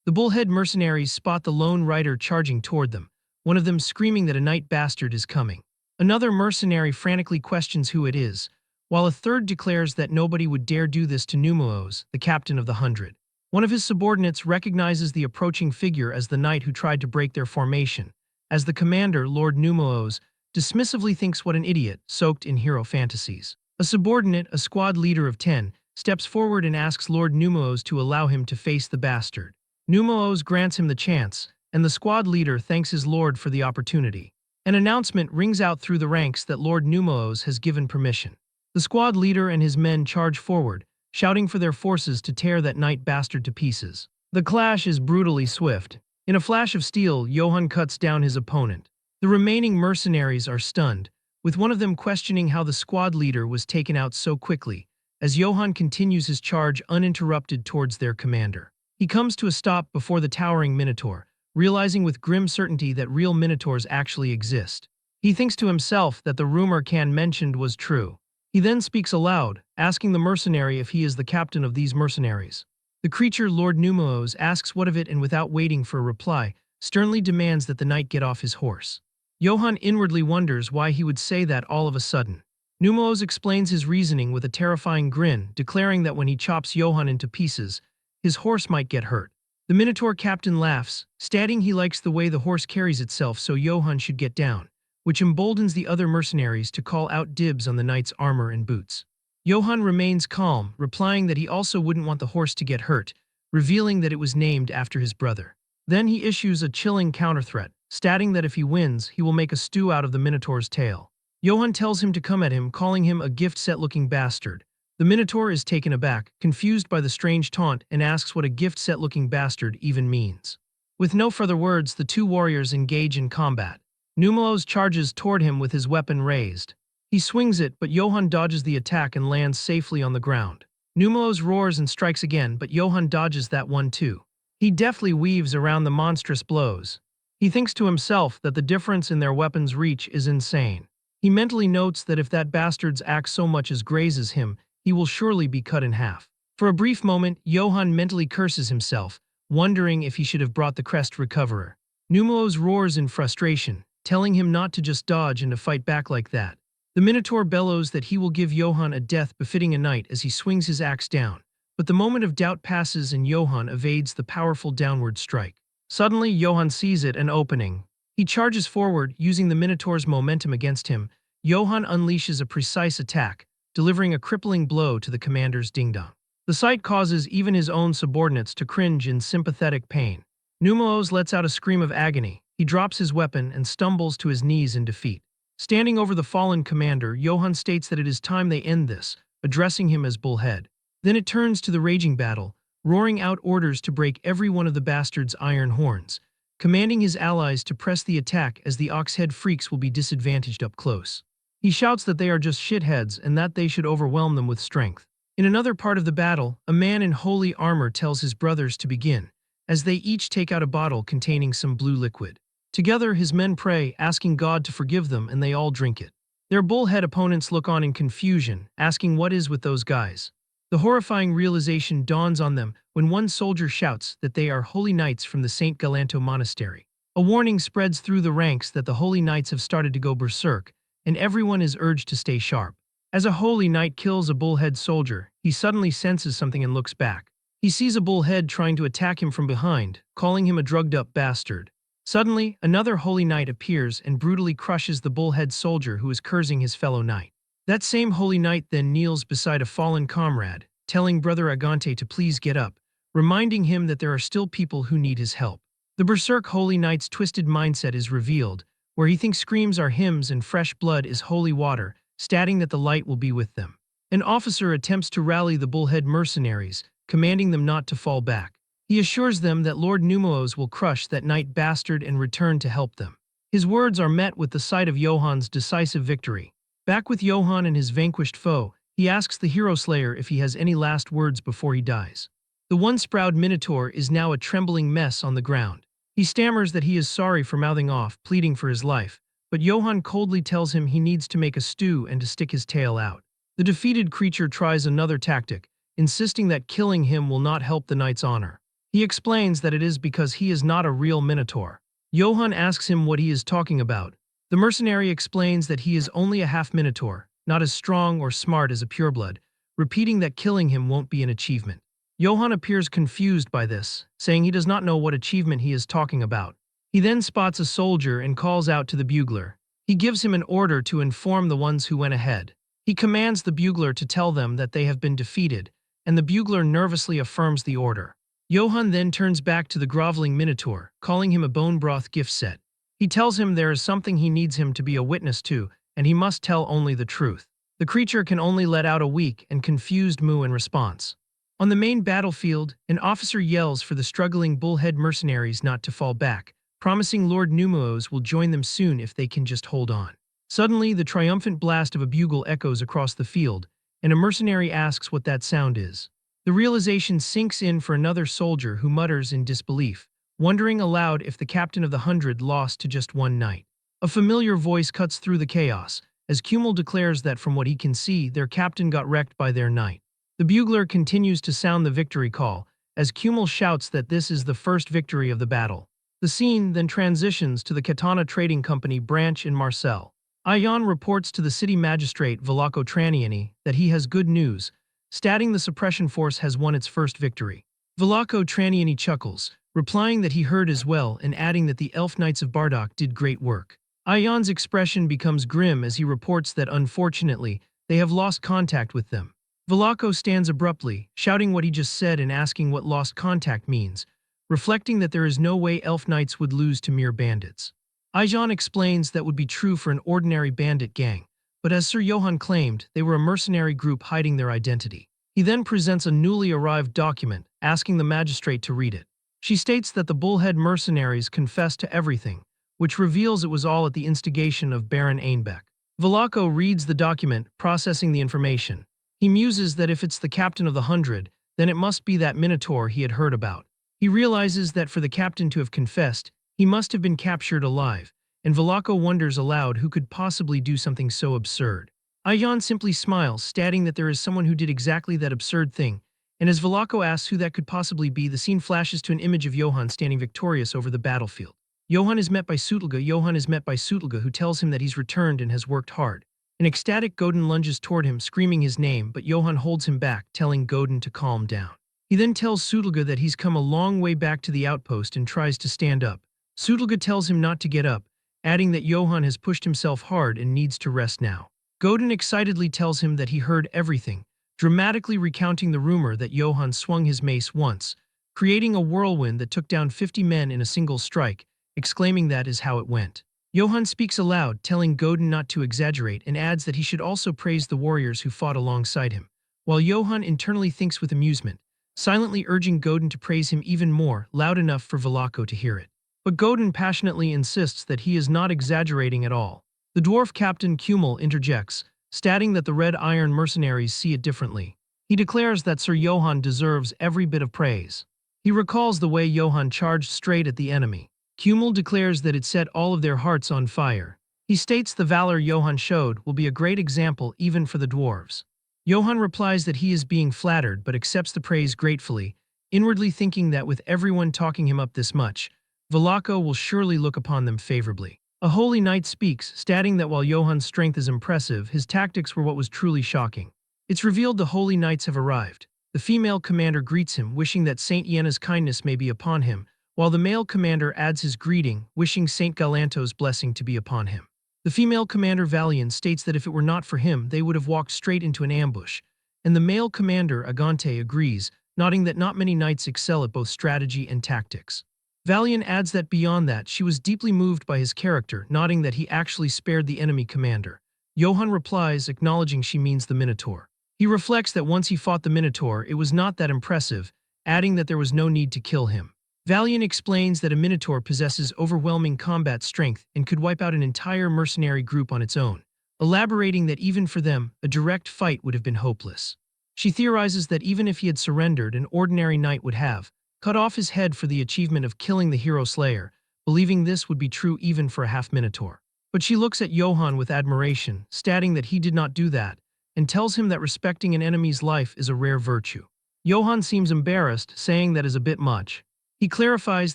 The bullhead mercenaries spot the lone rider charging toward them, one of them screaming that a night bastard is coming. Another mercenary frantically questions who it is, while a third declares that nobody would dare do this to Numaos, the captain of the 100. One of his subordinates recognizes the approaching figure as the knight who tried to break their formation, as the commander, Lord Numaos, dismissively thinks what an idiot, soaked in hero fantasies. A subordinate, a squad leader of 10, steps forward and asks Lord Numaos to allow him to face the bastard. Numaos grants him the chance, and the squad leader thanks his lord for the opportunity. An announcement rings out through the ranks that Lord Numaos has given permission. The squad leader and his men charge forward, shouting for their forces to tear that night bastard to pieces. The clash is brutally swift. In a flash of steel, Johann cuts down his opponent. The remaining mercenaries are stunned, with one of them questioning how the squad leader was taken out so quickly, as Johann continues his charge uninterrupted towards their commander. He comes to a stop before the towering minotaur, realizing with grim certainty that real minotaurs actually exist. He thinks to himself that the rumor Can mentioned was true. He then speaks aloud, asking the mercenary if he is the captain of these mercenaries. The creature, Lord Numaos, asks what of it and without waiting for a reply, sternly demands that the knight get off his horse. Johann inwardly wonders why he would say that all of a sudden. Numaos explains his reasoning with a terrifying grin, declaring that when he chops Johann into pieces, his horse might get hurt. The Minotaur captain laughs, stating he likes the way the horse carries itself, so Johann should get down, which emboldens the other mercenaries to call out dibs on the knight's armor and boots. Johann remains calm, replying that he also wouldn't want the horse to get hurt, revealing that it was named after his brother. Then he issues a chilling counterthreat, stating that if he wins, he will make a stew out of the Minotaur's tail. Johann tells him to come at him, calling him a gift-set-looking bastard. The Minotaur is taken aback, confused by the strange taunt, and asks what a gift-set-looking bastard even means. With no further words, the two warriors engage in combat. Numelos charges toward him with his weapon raised. He swings it, but Johann dodges the attack and lands safely on the ground. Numelos roars and strikes again, but Johann dodges that one too. He deftly weaves around the monstrous blows. He thinks to himself that the difference in their weapons' reach is insane. He mentally notes that if that bastard's axe so much as grazes him, he will surely be cut in half. For a brief moment, Johann mentally curses himself, wondering if he should have brought the crest recoverer. Numelos roars in frustration, telling him not to just dodge and to fight back like that. The Minotaur bellows that he will give Johann a death befitting a knight as he swings his axe down, but the moment of doubt passes and Johann evades the powerful downward strike. Suddenly, Johann sees it, an opening. He charges forward, using the Minotaur's momentum against him. Johann unleashes a precise attack, delivering a crippling blow to the commander's ding-dong. The sight causes even his own subordinates to cringe in sympathetic pain. Numelos lets out a scream of agony. He drops his weapon and stumbles to his knees in defeat. Standing over the fallen commander, Johann states that it is time they end this, addressing him as Bullhead. Then it turns to the raging battle, roaring out orders to break every one of the bastard's iron horns, commanding his allies to press the attack as the Oxhead freaks will be disadvantaged up close. He shouts that they are just shitheads and that they should overwhelm them with strength. In another part of the battle, a man in holy armor tells his brothers to begin, as they each take out a bottle containing some blue liquid. Together, his men pray, asking God to forgive them, and they all drink it. Their bullhead opponents look on in confusion, asking what is with those guys. The horrifying realization dawns on them when one soldier shouts that they are holy knights from the St. Galanto monastery. A warning spreads through the ranks that the holy knights have started to go berserk, and everyone is urged to stay sharp. As a holy knight kills a bullhead soldier, he suddenly senses something and looks back. He sees a bullhead trying to attack him from behind, calling him a drugged-up bastard. Suddenly, another holy knight appears and brutally crushes the bullhead soldier who is cursing his fellow knight. That same holy knight then kneels beside a fallen comrade, telling Brother Agante to please get up, reminding him that there are still people who need his help. The berserk holy knight's twisted mindset is revealed, where he thinks screams are hymns and fresh blood is holy water, stating that the light will be with them. An officer attempts to rally the bullhead mercenaries, commanding them not to fall back. He assures them that Lord Numelos will crush that knight bastard and return to help them. His words are met with the sight of Johann's decisive victory. Back with Johann and his vanquished foe, he asks the hero slayer if he has any last words before he dies. The once-proud Minotaur is now a trembling mess on the ground. He stammers that he is sorry for mouthing off, pleading for his life, but Johann coldly tells him he needs to make a stew and to stick his tail out. The defeated creature tries another tactic, insisting that killing him will not help the knight's honor. He explains that it is because he is not a real Minotaur. Johann asks him what he is talking about. The mercenary explains that he is only a half-Minotaur, not as strong or smart as a pureblood, repeating that killing him won't be an achievement. Johann appears confused by this, saying he does not know what achievement he is talking about. He then spots a soldier and calls out to the bugler. He gives him an order to inform the ones who went ahead. He commands the bugler to tell them that they have been defeated, and the bugler nervously affirms the order. Johann then turns back to the groveling Minotaur, calling him a bone broth gift set. He tells him there is something he needs him to be a witness to, and he must tell only the truth. The creature can only let out a weak and confused moo in response. On the main battlefield, an officer yells for the struggling bullhead mercenaries not to fall back, promising Lord Numelos will join them soon if they can just hold on. Suddenly, the triumphant blast of a bugle echoes across the field, and a mercenary asks what that sound is. The realization sinks in for another soldier who mutters in disbelief, wondering aloud if the captain of the 100 lost to just one knight. A familiar voice cuts through the chaos, as Kummel declares that from what he can see, their captain got wrecked by their knight. The bugler continues to sound the victory call, as Kummel shouts that this is the first victory of the battle. The scene then transitions to the Katana Trading Company branch in Marseille. Ayan reports to the city magistrate Velako Traniani that he has good news, stating the suppression force has won its first victory. Velako Traniani chuckles, replying that he heard as well and adding that the elf knights of Bardock did great work. Ayan's expression becomes grim as he reports that unfortunately, they have lost contact with them. Velako stands abruptly, shouting what he just said and asking what lost contact means, reflecting that there is no way elf knights would lose to mere bandits. Ayan explains that would be true for an ordinary bandit gang, but as Sir Johann claimed, they were a mercenary group hiding their identity. He then presents a newly arrived document, asking the magistrate to read it. She states that the bullhead mercenaries confessed to everything, which reveals it was all at the instigation of Baron Einbeck. Velako reads the document, processing the information. He muses that if it's the captain of the 100, then it must be that Minotaur he had heard about. He realizes that for the captain to have confessed, he must have been captured alive, and Velako wonders aloud who could possibly do something so absurd. Ayan simply smiles, stating that there is someone who did exactly that absurd thing, and as Velako asks who that could possibly be, the scene flashes to an image of Johann standing victorious over the battlefield. Johann is met by Sutelga, who tells him that he's returned and has worked hard. An ecstatic Godin lunges toward him, screaming his name, but Johann holds him back, telling Godin to calm down. He then tells Sutelga that he's come a long way back to the outpost and tries to stand up. Sutelga tells him not to get up, adding that Johann has pushed himself hard and needs to rest now. Godin excitedly tells him that he heard everything, dramatically recounting the rumor that Johann swung his mace once, creating a whirlwind that took down 50 men in a single strike, exclaiming that is how it went. Johann speaks aloud, telling Godin not to exaggerate, and adds that he should also praise the warriors who fought alongside him, while Johann internally thinks with amusement, silently urging Godin to praise him even more, loud enough for Velako to hear it. But Godin passionately insists that he is not exaggerating at all. The dwarf captain Kumel interjects, stating that the Red Iron mercenaries see it differently. He declares that Sir Johann deserves every bit of praise. He recalls the way Johann charged straight at the enemy. Kumel declares that it set all of their hearts on fire. He states the valor Johann showed will be a great example even for the dwarves. Johann replies that he is being flattered but accepts the praise gratefully, inwardly thinking that with everyone talking him up this much, Velako will surely look upon them favorably. A holy knight speaks, stating that while Johann's strength is impressive, his tactics were what was truly shocking. It's revealed the holy knights have arrived. The female commander greets him, wishing that Saint Yena's kindness may be upon him, while the male commander adds his greeting, wishing Saint Galanto's blessing to be upon him. The female commander Valian states that if it were not for him, they would have walked straight into an ambush, and the male commander Agante agrees, nodding that not many knights excel at both strategy and tactics. Valian adds that beyond that, she was deeply moved by his character, nodding that he actually spared the enemy commander. Johann replies, acknowledging she means the Minotaur. He reflects that once he fought the Minotaur, it was not that impressive, adding that there was no need to kill him. Valian explains that a Minotaur possesses overwhelming combat strength and could wipe out an entire mercenary group on its own, elaborating that even for them, a direct fight would have been hopeless. She theorizes that even if he had surrendered, an ordinary knight would have cut off his head for the achievement of killing the hero slayer, believing this would be true even for a half-Minotaur. But she looks at Johann with admiration, stating that he did not do that, and tells him that respecting an enemy's life is a rare virtue. Johann seems embarrassed, saying that is a bit much. He clarifies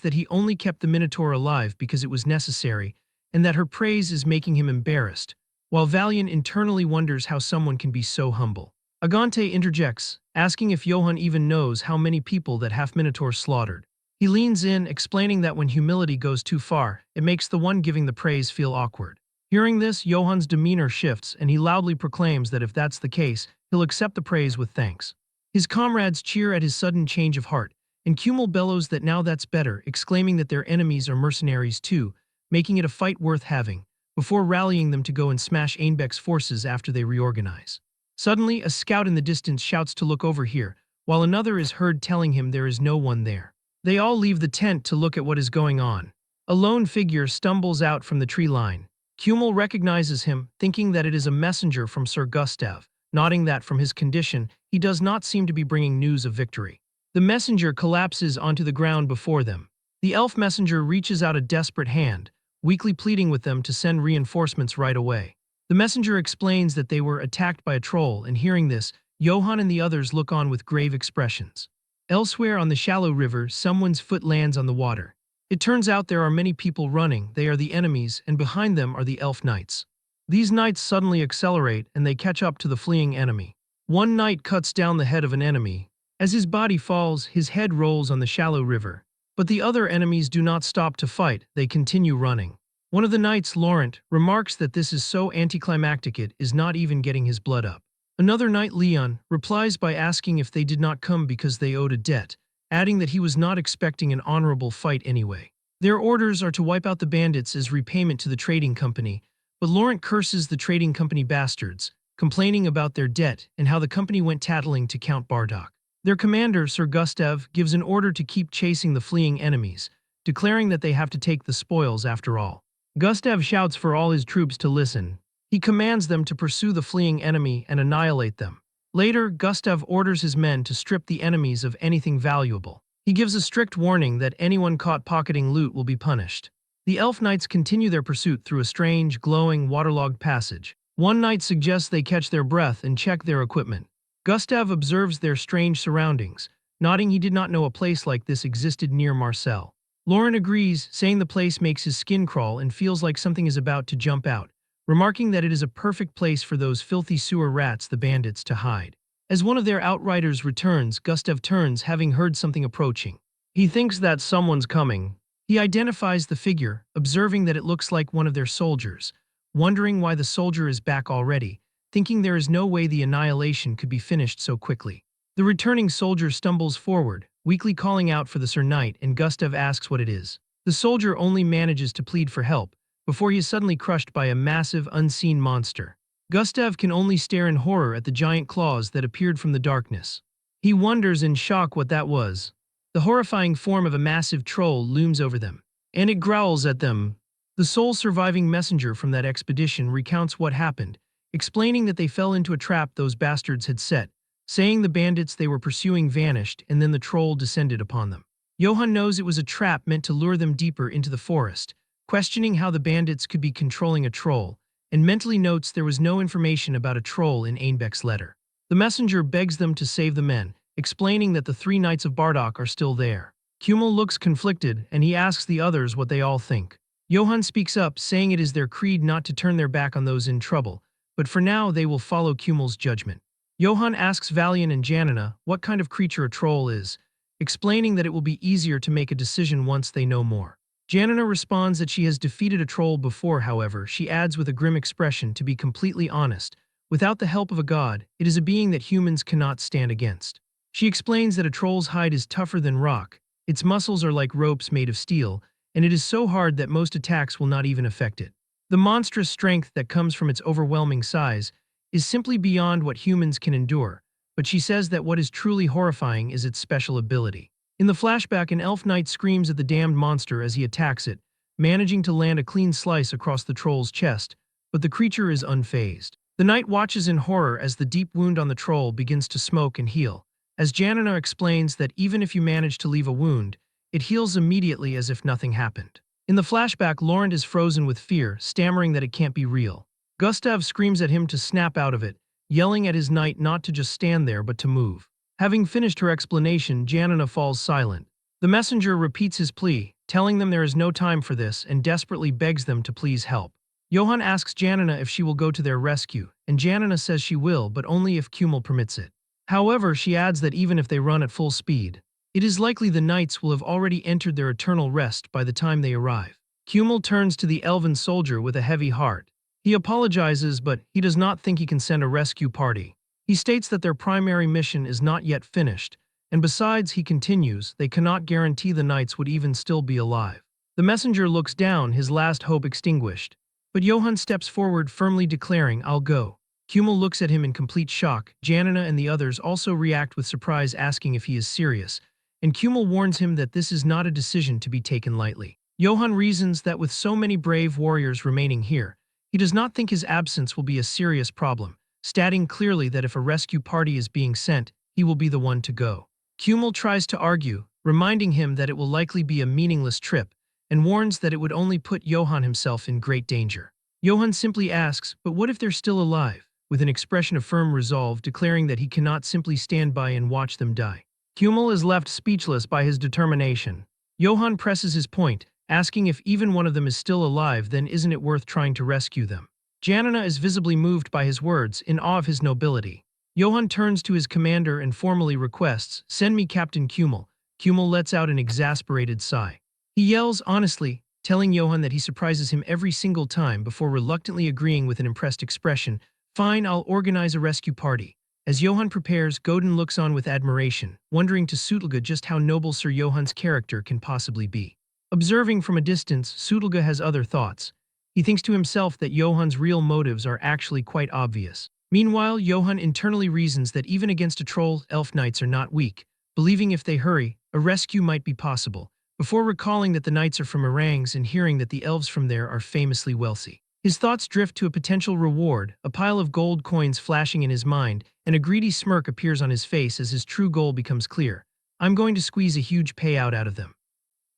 that he only kept the Minotaur alive because it was necessary, and that her praise is making him embarrassed, while Valian internally wonders how someone can be so humble. Agante interjects, asking if Johann even knows how many people that half-Minotaur slaughtered. He leans in, explaining that when humility goes too far, it makes the one giving the praise feel awkward. Hearing this, Johann's demeanor shifts, and he loudly proclaims that if that's the case, he'll accept the praise with thanks. His comrades cheer at his sudden change of heart, and Kumel bellows that now that's better, exclaiming that their enemies are mercenaries too, making it a fight worth having, before rallying them to go and smash Einbeck's forces after they reorganize. Suddenly, a scout in the distance shouts to look over here, while another is heard telling him there is no one there. They all leave the tent to look at what is going on. A lone figure stumbles out from the tree line. Kumel recognizes him, thinking that it is a messenger from Sir Gustav, nodding that from his condition, he does not seem to be bringing news of victory. The messenger collapses onto the ground before them. The elf messenger reaches out a desperate hand, weakly pleading with them to send reinforcements right away. The messenger explains that they were attacked by a troll, and hearing this, Johann and the others look on with grave expressions. Elsewhere on the shallow river, someone's foot lands on the water. It turns out there are many people running, they are the enemies, and behind them are the elf knights. These knights suddenly accelerate, and they catch up to the fleeing enemy. One knight cuts down the head of an enemy. As his body falls, his head rolls on the shallow river. But the other enemies do not stop to fight, they continue running. One of the knights, Laurent, remarks that this is so anticlimactic it is not even getting his blood up. Another knight, Leon, replies by asking if they did not come because they owed a debt, adding that he was not expecting an honorable fight anyway. Their orders are to wipe out the bandits as repayment to the trading company, but Laurent curses the trading company bastards, complaining about their debt and how the company went tattling to Count Bartok. Their commander, Sir Gustav, gives an order to keep chasing the fleeing enemies, declaring that they have to take the spoils after all. Gustav shouts for all his troops to listen. He commands them to pursue the fleeing enemy and annihilate them. Later, Gustav orders his men to strip the enemies of anything valuable. He gives a strict warning that anyone caught pocketing loot will be punished. The elf knights continue their pursuit through a strange, glowing, waterlogged passage. One knight suggests they catch their breath and check their equipment. Gustav observes their strange surroundings, nodding he did not know a place like this existed near Marseille. Laurent agrees, saying the place makes his skin crawl and feels like something is about to jump out, remarking that it is a perfect place for those filthy sewer rats, the bandits, to hide. As one of their outriders returns, Gustav turns, having heard something approaching. He thinks that someone's coming. He identifies the figure, observing that it looks like one of their soldiers, wondering why the soldier is back already, thinking there is no way the annihilation could be finished so quickly. The returning soldier stumbles forward, weakly calling out for the Sir Knight, and Gustav asks what it is. The soldier only manages to plead for help, before he is suddenly crushed by a massive, unseen monster. Gustav can only stare in horror at the giant claws that appeared from the darkness. He wonders in shock what that was. The horrifying form of a massive troll looms over them, and it growls at them. The sole surviving messenger from that expedition recounts what happened, explaining that they fell into a trap those bastards had set, saying the bandits they were pursuing vanished and then the troll descended upon them. Johann knows it was a trap meant to lure them deeper into the forest, questioning how the bandits could be controlling a troll, and mentally notes there was no information about a troll in Einbeck's letter. The messenger begs them to save the men, explaining that the 3 knights of Bardock are still there. Kummel looks conflicted, and he asks the others what they all think. Johann speaks up, saying it is their creed not to turn their back on those in trouble, but for now they will follow Kummel's judgment. Johann asks Valian and Janina what kind of creature a troll is, explaining that it will be easier to make a decision once they know more. Janina responds that she has defeated a troll before, however, she adds with a grim expression, to be completely honest, without the help of a god, it is a being that humans cannot stand against. She explains that a troll's hide is tougher than rock, its muscles are like ropes made of steel, and it is so hard that most attacks will not even affect it. The monstrous strength that comes from its overwhelming size is simply beyond what humans can endure, but she says that what is truly horrifying is its special ability. In the flashback, an elf knight screams at the damned monster as he attacks it, managing to land a clean slice across the troll's chest, but the creature is unfazed. The knight watches in horror as the deep wound on the troll begins to smoke and heal, as Janina explains that even if you manage to leave a wound, it heals immediately as if nothing happened. In the flashback, Laurent is frozen with fear, stammering that it can't be real. Gustav screams at him to snap out of it, yelling at his knight not to just stand there but to move. Having finished her explanation, Janina falls silent. The messenger repeats his plea, telling them there is no time for this, and desperately begs them to please help. Johann asks Janina if she will go to their rescue, and Janina says she will, but only if Kummel permits it. However, she adds that even if they run at full speed, it is likely the knights will have already entered their eternal rest by the time they arrive. Kummel turns to the elven soldier with a heavy heart. He apologizes, but he does not think he can send a rescue party. He states that their primary mission is not yet finished, and besides, he continues, they cannot guarantee the knights would even still be alive. The messenger looks down, his last hope extinguished. But Johann steps forward, firmly declaring, "I'll go." Kummel looks at him in complete shock. Janina and the others also react with surprise, asking if he is serious, and Kummel warns him that this is not a decision to be taken lightly. Johann reasons that with so many brave warriors remaining here, he does not think his absence will be a serious problem, stating clearly that if a rescue party is being sent, he will be the one to go. Kummel tries to argue, reminding him that it will likely be a meaningless trip, and warns that it would only put Johann himself in great danger. Johann simply asks, but what if they're still alive? With an expression of firm resolve, declaring that he cannot simply stand by and watch them die. Kummel is left speechless by his determination. Johann presses his point, asking if even one of them is still alive, then isn't it worth trying to rescue them? Janina is visibly moved by his words, in awe of his nobility. Johann turns to his commander and formally requests, "Send me Captain Kummel." Kummel lets out an exasperated sigh. He yells honestly, telling Johann that he surprises him every single time before reluctantly agreeing with an impressed expression, "Fine, I'll organize a rescue party." As Johann prepares, Godin looks on with admiration, wondering to Sutelga just how noble Sir Johann's character can possibly be. Observing from a distance, Sutelga has other thoughts. He thinks to himself that Johan's real motives are actually quite obvious. Meanwhile, Johan internally reasons that even against a troll, elf knights are not weak, believing if they hurry, a rescue might be possible, before recalling that the knights are from Orangs and hearing that the elves from there are famously wealthy. His thoughts drift to a potential reward, a pile of gold coins flashing in his mind, and a greedy smirk appears on his face as his true goal becomes clear. I'm going to squeeze a huge payout out of them.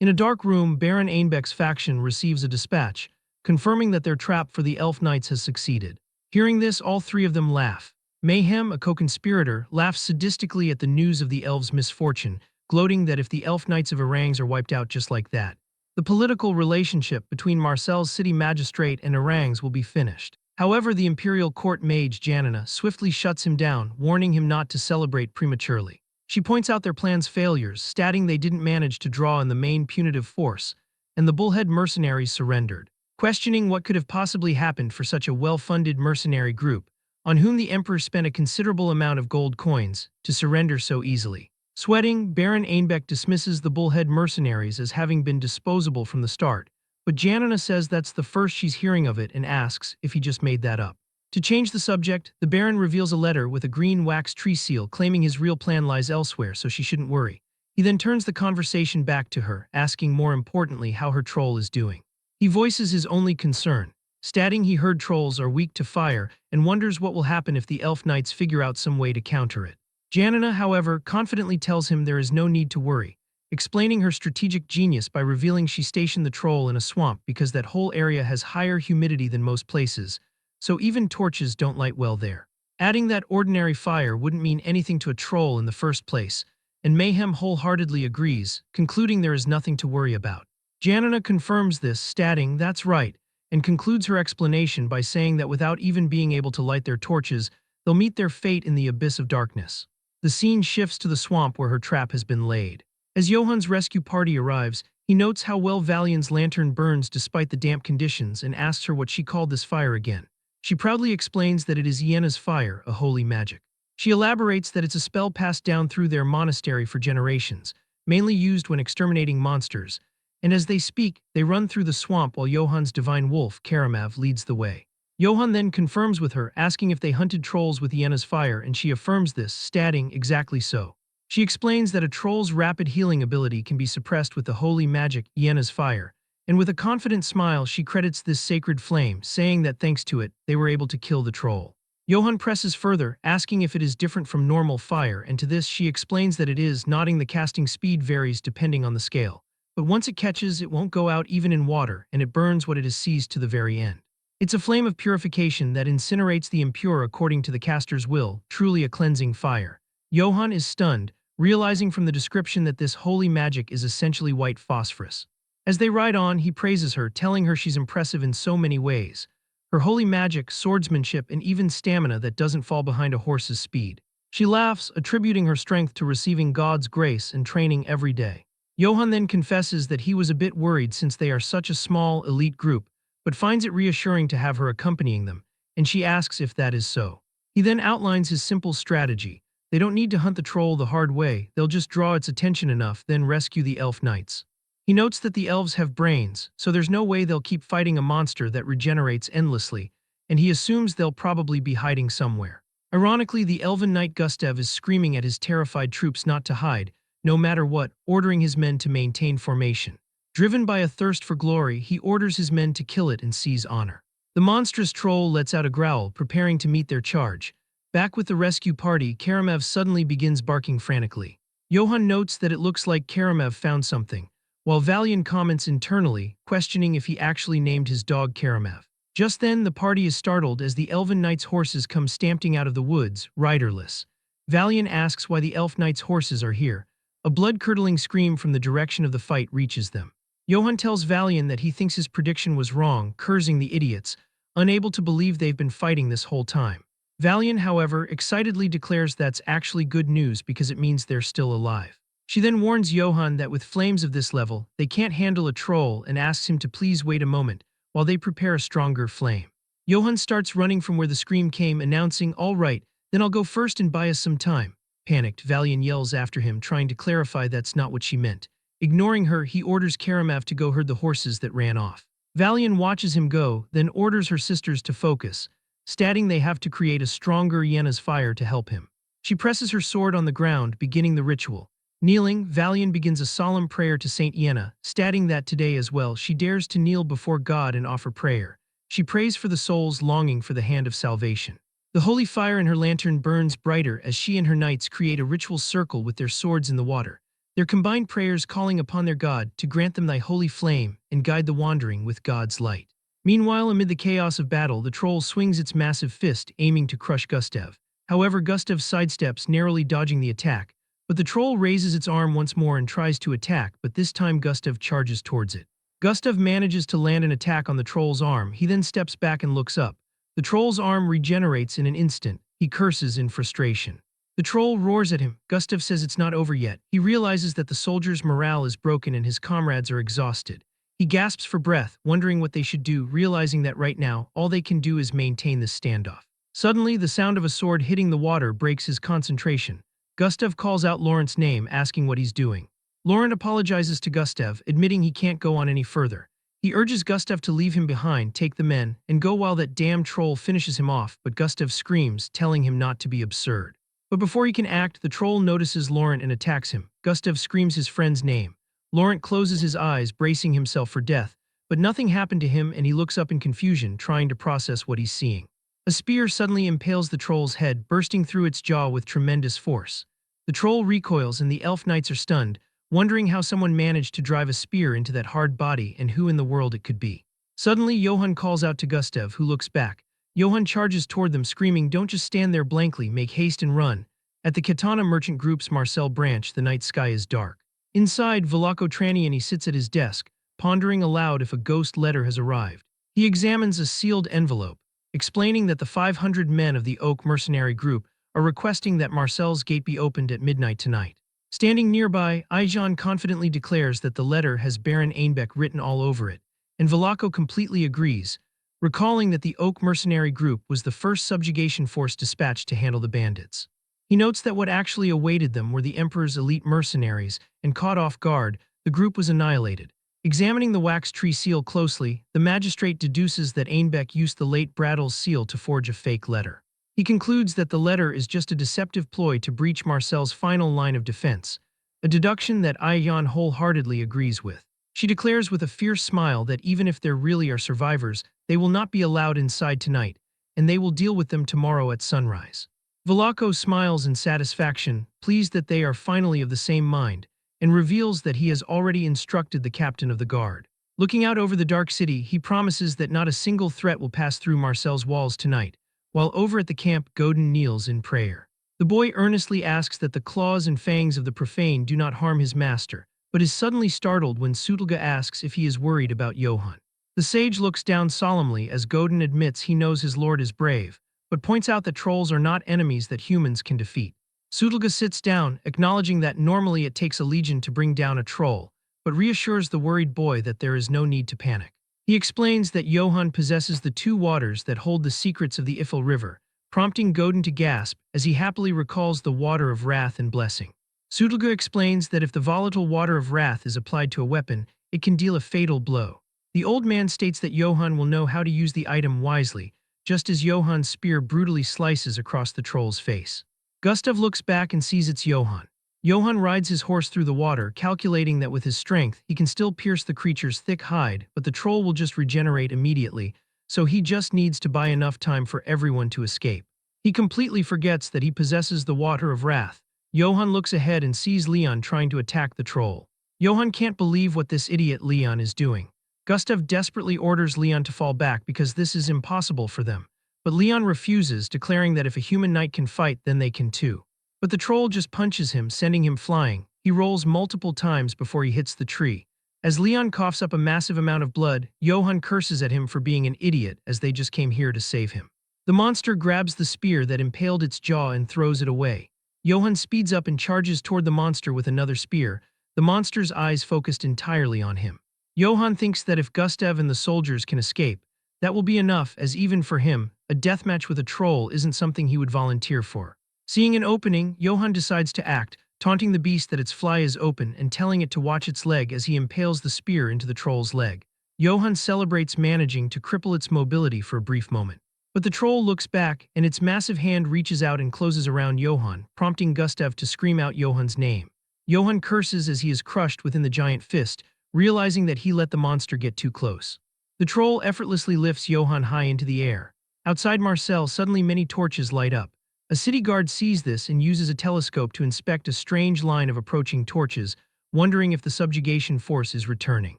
In a dark room, Baron Ainbeck's faction receives a dispatch, confirming that their trap for the elf knights has succeeded. Hearing this, all three of them laugh. Mayhem, a co-conspirator, laughs sadistically at the news of the elves' misfortune, gloating that if the elf knights of Orangs are wiped out just like that, the political relationship between Marcel's city magistrate and Orangs will be finished. However, the imperial court mage Janina swiftly shuts him down, warning him not to celebrate prematurely. She points out their plan's failures, stating they didn't manage to draw in the main punitive force, and the bullhead mercenaries surrendered. Questioning what could have possibly happened for such a well-funded mercenary group, on whom the emperor spent a considerable amount of gold coins, to surrender so easily. Sweating, Baron Ainbeck dismisses the bullhead mercenaries as having been disposable from the start, but Janina says that's the first she's hearing of it and asks if he just made that up. To change the subject, the Baron reveals a letter with a green wax tree seal claiming his real plan lies elsewhere, so she shouldn't worry. He then turns the conversation back to her, asking more importantly how her troll is doing. He voices his only concern, stating he heard trolls are weak to fire and wonders what will happen if the elf knights figure out some way to counter it. Janina, however, confidently tells him there is no need to worry, explaining her strategic genius by revealing she stationed the troll in a swamp because that whole area has higher humidity than most places, so even torches don't light well there. Adding that ordinary fire wouldn't mean anything to a troll in the first place, and Mayhem wholeheartedly agrees, concluding there is nothing to worry about. Janina confirms this, stating that's right, and concludes her explanation by saying that without even being able to light their torches, they'll meet their fate in the abyss of darkness. The scene shifts to the swamp where her trap has been laid. As Johan's rescue party arrives, he notes how well Valian's lantern burns despite the damp conditions and asks her what she called this fire again. She proudly explains that it is Iena's fire, a holy magic. She elaborates that it's a spell passed down through their monastery for generations, mainly used when exterminating monsters, and as they speak, they run through the swamp while Johan's divine wolf, Karamav, leads the way. Johan then confirms with her, asking if they hunted trolls with Iena's fire, and she affirms this, stating exactly so. She explains that a troll's rapid healing ability can be suppressed with the holy magic Iena's fire, and with a confident smile she credits this sacred flame, saying that thanks to it, they were able to kill the troll. Johan presses further, asking if it is different from normal fire, and to this she explains that it is, nodding the casting speed varies depending on the scale. But once it catches, it won't go out even in water, and it burns what it has seized to the very end. It's a flame of purification that incinerates the impure according to the caster's will, truly a cleansing fire. Johan is stunned, realizing from the description that this holy magic is essentially white phosphorus. As they ride on, he praises her, telling her she's impressive in so many ways. Her holy magic, swordsmanship, and even stamina that doesn't fall behind a horse's speed. She laughs, attributing her strength to receiving God's grace and training every day. Johan then confesses that he was a bit worried since they are such a small, elite group, but finds it reassuring to have her accompanying them, and she asks if that is so. He then outlines his simple strategy. They don't need to hunt the troll the hard way, they'll just draw its attention enough, then rescue the elf knights. He notes that the elves have brains, so there's no way they'll keep fighting a monster that regenerates endlessly, and he assumes they'll probably be hiding somewhere. Ironically, the elven knight Gustav is screaming at his terrified troops not to hide, no matter what, ordering his men to maintain formation. Driven by a thirst for glory, he orders his men to kill it and seize honor. The monstrous troll lets out a growl, preparing to meet their charge. Back with the rescue party, Karamav suddenly begins barking frantically. Johan notes that it looks like Karamav found something, while Valian comments internally, questioning if he actually named his dog Karamav. Just then, the party is startled as the Elven Knight's horses come stamping out of the woods, riderless. Valian asks why the Elf Knight's horses are here. A blood-curdling scream from the direction of the fight reaches them. Johan tells Valian that he thinks his prediction was wrong, cursing the idiots, unable to believe they've been fighting this whole time. Valian, however, excitedly declares that's actually good news because it means they're still alive. She then warns Johan that with flames of this level, they can't handle a troll and asks him to please wait a moment while they prepare a stronger flame. Johan starts running from where the scream came, announcing, "All right, then I'll go first and buy us some time." Panicked, Valian yells after him, trying to clarify that's not what she meant. Ignoring her, he orders Karamav to go herd the horses that ran off. Valian watches him go, then orders her sisters to focus, stating they have to create a stronger Yenna's fire to help him. She presses her sword on the ground, beginning the ritual. Kneeling, Valian begins a solemn prayer to Saint Yenna, stating that today as well she dares to kneel before God and offer prayer. She prays for the souls longing for the hand of salvation. The holy fire in her lantern burns brighter as she and her knights create a ritual circle with their swords in the water, their combined prayers calling upon their God to grant them thy holy flame and guide the wandering with God's light. Meanwhile, amid the chaos of battle, the troll swings its massive fist, aiming to crush Gustav. However, Gustav sidesteps, narrowly dodging the attack, but the troll raises its arm once more and tries to attack, but this time Gustav charges towards it. Gustav manages to land an attack on the troll's arm. He then steps back and looks up. The troll's arm regenerates in an instant. He curses in frustration. The troll roars at him. Gustav says it's not over yet. He realizes that the soldiers' morale is broken and his comrades are exhausted. He gasps for breath, wondering what they should do, realizing that right now, all they can do is maintain this standoff. Suddenly, the sound of a sword hitting the water breaks his concentration. Gustav calls out Laurent's name, asking what he's doing. Laurent apologizes to Gustav, admitting he can't go on any further. He urges Gustav to leave him behind, take the men, and go while that damn troll finishes him off, but Gustav screams, telling him not to be absurd. But before he can act, the troll notices Laurent and attacks him. Gustav screams his friend's name. Laurent closes his eyes, bracing himself for death, but nothing happened to him and he looks up in confusion, trying to process what he's seeing. A spear suddenly impales the troll's head, bursting through its jaw with tremendous force. The troll recoils and the elf knights are stunned, wondering how someone managed to drive a spear into that hard body and who in the world it could be. Suddenly, Johann calls out to Gustav, who looks back. Johann charges toward them, screaming, "Don't just stand there blankly, make haste and run." At the Katana Merchant Group's Marcel branch, the night sky is dark. Inside, Velako Traniani sits at his desk, pondering aloud if a ghost letter has arrived. He examines a sealed envelope, explaining that the 500 men of the Oak Mercenary Group are requesting that Marcel's gate be opened at midnight tonight. Standing nearby, Aijan confidently declares that the letter has Baron Einbeck written all over it, and Velako completely agrees, recalling that the Oak Mercenary Group was the first subjugation force dispatched to handle the bandits. He notes that what actually awaited them were the Emperor's elite mercenaries, and caught off guard, the group was annihilated. Examining the wax tree seal closely, the magistrate deduces that Einbeck used the late Brattle's seal to forge a fake letter. He concludes that the letter is just a deceptive ploy to breach Marcel's final line of defense, a deduction that Aiyan wholeheartedly agrees with. She declares with a fierce smile that even if there really are survivors, they will not be allowed inside tonight, and they will deal with them tomorrow at sunrise. Velako smiles in satisfaction, pleased that they are finally of the same mind, and reveals that he has already instructed the captain of the guard. Looking out over the dark city, he promises that not a single threat will pass through Marcel's walls tonight, while over at the camp, Godin kneels in prayer. The boy earnestly asks that the claws and fangs of the profane do not harm his master, but is suddenly startled when Sutulga asks if he is worried about Johann. The sage looks down solemnly as Godin admits he knows his lord is brave, but points out that trolls are not enemies that humans can defeat. Sutulga sits down, acknowledging that normally it takes a legion to bring down a troll, but reassures the worried boy that there is no need to panic. He explains that Johann possesses the two waters that hold the secrets of the Ifil River, prompting Godin to gasp as he happily recalls the water of wrath and blessing. Sutulga explains that if the volatile water of wrath is applied to a weapon, it can deal a fatal blow. The old man states that Johann will know how to use the item wisely, just as Johann's spear brutally slices across the troll's face. Gustav looks back and sees it's Johann. Johann rides his horse through the water, calculating that with his strength, he can still pierce the creature's thick hide, but the troll will just regenerate immediately, so he just needs to buy enough time for everyone to escape. He completely forgets that he possesses the water of wrath. Johann looks ahead and sees Leon trying to attack the troll. Johann can't believe what this idiot Leon is doing. Gustav desperately orders Leon to fall back because this is impossible for them, but Leon refuses, declaring that if a human knight can fight, then they can too. But the troll just punches him, sending him flying. He rolls multiple times before he hits the tree. As Leon coughs up a massive amount of blood, Johann curses at him for being an idiot, as they just came here to save him. The monster grabs the spear that impaled its jaw and throws it away. Johann speeds up and charges toward the monster with another spear, the monster's eyes focused entirely on him. Johann thinks that if Gustav and the soldiers can escape, that will be enough, as even for him, a deathmatch with a troll isn't something he would volunteer for. Seeing an opening, Johann decides to act, taunting the beast that its fly is open and telling it to watch its leg as he impales the spear into the troll's leg. Johann celebrates managing to cripple its mobility for a brief moment. But the troll looks back, and its massive hand reaches out and closes around Johann, prompting Gustav to scream out Johann's name. Johann curses as he is crushed within the giant fist, realizing that he let the monster get too close. The troll effortlessly lifts Johann high into the air. Outside Marcel, suddenly many torches light up. A city guard sees this and uses a telescope to inspect a strange line of approaching torches, wondering if the subjugation force is returning.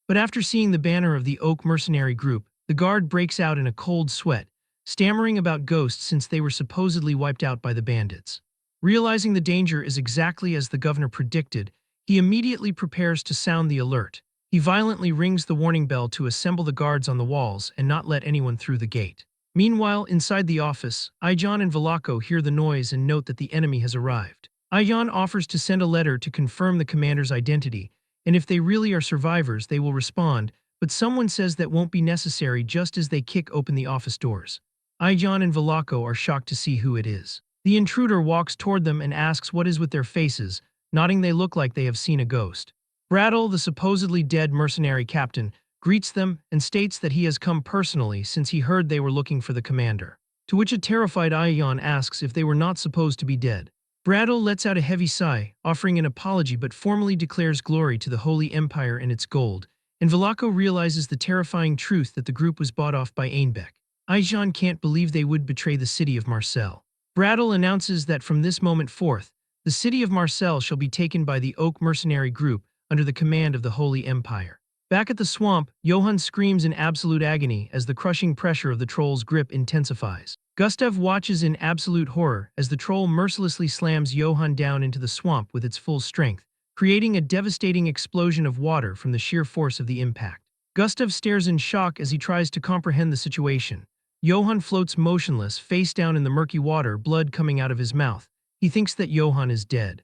But after seeing the banner of the Oak mercenary group, the guard breaks out in a cold sweat, stammering about ghosts since they were supposedly wiped out by the bandits. Realizing the danger is exactly as the governor predicted, he immediately prepares to sound the alert. He violently rings the warning bell to assemble the guards on the walls and not let anyone through the gate. Meanwhile, inside the office, Ijon and Velako hear the noise and note that the enemy has arrived. Ijon offers to send a letter to confirm the commander's identity, and if they really are survivors, they will respond, but someone says that won't be necessary just as they kick open the office doors. Ijon and Velako are shocked to see who it is. The intruder walks toward them and asks what is with their faces, nodding they look like they have seen a ghost. Brattle, the supposedly dead mercenary captain, greets them and states that he has come personally since he heard they were looking for the commander. To which a terrified Ion asks if they were not supposed to be dead. Brattle lets out a heavy sigh, offering an apology but formally declares glory to the Holy Empire and its gold, and Velako realizes the terrifying truth that the group was bought off by Einbeck. Ijon can't believe they would betray the city of Marcel. Brattle announces that from this moment forth, the city of Marcel shall be taken by the Oak mercenary group under the command of the Holy Empire. Back at the swamp, Johann screams in absolute agony as the crushing pressure of the troll's grip intensifies. Gustav watches in absolute horror as the troll mercilessly slams Johann down into the swamp with its full strength, creating a devastating explosion of water from the sheer force of the impact. Gustav stares in shock as he tries to comprehend the situation. Johann floats motionless, face down in the murky water, blood coming out of his mouth. He thinks that Johann is dead.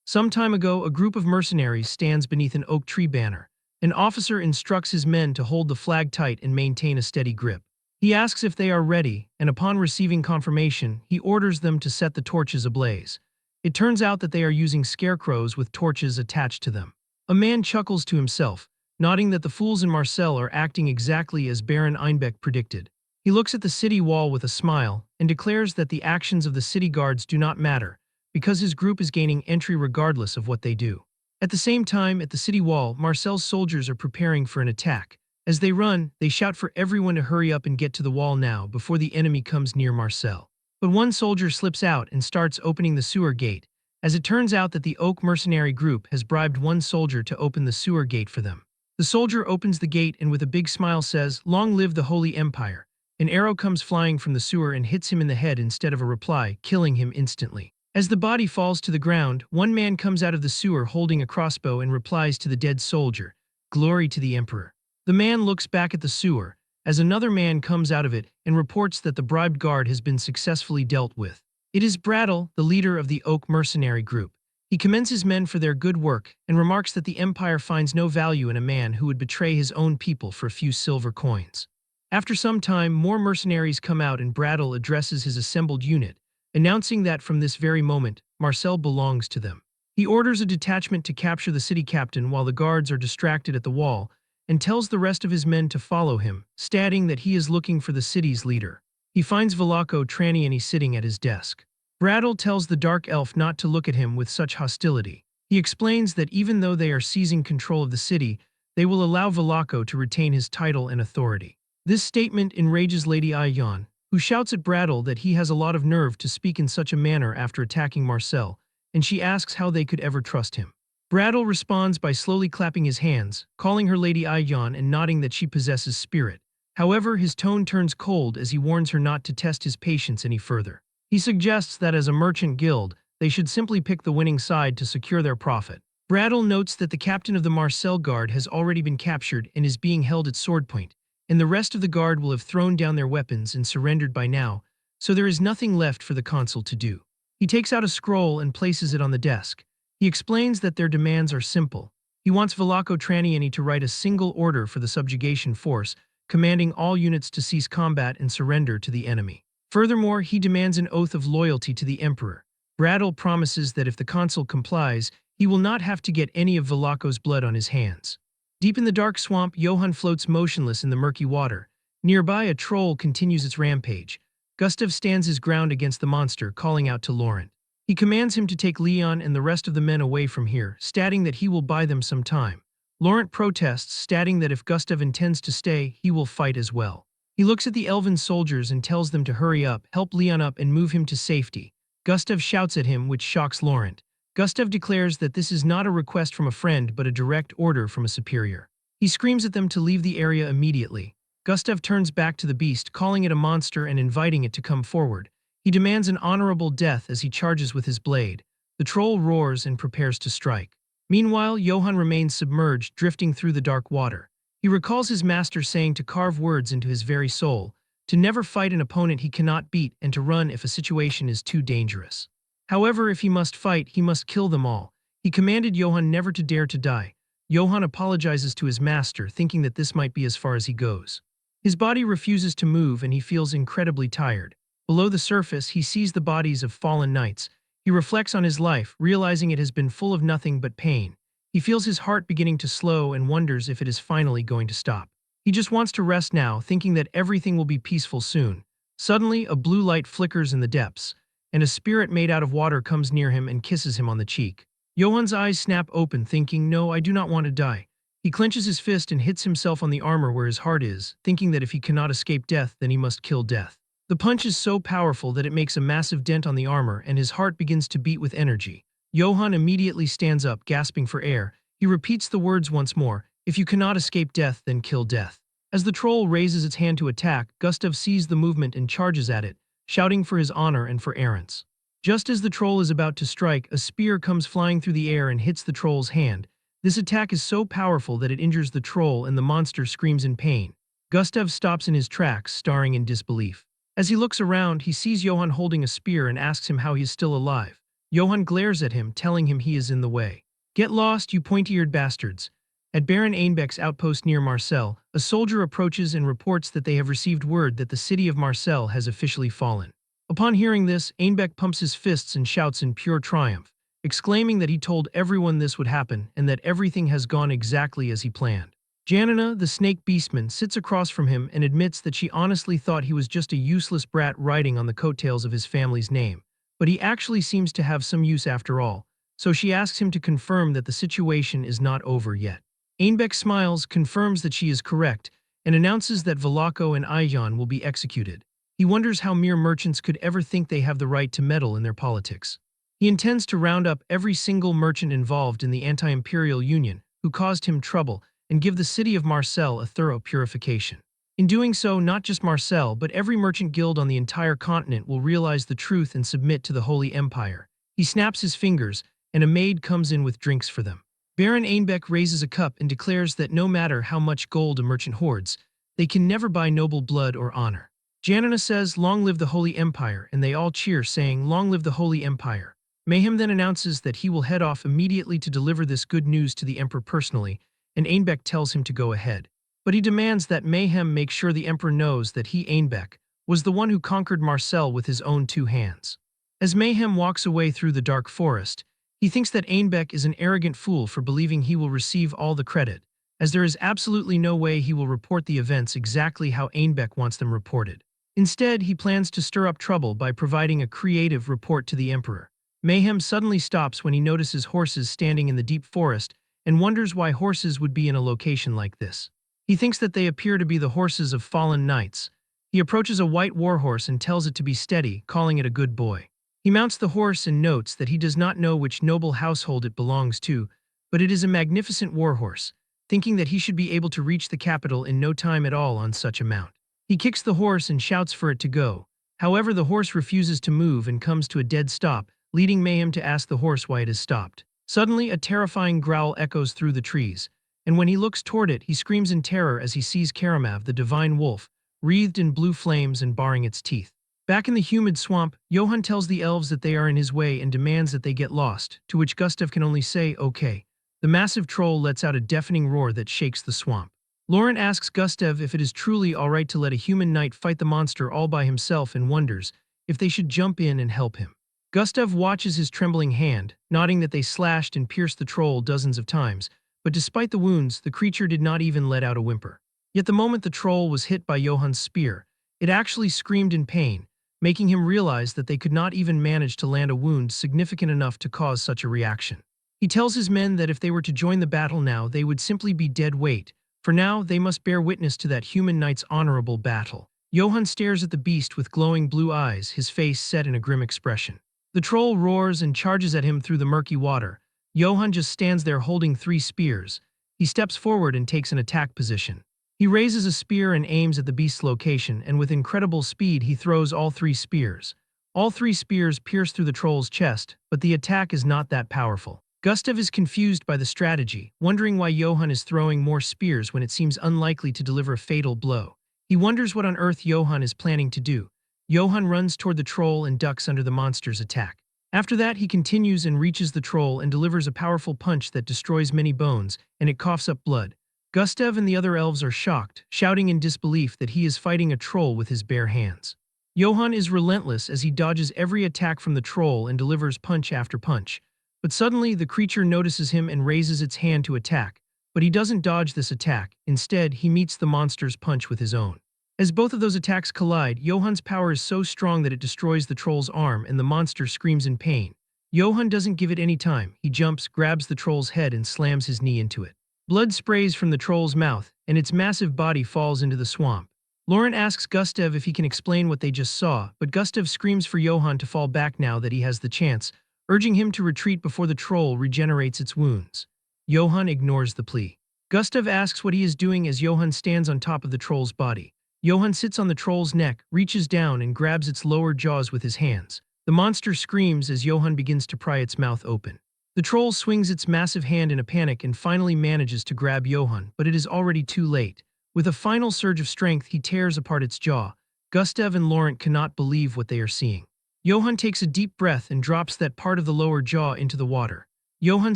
Some time ago, a group of mercenaries stands beneath an oak tree banner. An officer instructs his men to hold the flag tight and maintain a steady grip. He asks if they are ready, and upon receiving confirmation, he orders them to set the torches ablaze. It turns out that they are using scarecrows with torches attached to them. A man chuckles to himself, nodding that the fools in Marcel are acting exactly as Baron Einbeck predicted. He looks at the city wall with a smile and declares that the actions of the city guards do not matter, because his group is gaining entry regardless of what they do. At the same time, at the city wall, Marcel's soldiers are preparing for an attack. As they run, they shout for everyone to hurry up and get to the wall now before the enemy comes near Marcel. But one soldier slips out and starts opening the sewer gate, as it turns out that the Oak mercenary group has bribed one soldier to open the sewer gate for them. The soldier opens the gate and with a big smile says, "Long live the Holy Empire." An arrow comes flying from the sewer and hits him in the head instead of a reply, killing him instantly. As the body falls to the ground, one man comes out of the sewer holding a crossbow and replies to the dead soldier, "Glory to the Emperor." The man looks back at the sewer, as another man comes out of it and reports that the bribed guard has been successfully dealt with. It is Brattle, the leader of the Oak mercenary group. He commends his men for their good work and remarks that the Empire finds no value in a man who would betray his own people for a few silver coins. After some time, more mercenaries come out and Brattle addresses his assembled unit, announcing that from this very moment, Marcel belongs to them. He orders a detachment to capture the city captain while the guards are distracted at the wall, and tells the rest of his men to follow him, stating that he is looking for the city's leader. He finds Velako Traniani sitting at his desk. Brattle tells the dark elf not to look at him with such hostility. He explains that even though they are seizing control of the city, they will allow Velako to retain his title and authority. This statement enrages Lady Ayan, who shouts at Brattle that he has a lot of nerve to speak in such a manner after attacking Marcel, and she asks how they could ever trust him. Brattle responds by slowly clapping his hands, calling her Lady Ayan and nodding that she possesses spirit. However, his tone turns cold as he warns her not to test his patience any further. He suggests that as a merchant guild, they should simply pick the winning side to secure their profit. Brattle notes that the captain of the Marcel Guard has already been captured and is being held at swordpoint, and the rest of the guard will have thrown down their weapons and surrendered by now, so there is nothing left for the consul to do. He takes out a scroll and places it on the desk. He explains that their demands are simple. He wants Velako Traniani to write a single order for the subjugation force, commanding all units to cease combat and surrender to the enemy. Furthermore, he demands an oath of loyalty to the emperor. Brattle promises that if the consul complies, he will not have to get any of Velako's blood on his hands. Deep in the dark swamp, Johann floats motionless in the murky water. Nearby, a troll continues its rampage. Gustav stands his ground against the monster, calling out to Laurent. He commands him to take Leon and the rest of the men away from here, stating that he will buy them some time. Laurent protests, stating that if Gustav intends to stay, he will fight as well. He looks at the elven soldiers and tells them to hurry up, help Leon up and move him to safety. Gustav shouts at him, which shocks Laurent. Gustav declares that this is not a request from a friend but a direct order from a superior. He screams at them to leave the area immediately. Gustav turns back to the beast, calling it a monster and inviting it to come forward. He demands an honorable death as he charges with his blade. The troll roars and prepares to strike. Meanwhile, Johann remains submerged, drifting through the dark water. He recalls his master saying to carve words into his very soul, to never fight an opponent he cannot beat, and to run if a situation is too dangerous. However, if he must fight, he must kill them all. He commanded Johann never to dare to die. Johann apologizes to his master, thinking that this might be as far as he goes. His body refuses to move and he feels incredibly tired. Below the surface, he sees the bodies of fallen knights. He reflects on his life, realizing it has been full of nothing but pain. He feels his heart beginning to slow and wonders if it is finally going to stop. He just wants to rest now, thinking that everything will be peaceful soon. Suddenly, a blue light flickers in the depths, and a spirit made out of water comes near him and kisses him on the cheek. Johann's eyes snap open, thinking, "No, I do not want to die." He clenches his fist and hits himself on the armor where his heart is, thinking that if he cannot escape death, then he must kill death. The punch is so powerful that it makes a massive dent on the armor, and his heart begins to beat with energy. Johann immediately stands up, gasping for air. He repeats the words once more, "If you cannot escape death, then kill death." As the troll raises its hand to attack, Gustav sees the movement and charges at it, shouting for his honor and for errands. Just as the troll is about to strike, a spear comes flying through the air and hits the troll's hand. This attack is so powerful that it injures the troll and the monster screams in pain. Gustav stops in his tracks, staring in disbelief. As he looks around, he sees Johann holding a spear and asks him how he is still alive. Johann glares at him, telling him he is in the way. "Get lost, you pointy-eared bastards." At Baron Einbeck's outpost near Marseille, a soldier approaches and reports that they have received word that the city of Marseille has officially fallen. Upon hearing this, Einbeck pumps his fists and shouts in pure triumph, exclaiming that he told everyone this would happen and that everything has gone exactly as he planned. Janina, the snake beastman, sits across from him and admits that she honestly thought he was just a useless brat riding on the coattails of his family's name, but he actually seems to have some use after all, so she asks him to confirm that the situation is not over yet. Einbeck smiles, confirms that she is correct, and announces that Velako and Aijan will be executed. He wonders how mere merchants could ever think they have the right to meddle in their politics. He intends to round up every single merchant involved in the anti-imperial union who caused him trouble and give the city of Marseille a thorough purification. In doing so, not just Marseille, but every merchant guild on the entire continent will realize the truth and submit to the Holy Empire. He snaps his fingers, and a maid comes in with drinks for them. Baron Einbeck raises a cup and declares that no matter how much gold a merchant hoards, they can never buy noble blood or honor. Janina says, "Long live the Holy Empire," and they all cheer, saying, "Long live the Holy Empire." Mayhem then announces that he will head off immediately to deliver this good news to the Emperor personally, and Einbeck tells him to go ahead. But he demands that Mayhem make sure the Emperor knows that he, Einbeck, was the one who conquered Marseille with his own 2 hands. As Mayhem walks away through the dark forest, he thinks that Einbeck is an arrogant fool for believing he will receive all the credit, as there is absolutely no way he will report the events exactly how Einbeck wants them reported. Instead, he plans to stir up trouble by providing a creative report to the Emperor. Mayhem suddenly stops when he notices horses standing in the deep forest and wonders why horses would be in a location like this. He thinks that they appear to be the horses of fallen knights. He approaches a white warhorse and tells it to be steady, calling it a good boy. He mounts the horse and notes that he does not know which noble household it belongs to, but it is a magnificent warhorse, thinking that he should be able to reach the capital in no time at all on such a mount. He kicks the horse and shouts for it to go. However, the horse refuses to move and comes to a dead stop, leading Mayhem to ask the horse why it has stopped. Suddenly, a terrifying growl echoes through the trees, and when he looks toward it, he screams in terror as he sees Karamav, the divine wolf, wreathed in blue flames and baring its teeth. Back in the humid swamp, Johann tells the elves that they are in his way and demands that they get lost, to which Gustav can only say, "Okay." The massive troll lets out a deafening roar that shakes the swamp. Laurent asks Gustav if it is truly all right to let a human knight fight the monster all by himself and wonders if they should jump in and help him. Gustav watches his trembling hand, nodding that they slashed and pierced the troll dozens of times, but despite the wounds, the creature did not even let out a whimper. Yet the moment the troll was hit by Johan's spear, it actually screamed in pain, making him realize that they could not even manage to land a wound significant enough to cause such a reaction. He tells his men that if they were to join the battle now, they would simply be dead weight. For now, they must bear witness to that human knight's honorable battle. Johann stares at the beast with glowing blue eyes, his face set in a grim expression. The troll roars and charges at him through the murky water. Johann just stands there holding 3 spears. He steps forward and takes an attack position. He raises a spear and aims at the beast's location, and with incredible speed he throws all 3 spears. All 3 spears pierce through the troll's chest, but the attack is not that powerful. Gustav is confused by the strategy, wondering why Johann is throwing more spears when it seems unlikely to deliver a fatal blow. He wonders what on earth Johann is planning to do. Johann runs toward the troll and ducks under the monster's attack. After that, he continues and reaches the troll and delivers a powerful punch that destroys many bones, and it coughs up blood. Gustav and the other elves are shocked, shouting in disbelief that he is fighting a troll with his bare hands. Johann is relentless as he dodges every attack from the troll and delivers punch after punch. But suddenly, the creature notices him and raises its hand to attack. But he doesn't dodge this attack. Instead, he meets the monster's punch with his own. As both of those attacks collide, Johann's power is so strong that it destroys the troll's arm and the monster screams in pain. Johann doesn't give it any time. He jumps, grabs the troll's head and slams his knee into it. Blood sprays from the troll's mouth, and its massive body falls into the swamp. Laurent asks Gustav if he can explain what they just saw, but Gustav screams for Johann to fall back now that he has the chance, urging him to retreat before the troll regenerates its wounds. Johann ignores the plea. Gustav asks what he is doing as Johann stands on top of the troll's body. Johann sits on the troll's neck, reaches down and grabs its lower jaws with his hands. The monster screams as Johann begins to pry its mouth open. The troll swings its massive hand in a panic and finally manages to grab Johann, but it is already too late. With a final surge of strength, he tears apart its jaw. Gustav and Laurent cannot believe what they are seeing. Johann takes a deep breath and drops that part of the lower jaw into the water. Johann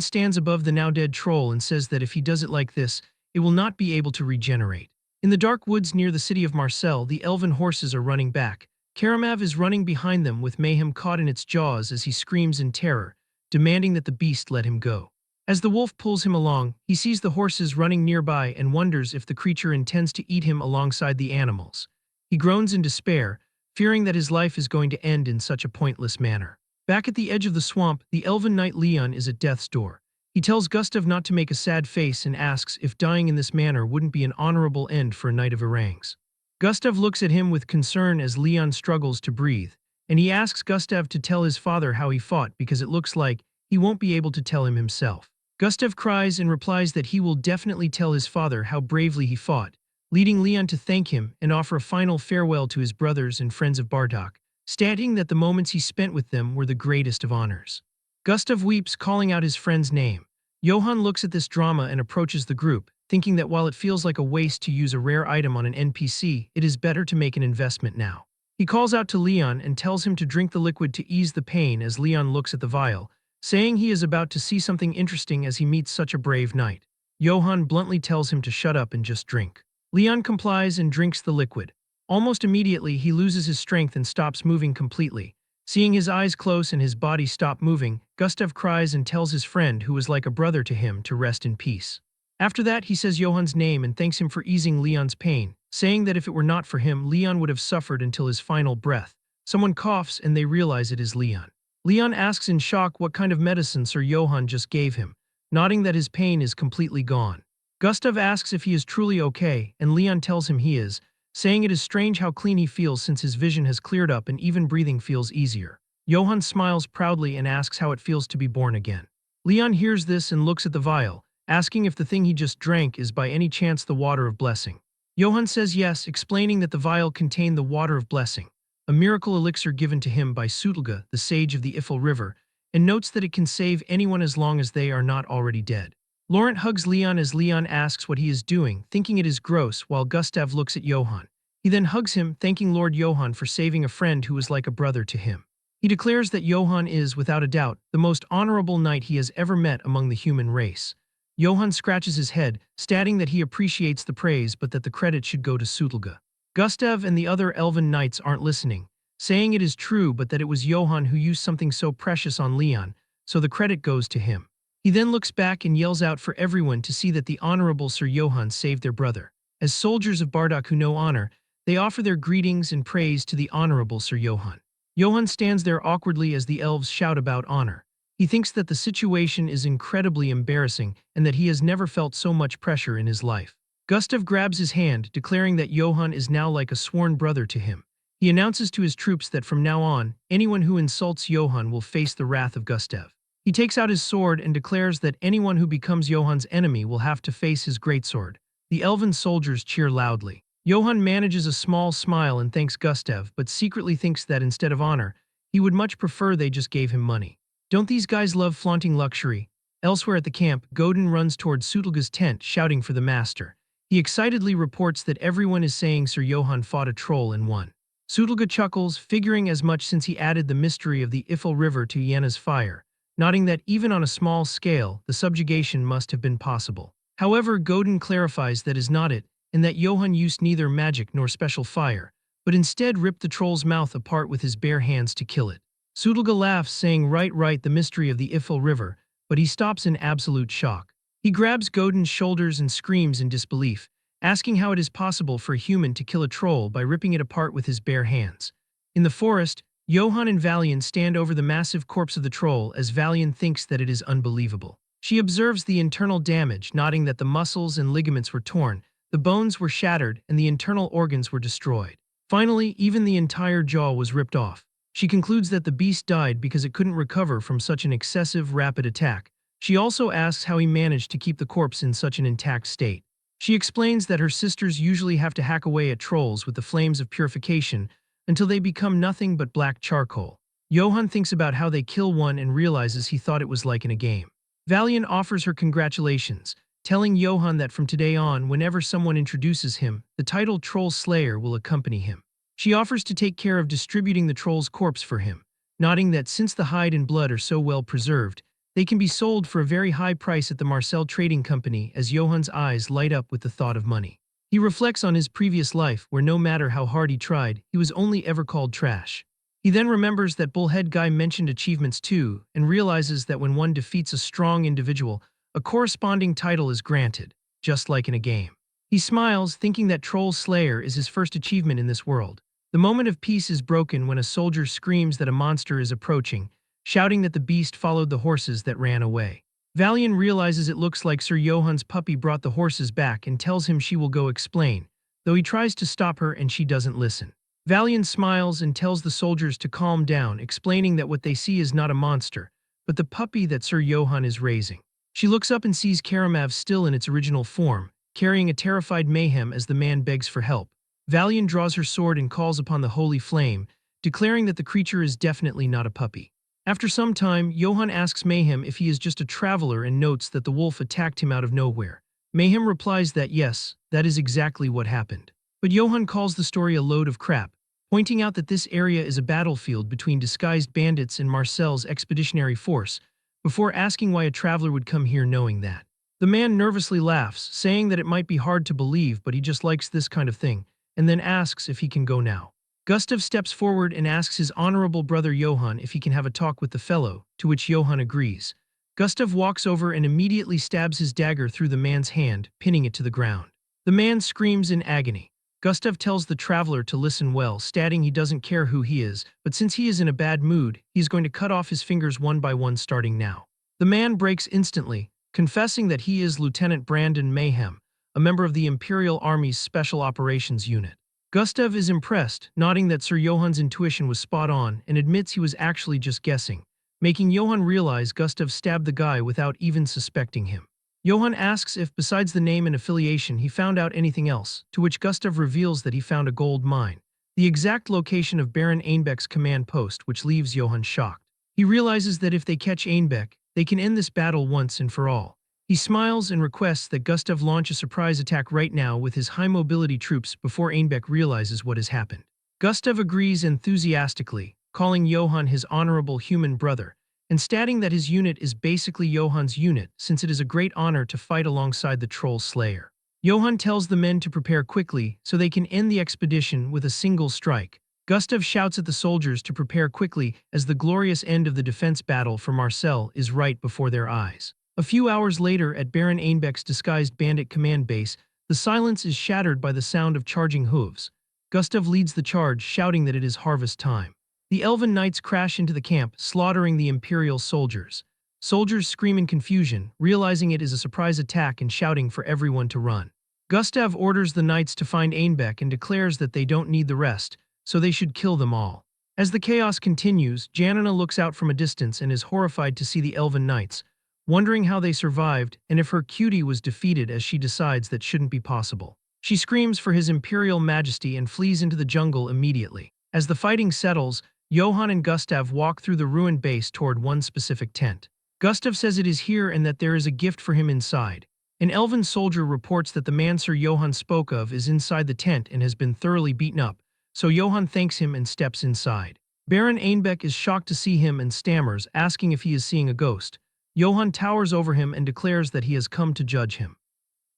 stands above the now-dead troll and says that if he does it like this, it will not be able to regenerate. In the dark woods near the city of Marseille, the elven horses are running back. Karamav is running behind them with Mayhem caught in its jaws as he screams in terror, demanding that the beast let him go. As the wolf pulls him along, he sees the horses running nearby and wonders if the creature intends to eat him alongside the animals. He groans in despair, fearing that his life is going to end in such a pointless manner. Back at the edge of the swamp, the elven knight Leon is at death's door. He tells Gustav not to make a sad face and asks if dying in this manner wouldn't be an honorable end for a knight of Orangs. Gustav looks at him with concern as Leon struggles to breathe, and he asks Gustav to tell his father how he fought because it looks like he won't be able to tell him himself. Gustav cries and replies that he will definitely tell his father how bravely he fought, leading Leon to thank him and offer a final farewell to his brothers and friends of Bardock, stating that the moments he spent with them were the greatest of honors. Gustav weeps, calling out his friend's name. Johann looks at this drama and approaches the group, thinking that while it feels like a waste to use a rare item on an NPC, it is better to make an investment now. He calls out to Leon and tells him to drink the liquid to ease the pain as Leon looks at the vial, saying he is about to see something interesting as he meets such a brave knight. Johann bluntly tells him to shut up and just drink. Leon complies and drinks the liquid. Almost immediately, he loses his strength and stops moving completely. Seeing his eyes close and his body stop moving, Gustav cries and tells his friend, who was like a brother to him, to rest in peace. After that, he says Johann's name and thanks him for easing Leon's pain, saying that if it were not for him, Leon would have suffered until his final breath. Someone coughs and they realize it is Leon. Leon asks in shock what kind of medicine Sir Johann just gave him, nodding that his pain is completely gone. Gustav asks if he is truly okay, and Leon tells him he is, saying it is strange how clean he feels since his vision has cleared up and even breathing feels easier. Johann smiles proudly and asks how it feels to be born again. Leon hears this and looks at the vial, asking if the thing he just drank is by any chance the water of blessing. Johann says yes, explaining that the vial contained the water of blessing, a miracle elixir given to him by Sutlga, the sage of the Ifel River, and notes that it can save anyone as long as they are not already dead. Laurent hugs Leon as Leon asks what he is doing, thinking it is gross, while Gustav looks at Johann. He then hugs him, thanking Lord Johann for saving a friend who was like a brother to him. He declares that Johann is, without a doubt, the most honorable knight he has ever met among the human race. Johann scratches his head, stating that he appreciates the praise but that the credit should go to Sutlga. Gustav and the other elven knights aren't listening, saying it is true but that it was Johann who used something so precious on Leon, so the credit goes to him. He then looks back and yells out for everyone to see that the Honorable Sir Johann saved their brother. As soldiers of Bardock who know honor, they offer their greetings and praise to the Honorable Sir Johann. Johann stands there awkwardly as the elves shout about honor. He thinks that the situation is incredibly embarrassing and that he has never felt so much pressure in his life. Gustav grabs his hand, declaring that Johann is now like a sworn brother to him. He announces to his troops that from now on, anyone who insults Johann will face the wrath of Gustav. He takes out his sword and declares that anyone who becomes Johann's enemy will have to face his greatsword. The elven soldiers cheer loudly. Johann manages a small smile and thanks Gustav, but secretly thinks that instead of honor, he would much prefer they just gave him money. Don't these guys love flaunting luxury? Elsewhere at the camp, Godin runs toward Sutelga's tent, shouting for the master. He excitedly reports that everyone is saying Sir Johann fought a troll and won. Sutelga chuckles, figuring as much since he added the mystery of the Ifel River to Yenna's fire, nodding that even on a small scale, the subjugation must have been possible. However, Godin clarifies that is not it, and that Johann used neither magic nor special fire, but instead ripped the troll's mouth apart with his bare hands to kill it. Sutelga laughs, saying right, the mystery of the Ifel River, but he stops in absolute shock. He grabs Godin's shoulders and screams in disbelief, asking how it is possible for a human to kill a troll by ripping it apart with his bare hands. In the forest, Johann and Valian stand over the massive corpse of the troll as Valian thinks that it is unbelievable. She observes the internal damage, noting that the muscles and ligaments were torn, the bones were shattered, and the internal organs were destroyed. Finally, even the entire jaw was ripped off. She concludes that the beast died because it couldn't recover from such an excessive, rapid attack. She also asks how he managed to keep the corpse in such an intact state. She explains that her sisters usually have to hack away at trolls with the flames of purification until they become nothing but black charcoal. Johann thinks about how they kill one and realizes he thought it was like in a game. Valian offers her congratulations, telling Johann that from today on, whenever someone introduces him, the title Troll Slayer will accompany him. She offers to take care of distributing the troll's corpse for him, nodding that since the hide and blood are so well preserved, they can be sold for a very high price at the Marcel Trading Company. As Johann's eyes light up with the thought of money. He reflects on his previous life where no matter how hard he tried, he was only ever called trash. He then remembers that Bullhead Guy mentioned achievements too, and realizes that when one defeats a strong individual, a corresponding title is granted, just like in a game. He smiles, thinking that Troll Slayer is his first achievement in this world. The moment of peace is broken when a soldier screams that a monster is approaching, shouting that the beast followed the horses that ran away. Valian realizes it looks like Sir Johann's puppy brought the horses back and tells him she will go explain, though he tries to stop her and she doesn't listen. Valian smiles and tells the soldiers to calm down, explaining that what they see is not a monster, but the puppy that Sir Johann is raising. She looks up and sees Karamav still in its original form, carrying a terrified Mayhem as the man begs for help. Valian draws her sword and calls upon the holy flame, declaring that the creature is definitely not a puppy. After some time, Johann asks Mayhem if he is just a traveler and notes that the wolf attacked him out of nowhere. Mayhem replies that yes, that is exactly what happened. But Johann calls the story a load of crap, pointing out that this area is a battlefield between disguised bandits and Marcel's expeditionary force, before asking why a traveler would come here knowing that. The man nervously laughs, saying that it might be hard to believe but he just likes this kind of thing, and then asks if he can go now. Gustav steps forward and asks his honorable brother Johann if he can have a talk with the fellow, to which Johann agrees. Gustav walks over and immediately stabs his dagger through the man's hand, pinning it to the ground. The man screams in agony. Gustav tells the traveler to listen well, stating he doesn't care who he is, but since he is in a bad mood, he's going to cut off his fingers one by one starting now. The man breaks instantly, confessing that he is Lieutenant Brandon Mayhem, a member of the Imperial Army's Special Operations Unit. Gustav is impressed, nodding that Sir Johann's intuition was spot on and admits he was actually just guessing, making Johann realize Gustav stabbed the guy without even suspecting him. Johann asks if, besides the name and affiliation, he found out anything else, to which Gustav reveals that he found a gold mine, the exact location of Baron Einbeck's command post, which leaves Johann shocked. He realizes that if they catch Einbeck, they can end this battle once and for all. He smiles and requests that Gustav launch a surprise attack right now with his high-mobility troops before Einbeck realizes what has happened. Gustav agrees enthusiastically, calling Johann his honorable human brother, and stating that his unit is basically Johann's unit since it is a great honor to fight alongside the Troll Slayer. Johann tells the men to prepare quickly so they can end the expedition with a single strike. Gustav shouts at the soldiers to prepare quickly as the glorious end of the defense battle for Marcel is right before their eyes. A few hours later, at Baron Ainbeck's disguised bandit command base, the silence is shattered by the sound of charging hooves. Gustav leads the charge, shouting that it is harvest time. The elven knights crash into the camp, slaughtering the Imperial soldiers. Soldiers scream in confusion, realizing it is a surprise attack and shouting for everyone to run. Gustav orders the knights to find Ainbeck and declares that they don't need the rest, so they should kill them all. As the chaos continues, Janina looks out from a distance and is horrified to see the elven knights, wondering how they survived and if her cutie was defeated, as she decides that shouldn't be possible. She screams for his imperial majesty and flees into the jungle immediately. As the fighting settles, Johann and Gustav walk through the ruined base toward one specific tent. Gustav says it is here and that there is a gift for him inside. An elven soldier reports that the man Sir Johann spoke of is inside the tent and has been thoroughly beaten up, so Johann thanks him and steps inside. Baron Ainbeck is shocked to see him and stammers, asking if he is seeing a ghost. Johann towers over him and declares that he has come to judge him.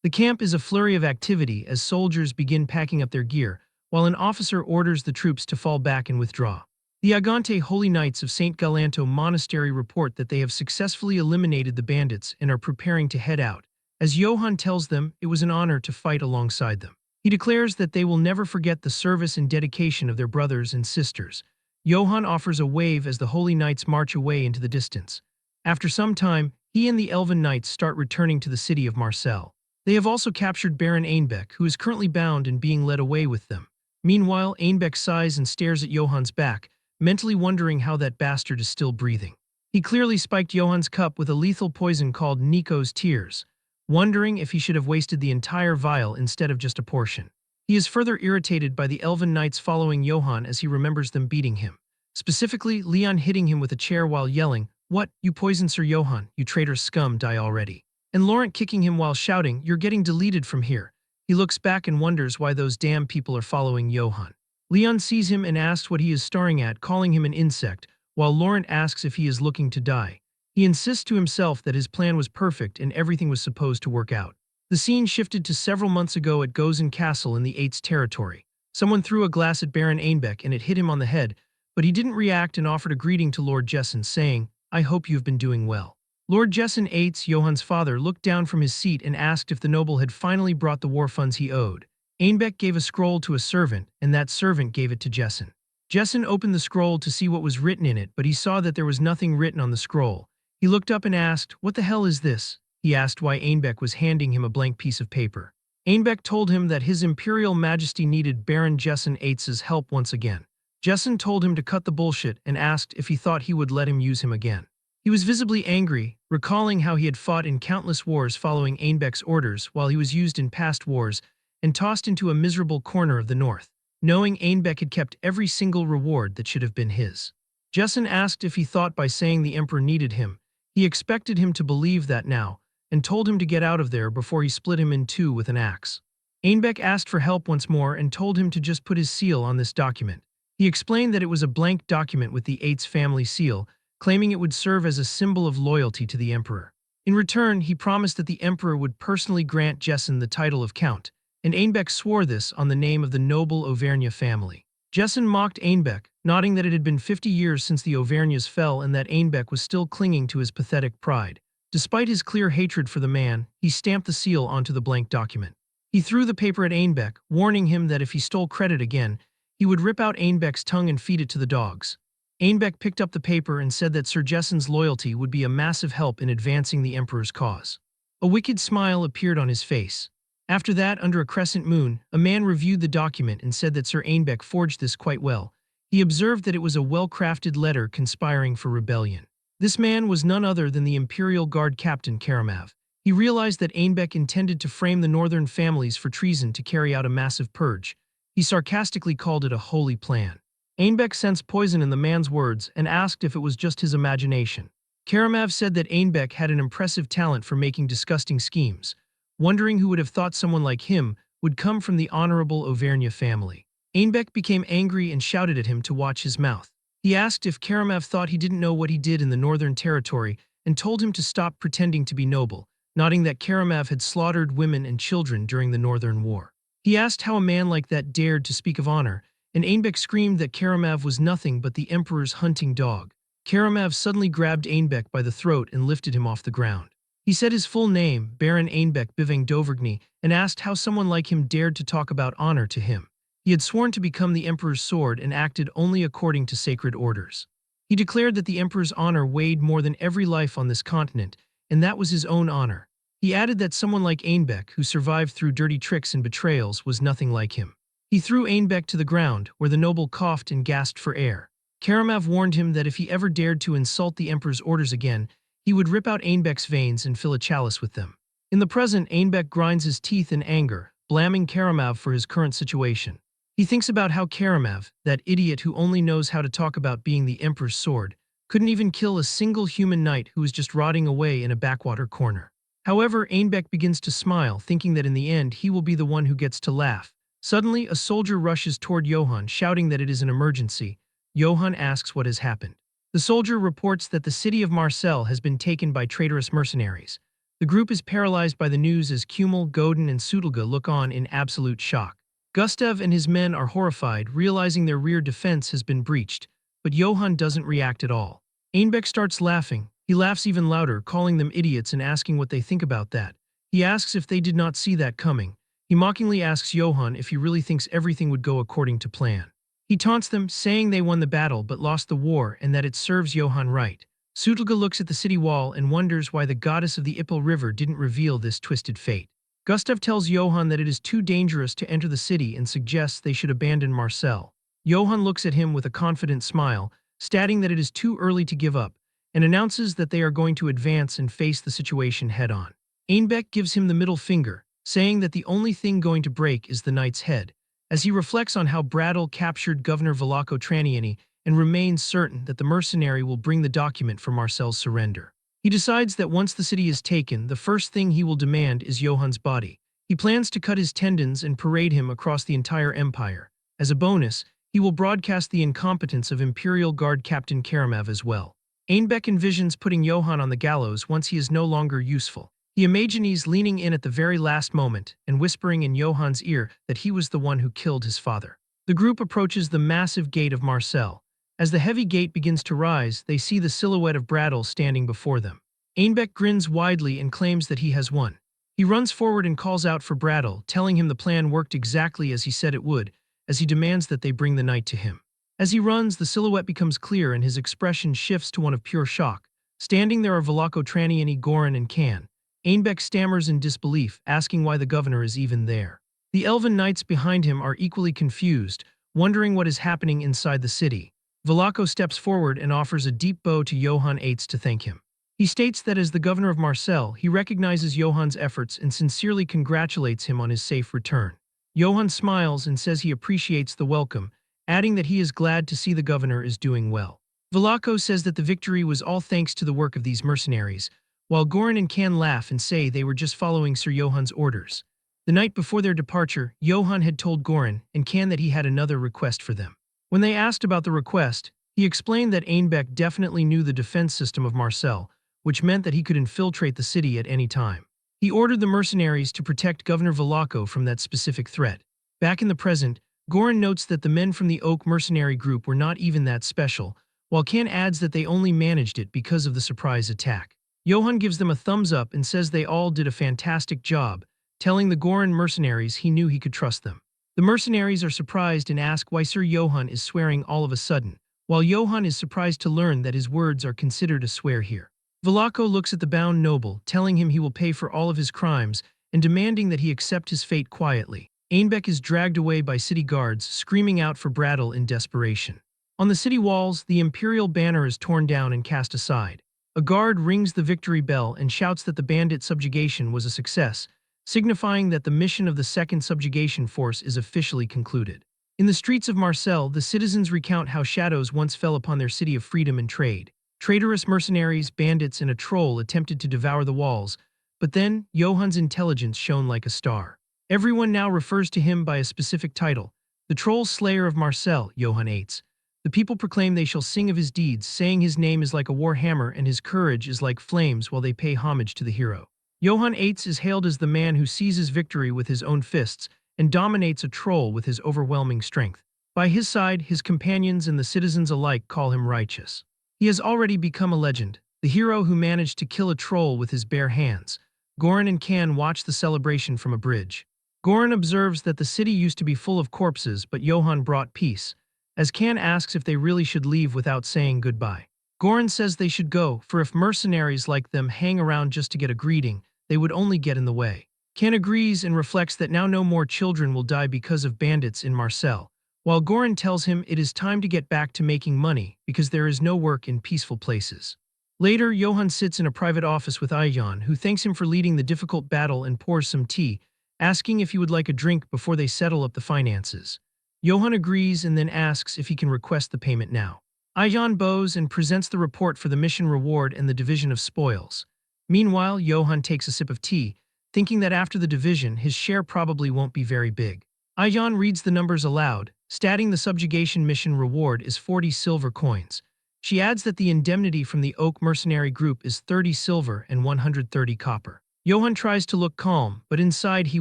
The camp is a flurry of activity as soldiers begin packing up their gear, while an officer orders the troops to fall back and withdraw. The Agante Holy Knights of St. Galanto Monastery report that they have successfully eliminated the bandits and are preparing to head out. As Johann tells them, it was an honor to fight alongside them. He declares that they will never forget the service and dedication of their brothers and sisters. Johann offers a wave as the Holy Knights march away into the distance. After some time, he and the Elven Knights start returning to the city of Marseille. They have also captured Baron Ainbeck, who is currently bound and being led away with them. Meanwhile, Ainbeck sighs and stares at Johann's back, mentally wondering how that bastard is still breathing. He clearly spiked Johann's cup with a lethal poison called Nico's Tears, wondering if he should have wasted the entire vial instead of just a portion. He is further irritated by the Elven Knights following Johann as he remembers them beating him. Specifically, Leon hitting him with a chair while yelling, "What, you poisoned Sir Johann, you traitor scum, die already." And Laurent kicking him while shouting, "You're getting deleted from here." He looks back and wonders why those damn people are following Johann. Leon sees him and asks what he is staring at, calling him an insect, while Laurent asks if he is looking to die. He insists to himself that his plan was perfect and everything was supposed to work out. The scene shifted to several months ago at Gozen Castle in the 8th territory. Someone threw a glass at Baron Ainbeck and it hit him on the head, but he didn't react and offered a greeting to Lord Jessen, saying, "I hope you've been doing well." Lord Jessen Eitz, Johann's father, looked down from his seat and asked if the noble had finally brought the war funds he owed. Ainbeck gave a scroll to a servant, and that servant gave it to Jessen. Jessen opened the scroll to see what was written in it, but he saw that there was nothing written on the scroll. He looked up and asked, "What the hell is this?" He asked why Ainbeck was handing him a blank piece of paper. Ainbeck told him that His Imperial Majesty needed Baron Jessen Eitz's help once again. Jessen told him to cut the bullshit and asked if he thought he would let him use him again. He was visibly angry, recalling how he had fought in countless wars following Ainbeck's orders while he was used in past wars and tossed into a miserable corner of the north, knowing Ainbeck had kept every single reward that should have been his. Jessen asked if he thought by saying the Emperor needed him, he expected him to believe that now, and told him to get out of there before he split him in two with an axe. Ainbeck asked for help once more and told him to just put his seal on this document. He explained that it was a blank document with the Eitz family seal, claiming it would serve as a symbol of loyalty to the Emperor. In return, he promised that the Emperor would personally grant Jessen the title of Count, and Ainbeck swore this on the name of the noble Auvergne family. Jessen mocked Ainbeck, nodding that it had been 50 years since the Auvergnes fell and that Ainbeck was still clinging to his pathetic pride. Despite his clear hatred for the man, he stamped the seal onto the blank document. He threw the paper at Ainbeck, warning him that if he stole credit again, he would rip out Ainbeck's tongue and feed it to the dogs. Ainbeck picked up the paper and said that Sir Jessen's loyalty would be a massive help in advancing the Emperor's cause. A wicked smile appeared on his face. After that, under a crescent moon, a man reviewed the document and said that Sir Ainbeck forged this quite well. He observed that it was a well-crafted letter conspiring for rebellion. This man was none other than the Imperial Guard Captain Karamav. He realized that Ainbeck intended to frame the northern families for treason to carry out a massive purge. He sarcastically called it a holy plan. Ainbeck sensed poison in the man's words and asked if it was just his imagination. Karamav said that Ainbeck had an impressive talent for making disgusting schemes, wondering who would have thought someone like him would come from the honorable Auvergne family. Ainbeck became angry and shouted at him to watch his mouth. He asked if Karamav thought he didn't know what he did in the Northern Territory and told him to stop pretending to be noble, nodding that Karamav had slaughtered women and children during the Northern War. He asked how a man like that dared to speak of honor, and Ainbeck screamed that Karamav was nothing but the Emperor's hunting dog. Karamav suddenly grabbed Ainbeck by the throat and lifted him off the ground. He said his full name, Baron Einbeck Bivang Dovergny, and asked how someone like him dared to talk about honor to him. He had sworn to become the Emperor's sword and acted only according to sacred orders. He declared that the Emperor's honor weighed more than every life on this continent, and that was his own honor. He added that someone like Einbeck, who survived through dirty tricks and betrayals, was nothing like him. He threw Einbeck to the ground, where the noble coughed and gasped for air. Karamov warned him that if he ever dared to insult the Emperor's orders again, he would rip out Einbeck's veins and fill a chalice with them. In the present, Einbeck grinds his teeth in anger, blaming Karamov for his current situation. He thinks about how Karamov, that idiot who only knows how to talk about being the Emperor's sword, couldn't even kill a single human knight who was just rotting away in a backwater corner. However, Einbeck begins to smile, thinking that in the end he will be the one who gets to laugh. Suddenly, a soldier rushes toward Johann, shouting that it is an emergency. Johann asks what has happened. The soldier reports that the city of Marseille has been taken by traitorous mercenaries. The group is paralyzed by the news as Kummel, Godin, and Sudelga look on in absolute shock. Gustav and his men are horrified, realizing their rear defense has been breached, but Johann doesn't react at all. Einbeck starts laughing. He laughs even louder, calling them idiots and asking what they think about that. He asks if they did not see that coming. He mockingly asks Johann if he really thinks everything would go according to plan. He taunts them, saying they won the battle but lost the war and that it serves Johann right. Sudelga looks at the city wall and wonders why the goddess of the Ippel River didn't reveal this twisted fate. Gustav tells Johann that it is too dangerous to enter the city and suggests they should abandon Marseille. Johann looks at him with a confident smile, stating that it is too early to give up, and announces that they are going to advance and face the situation head-on. Einbeck gives him the middle finger, saying that the only thing going to break is the knight's head, as he reflects on how Bradel captured Governor Velaco Traniani and remains certain that the mercenary will bring the document for Marcel's surrender. He decides that once the city is taken, the first thing he will demand is Johann's body. He plans to cut his tendons and parade him across the entire empire. As a bonus, he will broadcast the incompetence of Imperial Guard Captain Karamov as well. Einbeck envisions putting Johann on the gallows once he is no longer useful. He imagines leaning in at the very last moment and whispering in Johann's ear that he was the one who killed his father. The group approaches the massive gate of Marseille. As the heavy gate begins to rise, they see the silhouette of Bradel standing before them. Einbeck grins widely and claims that he has won. He runs forward and calls out for Bradel, telling him the plan worked exactly as he said it would, as he demands that they bring the knight to him. As he runs, the silhouette becomes clear and his expression shifts to one of pure shock. Standing there are Velaco Traniani, Goran, and Can. Einbeck stammers in disbelief, asking why the governor is even there. The elven knights behind him are equally confused, wondering what is happening inside the city. Velaco steps forward and offers a deep bow to Johann Eitz to thank him. He states that as the governor of Marseille, he recognizes Johann's efforts and sincerely congratulates him on his safe return. Johann smiles and says he appreciates the welcome, adding that he is glad to see the governor is doing well. Velaco says that the victory was all thanks to the work of these mercenaries, while Goran and Can laugh and say they were just following Sir Johann's orders. The night before their departure, Johann had told Goran and Can that he had another request for them. When they asked about the request, he explained that Einbeck definitely knew the defense system of Marseille, which meant that he could infiltrate the city at any time. He ordered the mercenaries to protect Governor Velaco from that specific threat. Back in the present, Goran notes that the men from the Oak mercenary group were not even that special, while Can adds that they only managed it because of the surprise attack. Johann gives them a thumbs up and says they all did a fantastic job, telling the Goran mercenaries he knew he could trust them. The mercenaries are surprised and ask why Sir Johann is swearing all of a sudden, while Johann is surprised to learn that his words are considered a swear here. Velaco looks at the bound noble, telling him he will pay for all of his crimes and demanding that he accept his fate quietly. Einbeck is dragged away by city guards, screaming out for Bradel in desperation. On the city walls, the imperial banner is torn down and cast aside. A guard rings the victory bell and shouts that the bandit subjugation was a success, signifying that the mission of the Second Subjugation Force is officially concluded. In the streets of Marseille, the citizens recount how shadows once fell upon their city of freedom and trade. Traitorous mercenaries, bandits, and a troll attempted to devour the walls, but then Johann's intelligence shone like a star. Everyone now refers to him by a specific title, the Troll Slayer of Marseille, Johann Eitz. The people proclaim they shall sing of his deeds, saying his name is like a war hammer and his courage is like flames while they pay homage to the hero. Johann Eitz is hailed as the man who seizes victory with his own fists and dominates a troll with his overwhelming strength. By his side, his companions and the citizens alike call him righteous. He has already become a legend. the hero who managed to kill a troll with his bare hands. Goran and Kan watch the celebration from a bridge. Goran observes that the city used to be full of corpses, but Johan brought peace, as Kan asks if they really should leave without saying goodbye. Goran says they should go, for if mercenaries like them hang around just to get a greeting, they would only get in the way. Kan agrees and reflects that now no more children will die because of bandits in Marseille, while Goran tells him it is time to get back to making money because there is no work in peaceful places. Later, Johan sits in a private office with Ayan, who thanks him for leading the difficult battle and pours some tea, asking if he would like a drink before they settle up the finances. Johan agrees and then asks if he can request the payment now. Ayan bows and presents the report for the mission reward and the division of spoils. Meanwhile, Johan takes a sip of tea, thinking that after the division, his share probably won't be very big. Ayan reads the numbers aloud, stating the subjugation mission reward is 40 silver coins. She adds that the indemnity from the Oak mercenary group is 30 silver and 130 copper. Johan tries to look calm, but inside he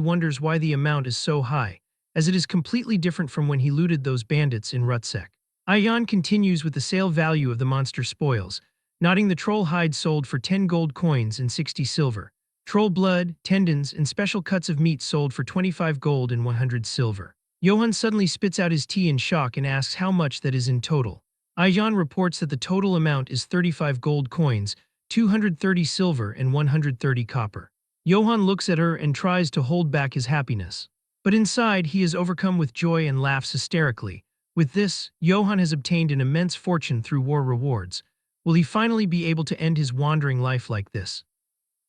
wonders why the amount is so high, as it is completely different from when he looted those bandits in Rutsek. Ayan continues with the sale value of the monster spoils, noting the troll hide sold for 10 gold coins and 60 silver. Troll blood, tendons, and special cuts of meat sold for 25 gold and 100 silver. Johan suddenly spits out his tea in shock and asks how much that is in total. Ayan reports that the total amount is 35 gold coins, 230 silver, and 130 copper. Johan looks at her and tries to hold back his happiness. But inside, he is overcome with joy and laughs hysterically. With this, Johan has obtained an immense fortune through war rewards. Will he finally be able to end his wandering life like this?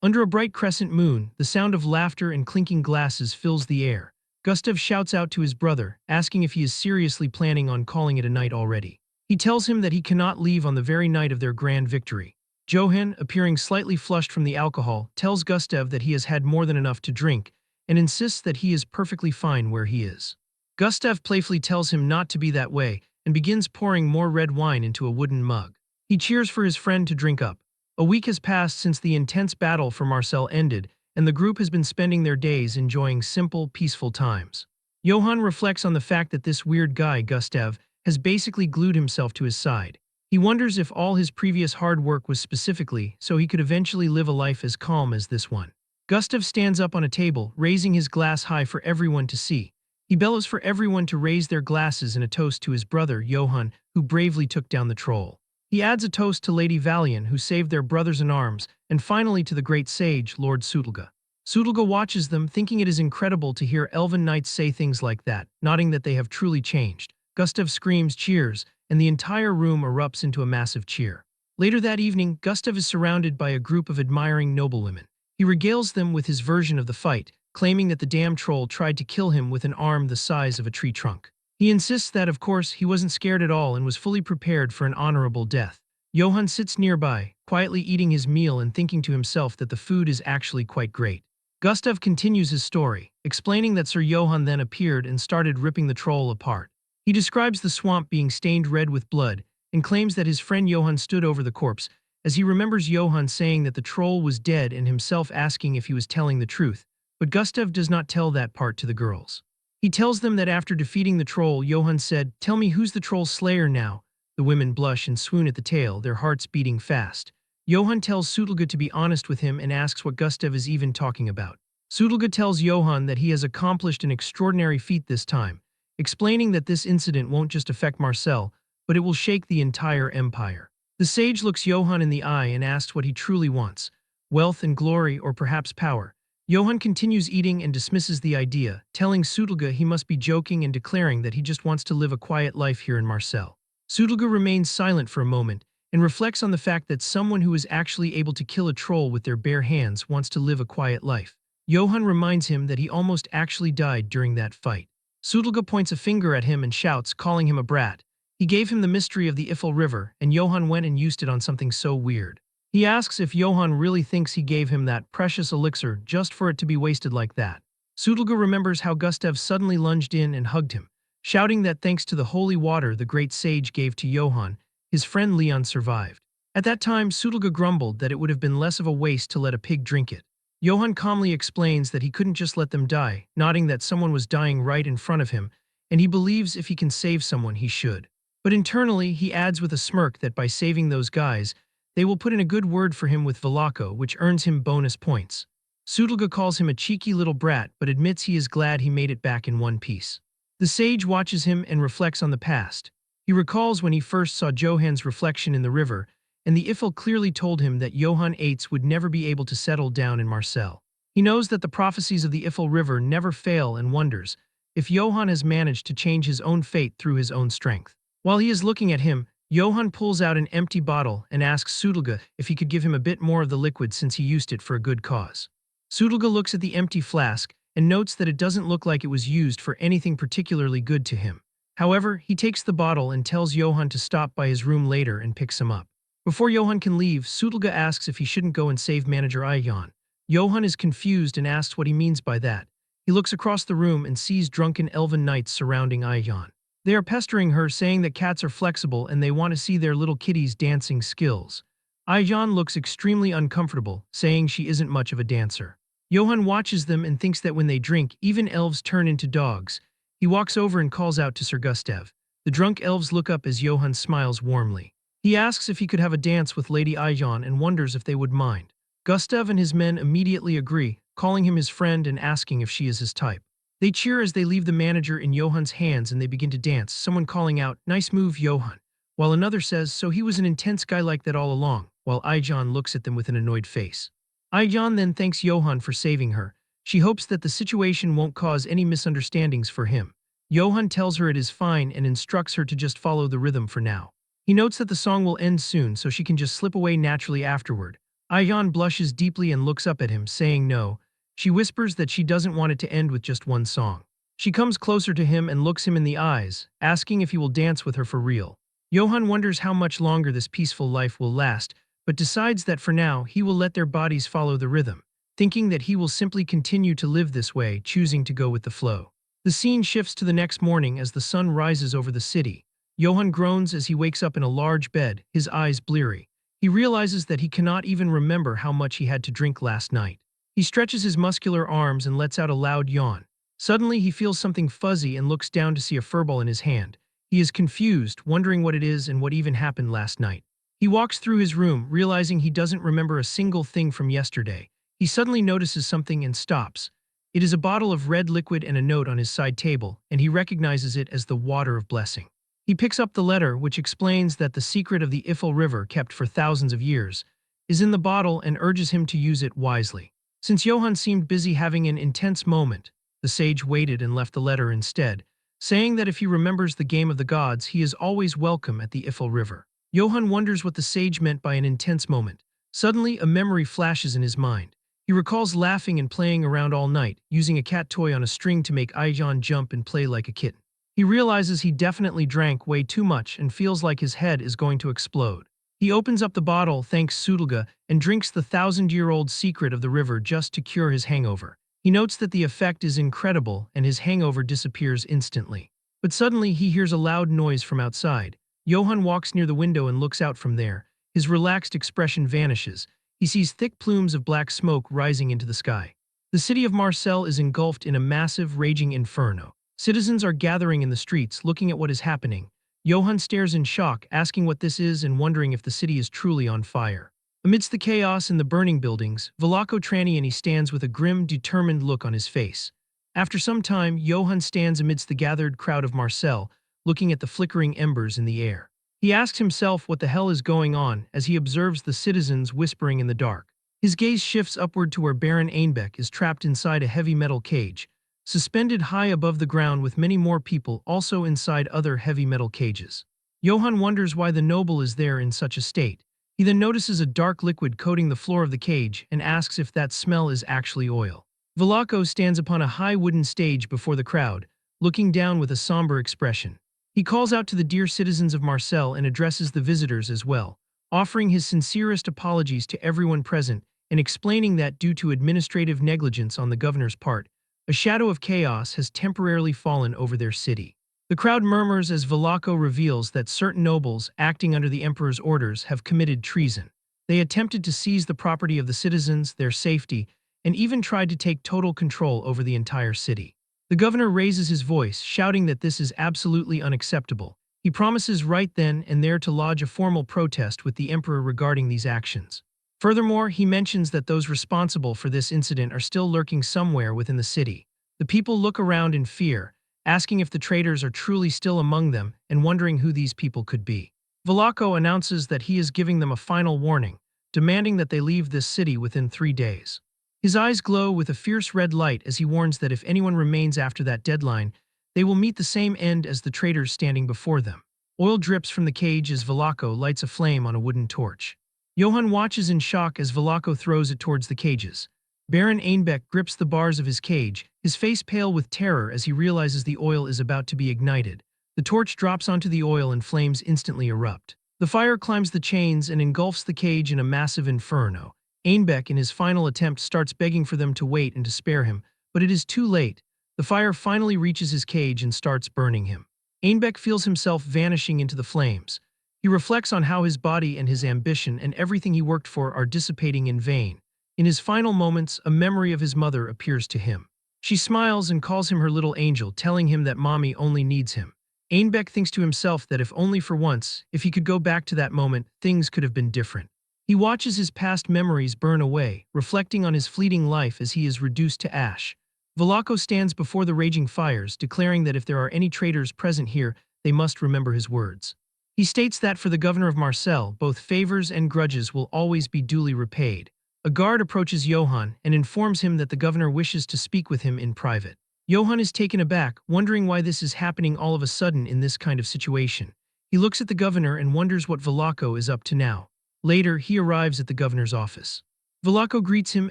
Under a bright crescent moon, the sound of laughter and clinking glasses fills the air. Gustav shouts out to his brother, asking if he is seriously planning on calling it a night already. He tells him that he cannot leave on the very night of their grand victory. Johan, appearing slightly flushed from the alcohol, tells Gustav that he has had more than enough to drink, and insists that he is perfectly fine where he is. Gustav playfully tells him not to be that way, and begins pouring more red wine into a wooden mug. He cheers for his friend to drink up. A week has passed since the intense battle for Marseille ended, and the group has been spending their days enjoying simple, peaceful times. Johan reflects on the fact that this weird guy, Gustav, has basically glued himself to his side. He wonders if all his previous hard work was specifically so he could eventually live a life as calm as this one. Gustav stands up on a table, raising his glass high for everyone to see. He bellows for everyone to raise their glasses in a toast to his brother, Johan, who bravely took down the troll. He adds a toast to Lady Valian, who saved their brothers in arms, and finally to the great sage, Lord Sutelga. Sutelga watches them, thinking it is incredible to hear elven knights say things like that, nodding that they have truly changed. Gustav screams cheers, and the entire room erupts into a massive cheer. Later that evening, Gustav is surrounded by a group of admiring noblewomen. He regales them with his version of the fight, claiming that the damn troll tried to kill him with an arm the size of a tree trunk. He insists that, of course, he wasn't scared at all and was fully prepared for an honorable death. Johan sits nearby, quietly eating his meal and thinking to himself that the food is actually quite great. Gustav continues his story, explaining that Sir Johan then appeared and started ripping the troll apart. He describes the swamp being stained red with blood and claims that his friend Johan stood over the corpse, as he remembers Johan saying that the troll was dead and himself asking if he was telling the truth, but Gustav does not tell that part to the girls. He tells them that after defeating the troll, Johan said, "Tell me who's the troll's slayer now?" The women blush and swoon at the tale, their hearts beating fast. Johan tells Sutelga to be honest with him and asks what Gustav is even talking about. Sutelga tells Johan that he has accomplished an extraordinary feat this time, explaining that this incident won't just affect Marseille, but it will shake the entire empire. The sage looks Johan in the eye and asks what he truly wants: wealth and glory, or perhaps power. Johan continues eating and dismisses the idea, telling Sutelga he must be joking and declaring that he just wants to live a quiet life here in Marseille. Sutelga remains silent for a moment and reflects on the fact that someone who is actually able to kill a troll with their bare hands wants to live a quiet life. Johan reminds him that he almost actually died during that fight. Sutelga points a finger at him and shouts, calling him a brat. He gave him the mystery of the Ifel River, and Johan went and used it on something so weird. He asks if Johan really thinks he gave him that precious elixir just for it to be wasted like that. Sutelga remembers how Gustav suddenly lunged in and hugged him, shouting that thanks to the holy water the great sage gave to Johan, his friend Leon survived. At that time, Sutelga grumbled that it would have been less of a waste to let a pig drink it. Johan calmly explains that he couldn't just let them die, nodding that someone was dying right in front of him, and he believes if he can save someone, he should. But internally, he adds with a smirk that by saving those guys, They will put in a good word for him with Velako, which earns him bonus points. Sutulga calls him a cheeky little brat but admits he is glad he made it back in one piece. The sage watches him and reflects on the past. He recalls when he first saw Johan's reflection in the river, and the Eiffel clearly told him that Johann Eitz would never be able to settle down in Marseille. He knows that the prophecies of the Eiffel River never fail and wonders if Johann has managed to change his own fate through his own strength. While he is looking at him, Johann pulls out an empty bottle and asks Sutulga if he could give him a bit more of the liquid since he used it for a good cause. Sutulga looks at the empty flask and notes that it doesn't look like it was used for anything particularly good to him. However, he takes the bottle and tells Johann to stop by his room later and picks him up. Before Johann can leave, Sutulga asks if he shouldn't go and save manager Ayan. Johann is confused and asks what he means by that. He looks across the room and sees drunken elven knights surrounding Ayan. They are pestering her, saying that cats are flexible and they want to see their little kitty's dancing skills. Ayan looks extremely uncomfortable, saying she isn't much of a dancer. Johann watches them and thinks that when they drink, even elves turn into dogs. He walks over and calls out to Sir Gustav. The drunk elves look up as Johann smiles warmly. He asks if he could have a dance with Lady Ayan and wonders if they would mind. Gustav and his men immediately agree, calling him his friend and asking if she is his type. They cheer as they leave the manager in Johann's hands and they begin to dance, someone calling out, "Nice move, Johann," while another says, "So he was an intense guy like that all along," while Ayan looks at them with an annoyed face. Ayan then thanks Johann for saving her. She hopes that the situation won't cause any misunderstandings for him. Johann tells her it is fine and instructs her to just follow the rhythm for now. He notes that the song will end soon so she can just slip away naturally afterward. Ayan blushes deeply and looks up at him, saying no. She whispers that she doesn't want it to end with just one song. She comes closer to him and looks him in the eyes, asking if he will dance with her for real. Johann wonders how much longer this peaceful life will last, but decides that for now he will let their bodies follow the rhythm, thinking that he will simply continue to live this way, choosing to go with the flow. The scene shifts to the next morning as the sun rises over the city. Johann groans as he wakes up in a large bed, his eyes bleary. He realizes that he cannot even remember how much he had to drink last night. He stretches his muscular arms and lets out a loud yawn. Suddenly, he feels something fuzzy and looks down to see a furball in his hand. He is confused, wondering what it is and what even happened last night. He walks through his room, realizing he doesn't remember a single thing from yesterday. He suddenly notices something and stops. It is a bottle of red liquid and a note on his side table, and he recognizes it as the water of blessing. He picks up the letter, which explains that the secret of the Eiffel River, kept for thousands of years, is in the bottle and urges him to use it wisely. Since Johann seemed busy having an intense moment, the sage waited and left the letter instead, saying that if he remembers the game of the gods, he is always welcome at the Eiffel River. Johann wonders what the sage meant by an intense moment. Suddenly, a memory flashes in his mind. He recalls laughing and playing around all night, using a cat toy on a string to make Ayan jump and play like a kitten. He realizes he definitely drank way too much and feels like his head is going to explode. He opens up the bottle, thanks Sutulga, and drinks the 1,000-year-old secret of the river just to cure his hangover. He notes that the effect is incredible and his hangover disappears instantly. But suddenly he hears a loud noise from outside. Johann walks near the window and looks out from there. His relaxed expression vanishes. He sees thick plumes of black smoke rising into the sky. The city of Marseille is engulfed in a massive, raging inferno. Citizens are gathering in the streets, looking at what is happening. Johann stares in shock, asking what this is and wondering if the city is truly on fire. Amidst the chaos in the burning buildings, Velako Traniani stands with a grim, determined look on his face. After some time, Johann stands amidst the gathered crowd of Marseille, looking at the flickering embers in the air. He asks himself what the hell is going on as he observes the citizens whispering in the dark. His gaze shifts upward to where Baron Einbeck is trapped inside a heavy metal cage, suspended high above the ground with many more people also inside other heavy metal cages. Johann wonders why the noble is there in such a state. He then notices a dark liquid coating the floor of the cage and asks if that smell is actually oil. Velako stands upon a high wooden stage before the crowd, looking down with a somber expression. He calls out to the dear citizens of Marseille and addresses the visitors as well, offering his sincerest apologies to everyone present and explaining that due to administrative negligence on the governor's part, a shadow of chaos has temporarily fallen over their city. The crowd murmurs as Velako reveals that certain nobles, acting under the emperor's orders, have committed treason. They attempted to seize the property of the citizens, their safety, and even tried to take total control over the entire city. The governor raises his voice, shouting that this is absolutely unacceptable. He promises right then and there to lodge a formal protest with the emperor regarding these actions. Furthermore, he mentions that those responsible for this incident are still lurking somewhere within the city. The people look around in fear, asking if the traitors are truly still among them and wondering who these people could be. Velako announces that he is giving them a final warning, demanding that they leave this city within 3 days. His eyes glow with a fierce red light as he warns that if anyone remains after that deadline, they will meet the same end as the traitors standing before them. Oil drips from the cage as Velako lights a flame on a wooden torch. Johann watches in shock as Velako throws it towards the cages. Baron Einbeck grips the bars of his cage, his face pale with terror as he realizes the oil is about to be ignited. The torch drops onto the oil and flames instantly erupt. The fire climbs the chains and engulfs the cage in a massive inferno. Einbeck, in his final attempt, starts begging for them to wait and to spare him, but it is too late. The fire finally reaches his cage and starts burning him. Einbeck feels himself vanishing into the flames. He reflects on how his body and his ambition and everything he worked for are dissipating in vain. In his final moments, a memory of his mother appears to him. She smiles and calls him her little angel, telling him that mommy only needs him. Einbeck thinks to himself that if only for once, if he could go back to that moment, things could have been different. He watches his past memories burn away, reflecting on his fleeting life as he is reduced to ash. Velako stands before the raging fires, declaring that if there are any traitors present here, they must remember his words. He states that for the governor of Marseille, both favors and grudges will always be duly repaid. A guard approaches Johann and informs him that the governor wishes to speak with him in private. Johann is taken aback, wondering why this is happening all of a sudden in this kind of situation. He looks at the governor and wonders what Velako is up to now. Later, he arrives at the governor's office. Velako greets him,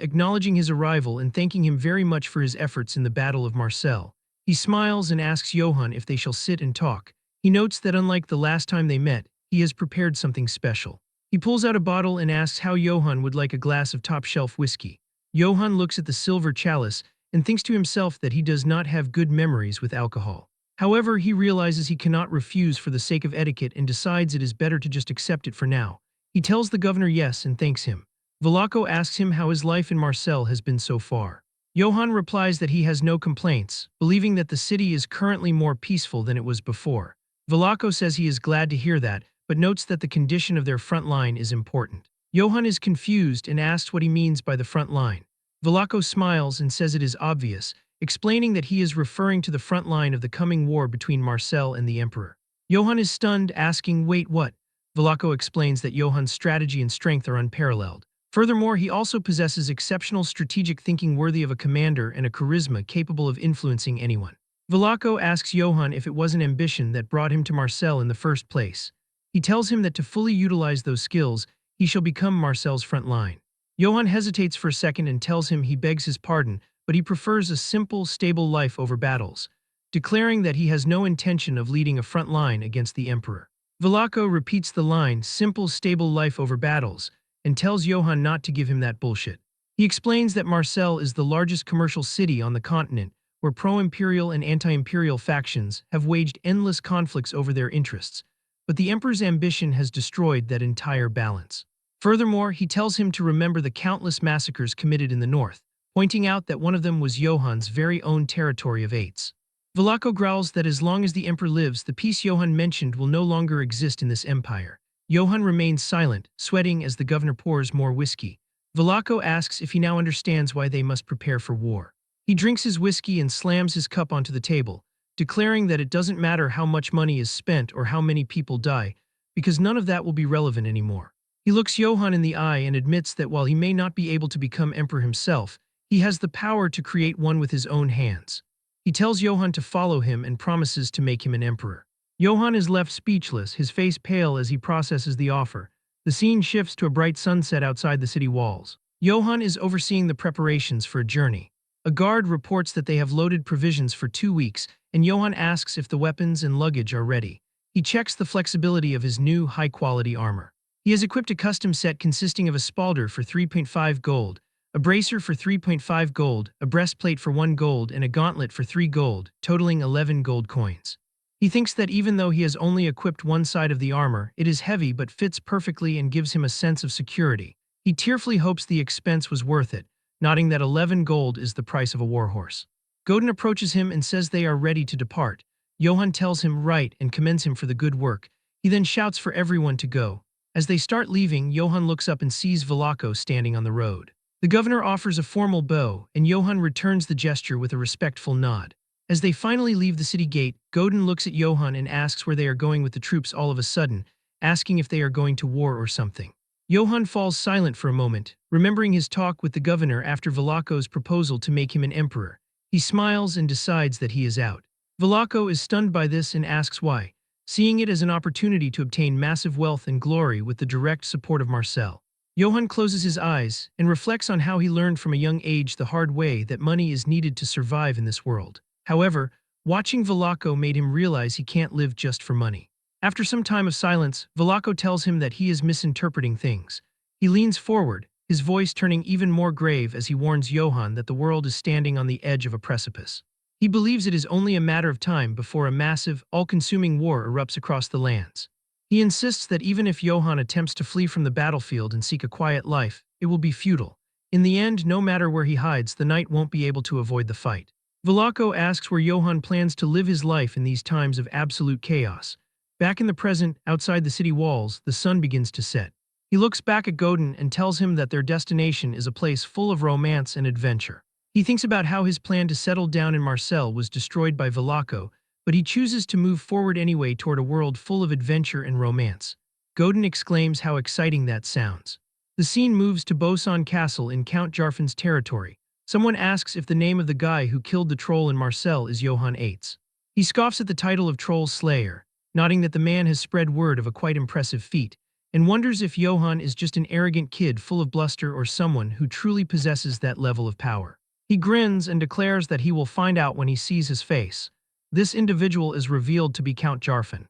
acknowledging his arrival and thanking him very much for his efforts in the Battle of Marseille. He smiles and asks Johann if they shall sit and talk. He notes that unlike the last time they met, he has prepared something special. He pulls out a bottle and asks how Johann would like a glass of top-shelf whiskey. Johann looks at the silver chalice and thinks to himself that he does not have good memories with alcohol. However, he realizes he cannot refuse for the sake of etiquette and decides it is better to just accept it for now. He tells the governor yes and thanks him. Velako asks him how his life in Marseille has been so far. Johann replies that he has no complaints, believing that the city is currently more peaceful than it was before. Velako says he is glad to hear that, but notes that the condition of their front line is important. Johann is confused and asks what he means by the front line. Velako smiles and says it is obvious, explaining that he is referring to the front line of the coming war between Marseille and the emperor. Johann is stunned, asking, "Wait, what?" Velako explains that Johann's strategy and strength are unparalleled. Furthermore, he also possesses exceptional strategic thinking worthy of a commander and a charisma capable of influencing anyone. Velako asks Johann if it was an ambition that brought him to Marseille in the first place. He tells him that to fully utilize those skills, he shall become Marseille's front line. Johann hesitates for a second and tells him he begs his pardon, but he prefers a simple, stable life over battles, declaring that he has no intention of leading a front line against the emperor. Velako repeats the line, simple, stable life over battles, and tells Johann not to give him that bullshit. He explains that Marseille is the largest commercial city on the continent, where pro-imperial and anti-imperial factions have waged endless conflicts over their interests, but the emperor's ambition has destroyed that entire balance. Furthermore, he tells him to remember the countless massacres committed in the north, pointing out that one of them was Johann's very own territory of Ates. Velako growls that as long as the emperor lives, the peace Johann mentioned will no longer exist in this empire. Johann remains silent, sweating as the governor pours more whiskey. Velako asks if he now understands why they must prepare for war. He drinks his whiskey and slams his cup onto the table, declaring that it doesn't matter how much money is spent or how many people die, because none of that will be relevant anymore. He looks Johann in the eye and admits that while he may not be able to become emperor himself, he has the power to create one with his own hands. He tells Johann to follow him and promises to make him an emperor. Johann is left speechless, his face pale as he processes the offer. The scene shifts to a bright sunset outside the city walls. Johann is overseeing the preparations for a journey. A guard reports that they have loaded provisions for 2 weeks, and Johann asks if the weapons and luggage are ready. He checks the flexibility of his new, high-quality armor. He has equipped a custom set consisting of a spalder for 3.5 gold, a bracer for 3.5 gold, a breastplate for 1 gold, and a gauntlet for 3 gold, totaling 11 gold coins. He thinks that even though he has only equipped one side of the armor, it is heavy but fits perfectly and gives him a sense of security. He tearfully hopes the expense was worth it, noting that 11 gold is the price of a warhorse. Godin approaches him and says they are ready to depart. Johann tells him right and commends him for the good work. He then shouts for everyone to go. As they start leaving, Johann looks up and sees Velako standing on the road. The governor offers a formal bow, and Johann returns the gesture with a respectful nod. As they finally leave the city gate, Godin looks at Johann and asks where they are going with the troops all of a sudden, asking if they are going to war or something. Johann falls silent for a moment, remembering his talk with the governor after Velako's proposal to make him an emperor. He smiles and decides that he is out. Velako is stunned by this and asks why, seeing it as an opportunity to obtain massive wealth and glory with the direct support of Marcel. Johann closes his eyes and reflects on how he learned from a young age the hard way that money is needed to survive in this world. However, watching Velako made him realize he can't live just for money. After some time of silence, Velako tells him that he is misinterpreting things. He leans forward, his voice turning even more grave as he warns Johann that the world is standing on the edge of a precipice. He believes it is only a matter of time before a massive, all-consuming war erupts across the lands. He insists that even if Johann attempts to flee from the battlefield and seek a quiet life, it will be futile. In the end, no matter where he hides, the knight won't be able to avoid the fight. Velako asks where Johann plans to live his life in these times of absolute chaos. Back in the present, outside the city walls, the sun begins to set. He looks back at Godin and tells him that their destination is a place full of romance and adventure. He thinks about how his plan to settle down in Marseille was destroyed by Velako, but he chooses to move forward anyway toward a world full of adventure and romance. Godin exclaims how exciting that sounds. The scene moves to Boson Castle in Count Jarfan's territory. Someone asks if the name of the guy who killed the troll in Marseille is Johann Eitz. He scoffs at the title of Troll Slayer, nodding that the man has spread word of a quite impressive feat, and wonders if Johann is just an arrogant kid full of bluster or someone who truly possesses that level of power. He grins and declares that he will find out when he sees his face. This individual is revealed to be Count Jarfan.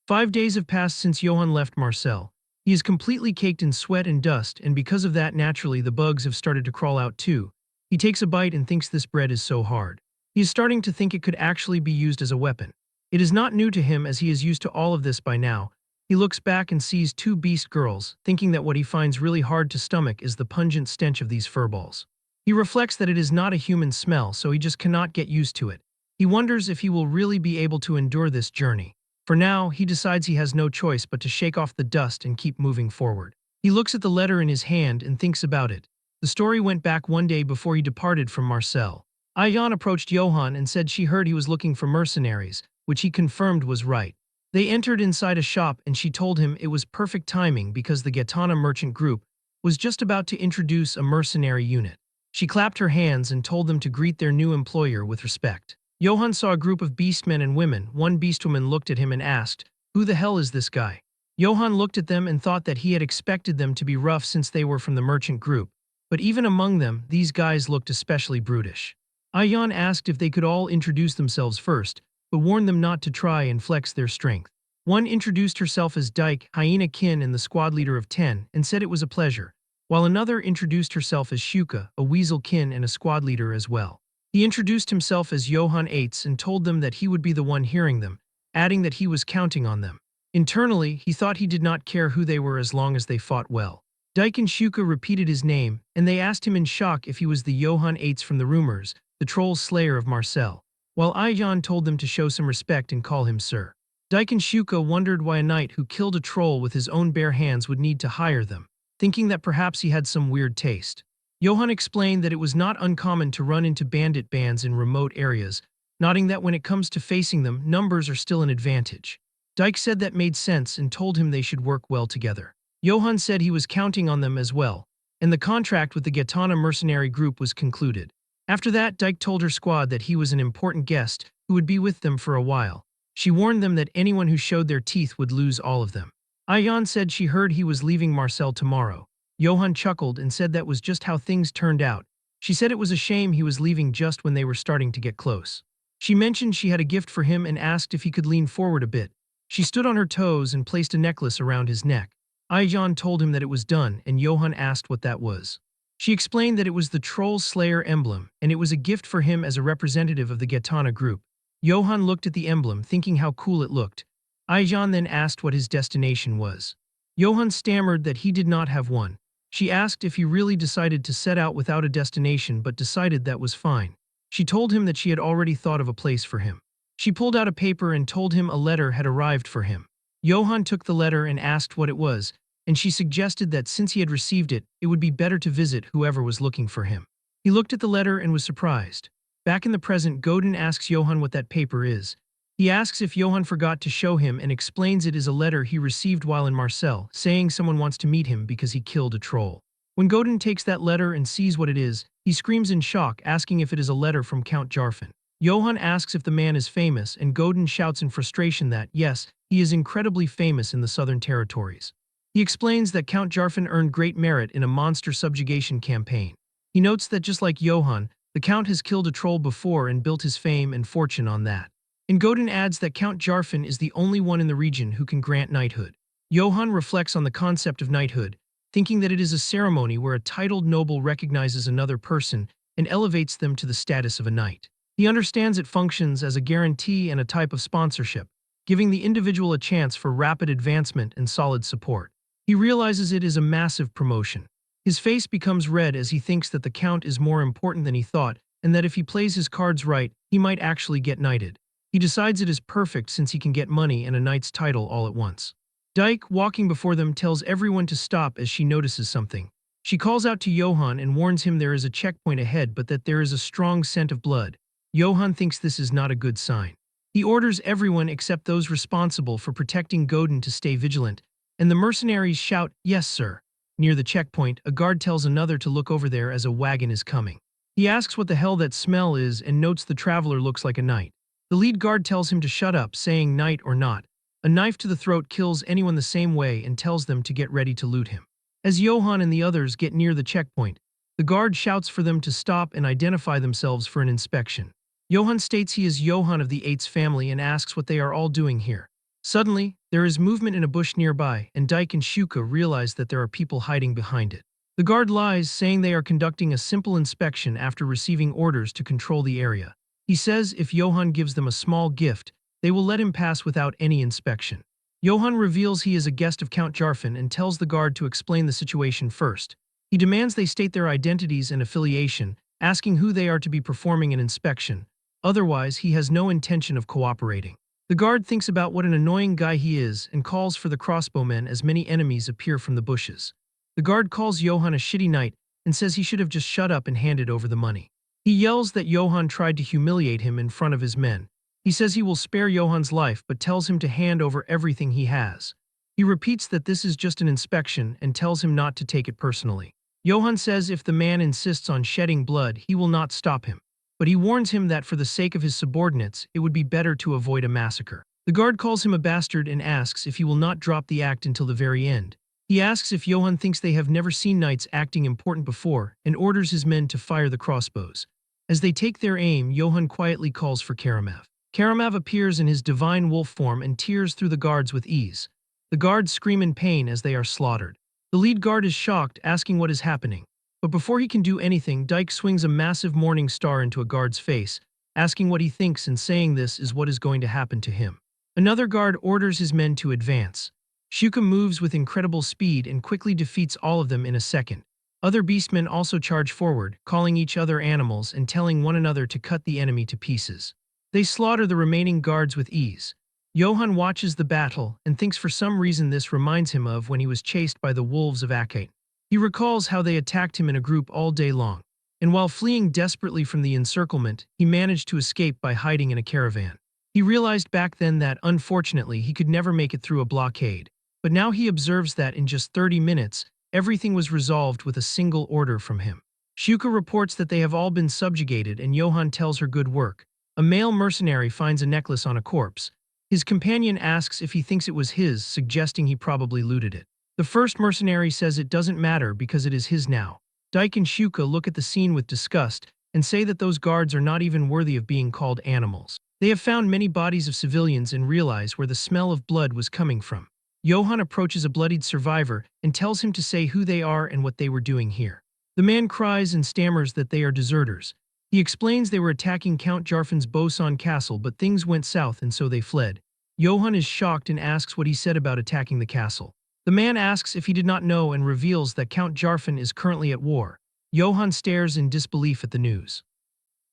5 days have passed since Johann left Marseille. He is completely caked in sweat and dust, and because of that, naturally, the bugs have started to crawl out too. He takes a bite and thinks this bread is so hard. He is starting to think it could actually be used as a weapon. It is not new to him as he is used to all of this by now. He looks back and sees 2 beast girls, thinking that what he finds really hard to stomach is the pungent stench of these furballs. He reflects that it is not a human smell, so he just cannot get used to it. He wonders if he will really be able to endure this journey. For now, he decides he has no choice but to shake off the dust and keep moving forward. He looks at the letter in his hand and thinks about it. The story went back one day before he departed from Marseille. Ayan approached Johann and said she heard he was looking for mercenaries, which he confirmed was right. They entered inside a shop and she told him it was perfect timing because the Gatana merchant group was just about to introduce a mercenary unit. She clapped her hands and told them to greet their new employer with respect. Johann saw a group of beastmen and women. One beastwoman looked at him and asked, "Who the hell is this guy?" Johann looked at them and thought that he had expected them to be rough since they were from the merchant group. But even among them, these guys looked especially brutish. Ayan asked if they could all introduce themselves first, but warned them not to try and flex their strength. One introduced herself as Dyke, Hyena Kin and the squad leader of 10, and said it was a pleasure, while another introduced herself as Shuka, a Weasel Kin and a squad leader as well. He introduced himself as Johann Eitz and told them that he would be the one hearing them, adding that he was counting on them. Internally, he thought he did not care who they were as long as they fought well. Dyke and Shuka repeated his name, and they asked him in shock if he was the Johann Eitz from the rumors, the troll slayer of Marseille, while Ayan told them to show some respect and call him sir. Dyke and Shuka wondered why a knight who killed a troll with his own bare hands would need to hire them, thinking that perhaps he had some weird taste. Johann explained that it was not uncommon to run into bandit bands in remote areas, nodding that when it comes to facing them, numbers are still an advantage. Dyke said that made sense and told him they should work well together. Johann said he was counting on them as well, and the contract with the Gatana mercenary group was concluded. After that, Dyke told her squad that he was an important guest who would be with them for a while. She warned them that anyone who showed their teeth would lose all of them. Ayan said she heard he was leaving Marseille tomorrow. Johann chuckled and said that was just how things turned out. She said it was a shame he was leaving just when they were starting to get close. She mentioned she had a gift for him and asked if he could lean forward a bit. She stood on her toes and placed a necklace around his neck. Ayan told him that it was done, and Johann asked what that was. She explained that it was the Troll Slayer emblem, and it was a gift for him as a representative of the Gatana group. Johann looked at the emblem, thinking how cool it looked. Ayan then asked what his destination was. Johann stammered that he did not have one. She asked if he really decided to set out without a destination but decided that was fine. She told him that she had already thought of a place for him. She pulled out a paper and told him a letter had arrived for him. Johann took the letter and asked what it was, and she suggested that since he had received it, it would be better to visit whoever was looking for him. He looked at the letter and was surprised. Back in the present, Godin asks Johann what that paper is. He asks if Johann forgot to show him and explains it is a letter he received while in Marseille, saying someone wants to meet him because he killed a troll. When Godin takes that letter and sees what it is, he screams in shock, asking if it is a letter from Count Jarfin. Johann asks if the man is famous, and Godin shouts in frustration that, yes, he is incredibly famous in the southern territories. He explains that Count Jarfin earned great merit in a monster subjugation campaign. He notes that just like Johann, the Count has killed a troll before and built his fame and fortune on that. And Godin adds that Count Jarfin is the only one in the region who can grant knighthood. Johann reflects on the concept of knighthood, thinking that it is a ceremony where a titled noble recognizes another person and elevates them to the status of a knight. He understands it functions as a guarantee and a type of sponsorship, giving the individual a chance for rapid advancement and solid support. He realizes it is a massive promotion. His face becomes red as he thinks that the Count is more important than he thought, and that if he plays his cards right, he might actually get knighted. He decides it is perfect since he can get money and a knight's title all at once. Dyke, walking before them, tells everyone to stop as she notices something. She calls out to Johann and warns him there is a checkpoint ahead but that there is a strong scent of blood. Johann thinks this is not a good sign. He orders everyone except those responsible for protecting Godin to stay vigilant, and the mercenaries shout, "Yes, sir." Near the checkpoint, a guard tells another to look over there as a wagon is coming. He asks what the hell that smell is and notes the traveler looks like a knight. The lead guard tells him to shut up, saying knight or not. A knife to the throat kills anyone the same way and tells them to get ready to loot him. As Johann and the others get near the checkpoint, the guard shouts for them to stop and identify themselves for an inspection. Johann states he is Johann of the Eight's family and asks what they are all doing here. Suddenly, there is movement in a bush nearby, and Dyke and Shuka realize that there are people hiding behind it. The guard lies, saying they are conducting a simple inspection after receiving orders to control the area. He says if Johann gives them a small gift, they will let him pass without any inspection. Johann reveals he is a guest of Count Jarfin and tells the guard to explain the situation first. He demands they state their identities and affiliation, asking who they are to be performing an inspection. Otherwise, he has no intention of cooperating. The guard thinks about what an annoying guy he is and calls for the crossbowmen as many enemies appear from the bushes. The guard calls Johann a shitty knight and says he should have just shut up and handed over the money. He yells that Johann tried to humiliate him in front of his men. He says he will spare Johann's life but tells him to hand over everything he has. He repeats that this is just an inspection and tells him not to take it personally. Johann says if the man insists on shedding blood, he will not stop him. But he warns him that for the sake of his subordinates, it would be better to avoid a massacre. The guard calls him a bastard and asks if he will not drop the act until the very end. He asks if Johann thinks they have never seen knights acting important before and orders his men to fire the crossbows. As they take their aim, Johann quietly calls for Karamov. Karamov appears in his divine wolf form and tears through the guards with ease. The guards scream in pain as they are slaughtered. The lead guard is shocked, asking what is happening. But before he can do anything, Dyke swings a massive morning star into a guard's face, asking what he thinks and saying this is what is going to happen to him. Another guard orders his men to advance. Shuka moves with incredible speed and quickly defeats all of them in a second. Other beastmen also charge forward, calling each other animals and telling one another to cut the enemy to pieces. They slaughter the remaining guards with ease. Johann watches the battle and thinks for some reason this reminds him of when he was chased by the wolves of Akate. He recalls how they attacked him in a group all day long, and while fleeing desperately from the encirclement, he managed to escape by hiding in a caravan. He realized back then that, unfortunately, he could never make it through a blockade, but now he observes that in just 30 minutes, everything was resolved with a single order from him. Shuka reports that they have all been subjugated and Johann tells her good work. A male mercenary finds a necklace on a corpse. His companion asks if he thinks it was his, suggesting he probably looted it. The first mercenary says it doesn't matter because it is his now. Dyke and Shuka look at the scene with disgust and say that those guards are not even worthy of being called animals. They have found many bodies of civilians and realize where the smell of blood was coming from. Johann approaches a bloodied survivor and tells him to say who they are and what they were doing here. The man cries and stammers that they are deserters. He explains they were attacking Count Jarfin's Boson castle, but things went south and so they fled. Johann is shocked and asks what he said about attacking the castle. The man asks if he did not know and reveals that Count Jarfin is currently at war. Johann stares in disbelief at the news.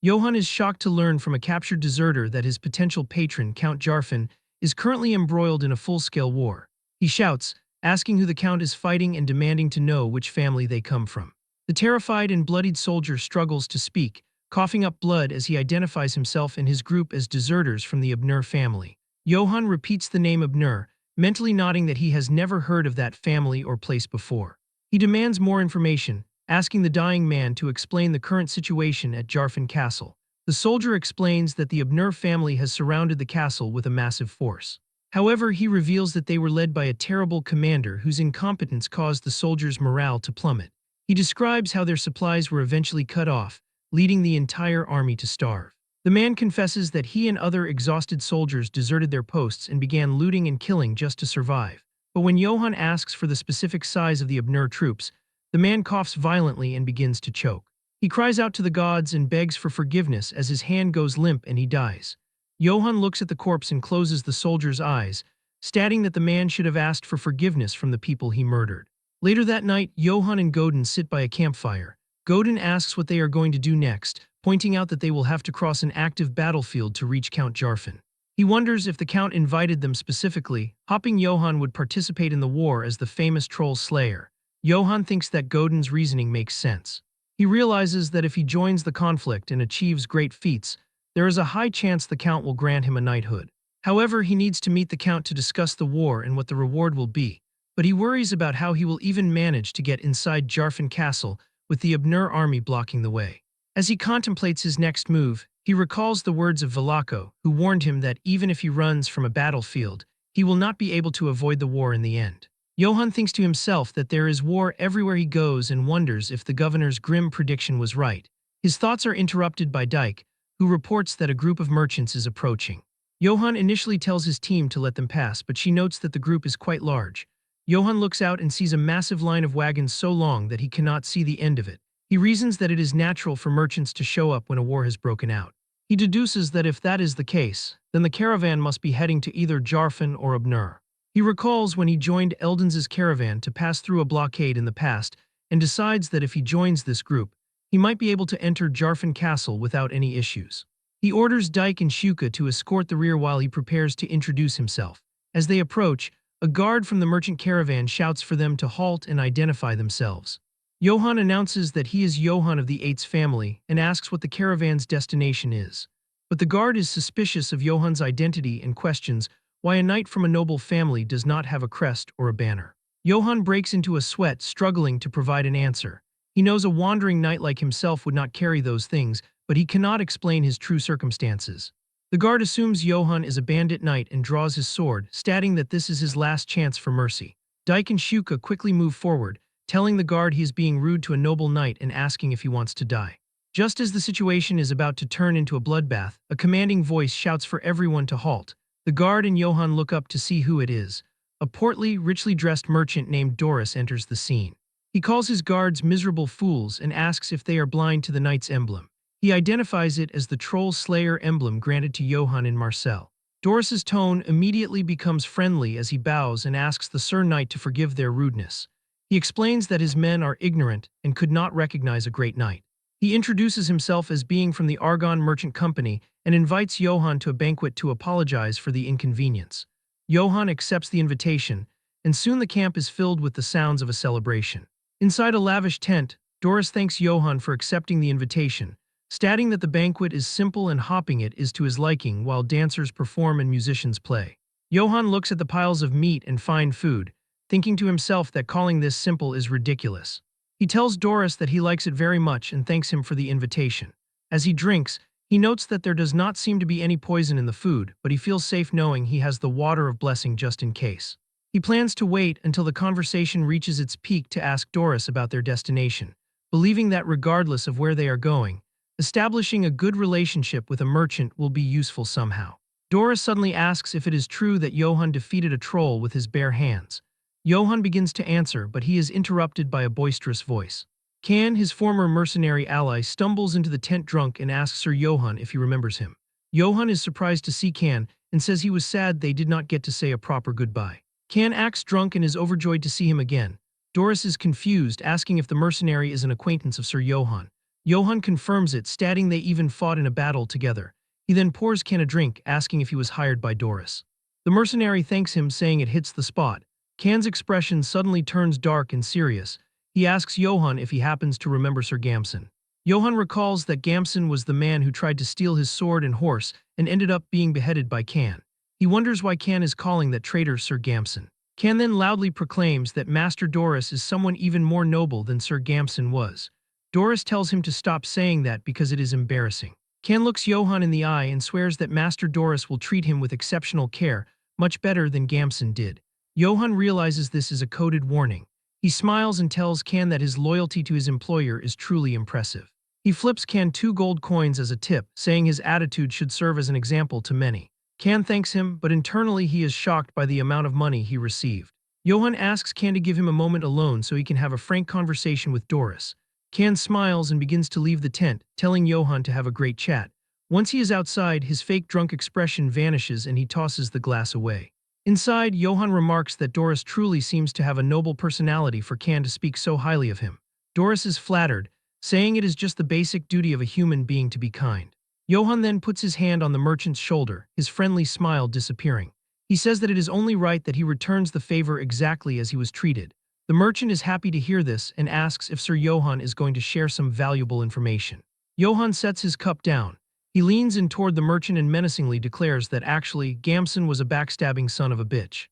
Johann is shocked to learn from a captured deserter that his potential patron, Count Jarfin, is currently embroiled in a full-scale war. He shouts, asking who the Count is fighting and demanding to know which family they come from. The terrified and bloodied soldier struggles to speak, coughing up blood as he identifies himself and his group as deserters from the Abner family. Johann repeats the name Abner, mentally nodding that he has never heard of that family or place before. He demands more information, asking the dying man to explain the current situation at Jarfin Castle. The soldier explains that the Abner family has surrounded the castle with a massive force. However, he reveals that they were led by a terrible commander whose incompetence caused the soldiers' morale to plummet. He describes how their supplies were eventually cut off, leading the entire army to starve. The man confesses that he and other exhausted soldiers deserted their posts and began looting and killing just to survive. But when Johann asks for the specific size of the Abner troops, the man coughs violently and begins to choke. He cries out to the gods and begs for forgiveness as his hand goes limp and he dies. Johann looks at the corpse and closes the soldier's eyes, stating that the man should have asked for forgiveness from the people he murdered. Later that night, Johann and Godin sit by a campfire. Godin asks what they are going to do next, pointing out that they will have to cross an active battlefield to reach Count Jarfin. He wonders if the Count invited them specifically, hoping Johann would participate in the war as the famous troll slayer. Johann thinks that Godin's reasoning makes sense. He realizes that if he joins the conflict and achieves great feats, there is a high chance the Count will grant him a knighthood. However, he needs to meet the Count to discuss the war and what the reward will be, but he worries about how he will even manage to get inside Jarfin Castle with the Abner army blocking the way. As he contemplates his next move, he recalls the words of Velako, who warned him that even if he runs from a battlefield, he will not be able to avoid the war in the end. Johann thinks to himself that there is war everywhere he goes and wonders if the governor's grim prediction was right. His thoughts are interrupted by Dyke, who reports that a group of merchants is approaching. Johann initially tells his team to let them pass, but she notes that the group is quite large. Johann looks out and sees a massive line of wagons so long that he cannot see the end of it. He reasons that it is natural for merchants to show up when a war has broken out. He deduces that if that is the case, then the caravan must be heading to either Jarfin or Abner. He recalls when he joined Eldons's caravan to pass through a blockade in the past and decides that if he joins this group, he might be able to enter Jarfin Castle without any issues. He orders Dyke and Shuka to escort the rear while he prepares to introduce himself. As they approach, a guard from the merchant caravan shouts for them to halt and identify themselves. Johann announces that he is Johann of the Eight's family and asks what the caravan's destination is. But the guard is suspicious of Johann's identity and questions why a knight from a noble family does not have a crest or a banner. Johann breaks into a sweat, struggling to provide an answer. He knows a wandering knight like himself would not carry those things, but he cannot explain his true circumstances. The guard assumes Johann is a bandit knight and draws his sword, stating that this is his last chance for mercy. Dyke and Shuka quickly move forward, telling the guard he is being rude to a noble knight and asking if he wants to die. Just as the situation is about to turn into a bloodbath, a commanding voice shouts for everyone to halt. The guard and Johann look up to see who it is. A portly, richly dressed merchant named Doris enters the scene. He calls his guards miserable fools and asks if they are blind to the knight's emblem. He identifies it as the Troll Slayer emblem granted to Johann in Marseille. Doris's tone immediately becomes friendly as he bows and asks the Sir Knight to forgive their rudeness. He explains that his men are ignorant and could not recognize a great knight. He introduces himself as being from the Argonne Merchant Company and invites Johann to a banquet to apologize for the inconvenience. Johann accepts the invitation, and soon the camp is filled with the sounds of a celebration. Inside a lavish tent, Doris thanks Johann for accepting the invitation, stating that the banquet is simple and hopping it is to his liking while dancers perform and musicians play. Johann looks at the piles of meat and fine food, thinking to himself that calling this simple is ridiculous. He tells Doris that he likes it very much and thanks him for the invitation. As he drinks, he notes that there does not seem to be any poison in the food, but he feels safe knowing he has the water of blessing just in case. He plans to wait until the conversation reaches its peak to ask Doris about their destination, believing that regardless of where they are going, establishing a good relationship with a merchant will be useful somehow. Doris suddenly asks if it is true that Johann defeated a troll with his bare hands. Johann begins to answer, but he is interrupted by a boisterous voice. Can, his former mercenary ally, stumbles into the tent drunk and asks Sir Johann if he remembers him. Johann is surprised to see Can and says he was sad they did not get to say a proper goodbye. Can acts drunk and is overjoyed to see him again. Doris is confused, asking if the mercenary is an acquaintance of Sir Johann. Johann confirms it, stating they even fought in a battle together. He then pours Can a drink, asking if he was hired by Doris. The mercenary thanks him, saying it hits the spot. Can's expression suddenly turns dark and serious. He asks Johann if he happens to remember Sir Gamson. Johann recalls that Gamson was the man who tried to steal his sword and horse and ended up being beheaded by Can. He wonders why Can is calling that traitor Sir Gamson. Can then loudly proclaims that Master Doris is someone even more noble than Sir Gamson was. Doris tells him to stop saying that because it is embarrassing. Can looks Johann in the eye and swears that Master Doris will treat him with exceptional care, much better than Gamson did. Johann realizes this is a coded warning. He smiles and tells Can that his loyalty to his employer is truly impressive. He flips Can 2 gold coins as a tip, saying his attitude should serve as an example to many. Can thanks him, but internally he is shocked by the amount of money he received. Johann asks Can to give him a moment alone so he can have a frank conversation with Doris. Can smiles and begins to leave the tent, telling Johann to have a great chat. Once he is outside, his fake drunk expression vanishes and he tosses the glass away. Inside, Johann remarks that Doris truly seems to have a noble personality for Can to speak so highly of him. Doris is flattered, saying it is just the basic duty of a human being to be kind. Johann then puts his hand on the merchant's shoulder, his friendly smile disappearing. He says that it is only right that he returns the favor exactly as he was treated. The merchant is happy to hear this and asks if Sir Johann is going to share some valuable information. Johann sets his cup down. He leans in toward the merchant and menacingly declares that actually, Gamson was a backstabbing son of a bitch.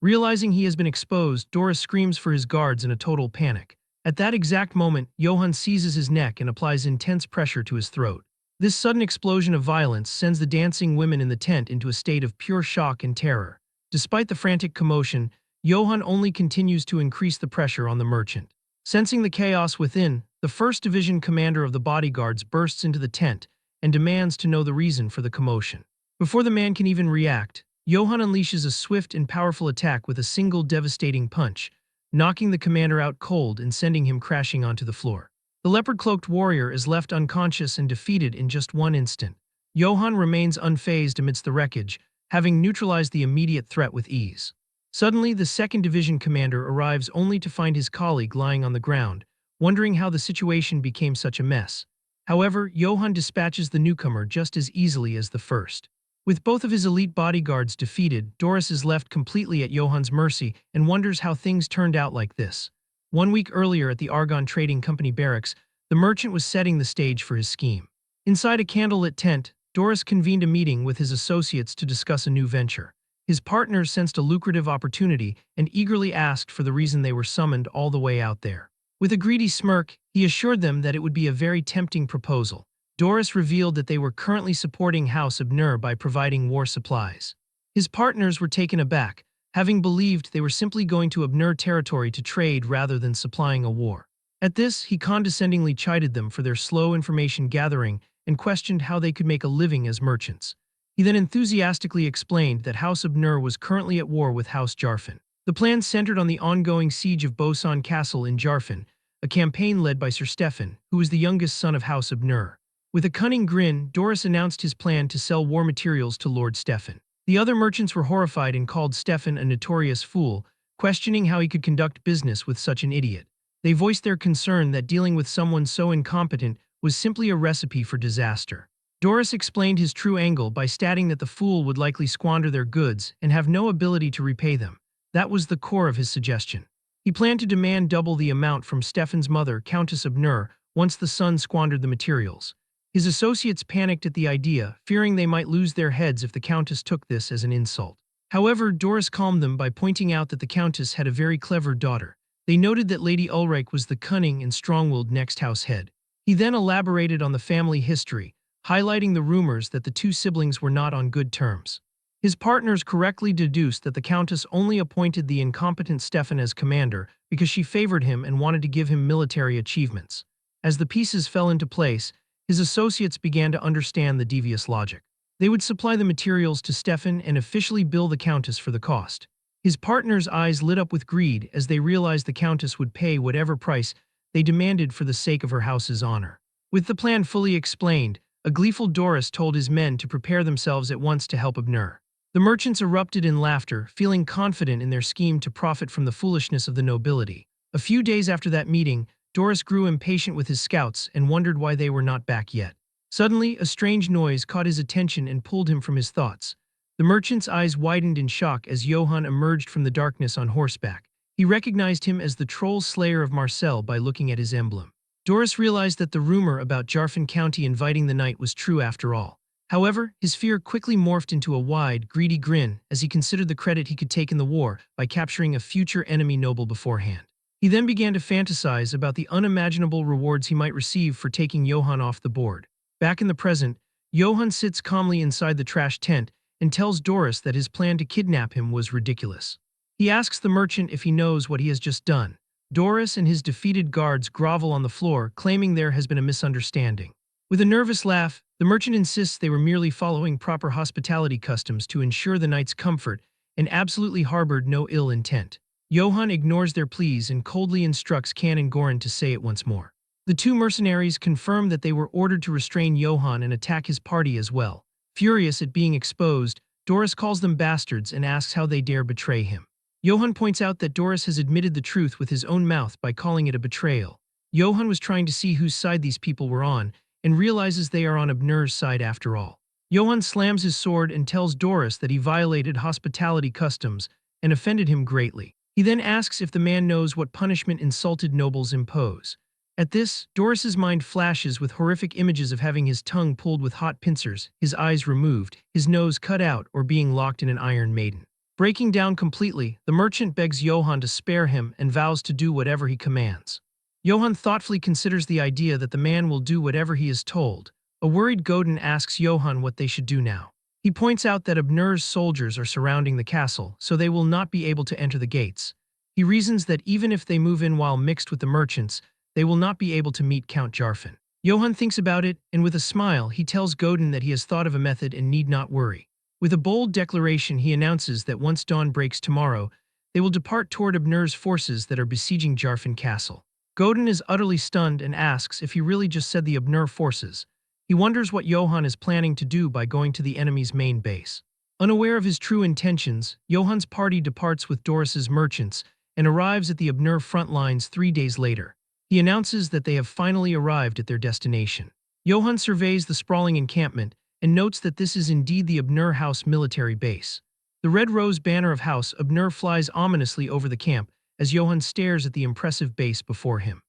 Realizing he has been exposed, Doris screams for his guards in a total panic. At that exact moment, Johann seizes his neck and applies intense pressure to his throat. This sudden explosion of violence sends the dancing women in the tent into a state of pure shock and terror. Despite the frantic commotion, Johann only continues to increase the pressure on the merchant. Sensing the chaos within, the 1st Division commander of the bodyguards bursts into the tent and demands to know the reason for the commotion. Before the man can even react, Johann unleashes a swift and powerful attack with a single devastating punch, knocking the commander out cold and sending him crashing onto the floor. The leopard-cloaked warrior is left unconscious and defeated in just one instant. Johann remains unfazed amidst the wreckage, having neutralized the immediate threat with ease. Suddenly, the 2nd Division commander arrives only to find his colleague lying on the ground, wondering how the situation became such a mess. However, Johann dispatches the newcomer just as easily as the first. With both of his elite bodyguards defeated, Doris is left completely at Johann's mercy and wonders how things turned out like this. 1 week earlier at the Argon Trading Company barracks, the merchant was setting the stage for his scheme. Inside a candlelit tent, Doris convened a meeting with his associates to discuss a new venture. His partners sensed a lucrative opportunity and eagerly asked for the reason they were summoned all the way out there. With a greedy smirk, he assured them that it would be a very tempting proposal. Doris revealed that they were currently supporting House Abner by providing war supplies. His partners were taken aback, having believed they were simply going to Abner territory to trade rather than supplying a war. At this, he condescendingly chided them for their slow information gathering and questioned how they could make a living as merchants. He then enthusiastically explained that House Abner was currently at war with House Jarfin. The plan centered on the ongoing siege of Bosan Castle in Jarfin, a campaign led by Sir Stefan, who was the youngest son of House Abner. With a cunning grin, Doris announced his plan to sell war materials to Lord Stefan. The other merchants were horrified and called Stefan a notorious fool, questioning how he could conduct business with such an idiot. They voiced their concern that dealing with someone so incompetent was simply a recipe for disaster. Doris explained his true angle by stating that the fool would likely squander their goods and have no ability to repay them. That was the core of his suggestion. He planned to demand double the amount from Stefan's mother, Countess Abner, once the son squandered the materials. His associates panicked at the idea, fearing they might lose their heads if the Countess took this as an insult. However, Doris calmed them by pointing out that the Countess had a very clever daughter. They noted that Lady Ulrich was the cunning and strong-willed next house head. He then elaborated on the family history, highlighting the rumors that the 2 siblings were not on good terms. His partners correctly deduced that the Countess only appointed the incompetent Stefan as commander because she favored him and wanted to give him military achievements. As the pieces fell into place, his associates began to understand the devious logic. They would supply the materials to Stefan and officially bill the Countess for the cost. His partners' eyes lit up with greed as they realized the Countess would pay whatever price they demanded for the sake of her house's honor. With the plan fully explained, a gleeful Doris told his men to prepare themselves at once to help Abner. The merchants erupted in laughter, feeling confident in their scheme to profit from the foolishness of the nobility. A few days after that meeting, Doris grew impatient with his scouts and wondered why they were not back yet. Suddenly, a strange noise caught his attention and pulled him from his thoughts. The merchant's eyes widened in shock as Johann emerged from the darkness on horseback. He recognized him as the troll slayer of Marcel by looking at his emblem. Doris realized that the rumor about Jarfin County inviting the knight was true after all. However, his fear quickly morphed into a wide, greedy grin as he considered the credit he could take in the war by capturing a future enemy noble beforehand. He then began to fantasize about the unimaginable rewards he might receive for taking Johann off the board. Back in the present, Johann sits calmly inside the trash tent and tells Doris that his plan to kidnap him was ridiculous. He asks the merchant if he knows what he has just done. Doris and his defeated guards grovel on the floor, claiming there has been a misunderstanding. With a nervous laugh, the merchant insists they were merely following proper hospitality customs to ensure the knight's comfort and absolutely harbored no ill intent. Johann ignores their pleas and coldly instructs Canon Goran to say it once more. The two mercenaries confirm that they were ordered to restrain Johann and attack his party as well. Furious at being exposed, Doris calls them bastards and asks how they dare betray him. Johann points out that Doris has admitted the truth with his own mouth by calling it a betrayal. Johann was trying to see whose side these people were on, and realizes they are on Abner's side after all. Johann slams his sword and tells Doris that he violated hospitality customs and offended him greatly. He then asks if the man knows what punishment insulted nobles impose. At this, Doris's mind flashes with horrific images of having his tongue pulled with hot pincers, his eyes removed, his nose cut out, or being locked in an iron maiden. Breaking down completely, the merchant begs Johann to spare him and vows to do whatever he commands. Johann thoughtfully considers the idea that the man will do whatever he is told. A worried Godin asks Johann what they should do now. He points out that Abner's soldiers are surrounding the castle, so they will not be able to enter the gates. He reasons that even if they move in while mixed with the merchants, they will not be able to meet Count Jarfin. Johann thinks about it, and with a smile, he tells Godin that he has thought of a method and need not worry. With a bold declaration, he announces that once dawn breaks tomorrow, they will depart toward Abner's forces that are besieging Jarfin Castle. Godin is utterly stunned and asks if he really just said the Abner forces. He wonders what Johann is planning to do by going to the enemy's main base. Unaware of his true intentions, Johann's party departs with Doris's merchants and arrives at the Abner front lines 3 days later. He announces that they have finally arrived at their destination. Johann surveys the sprawling encampment and notes that this is indeed the Abner House military base. The red rose banner of House Abner flies ominously over the camp as Johann stares at the impressive base before him.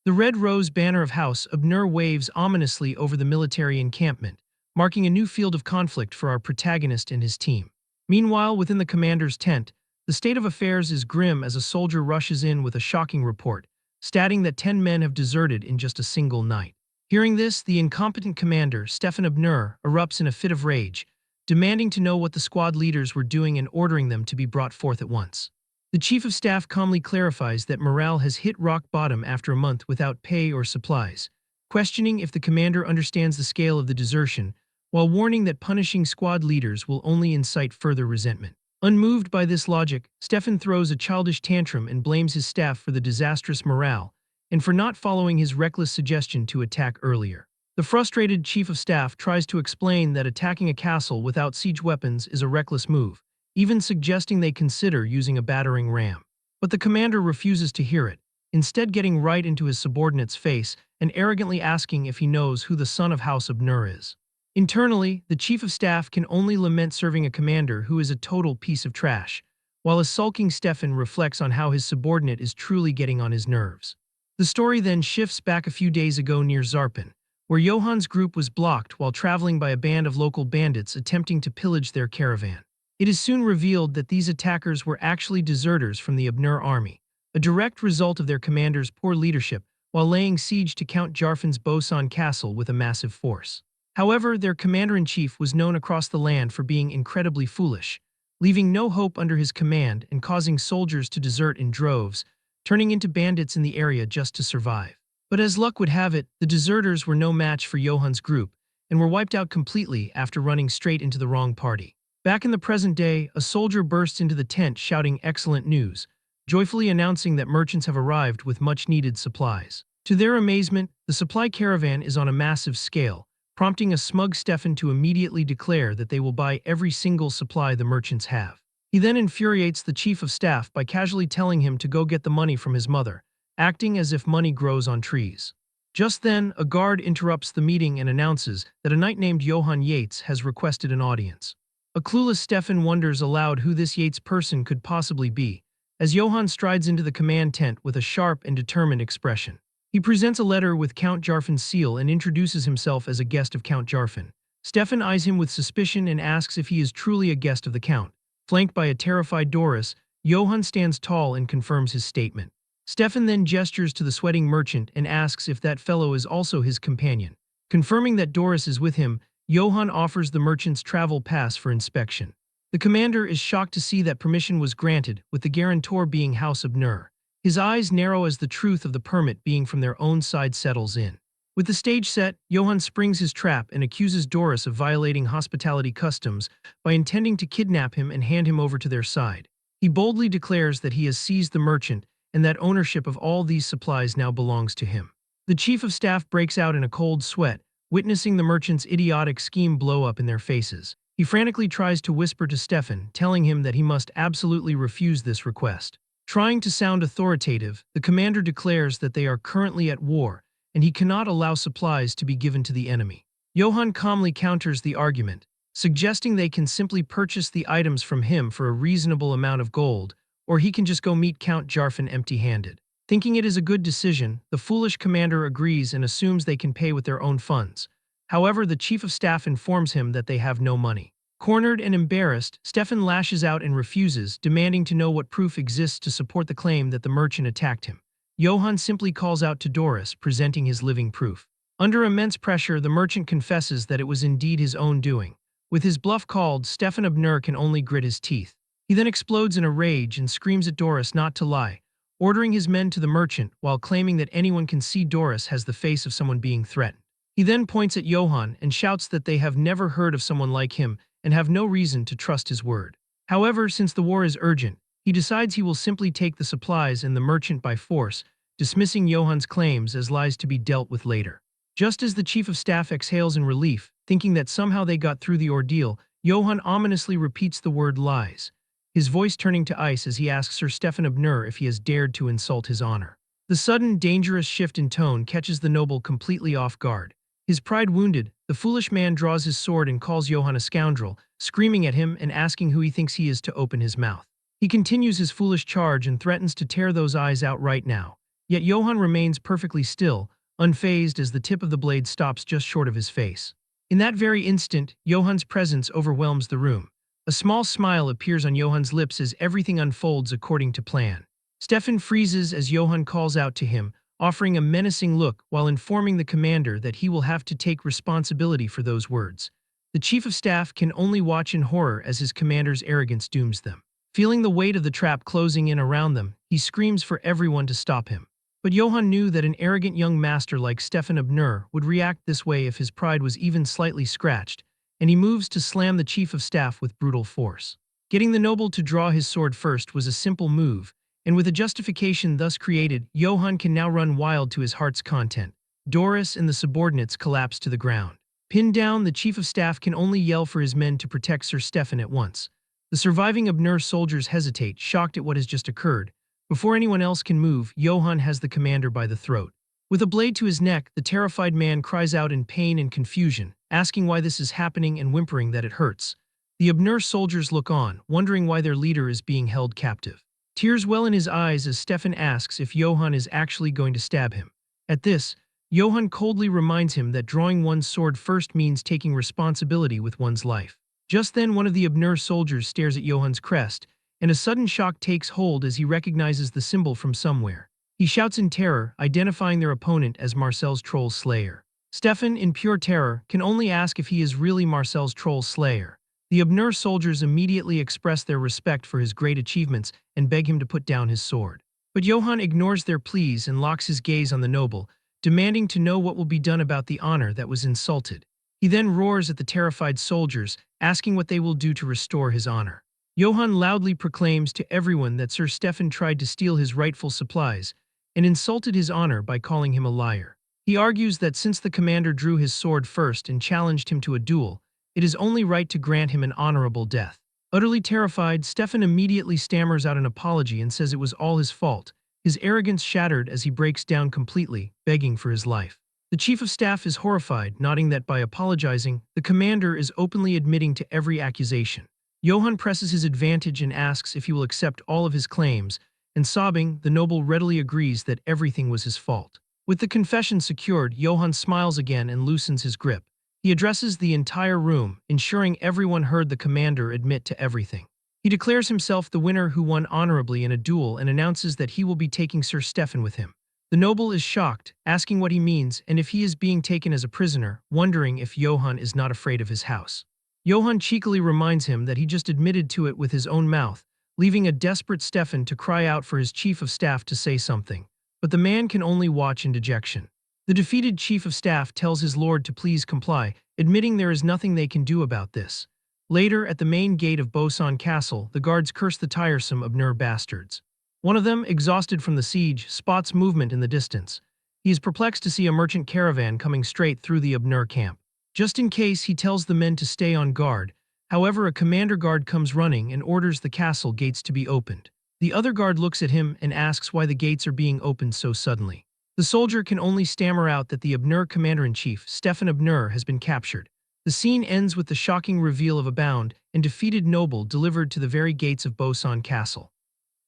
The red rose banner of House Abner waves ominously over the military encampment, marking a new field of conflict for our protagonist and his team. Meanwhile, within the commander's tent, the state of affairs is grim as a soldier rushes in with a shocking report, stating that 10 men have deserted in just a single night. Hearing this, the incompetent commander, Stefan Abner, erupts in a fit of rage, demanding to know what the squad leaders were doing and ordering them to be brought forth at once. The chief of staff calmly clarifies that morale has hit rock bottom after a month without pay or supplies, questioning if the commander understands the scale of the desertion, while warning that punishing squad leaders will only incite further resentment. Unmoved by this logic, Stefan throws a childish tantrum and blames his staff for the disastrous morale and for not following his reckless suggestion to attack earlier. The frustrated chief of staff tries to explain that attacking a castle without siege weapons is a reckless move, even suggesting they consider using a battering ram. But the commander refuses to hear it, instead getting right into his subordinate's face and arrogantly asking if he knows who the son of House Abner is. Internally, the chief of staff can only lament serving a commander who is a total piece of trash, while a sulking Stefan reflects on how his subordinate is truly getting on his nerves. The story then shifts back a few days ago near Zarpin, where Johann's group was blocked while traveling by a band of local bandits attempting to pillage their caravan. It is soon revealed that these attackers were actually deserters from the Abner army, a direct result of their commander's poor leadership while laying siege to Count Jarfin's Bosan castle with a massive force. However, their commander-in-chief was known across the land for being incredibly foolish, leaving no hope under his command and causing soldiers to desert in droves, turning into bandits in the area just to survive. But as luck would have it, the deserters were no match for Johann's group and were wiped out completely after running straight into the wrong party. Back in the present day, a soldier bursts into the tent shouting excellent news, joyfully announcing that merchants have arrived with much-needed supplies. To their amazement, the supply caravan is on a massive scale, prompting a smug Stefan to immediately declare that they will buy every single supply the merchants have. He then infuriates the chief of staff by casually telling him to go get the money from his mother, acting as if money grows on trees. Just then, a guard interrupts the meeting and announces that a knight named Johann Yates has requested an audience. A clueless Stefan wonders aloud who this Yates person could possibly be, as Johann strides into the command tent with a sharp and determined expression. He presents a letter with Count Jarfan's seal and introduces himself as a guest of Count Jarfan. Stefan eyes him with suspicion and asks if he is truly a guest of the Count. Flanked by a terrified Doris, Johann stands tall and confirms his statement. Stefan then gestures to the sweating merchant and asks if that fellow is also his companion. Confirming that Doris is with him, Johann offers the merchant's travel pass for inspection. The commander is shocked to see that permission was granted, with the guarantor being House of Nur. His eyes narrow as the truth of the permit being from their own side settles in. With the stage set, Johann springs his trap and accuses Doris of violating hospitality customs by intending to kidnap him and hand him over to their side. He boldly declares that he has seized the merchant and that ownership of all these supplies now belongs to him. The chief of staff breaks out in a cold sweat, witnessing the merchant's idiotic scheme blow up in their faces. He frantically tries to whisper to Stefan, telling him that he must absolutely refuse this request. Trying to sound authoritative, the commander declares that they are currently at war, and he cannot allow supplies to be given to the enemy. Johann calmly counters the argument, suggesting they can simply purchase the items from him for a reasonable amount of gold, or he can just go meet Count Jarfan empty-handed. Thinking it is a good decision, the foolish commander agrees and assumes they can pay with their own funds. However, the chief of staff informs him that they have no money. Cornered and embarrassed, Stefan lashes out and refuses, demanding to know what proof exists to support the claim that the merchant attacked him. Johann simply calls out to Doris, presenting his living proof. Under immense pressure, the merchant confesses that it was indeed his own doing. With his bluff called, Stefan of Nur can only grit his teeth. He then explodes in a rage and screams at Doris not to lie, ordering his men to the merchant while claiming that anyone can see Doris has the face of someone being threatened. He then points at Johann and shouts that they have never heard of someone like him and have no reason to trust his word. However, since the war is urgent, he decides he will simply take the supplies and the merchant by force, dismissing Johann's claims as lies to be dealt with later. Just as the chief of staff exhales in relief, thinking that somehow they got through the ordeal, Johann ominously repeats the word lies, his voice turning to ice as he asks Sir Stefan of Nur if he has dared to insult his honor. The sudden, dangerous shift in tone catches the noble completely off guard. His pride wounded, the foolish man draws his sword and calls Johann a scoundrel, screaming at him and asking who he thinks he is to open his mouth. He continues his foolish charge and threatens to tear those eyes out right now. Yet Johann remains perfectly still, unfazed as the tip of the blade stops just short of his face. In that very instant, Johann's presence overwhelms the room. A small smile appears on Johann's lips as everything unfolds according to plan. Stefan freezes as Johann calls out to him, offering a menacing look while informing the commander that he will have to take responsibility for those words. The chief of staff can only watch in horror as his commander's arrogance dooms them. Feeling the weight of the trap closing in around them, he screams for everyone to stop him. But Johann knew that an arrogant young master like Stefan of Nur would react this way if his pride was even slightly scratched, and he moves to slam the chief of staff with brutal force. Getting the noble to draw his sword first was a simple move, and with a justification thus created, Johann can now run wild to his heart's content. Doris and the subordinates collapse to the ground. Pinned down, the chief of staff can only yell for his men to protect Sir Stefan at once. The surviving of Nur soldiers hesitate, shocked at what has just occurred. Before anyone else can move, Johann has the commander by the throat. With a blade to his neck, the terrified man cries out in pain and confusion, asking why this is happening and whimpering that it hurts. The Abnur soldiers look on, wondering why their leader is being held captive. Tears well in his eyes as Stefan asks if Johann is actually going to stab him. At this, Johann coldly reminds him that drawing one's sword first means taking responsibility with one's life. Just then, one of the Abnur soldiers stares at Johann's crest, and a sudden shock takes hold as he recognizes the symbol from somewhere. He shouts in terror, identifying their opponent as Marcel's troll slayer. Stefan, in pure terror, can only ask if he is really Marcel's troll slayer. The Abnur soldiers immediately express their respect for his great achievements and beg him to put down his sword. But Johann ignores their pleas and locks his gaze on the noble, demanding to know what will be done about the honor that was insulted. He then roars at the terrified soldiers, asking what they will do to restore his honor. Johann loudly proclaims to everyone that Sir Stefan tried to steal his rightful supplies and insulted his honor by calling him a liar. He argues that since the commander drew his sword first and challenged him to a duel, it is only right to grant him an honorable death. Utterly terrified, Stefan immediately stammers out an apology and says it was all his fault, his arrogance shattered as he breaks down completely, begging for his life. The chief of staff is horrified, noting that by apologizing, the commander is openly admitting to every accusation. Johann presses his advantage and asks if he will accept all of his claims, and sobbing, the noble readily agrees that everything was his fault. With the confession secured, Johann smiles again and loosens his grip. He addresses the entire room, ensuring everyone heard the commander admit to everything. He declares himself the winner who won honorably in a duel and announces that he will be taking Sir Stefan with him. The noble is shocked, asking what he means and if he is being taken as a prisoner, wondering if Johann is not afraid of his house. Johann cheekily reminds him that he just admitted to it with his own mouth, leaving a desperate Stefan to cry out for his chief of staff to say something. But the man can only watch in dejection. The defeated chief of staff tells his lord to please comply, admitting there is nothing they can do about this. Later, at the main gate of Bosan Castle, the guards curse the tiresome Abnur bastards. One of them, exhausted from the siege, spots movement in the distance. He is perplexed to see a merchant caravan coming straight through the Abnur camp. Just in case, he tells the men to stay on guard. However, a commander guard comes running and orders the castle gates to be opened. The other guard looks at him and asks why the gates are being opened so suddenly. The soldier can only stammer out that the Abnur commander-in-chief, Stefan Abnur, has been captured. The scene ends with the shocking reveal of a bound and defeated noble delivered to the very gates of Bosan Castle.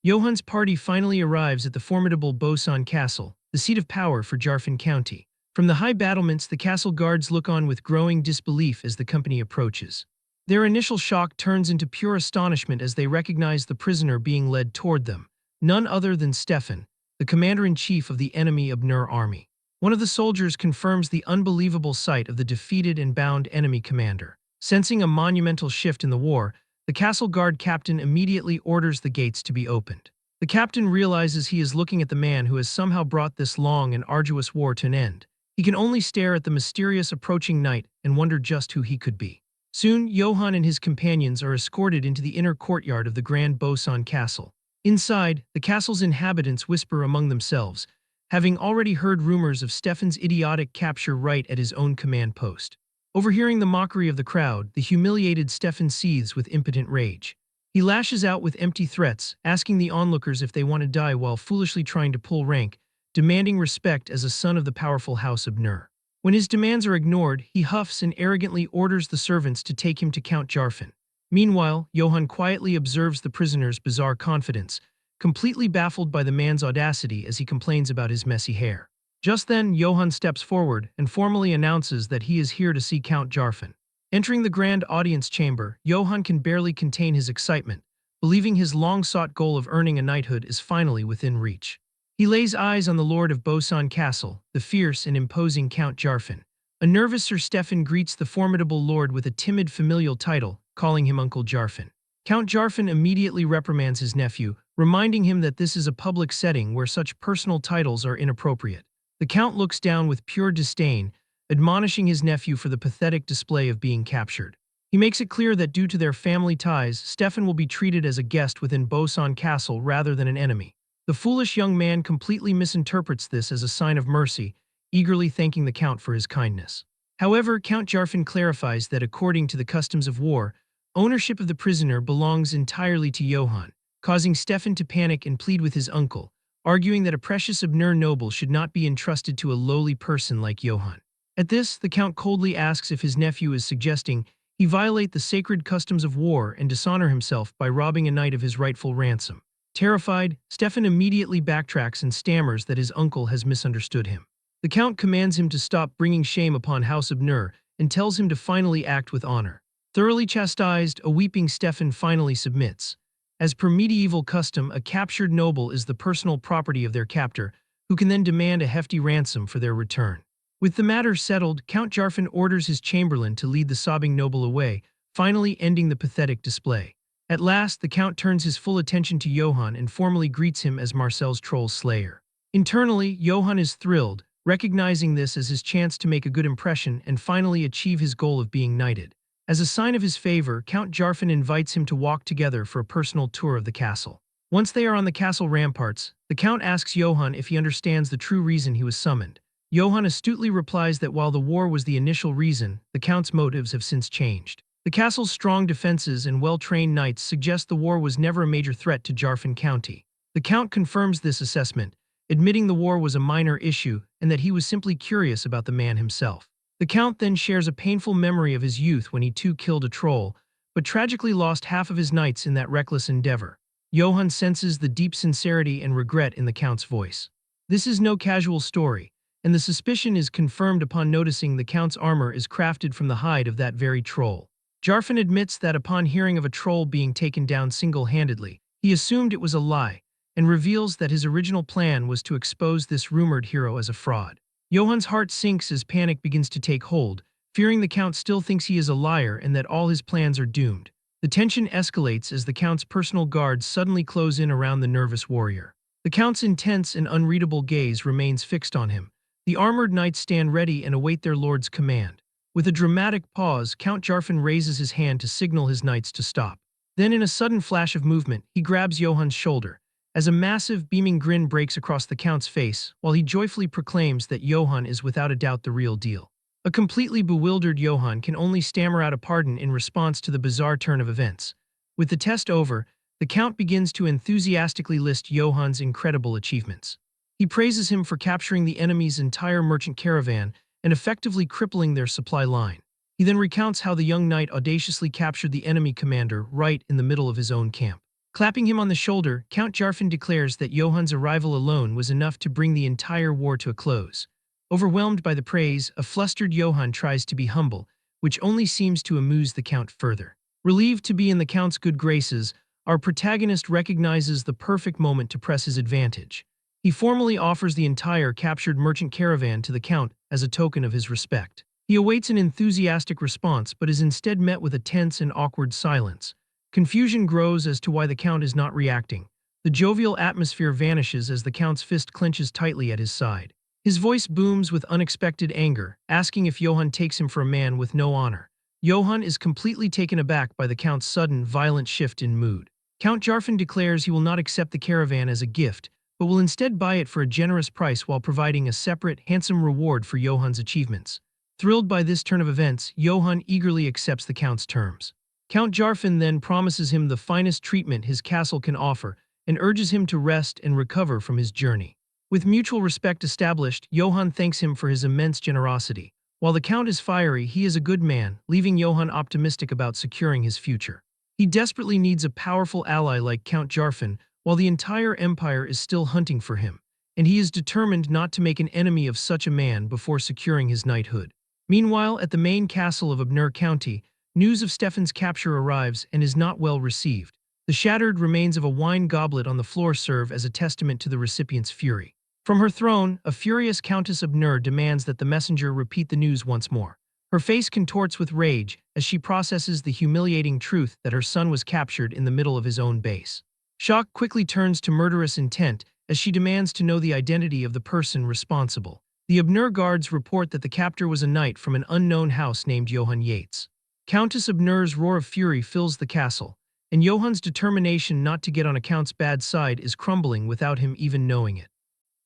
Johann's party finally arrives at the formidable Bosan Castle, the seat of power for Jarfin County. From the high battlements, the castle guards look on with growing disbelief as the company approaches. Their initial shock turns into pure astonishment as they recognize the prisoner being led toward them, none other than Stefan, the commander-in-chief of the enemy Abnur army. One of the soldiers confirms the unbelievable sight of the defeated and bound enemy commander. Sensing a monumental shift in the war, the castle guard captain immediately orders the gates to be opened. The captain realizes he is looking at the man who has somehow brought this long and arduous war to an end. He can only stare at the mysterious approaching night and wonder just who he could be. Soon, Johann and his companions are escorted into the inner courtyard of the Grand Bosan Castle. Inside, the castle's inhabitants whisper among themselves, having already heard rumors of Stefan's idiotic capture right at his own command post. Overhearing the mockery of the crowd, the humiliated Stefan seethes with impotent rage. He lashes out with empty threats, asking the onlookers if they want to die while foolishly trying to pull rank, demanding respect as a son of the powerful House of Nur. When his demands are ignored, he huffs and arrogantly orders the servants to take him to Count Jarfin. Meanwhile, Johann quietly observes the prisoner's bizarre confidence, completely baffled by the man's audacity as he complains about his messy hair. Just then, Johann steps forward and formally announces that he is here to see Count Jarfin. Entering the grand audience chamber, Johann can barely contain his excitement, believing his long-sought goal of earning a knighthood is finally within reach. He lays eyes on the lord of Bosan Castle, the fierce and imposing Count Jarfin. A nervous Sir Stefan greets the formidable lord with a timid familial title, calling him Uncle Jarfin. Count Jarfin immediately reprimands his nephew, reminding him that this is a public setting where such personal titles are inappropriate. The Count looks down with pure disdain, admonishing his nephew for the pathetic display of being captured. He makes it clear that due to their family ties, Stefan will be treated as a guest within Bosan Castle rather than an enemy. The foolish young man completely misinterprets this as a sign of mercy, eagerly thanking the Count for his kindness. However, Count Jarfin clarifies that according to the customs of war, ownership of the prisoner belongs entirely to Johann, causing Stefan to panic and plead with his uncle, arguing that a precious Abnur noble should not be entrusted to a lowly person like Johann. At this, the Count coldly asks if his nephew is suggesting he violate the sacred customs of war and dishonor himself by robbing a knight of his rightful ransom. Terrified, Stefan immediately backtracks and stammers that his uncle has misunderstood him. The Count commands him to stop bringing shame upon House Abnur and tells him to finally act with honor. Thoroughly chastised, a weeping Stefan finally submits. As per medieval custom, a captured noble is the personal property of their captor, who can then demand a hefty ransom for their return. With the matter settled, Count Jarfin orders his chamberlain to lead the sobbing noble away, finally ending the pathetic display. At last, the Count turns his full attention to Johann and formally greets him as Marcel's troll slayer. Internally, Johann is thrilled, recognizing this as his chance to make a good impression and finally achieve his goal of being knighted. As a sign of his favor, Count Jarfin invites him to walk together for a personal tour of the castle. Once they are on the castle ramparts, the Count asks Johann if he understands the true reason he was summoned. Johann astutely replies that while the war was the initial reason, the Count's motives have since changed. The castle's strong defenses and well-trained knights suggest the war was never a major threat to Jarfin County. The Count confirms this assessment, admitting the war was a minor issue and that he was simply curious about the man himself. The Count then shares a painful memory of his youth when he too killed a troll, but tragically lost half of his knights in that reckless endeavor. Johann senses the deep sincerity and regret in the Count's voice. This is no casual story, and the suspicion is confirmed upon noticing the Count's armor is crafted from the hide of that very troll. Jarfin admits that upon hearing of a troll being taken down single-handedly, he assumed it was a lie, and reveals that his original plan was to expose this rumored hero as a fraud. Johann's heart sinks as panic begins to take hold, fearing the Count still thinks he is a liar and that all his plans are doomed. The tension escalates as the Count's personal guards suddenly close in around the nervous warrior. The Count's intense and unreadable gaze remains fixed on him. The armored knights stand ready and await their lord's command. With a dramatic pause, Count Jarfin raises his hand to signal his knights to stop. Then in a sudden flash of movement, he grabs Johann's shoulder, as a massive, beaming grin breaks across the Count's face, while he joyfully proclaims that Johann is without a doubt the real deal. A completely bewildered Johann can only stammer out a pardon in response to the bizarre turn of events. With the test over, the Count begins to enthusiastically list Johann's incredible achievements. He praises him for capturing the enemy's entire merchant caravan and effectively crippling their supply line. He then recounts how the young knight audaciously captured the enemy commander right in the middle of his own camp. Clapping him on the shoulder, Count Jarfin declares that Johann's arrival alone was enough to bring the entire war to a close. Overwhelmed by the praise, a flustered Johann tries to be humble, which only seems to amuse the Count further. Relieved to be in the Count's good graces, our protagonist recognizes the perfect moment to press his advantage. He formally offers the entire captured merchant caravan to the Count as a token of his respect. He awaits an enthusiastic response but is instead met with a tense and awkward silence. Confusion grows as to why the Count is not reacting. The jovial atmosphere vanishes as the Count's fist clenches tightly at his side. His voice booms with unexpected anger, asking if Johann takes him for a man with no honor. Johann is completely taken aback by the Count's sudden, violent shift in mood. Count Jarfin declares he will not accept the caravan as a gift, but will instead buy it for a generous price while providing a separate, handsome reward for Johann's achievements. Thrilled by this turn of events, Johann eagerly accepts the Count's terms. Count Jarfin then promises him the finest treatment his castle can offer and urges him to rest and recover from his journey. With mutual respect established, Johann thanks him for his immense generosity. While the Count is fiery, he is a good man, leaving Johann optimistic about securing his future. He desperately needs a powerful ally like Count Jarfin, while the entire empire is still hunting for him, and he is determined not to make an enemy of such a man before securing his knighthood. Meanwhile, at the main castle of Abner County, news of Stefan's capture arrives and is not well received. The shattered remains of a wine goblet on the floor serve as a testament to the recipient's fury. From her throne, a furious Countess Abner demands that the messenger repeat the news once more. Her face contorts with rage as she processes the humiliating truth that her son was captured in the middle of his own base. Shock quickly turns to murderous intent as she demands to know the identity of the person responsible. The Abner guards report that the captor was a knight from an unknown house named Johann Yates. Countess Abner's roar of fury fills the castle, and Johann's determination not to get on a Count's bad side is crumbling without him even knowing it.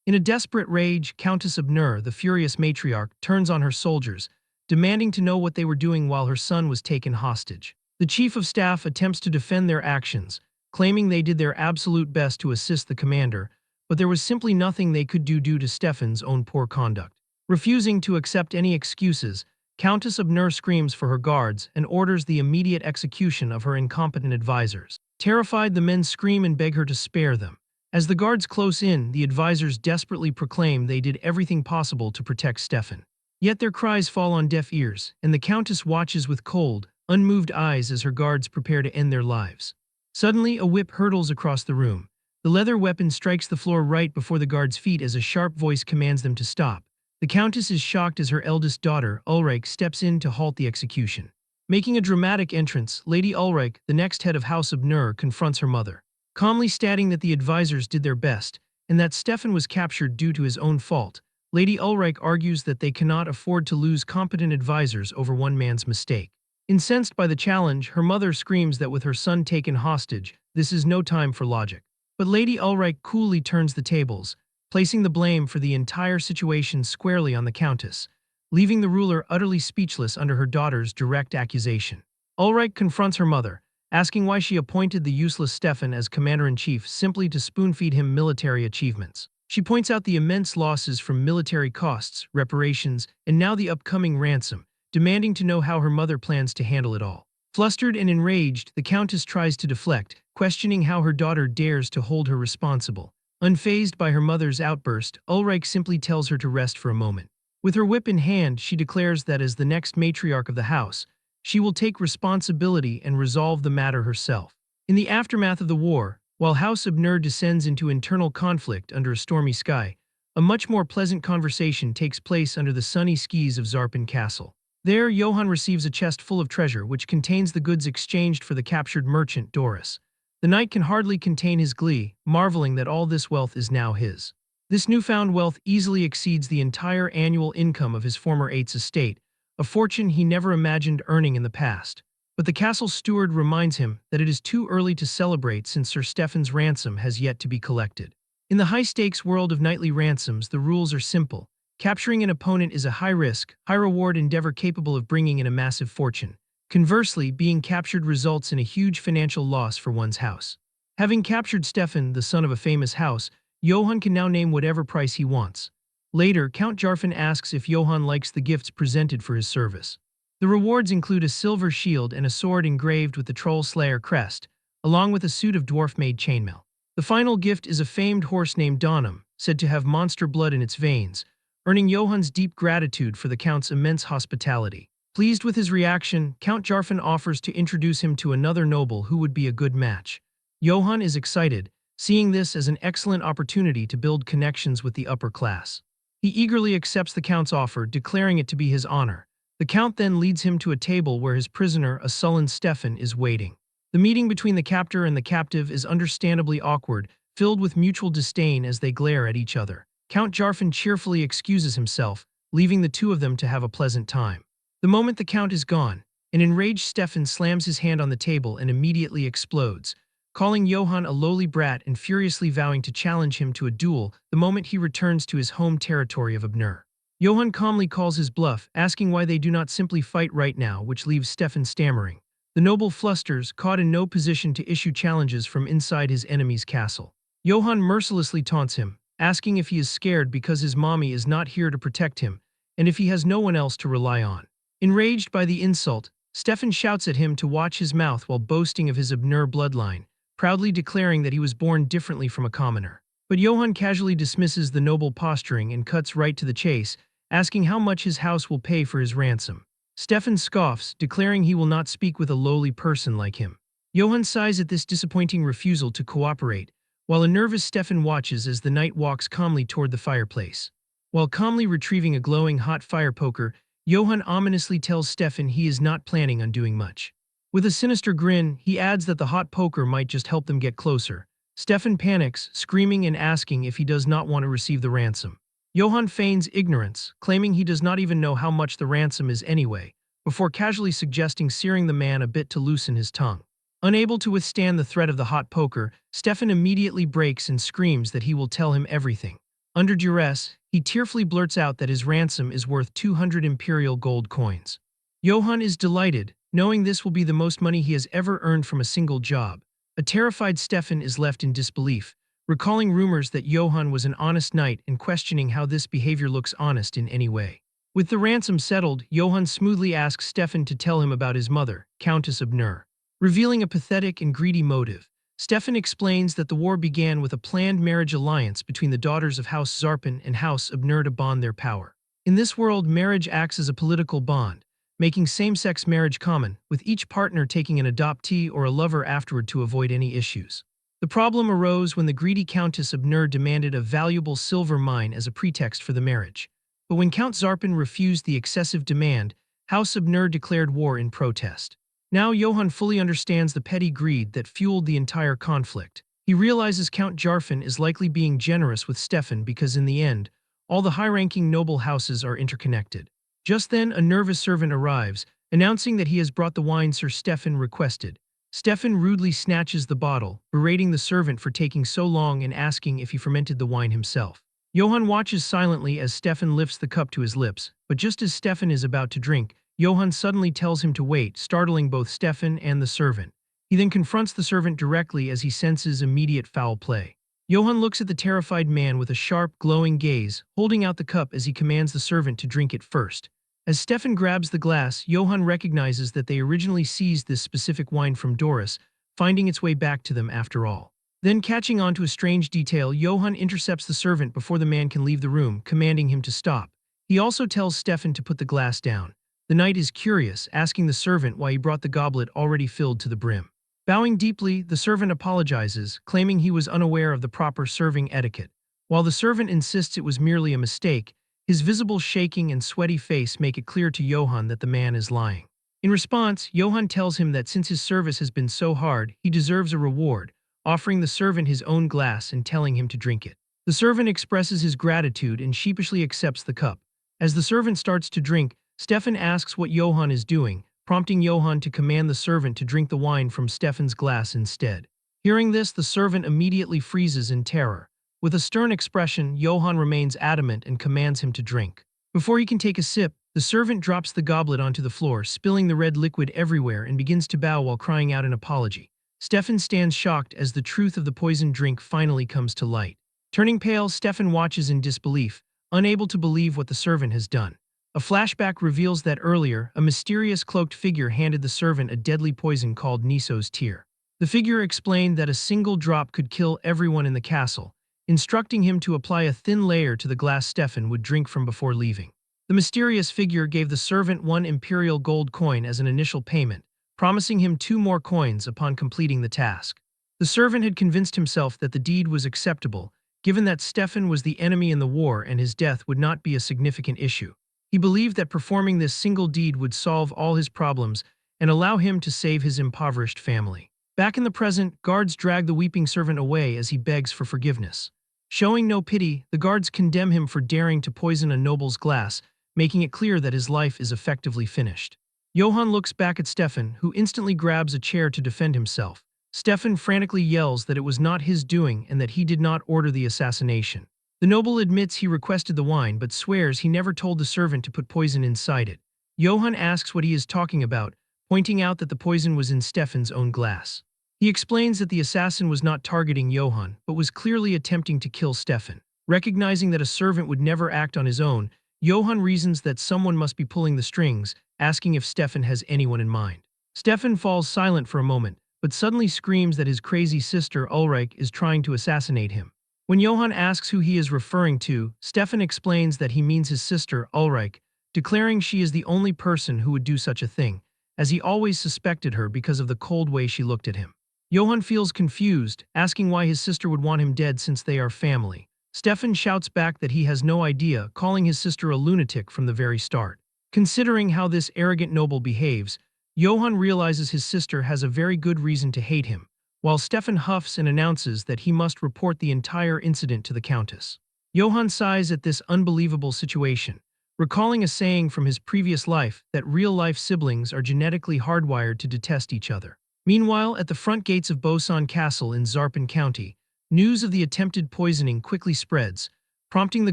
In a desperate rage, Countess Abner, the furious matriarch, turns on her soldiers, demanding to know what they were doing while her son was taken hostage. The chief of staff attempts to defend their actions, claiming they did their absolute best to assist the commander, but there was simply nothing they could do due to Stefan's own poor conduct. Refusing to accept any excuses, Countess Abner screams for her guards and orders the immediate execution of her incompetent advisors. Terrified, the men scream and beg her to spare them. As the guards close in, the advisors desperately proclaim they did everything possible to protect Stefan. Yet their cries fall on deaf ears, and the Countess watches with cold, unmoved eyes as her guards prepare to end their lives. Suddenly, a whip hurtles across the room. The leather weapon strikes the floor right before the guards' feet as a sharp voice commands them to stop. The Countess is shocked as her eldest daughter, Ulrich, steps in to halt the execution. Making a dramatic entrance, Lady Ulrich, the next head of House Abner, confronts her mother, calmly stating that the advisors did their best and that Stefan was captured due to his own fault. Lady Ulrich argues that they cannot afford to lose competent advisors over one man's mistake. Incensed by the challenge, her mother screams that with her son taken hostage, this is no time for logic. But Lady Ulrich coolly turns the tables, placing the blame for the entire situation squarely on the Countess, leaving the ruler utterly speechless under her daughter's direct accusation. Ulrich confronts her mother, asking why she appointed the useless Stefan as commander-in-chief simply to spoon-feed him military achievements. She points out the immense losses from military costs, reparations, and now the upcoming ransom, demanding to know how her mother plans to handle it all. Flustered and enraged, the Countess tries to deflect, questioning how her daughter dares to hold her responsible. Unfazed by her mother's outburst, Ulrich simply tells her to rest for a moment. With her whip in hand, she declares that as the next matriarch of the house, she will take responsibility and resolve the matter herself. In the aftermath of the war, while House Abner descends into internal conflict under a stormy sky, a much more pleasant conversation takes place under the sunny skies of Zarpin Castle. There, Johann receives a chest full of treasure which contains the goods exchanged for the captured merchant Doris. The knight can hardly contain his glee, marveling that all this wealth is now his. This newfound wealth easily exceeds the entire annual income of his former eight's estate, a fortune he never imagined earning in the past. But the castle steward reminds him that it is too early to celebrate since Sir Stefan's ransom has yet to be collected. In the high-stakes world of knightly ransoms, the rules are simple. Capturing an opponent is a high-risk, high-reward endeavor capable of bringing in a massive fortune. Conversely, being captured results in a huge financial loss for one's house. Having captured Stefan, the son of a famous house, Johann can now name whatever price he wants. Later, Count Jarfin asks if Johann likes the gifts presented for his service. The rewards include a silver shield and a sword engraved with the Troll Slayer crest, along with a suit of dwarf-made chainmail. The final gift is a famed horse named Donham, said to have monster blood in its veins, earning Johann's deep gratitude for the Count's immense hospitality. Pleased with his reaction, Count Jarfin offers to introduce him to another noble who would be a good match. Johann is excited, seeing this as an excellent opportunity to build connections with the upper class. He eagerly accepts the Count's offer, declaring it to be his honor. The Count then leads him to a table where his prisoner, a sullen Stefan, is waiting. The meeting between the captor and the captive is understandably awkward, filled with mutual disdain as they glare at each other. Count Jarfin cheerfully excuses himself, leaving the two of them to have a pleasant time. The moment the Count is gone, an enraged Stefan slams his hand on the table and immediately explodes, calling Johann a lowly brat and furiously vowing to challenge him to a duel the moment he returns to his home territory of Abner. Johann calmly calls his bluff, asking why they do not simply fight right now, which leaves Stefan stammering. The noble flusters, caught in no position to issue challenges from inside his enemy's castle. Johann mercilessly taunts him, asking if he is scared because his mommy is not here to protect him, and if he has no one else to rely on. Enraged by the insult, Stefan shouts at him to watch his mouth while boasting of his Abner bloodline, proudly declaring that he was born differently from a commoner. But Johann casually dismisses the noble posturing and cuts right to the chase, asking how much his house will pay for his ransom. Stefan scoffs, declaring he will not speak with a lowly person like him. Johann sighs at this disappointing refusal to cooperate, while a nervous Stefan watches as the knight walks calmly toward the fireplace. While calmly retrieving a glowing hot fire poker, Johann ominously tells Stefan he is not planning on doing much. With a sinister grin, he adds that the hot poker might just help them get closer. Stefan panics, screaming and asking if he does not want to receive the ransom. Johann feigns ignorance, claiming he does not even know how much the ransom is anyway, before casually suggesting searing the man a bit to loosen his tongue. Unable to withstand the threat of the hot poker, Stefan immediately breaks and screams that he will tell him everything. Under duress, he tearfully blurts out that his ransom is worth 200 imperial gold coins. Johann is delighted, knowing this will be the most money he has ever earned from a single job. A terrified Stefan is left in disbelief, recalling rumors that Johann was an honest knight and questioning how this behavior looks honest in any way. With the ransom settled, Johann smoothly asks Stefan to tell him about his mother, Countess Abner. Revealing a pathetic and greedy motive, Stefan explains that the war began with a planned marriage alliance between the daughters of House Zarpin and House Abner to bond their power. In this world, marriage acts as a political bond, making same-sex marriage common, with each partner taking an adoptee or a lover afterward to avoid any issues. The problem arose when the greedy Countess Abner demanded a valuable silver mine as a pretext for the marriage. But when Count Zarpin refused the excessive demand, House Abner declared war in protest. Now Johann fully understands the petty greed that fueled the entire conflict. He realizes Count Jarfin is likely being generous with Stefan because in the end, all the high-ranking noble houses are interconnected. Just then, a nervous servant arrives, announcing that he has brought the wine Sir Stefan requested. Stefan rudely snatches the bottle, berating the servant for taking so long and asking if he fermented the wine himself. Johann watches silently as Stefan lifts the cup to his lips, but just as Stefan is about to drink, Johann suddenly tells him to wait, startling both Stefan and the servant. He then confronts the servant directly as he senses immediate foul play. Johann looks at the terrified man with a sharp, glowing gaze, holding out the cup as he commands the servant to drink it first. As Stefan grabs the glass, Johann recognizes that they originally seized this specific wine from Doris, finding its way back to them after all. Then, catching on to a strange detail, Johann intercepts the servant before the man can leave the room, commanding him to stop. He also tells Stefan to put the glass down. The knight is curious, asking the servant why he brought the goblet already filled to the brim. Bowing deeply, the servant apologizes, claiming he was unaware of the proper serving etiquette. While the servant insists it was merely a mistake, his visible shaking and sweaty face make it clear to Johann that the man is lying. In response, Johann tells him that since his service has been so hard, he deserves a reward, offering the servant his own glass and telling him to drink it. The servant expresses his gratitude and sheepishly accepts the cup. As the servant starts to drink, Stefan asks what Johann is doing, prompting Johann to command the servant to drink the wine from Stefan's glass instead. Hearing this, the servant immediately freezes in terror. With a stern expression, Johann remains adamant and commands him to drink. Before he can take a sip, the servant drops the goblet onto the floor, spilling the red liquid everywhere, and begins to bow while crying out an apology. Stefan stands shocked as the truth of the poisoned drink finally comes to light. Turning pale, Stefan watches in disbelief, unable to believe what the servant has done. A flashback reveals that earlier, a mysterious cloaked figure handed the servant a deadly poison called Niso's tear. The figure explained that a single drop could kill everyone in the castle, instructing him to apply a thin layer to the glass Stefan would drink from before leaving. The mysterious figure gave the servant 1 imperial gold coin as an initial payment, promising him 2 more coins upon completing the task. The servant had convinced himself that the deed was acceptable, given that Stefan was the enemy in the war and his death would not be a significant issue. He believed that performing this single deed would solve all his problems and allow him to save his impoverished family. Back in the present, guards drag the weeping servant away as he begs for forgiveness. Showing no pity, the guards condemn him for daring to poison a noble's glass, making it clear that his life is effectively finished. Johann looks back at Stefan, who instantly grabs a chair to defend himself. Stefan frantically yells that it was not his doing and that he did not order the assassination. The noble admits he requested the wine but swears he never told the servant to put poison inside it. Johann asks what he is talking about, pointing out that the poison was in Stefan's own glass. He explains that the assassin was not targeting Johann, but was clearly attempting to kill Stefan. Recognizing that a servant would never act on his own, Johann reasons that someone must be pulling the strings, asking if Stefan has anyone in mind. Stefan falls silent for a moment, but suddenly screams that his crazy sister Ulrich is trying to assassinate him. When Johann asks who he is referring to, Stefan explains that he means his sister Ulrich, declaring she is the only person who would do such a thing, as he always suspected her because of the cold way she looked at him. Johann feels confused, asking why his sister would want him dead since they are family. Stefan shouts back that he has no idea, calling his sister a lunatic from the very start. Considering how this arrogant noble behaves, Johann realizes his sister has a very good reason to hate him, while Stefan huffs and announces that he must report the entire incident to the Countess. Johann sighs at this unbelievable situation, recalling a saying from his previous life that real-life siblings are genetically hardwired to detest each other. Meanwhile, at the front gates of Bosan Castle in Zarpin County, news of the attempted poisoning quickly spreads, prompting the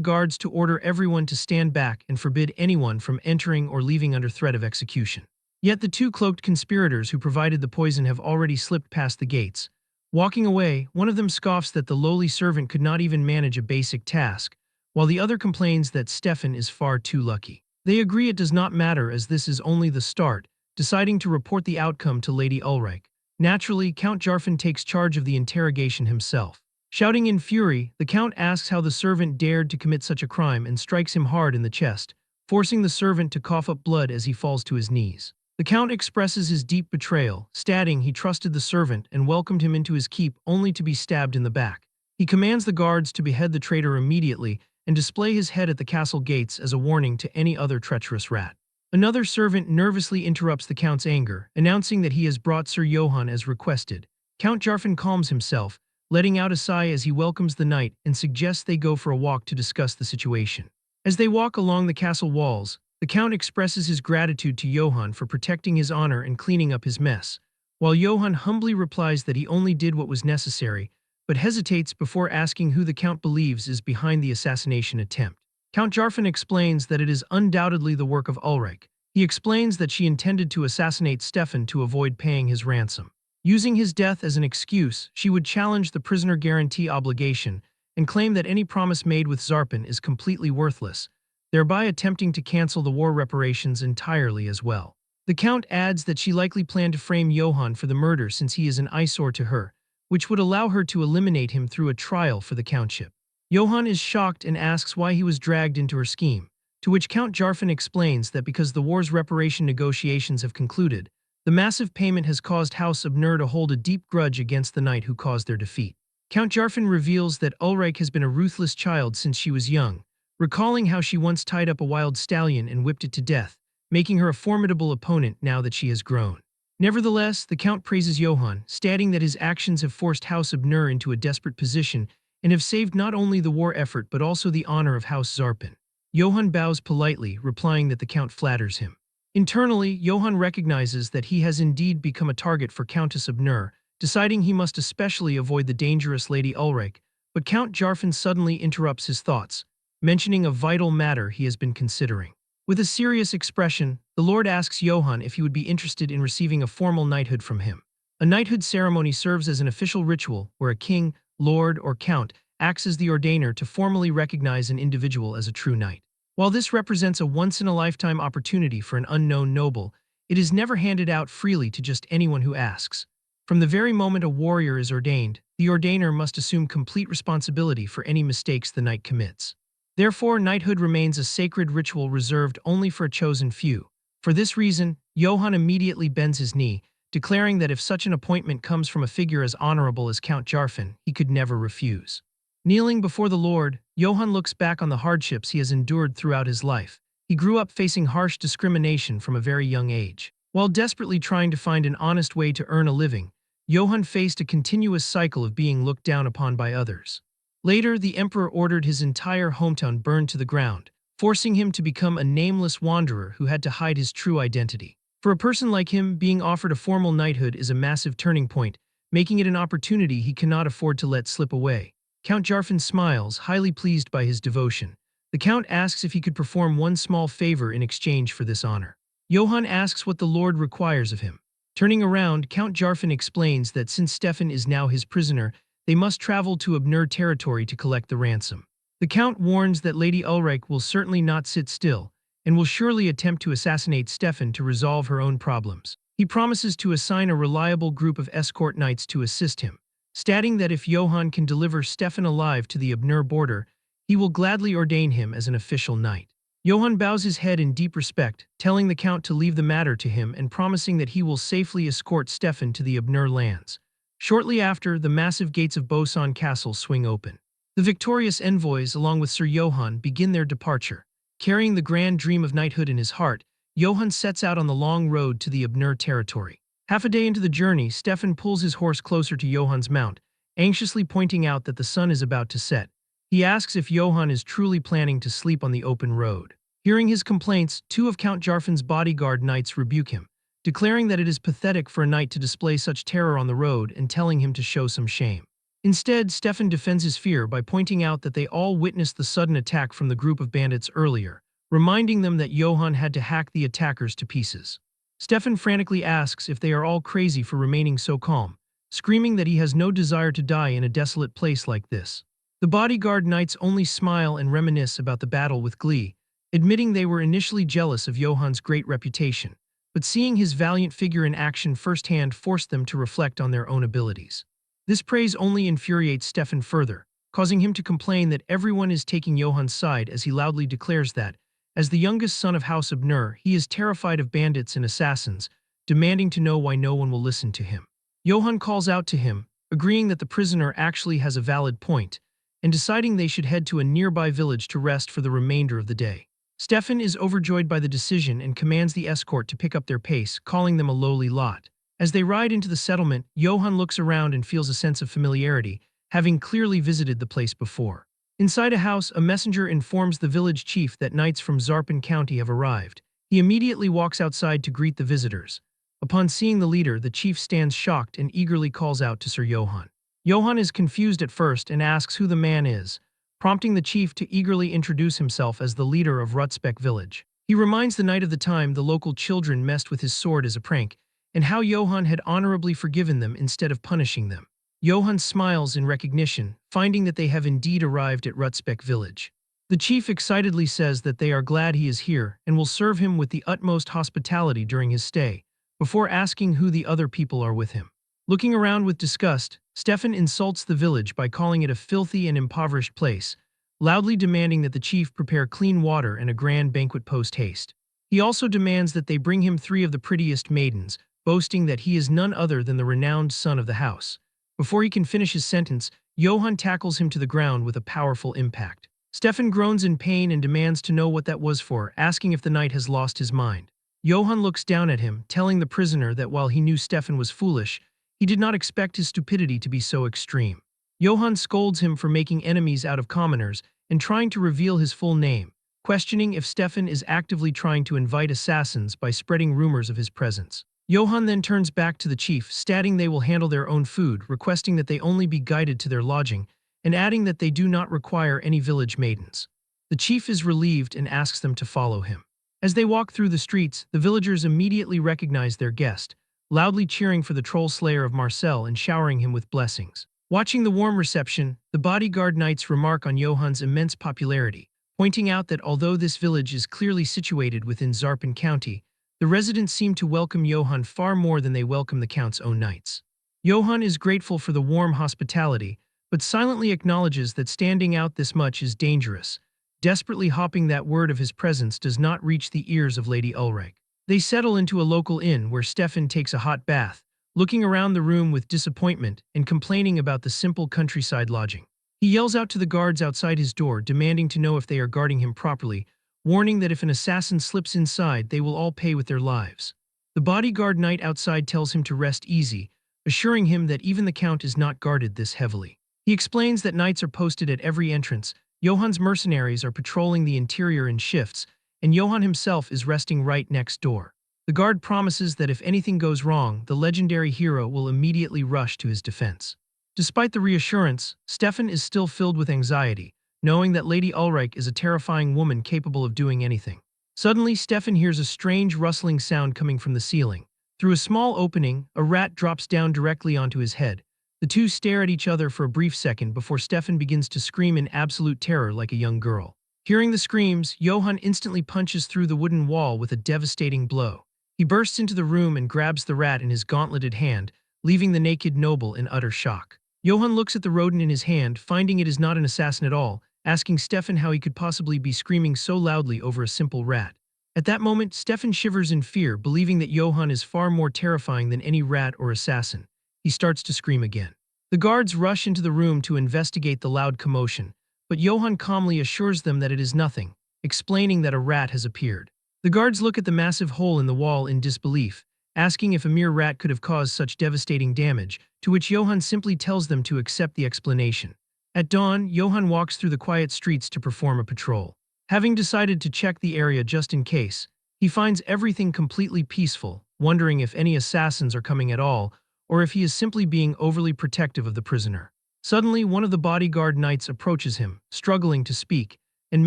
guards to order everyone to stand back and forbid anyone from entering or leaving under threat of execution. Yet the 2 cloaked conspirators who provided the poison have already slipped past the gates. Walking away, one of them scoffs that the lowly servant could not even manage a basic task, while the other complains that Stefan is far too lucky. They agree it does not matter as this is only the start, deciding to report the outcome to Lady Ulrich. Naturally, Count Jarfin takes charge of the interrogation himself. Shouting in fury, the Count asks how the servant dared to commit such a crime and strikes him hard in the chest, forcing the servant to cough up blood as he falls to his knees. The Count expresses his deep betrayal, stating he trusted the servant and welcomed him into his keep only to be stabbed in the back. He commands the guards to behead the traitor immediately and display his head at the castle gates as a warning to any other treacherous rat. Another servant nervously interrupts the Count's anger, announcing that he has brought Sir Johann as requested. Count Jarfin calms himself, letting out a sigh as he welcomes the knight and suggests they go for a walk to discuss the situation. As they walk along the castle walls, the Count expresses his gratitude to Johann for protecting his honor and cleaning up his mess, while Johann humbly replies that he only did what was necessary, but hesitates before asking who the Count believes is behind the assassination attempt. Count Jarfin explains that it is undoubtedly the work of Ulrich. He explains that she intended to assassinate Stefan to avoid paying his ransom. Using his death as an excuse, she would challenge the prisoner guarantee obligation and claim that any promise made with Zarpin is completely worthless, thereby attempting to cancel the war reparations entirely as well. The Count adds that she likely planned to frame Johann for the murder since he is an eyesore to her, which would allow her to eliminate him through a trial for the countship. Johann is shocked and asks why he was dragged into her scheme, to which Count Jarfin explains that because the war's reparation negotiations have concluded, the massive payment has caused House Abner to hold a deep grudge against the knight who caused their defeat. Count Jarfin reveals that Ulrich has been a ruthless child since she was young, recalling how she once tied up a wild stallion and whipped it to death, making her a formidable opponent now that she has grown. Nevertheless, the Count praises Johann, stating that his actions have forced House Abner into a desperate position and have saved not only the war effort but also the honor of House Zarpin. Johann bows politely, replying that the Count flatters him. Internally, Johann recognizes that he has indeed become a target for Countess Abner, deciding he must especially avoid the dangerous Lady Ulrich, but Count Jarfin suddenly interrupts his thoughts, mentioning a vital matter he has been considering. With a serious expression, the Lord asks Johann if he would be interested in receiving a formal knighthood from him. A knighthood ceremony serves as an official ritual where a king, lord, or count acts as the ordainer to formally recognize an individual as a true knight. While this represents a once-in-a-lifetime opportunity for an unknown noble, it is never handed out freely to just anyone who asks. From the very moment a warrior is ordained, the ordainer must assume complete responsibility for any mistakes the knight commits. Therefore, knighthood remains a sacred ritual reserved only for a chosen few. For this reason, Johann immediately bends his knee, declaring that if such an appointment comes from a figure as honorable as Count Jarfin, he could never refuse. Kneeling before the Lord, Johann looks back on the hardships he has endured throughout his life. He grew up facing harsh discrimination from a very young age. While desperately trying to find an honest way to earn a living, Johann faced a continuous cycle of being looked down upon by others. Later, the emperor ordered his entire hometown burned to the ground, forcing him to become a nameless wanderer who had to hide his true identity. For a person like him, being offered a formal knighthood is a massive turning point, making it an opportunity he cannot afford to let slip away. Count Jarfin smiles, highly pleased by his devotion. The Count asks if he could perform one small favor in exchange for this honor. Johann asks what the Lord requires of him. Turning around, Count Jarfin explains that since Stefan is now his prisoner, they must travel to Abner territory to collect the ransom. The Count warns that Lady Ulrich will certainly not sit still, and will surely attempt to assassinate Stefan to resolve her own problems. He promises to assign a reliable group of escort knights to assist him, stating that if Johann can deliver Stefan alive to the Abner border, he will gladly ordain him as an official knight. Johann bows his head in deep respect, telling the Count to leave the matter to him and promising that he will safely escort Stefan to the Abner lands. Shortly after, the massive gates of Bosan Castle swing open. The victorious envoys, along with Sir Johann, begin their departure. Carrying the grand dream of knighthood in his heart, Johann sets out on the long road to the Abner territory. Half a day into the journey, Stefan pulls his horse closer to Johann's mount, anxiously pointing out that the sun is about to set. He asks if Johann is truly planning to sleep on the open road. Hearing his complaints, two of Count Jarfin's bodyguard knights rebuke him, declaring that it is pathetic for a knight to display such terror on the road and telling him to show some shame. Instead, Stefan defends his fear by pointing out that they all witnessed the sudden attack from the group of bandits earlier, reminding them that Johann had to hack the attackers to pieces. Stefan frantically asks if they are all crazy for remaining so calm, screaming that he has no desire to die in a desolate place like this. The bodyguard knights only smile and reminisce about the battle with glee, admitting they were initially jealous of Johann's great reputation, but seeing his valiant figure in action firsthand forced them to reflect on their own abilities. This praise only infuriates Stefan further, causing him to complain that everyone is taking Johann's side as he loudly declares that, as the youngest son of House Abner, he is terrified of bandits and assassins, demanding to know why no one will listen to him. Johann calls out to him, agreeing that the prisoner actually has a valid point, and deciding they should head to a nearby village to rest for the remainder of the day. Stefan is overjoyed by the decision and commands the escort to pick up their pace, calling them a lowly lot. As they ride into the settlement, Johann looks around and feels a sense of familiarity, having clearly visited the place before. Inside a house, a messenger informs the village chief that knights from Zarpin County have arrived. He immediately walks outside to greet the visitors. Upon seeing the leader, the chief stands shocked and eagerly calls out to Sir Johann. Johann is confused at first and asks who the man is, prompting the chief to eagerly introduce himself as the leader of Rutsbeck village. He reminds the knight of the time the local children messed with his sword as a prank, and how Johann had honorably forgiven them instead of punishing them. Johann smiles in recognition, finding that they have indeed arrived at Rutsbeck village. The chief excitedly says that they are glad he is here and will serve him with the utmost hospitality during his stay, before asking who the other people are with him. Looking around with disgust, Stefan insults the village by calling it a filthy and impoverished place, loudly demanding that the chief prepare clean water and a grand banquet post-haste. He also demands that they bring him 3 of the prettiest maidens, boasting that he is none other than the renowned son of the house. Before he can finish his sentence, Johann tackles him to the ground with a powerful impact. Stefan groans in pain and demands to know what that was for, asking if the knight has lost his mind. Johann looks down at him, telling the prisoner that while he knew Stefan was foolish, he did not expect his stupidity to be so extreme. Johann scolds him for making enemies out of commoners and trying to reveal his full name, questioning if Stefan is actively trying to invite assassins by spreading rumors of his presence. Johann then turns back to the chief, stating they will handle their own food, requesting that they only be guided to their lodging, and adding that they do not require any village maidens. The chief is relieved and asks them to follow him. As they walk through the streets, the villagers immediately recognize their guest, loudly cheering for the troll slayer of Marcel and showering him with blessings. Watching the warm reception, the bodyguard knights remark on Johann's immense popularity, pointing out that although this village is clearly situated within Zarpen County, the residents seem to welcome Johann far more than they welcome the Count's own knights. Johann is grateful for the warm hospitality, but silently acknowledges that standing out this much is dangerous, desperately hoping that word of his presence does not reach the ears of Lady Ulrich. They settle into a local inn where Stefan takes a hot bath, looking around the room with disappointment and complaining about the simple countryside lodging. He yells out to the guards outside his door, demanding to know if they are guarding him properly, warning that if an assassin slips inside, they will all pay with their lives. The bodyguard knight outside tells him to rest easy, assuring him that even the Count is not guarded this heavily. He explains that knights are posted at every entrance, Johann's mercenaries are patrolling the interior in shifts, and Johann himself is resting right next door. The guard promises that if anything goes wrong, the legendary hero will immediately rush to his defense. Despite the reassurance, Stefan is still filled with anxiety, knowing that Lady Ulrich is a terrifying woman capable of doing anything. Suddenly, Stefan hears a strange rustling sound coming from the ceiling. Through a small opening, a rat drops down directly onto his head. The two stare at each other for a brief second before Stefan begins to scream in absolute terror like a young girl. Hearing the screams, Johann instantly punches through the wooden wall with a devastating blow. He bursts into the room and grabs the rat in his gauntleted hand, leaving the naked noble in utter shock. Johann looks at the rodent in his hand, finding it is not an assassin at all, asking Stefan how he could possibly be screaming so loudly over a simple rat. At that moment, Stefan shivers in fear, believing that Johann is far more terrifying than any rat or assassin. He starts to scream again. The guards rush into the room to investigate the loud commotion, but Johann calmly assures them that it is nothing, explaining that a rat has appeared. The guards look at the massive hole in the wall in disbelief, asking if a mere rat could have caused such devastating damage, to which Johann simply tells them to accept the explanation. At dawn, Johann walks through the quiet streets to perform a patrol. Having decided to check the area just in case, he finds everything completely peaceful, wondering if any assassins are coming at all, or if he is simply being overly protective of the prisoner. Suddenly, one of the bodyguard knights approaches him, struggling to speak, and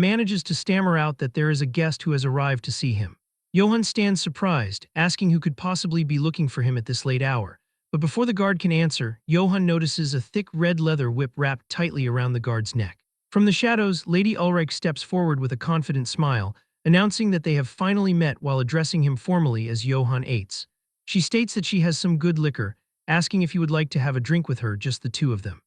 manages to stammer out that there is a guest who has arrived to see him. Johann stands surprised, asking who could possibly be looking for him at this late hour. But before the guard can answer, Johann notices a thick red leather whip wrapped tightly around the guard's neck. From the shadows, Lady Ulrich steps forward with a confident smile, announcing that they have finally met while addressing him formally as Johann Eitz. She states that she has some good liquor, asking if he would like to have a drink with her, just the two of them.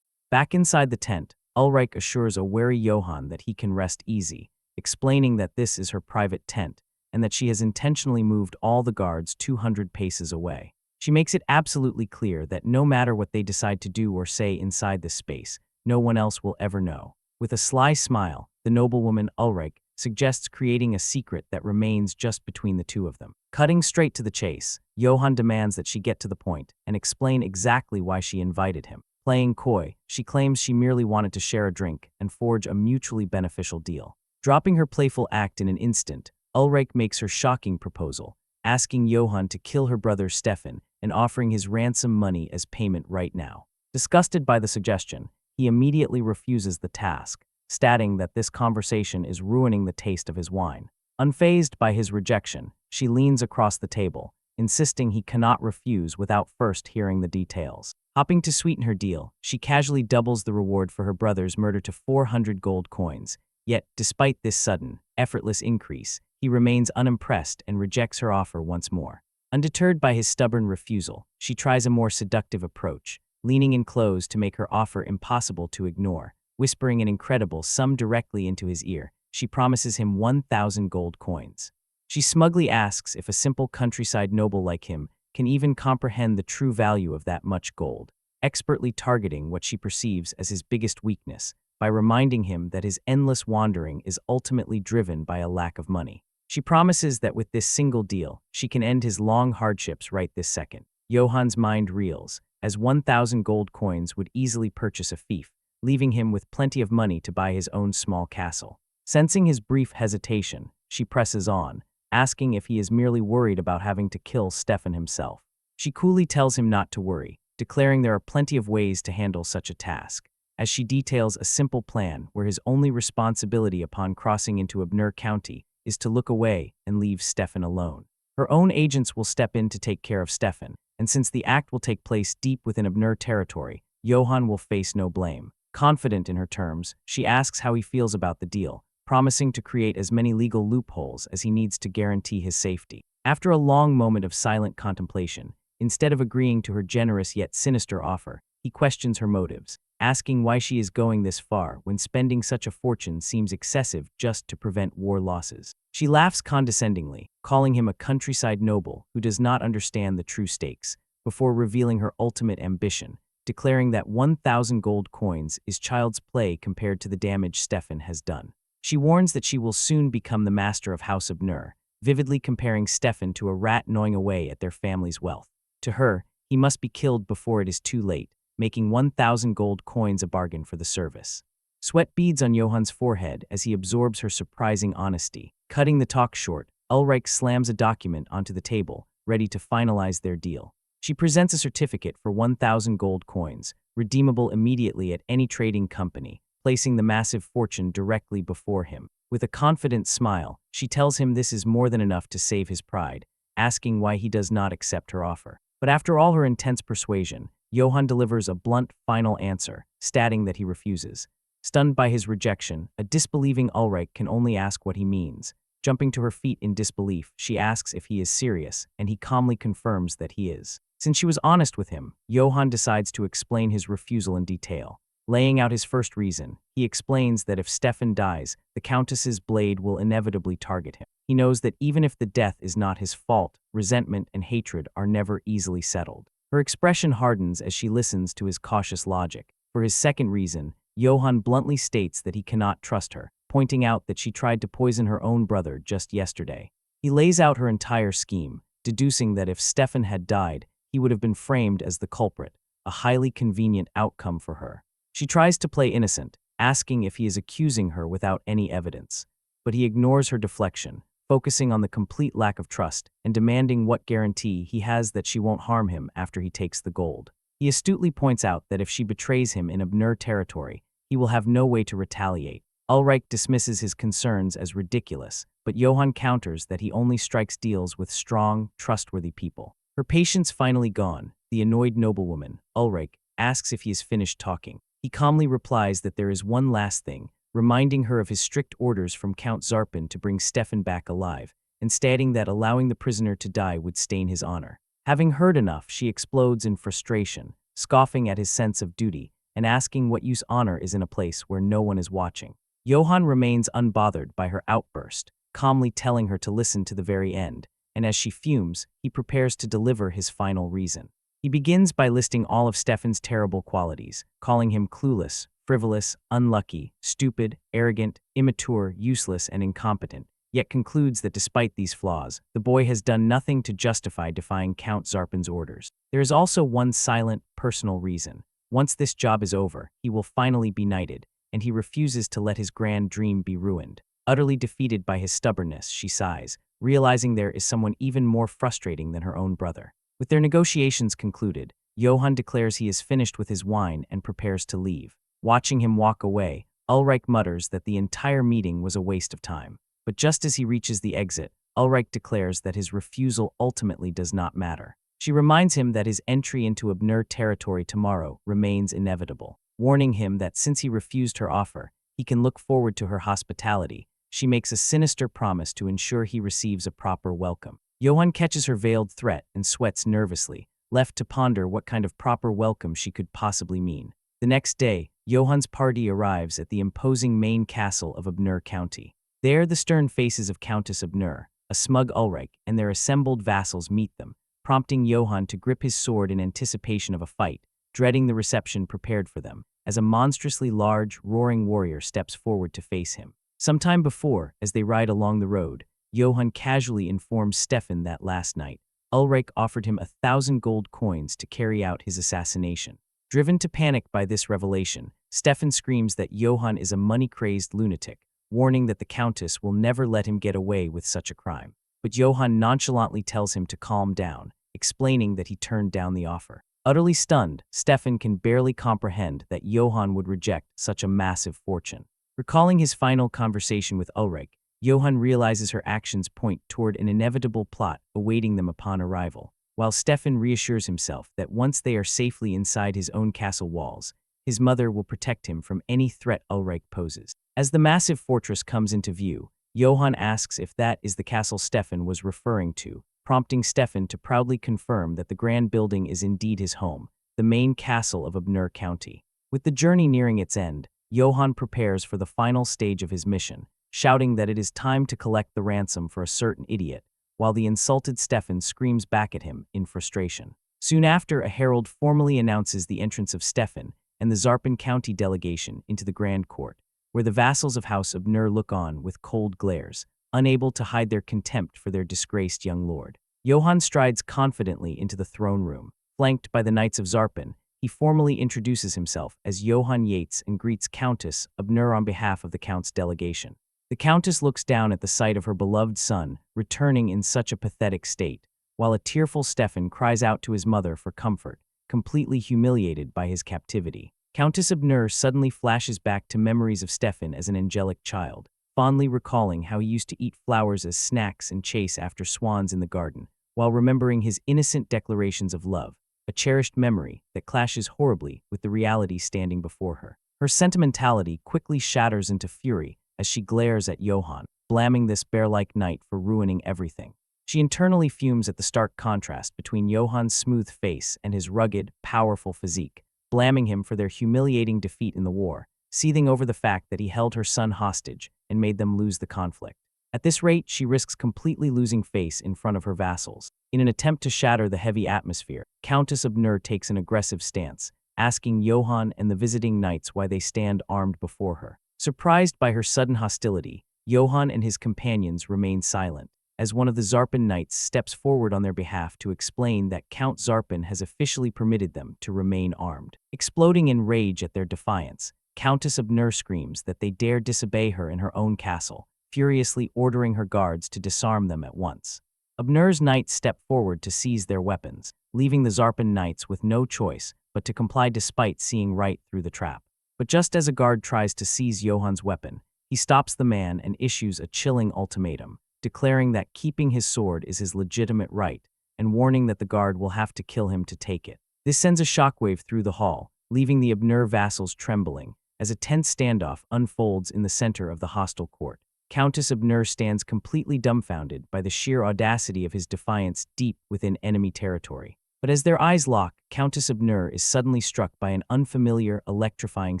Back inside the tent, Ulrich assures a wary Johann that he can rest easy, explaining that this is her private tent and that she has intentionally moved all the guards 200 paces away. She makes it absolutely clear that no matter what they decide to do or say inside this space, no one else will ever know. With a sly smile, the noblewoman Ulrich suggests creating a secret that remains just between the two of them. Cutting straight to the chase, Johann demands that she get to the point and explain exactly why she invited him. Playing coy, she claims she merely wanted to share a drink and forge a mutually beneficial deal. Dropping her playful act in an instant, Ulrich makes her shocking proposal, asking Johann to kill her brother Stefan and offering his ransom money as payment right now. Disgusted by the suggestion, he immediately refuses the task, stating that this conversation is ruining the taste of his wine. Unfazed by his rejection, she leans across the table, insisting he cannot refuse without first hearing the details. Hoping to sweeten her deal, she casually doubles the reward for her brother's murder to 400 gold coins. Yet, despite this sudden, effortless increase, he remains unimpressed and rejects her offer once more. Undeterred by his stubborn refusal, she tries a more seductive approach, leaning in close to make her offer impossible to ignore. Whispering an incredible sum directly into his ear, she promises him 1,000 gold coins. She smugly asks if a simple countryside noble like him can even comprehend the true value of that much gold, expertly targeting what she perceives as his biggest weakness by reminding him that his endless wandering is ultimately driven by a lack of money. She promises that with this single deal, she can end his long hardships right this second. Johan's mind reels, as 1,000 gold coins would easily purchase a fief, leaving him with plenty of money to buy his own small castle. Sensing his brief hesitation, she presses on, asking if he is merely worried about having to kill Stefan himself. She coolly tells him not to worry, declaring there are plenty of ways to handle such a task, as she details a simple plan where his only responsibility upon crossing into Abner County is to look away and leave Stefan alone. Her own agents will step in to take care of Stefan, and since the act will take place deep within Abner territory, Johan will face no blame. Confident in her terms, she asks how he feels about the deal, promising to create as many legal loopholes as he needs to guarantee his safety. After a long moment of silent contemplation, instead of agreeing to her generous yet sinister offer, he questions her motives, asking why she is going this far when spending such a fortune seems excessive just to prevent war losses. She laughs condescendingly, calling him a countryside noble who does not understand the true stakes, before revealing her ultimate ambition, declaring that 1,000 gold coins is child's play compared to the damage Stefan has done. She warns that she will soon become the master of House Abner, vividly comparing Stefan to a rat gnawing away at their family's wealth. To her, he must be killed before it is too late, making 1,000 gold coins a bargain for the service. Sweat beads on Johan's forehead as he absorbs her surprising honesty. Cutting the talk short, Ulrich slams a document onto the table, ready to finalize their deal. She presents a certificate for 1,000 gold coins, redeemable immediately at any trading company, placing the massive fortune directly before him. With a confident smile, she tells him this is more than enough to save his pride, asking why he does not accept her offer. But after all her intense persuasion, Johan delivers a blunt, final answer, stating that he refuses. Stunned by his rejection, a disbelieving Ulrich can only ask what he means. Jumping to her feet in disbelief, she asks if he is serious, and he calmly confirms that he is. Since she was honest with him, Johan decides to explain his refusal in detail. Laying out his first reason, he explains that if Stefan dies, the Countess's blade will inevitably target him. He knows that even if the death is not his fault, resentment and hatred are never easily settled. Her expression hardens as she listens to his cautious logic. For his second reason, Johan bluntly states that he cannot trust her, pointing out that she tried to poison her own brother just yesterday. He lays out her entire scheme, deducing that if Stefan had died, he would have been framed as the culprit, a highly convenient outcome for her. She tries to play innocent, asking if he is accusing her without any evidence. But he ignores her deflection, focusing on the complete lack of trust and demanding what guarantee he has that she won't harm him after he takes the gold. He astutely points out that if she betrays him in Abner territory, he will have no way to retaliate. Ulrich dismisses his concerns as ridiculous, but Johan counters that he only strikes deals with strong, trustworthy people. Her patience finally gone, the annoyed noblewoman, Ulrich, asks if he is finished talking. He calmly replies that there is one last thing, reminding her of his strict orders from Count Zarpin to bring Stefan back alive, and stating that allowing the prisoner to die would stain his honor. Having heard enough, she explodes in frustration, scoffing at his sense of duty, and asking what use honor is in a place where no one is watching. Johan remains unbothered by her outburst, calmly telling her to listen to the very end, and as she fumes, he prepares to deliver his final reason. He begins by listing all of Stefan's terrible qualities, calling him clueless, frivolous, unlucky, stupid, arrogant, immature, useless, and incompetent, yet concludes that despite these flaws, the boy has done nothing to justify defying Count Zarpin's orders. There is also one silent, personal reason. Once this job is over, he will finally be knighted, and he refuses to let his grand dream be ruined. Utterly defeated by his stubbornness, she sighs, realizing there is someone even more frustrating than her own brother. With their negotiations concluded, Johan declares he is finished with his wine and prepares to leave. Watching him walk away, Ulrich mutters that the entire meeting was a waste of time. But just as he reaches the exit, Ulrich declares that his refusal ultimately does not matter. She reminds him that his entry into Abnur territory tomorrow remains inevitable, warning him that since he refused her offer, he can look forward to her hospitality. She makes a sinister promise to ensure he receives a proper welcome. Johann catches her veiled threat and sweats nervously, left to ponder what kind of proper welcome she could possibly mean. The next day, Johann's party arrives at the imposing main castle of Abnur County. There, the stern faces of Countess Abnur, a smug Ulrich, and their assembled vassals meet them, prompting Johann to grip his sword in anticipation of a fight, dreading the reception prepared for them, as a monstrously large, roaring warrior steps forward to face him. Sometime before, as they ride along the road, Johann casually informs Stefan that last night, Ulrich offered him 1,000 gold coins to carry out his assassination. Driven to panic by this revelation, Stefan screams that Johann is a money-crazed lunatic, warning that the Countess will never let him get away with such a crime. But Johann nonchalantly tells him to calm down, explaining that he turned down the offer. Utterly stunned, Stefan can barely comprehend that Johann would reject such a massive fortune. Recalling his final conversation with Ulrich, Johann realizes her actions point toward an inevitable plot awaiting them upon arrival, while Stefan reassures himself that once they are safely inside his own castle walls, his mother will protect him from any threat Ulrich poses. As the massive fortress comes into view, Johann asks if that is the castle Stefan was referring to, prompting Stefan to proudly confirm that the grand building is indeed his home, the main castle of Abnur County. With the journey nearing its end, Johann prepares for the final stage of his mission, shouting that it is time to collect the ransom for a certain idiot, while the insulted Stefan screams back at him in frustration. Soon after, a herald formally announces the entrance of Stefan and the Zarpin County delegation into the Grand Court, where the vassals of House Abnur look on with cold glares, unable to hide their contempt for their disgraced young lord. Johann strides confidently into the throne room. Flanked by the Knights of Zarpin, he formally introduces himself as Johann Yates and greets Countess Abnur on behalf of the Count's delegation. The Countess looks down at the sight of her beloved son returning in such a pathetic state, while a tearful Stefan cries out to his mother for comfort, completely humiliated by his captivity. Countess Abnur suddenly flashes back to memories of Stefan as an angelic child, fondly recalling how he used to eat flowers as snacks and chase after swans in the garden, while remembering his innocent declarations of love, a cherished memory that clashes horribly with the reality standing before her. Her sentimentality quickly shatters into fury as she glares at Johann, blaming this bear-like knight for ruining everything. She internally fumes at the stark contrast between Johann's smooth face and his rugged, powerful physique, blaming him for their humiliating defeat in the war, seething over the fact that he held her son hostage and made them lose the conflict. At this rate, she risks completely losing face in front of her vassals. In an attempt to shatter the heavy atmosphere, Countess Abnur takes an aggressive stance, asking Johann and the visiting knights why they stand armed before her. Surprised by her sudden hostility, Johann and his companions remain silent, as one of the Zarpin knights steps forward on their behalf to explain that Count Zarpin has officially permitted them to remain armed. Exploding in rage at their defiance, Countess Abnur screams that they dare disobey her in her own castle, furiously ordering her guards to disarm them at once. Abnur's knights step forward to seize their weapons, leaving the Zarpin knights with no choice but to comply despite seeing right through the trap. But just as a guard tries to seize Johann's weapon, he stops the man and issues a chilling ultimatum, declaring that keeping his sword is his legitimate right, and warning that the guard will have to kill him to take it. This sends a shockwave through the hall, leaving the Abnur vassals trembling, as a tense standoff unfolds in the center of the hostile court. Countess Abnur stands completely dumbfounded by the sheer audacity of his defiance deep within enemy territory. But as their eyes lock, Countess Abnur is suddenly struck by an unfamiliar, electrifying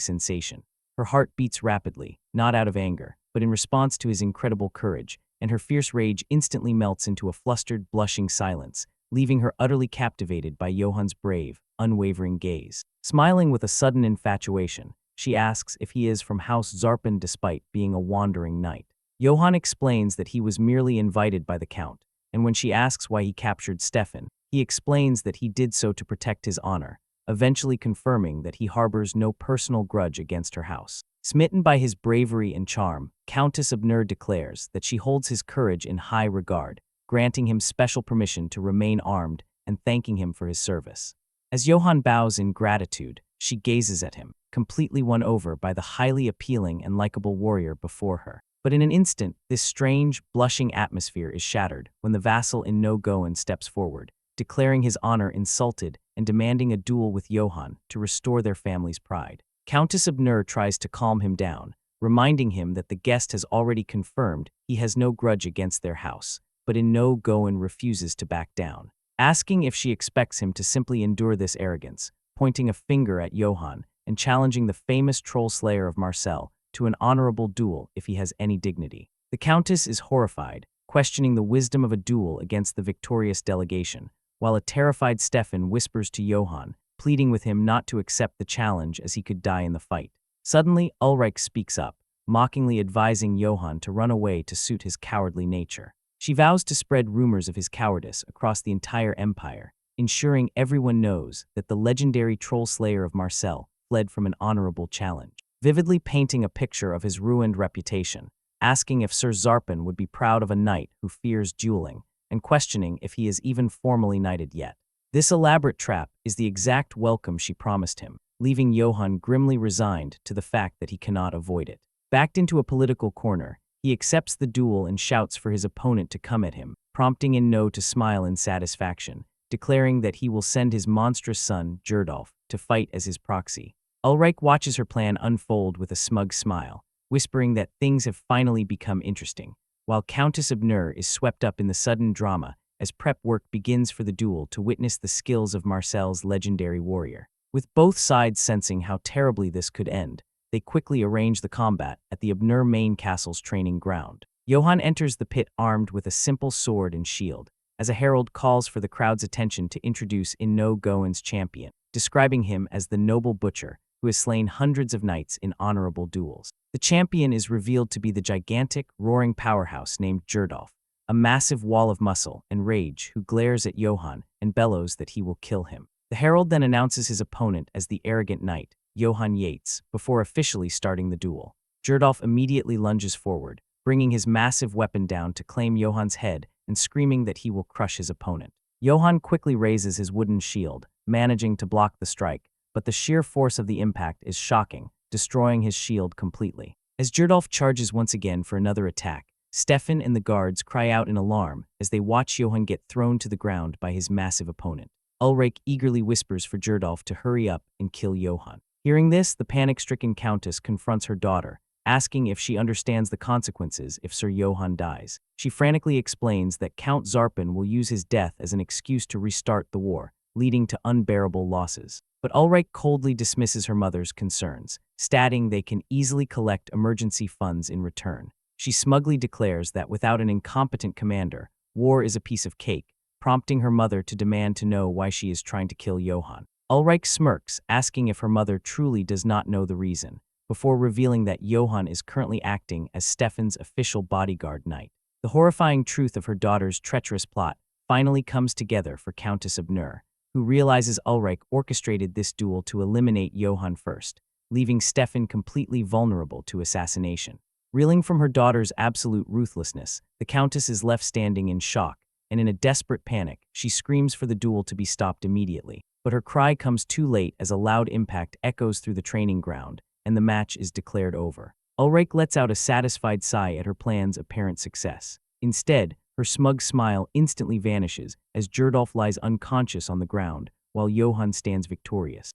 sensation. Her heart beats rapidly, not out of anger, but in response to his incredible courage, and her fierce rage instantly melts into a flustered, blushing silence, leaving her utterly captivated by Johann's brave, unwavering gaze. Smiling with a sudden infatuation, she asks if he is from House Zarpin despite being a wandering knight. Johann explains that he was merely invited by the Count, and when she asks why he captured Stefan, he explains that he did so to protect his honor, eventually confirming that he harbors no personal grudge against her house. Smitten by his bravery and charm, Countess Abnur declares that she holds his courage in high regard, granting him special permission to remain armed and thanking him for his service. As Johann bows in gratitude, she gazes at him, completely won over by the highly appealing and likable warrior before her. But in an instant, this strange, blushing atmosphere is shattered when the vassal enno steps forward, declaring his honor insulted and demanding a duel with Johann to restore their family's pride. Countess Abner tries to calm him down, reminding him that the guest has already confirmed he has no grudge against their house, but enno refuses to back down, asking if she expects him to simply endure this arrogance, pointing a finger at Johann and challenging the famous troll slayer of Marseille to an honorable duel if he has any dignity. The Countess is horrified, questioning the wisdom of a duel against the victorious delegation, while a terrified Stefan whispers to Johann, pleading with him not to accept the challenge as he could die in the fight. Suddenly, Ulrich speaks up, mockingly advising Johann to run away to suit his cowardly nature. She vows to spread rumors of his cowardice across the entire empire, ensuring everyone knows that the legendary troll slayer of Marseille fled from an honorable challenge, vividly painting a picture of his ruined reputation, asking if Sir Zarpin would be proud of a knight who fears dueling, and questioning if he is even formally knighted yet. This elaborate trap is the exact welcome she promised him, leaving Johann grimly resigned to the fact that he cannot avoid it. Backed into a political corner, he accepts the duel and shouts for his opponent to come at him, prompting enno to smile in satisfaction, declaring that he will send his monstrous son, Gerdolf, to fight as his proxy. Ulrich watches her plan unfold with a smug smile, whispering that things have finally become interesting, while Countess Abner is swept up in the sudden drama as prep work begins for the duel to witness the skills of Marcel's legendary warrior. With both sides sensing how terribly this could end, they quickly arrange the combat at the Abner main castle's training ground. Johann enters the pit armed with a simple sword and shield, as a herald calls for the crowd's attention to introduce enno's champion, describing him as the noble butcher who has slain hundreds of knights in honorable duels. The champion is revealed to be the gigantic, roaring powerhouse named Gerdolf, a massive wall of muscle and rage who glares at Johann and bellows that he will kill him. The herald then announces his opponent as the arrogant knight, Johann Yates, before officially starting the duel. Gerdolf immediately lunges forward, bringing his massive weapon down to claim Johann's head and screaming that he will crush his opponent. Johann quickly raises his wooden shield, managing to block the strike, but the sheer force of the impact is shocking, destroying his shield completely. As Gerdolf charges once again for another attack, Stefan and the guards cry out in alarm as they watch Johann get thrown to the ground by his massive opponent. Ulrich eagerly whispers for Gerdolf to hurry up and kill Johann. Hearing this, the panic-stricken countess confronts her daughter, asking if she understands the consequences if Sir Johann dies. She frantically explains that Count Zarpin will use his death as an excuse to restart the war, leading to unbearable losses. But Ulrich coldly dismisses her mother's concerns, stating they can easily collect emergency funds in return. She smugly declares that without an incompetent commander, war is a piece of cake, prompting her mother to demand to know why she is trying to kill Johann. Ulrich smirks, asking if her mother truly does not know the reason, before revealing that Johann is currently acting as Stefan's official bodyguard knight. The horrifying truth of her daughter's treacherous plot finally comes together for Countess Abner, who realizes Ulrich orchestrated this duel to eliminate Johann first, leaving Stefan completely vulnerable to assassination. Reeling from her daughter's absolute ruthlessness, the Countess is left standing in shock, and in a desperate panic, she screams for the duel to be stopped immediately. But her cry comes too late as a loud impact echoes through the training ground, and the match is declared over. Ulrich lets out a satisfied sigh at her plan's apparent success. Instead, her smug smile instantly vanishes as Gerdolf lies unconscious on the ground, while Johann stands victorious.